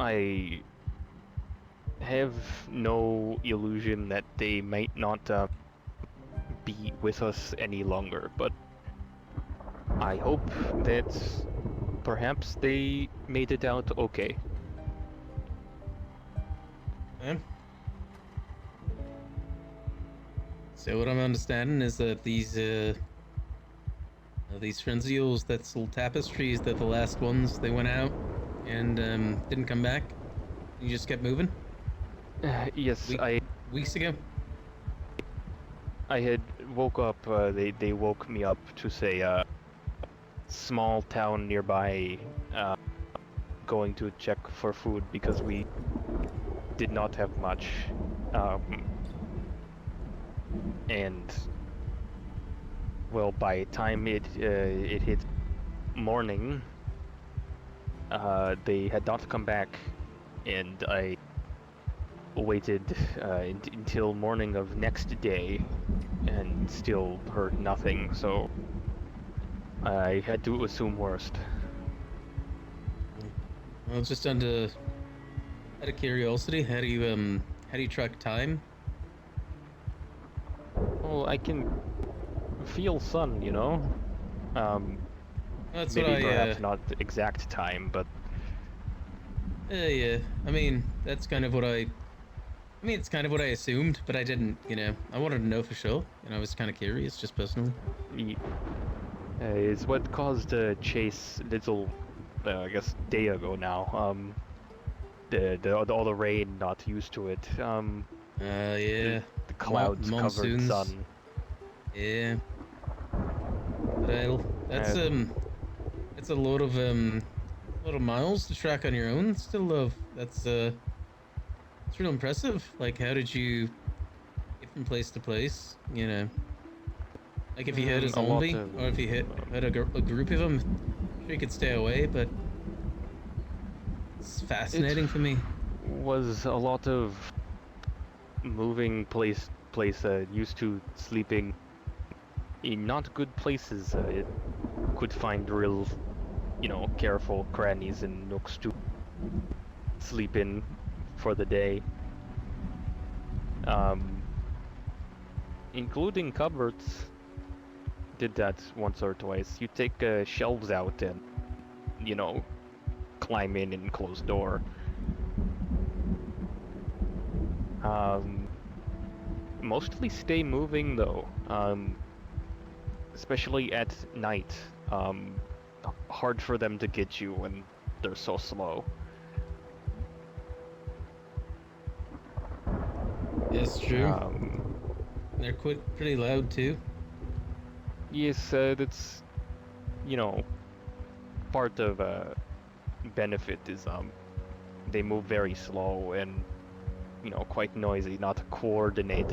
Speaker 12: I have no illusion that they might not be with us any longer, but I hope that perhaps they made it out okay.
Speaker 10: Yeah. So what I'm understanding is that these friends of yours that sold tapestries, that the last ones, they went out and didn't come back. You just kept moving.
Speaker 12: Yes,
Speaker 10: Weeks ago.
Speaker 12: I had woke up. They woke me up to say small town nearby. Going to check for food because we did not have much. And well, by time it hit morning, they had not come back, and I waited until morning of next day, and still heard nothing. So I had to assume worst.
Speaker 10: Well, just out of curiosity, how do you track time?
Speaker 12: Well, I can feel sun, you know.
Speaker 10: That's
Speaker 12: Maybe
Speaker 10: what
Speaker 12: perhaps not the exact time, but
Speaker 10: yeah. I mean, that's kind of what it's kind of what I assumed, but I didn't. I wanted to know for sure, and I was kind of curious, just personally.
Speaker 12: It's what caused a chase little, I guess, day ago now. All the rain, not used to it.
Speaker 10: Yeah.
Speaker 12: The clouds covered
Speaker 10: Monsoons.
Speaker 12: sun.
Speaker 10: Yeah. Well, that's a lot of miles to track on your own. Still, it's real impressive. Like, how did you get from place to place? Like if you hit a zombie, or if you hit a group of them, sure you could stay away, but it's fascinating for me.
Speaker 12: Was a lot of moving place used to sleeping in not good places. It could find real, careful crannies and nooks to sleep in for the day. Including cupboards. Did that once or twice. You take shelves out and, climb in and close door. Mostly stay moving though. Especially at night. Hard for them to get you when they're so slow.
Speaker 10: It's true. They're pretty loud too.
Speaker 12: Yes, that's, part of benefit is they move very slow and, quite noisy, not to coordinate.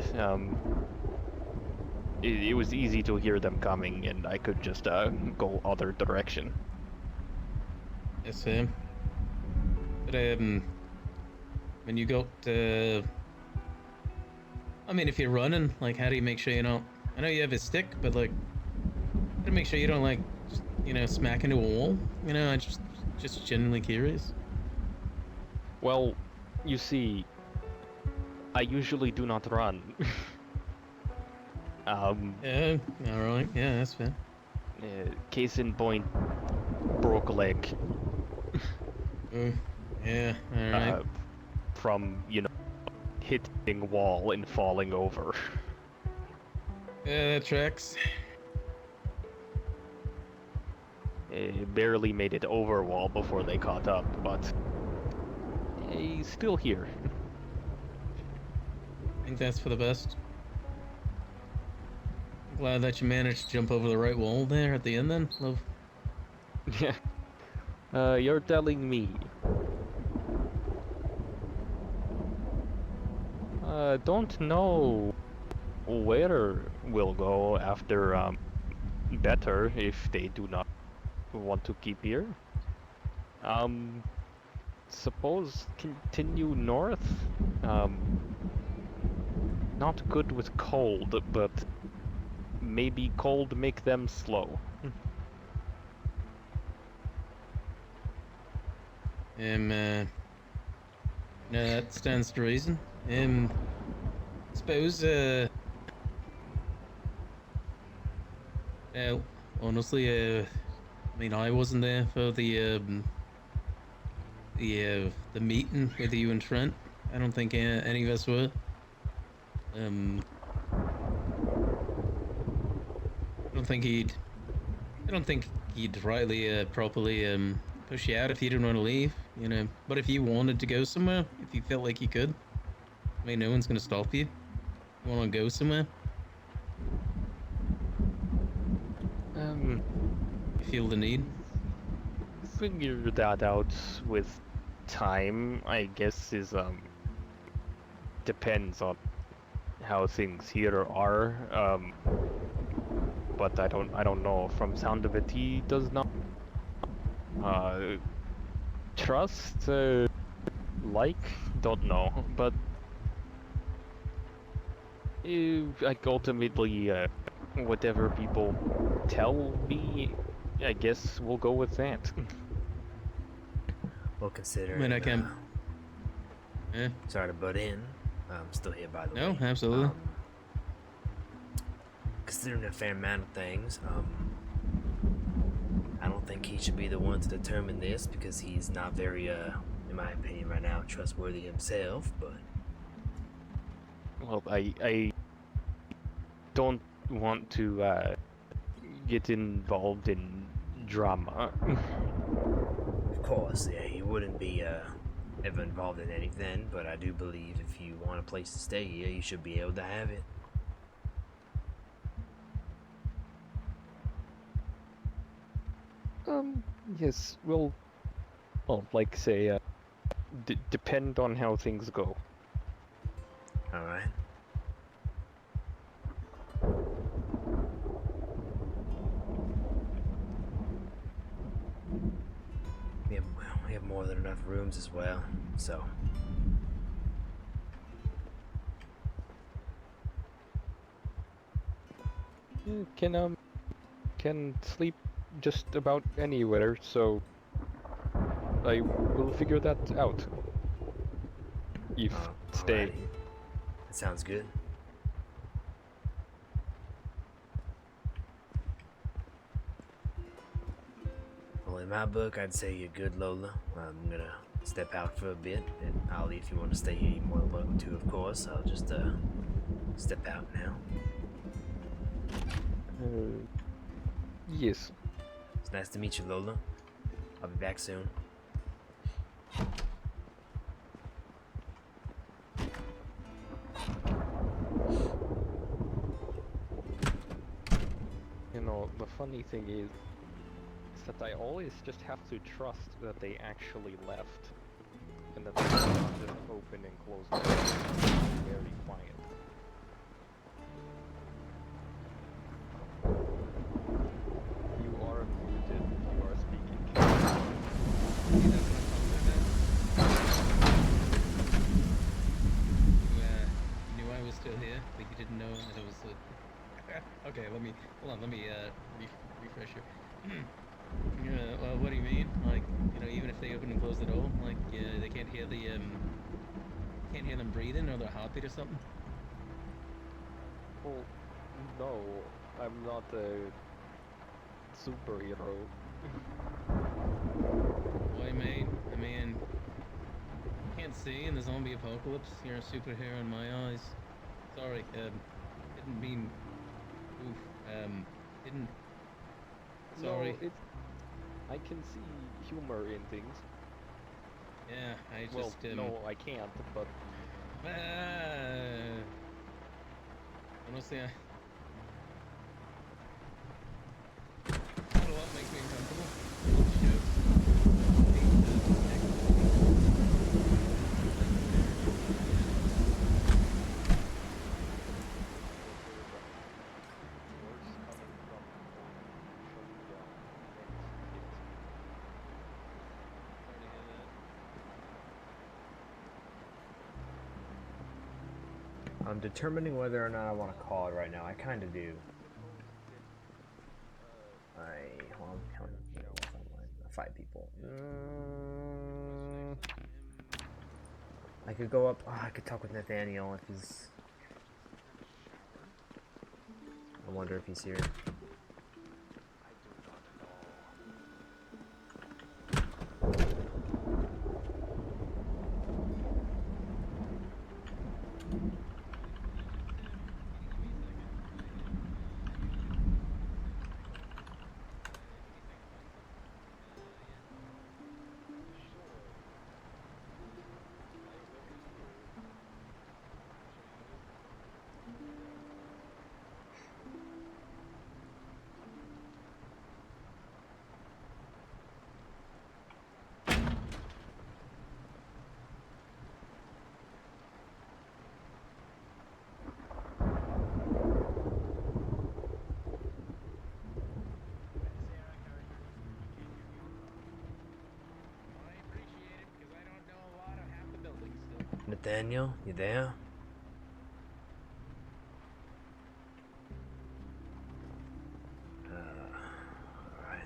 Speaker 12: It was easy to hear them coming, and I could just go other direction.
Speaker 10: Yes, Sam. But when you got, I mean, if you're running, like, how do you make sure you don't? I know you have a stick, but like, how to make sure you don't like, smack into a wall? I'm just genuinely curious.
Speaker 12: Well, you see, I usually do not run.
Speaker 10: Yeah, alright, yeah, that's fair.
Speaker 12: Case in point, broke leg.
Speaker 10: Yeah, alright.
Speaker 12: From, hitting wall and falling over.
Speaker 10: Yeah, that tracks.
Speaker 12: Barely made it over wall before they caught up, but he's still here.
Speaker 10: I think that's for the best. I'm glad that you managed to jump over the right wall there at the end then, love.
Speaker 12: Yeah. You're telling me. Don't know where we'll go after better if they do not want to keep here. Suppose continue north. Not good with cold, but maybe cold make them slow.
Speaker 10: No, that stands to reason. Suppose, honestly, I mean, I wasn't there for the meeting with you and Trent. I don't think any of us were. I don't think he'd rightly, properly, push you out if you didn't want to leave, you know. But if you wanted to go somewhere, if you felt like you could, I mean, no one's gonna stop you. You wanna go somewhere? You feel the need?
Speaker 12: Figure that out with time, I guess, is, depends on how things here are, but I don't know. From sound of it, he does not, trust, don't know, but, like, ultimately, whatever people tell me, I guess we'll go with that.
Speaker 13: Well, considering.
Speaker 10: I mean, I can't.
Speaker 13: Sorry to butt in. I'm still here, by the way.
Speaker 10: No, absolutely.
Speaker 13: Considering a fair amount of things, I don't think he should be the one to determine this because he's not very, in my opinion, right now, trustworthy himself. But
Speaker 12: well, I don't want to get involved in drama.
Speaker 13: Of course, yeah, he wouldn't be ever involved in anything, but I do believe if you want a place to stay here, you should be able to have it.
Speaker 12: Yes, well, like say, depend on how things go.
Speaker 13: Alright. We have more than enough rooms as well, so.
Speaker 12: Can sleep just about anywhere, so I will figure that out. If stay.
Speaker 13: Alrighty. That sounds good. Well, in my book, I'd say you're good, Lola. I'm gonna step out for a bit, and Ollie, if you want to stay here, you're more than welcome to, of course. I'll just step out now.
Speaker 12: Yes.
Speaker 13: It's nice to meet you, Lola. I'll be back soon.
Speaker 12: You know, the funny thing is that I always just have to trust that they actually left, and that they did not just open and close the door. Very quiet. You are muted if you are speaking.
Speaker 10: You knew I was still here, but you didn't know that I was. Okay, hold on. Let me refresh you. What do you mean? Like, you know, even if they open and close the door, like, they can't hear them breathing or their heartbeat or something.
Speaker 12: Well, no, I'm not a superhero.
Speaker 10: Why, mate? I mean, you can't see in the zombie apocalypse. You're a superhero in my eyes. Sorry, didn't mean. Oof, didn't. Sorry.
Speaker 12: No, I can see humor in things.
Speaker 10: Yeah, I just.
Speaker 12: Well, no, I can't, but.
Speaker 10: Honestly, a lot makes me uncomfortable.
Speaker 1: I'm determining whether or not I want to call it right now. I kind of do. Hold on, count, you know, what's online? 5 people. could go up. Oh, I could talk with Nathaniel if he's. I wonder if he's here. Nathaniel, you there? Alright.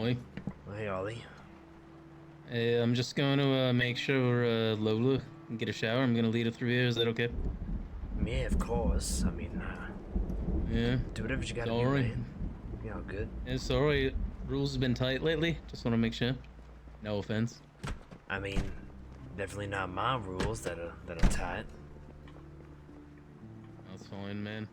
Speaker 10: Oi.
Speaker 1: Hey, Ollie.
Speaker 10: Hey, I'm just going to make sure Lola can get a shower. I'm gonna lead her through here. Is that okay?
Speaker 13: Yeah, of course. I mean,
Speaker 10: Yeah.
Speaker 13: do whatever you gotta do,
Speaker 10: Sorry.
Speaker 13: man. You all good?
Speaker 10: Yeah, sorry. Rules have been tight lately. Just want to make sure. No offense.
Speaker 13: I mean, definitely not my rules that are tight.
Speaker 10: That's fine, man.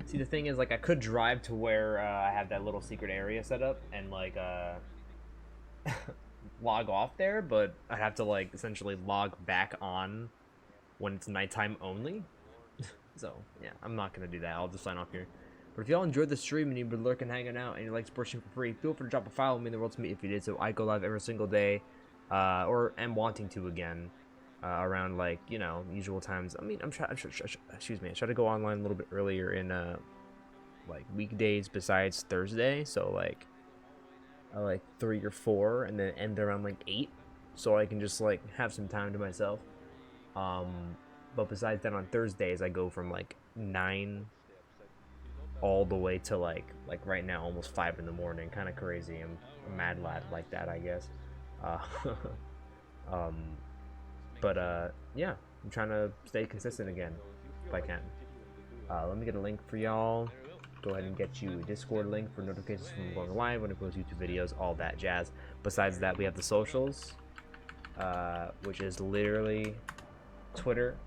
Speaker 1: See, the thing is, like, I could drive to where I have that little secret area set up and, like, log off there, but I'd have to, like, essentially log back on when it's nighttime only. So, yeah, I'm not going to do that. I'll just sign off here. But if y'all enjoyed the stream and you've been lurking, hanging out, and you like sports for free, feel free to drop a file with me in the world to meet if you did. So I go live every single day, or am wanting to again, around, like, you know, usual times. I mean, I try to go online a little bit earlier in, like, weekdays besides Thursday. So, like, like 3 or 4, and then end around, like, 8. So I can just, like, have some time to myself. But besides that, on Thursdays, I go from, like, 9 all the way to like right now, almost 5 in the morning. Kind of crazy. I'm a mad lad like that, I guess. Yeah, I'm trying to stay consistent again if I can. Let me get a link for y'all. Go ahead and get you a Discord link for notifications from going live when it goes YouTube videos, all that jazz. Besides that, we have the socials, which is literally Twitter,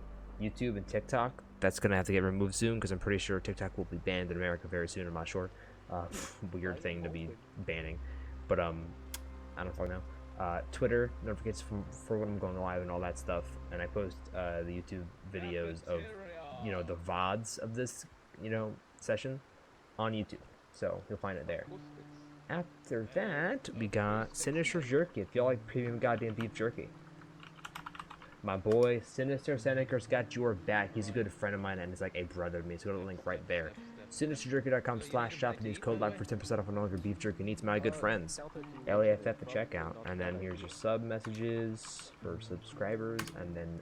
Speaker 1: YouTube, and TikTok. That's gonna have to get removed soon because I'm pretty sure TikTok will be banned in America very soon. I'm not sure. Weird thing to be banning, but I don't fucking know. Twitter notifications for when I'm going live and all that stuff, and I post the YouTube videos of, you know, the VODs of this, you know, session on YouTube, so you'll find it there. After that, we got Sinister Jerky. If y'all like premium goddamn beef jerky, my boy Sinister Seneca's got your back. He's a good friend of mine and is like a brother to me. So go to the link right there. SinisterJerky.com/shop and use code LIVE for 10% off on all your beef jerky needs. My good friends. LAFF at checkout. And then here's your sub messages for subscribers. And then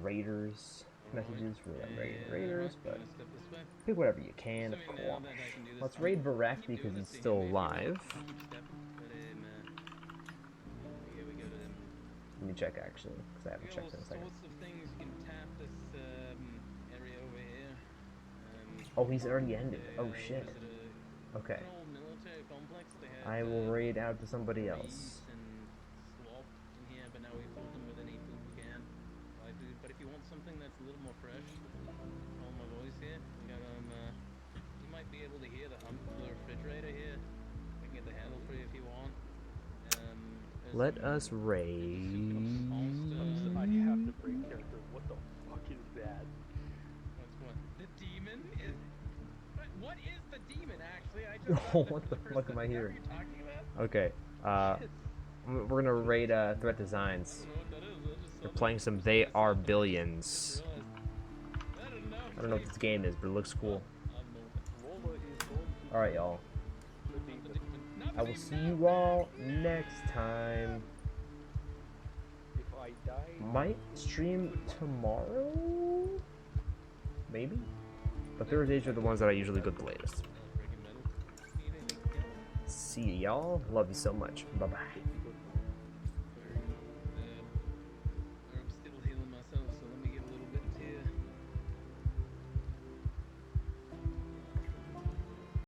Speaker 1: raiders. messages for them raiders, but pick whatever you can, of course. Let's raid Varek because he's still alive. Let me check actually, because I haven't checked in a second. Oh, he's already ended. Oh shit. Okay. I will raid out to somebody else.
Speaker 10: But if you want something that's a little more fresh, all my boys here, we got you might be able to hear the hump of the refrigerator here. I can get the handle for you if you want.
Speaker 1: Let us raid.
Speaker 19: I have to break character. What the fuck is that?
Speaker 10: What? The demon is. What is the demon actually? I just.
Speaker 1: Oh, what the fuck am I hearing? Okay. We're gonna raid Threat Designs. They're playing some They Are Billions. I don't know what this game is, but it looks cool. Alright, y'all. I will see you all next time.
Speaker 19: If I die,
Speaker 1: Might stream tomorrow? Maybe? But Thursdays are the ones that I usually go the latest. See y'all. Love you so much. Bye-bye.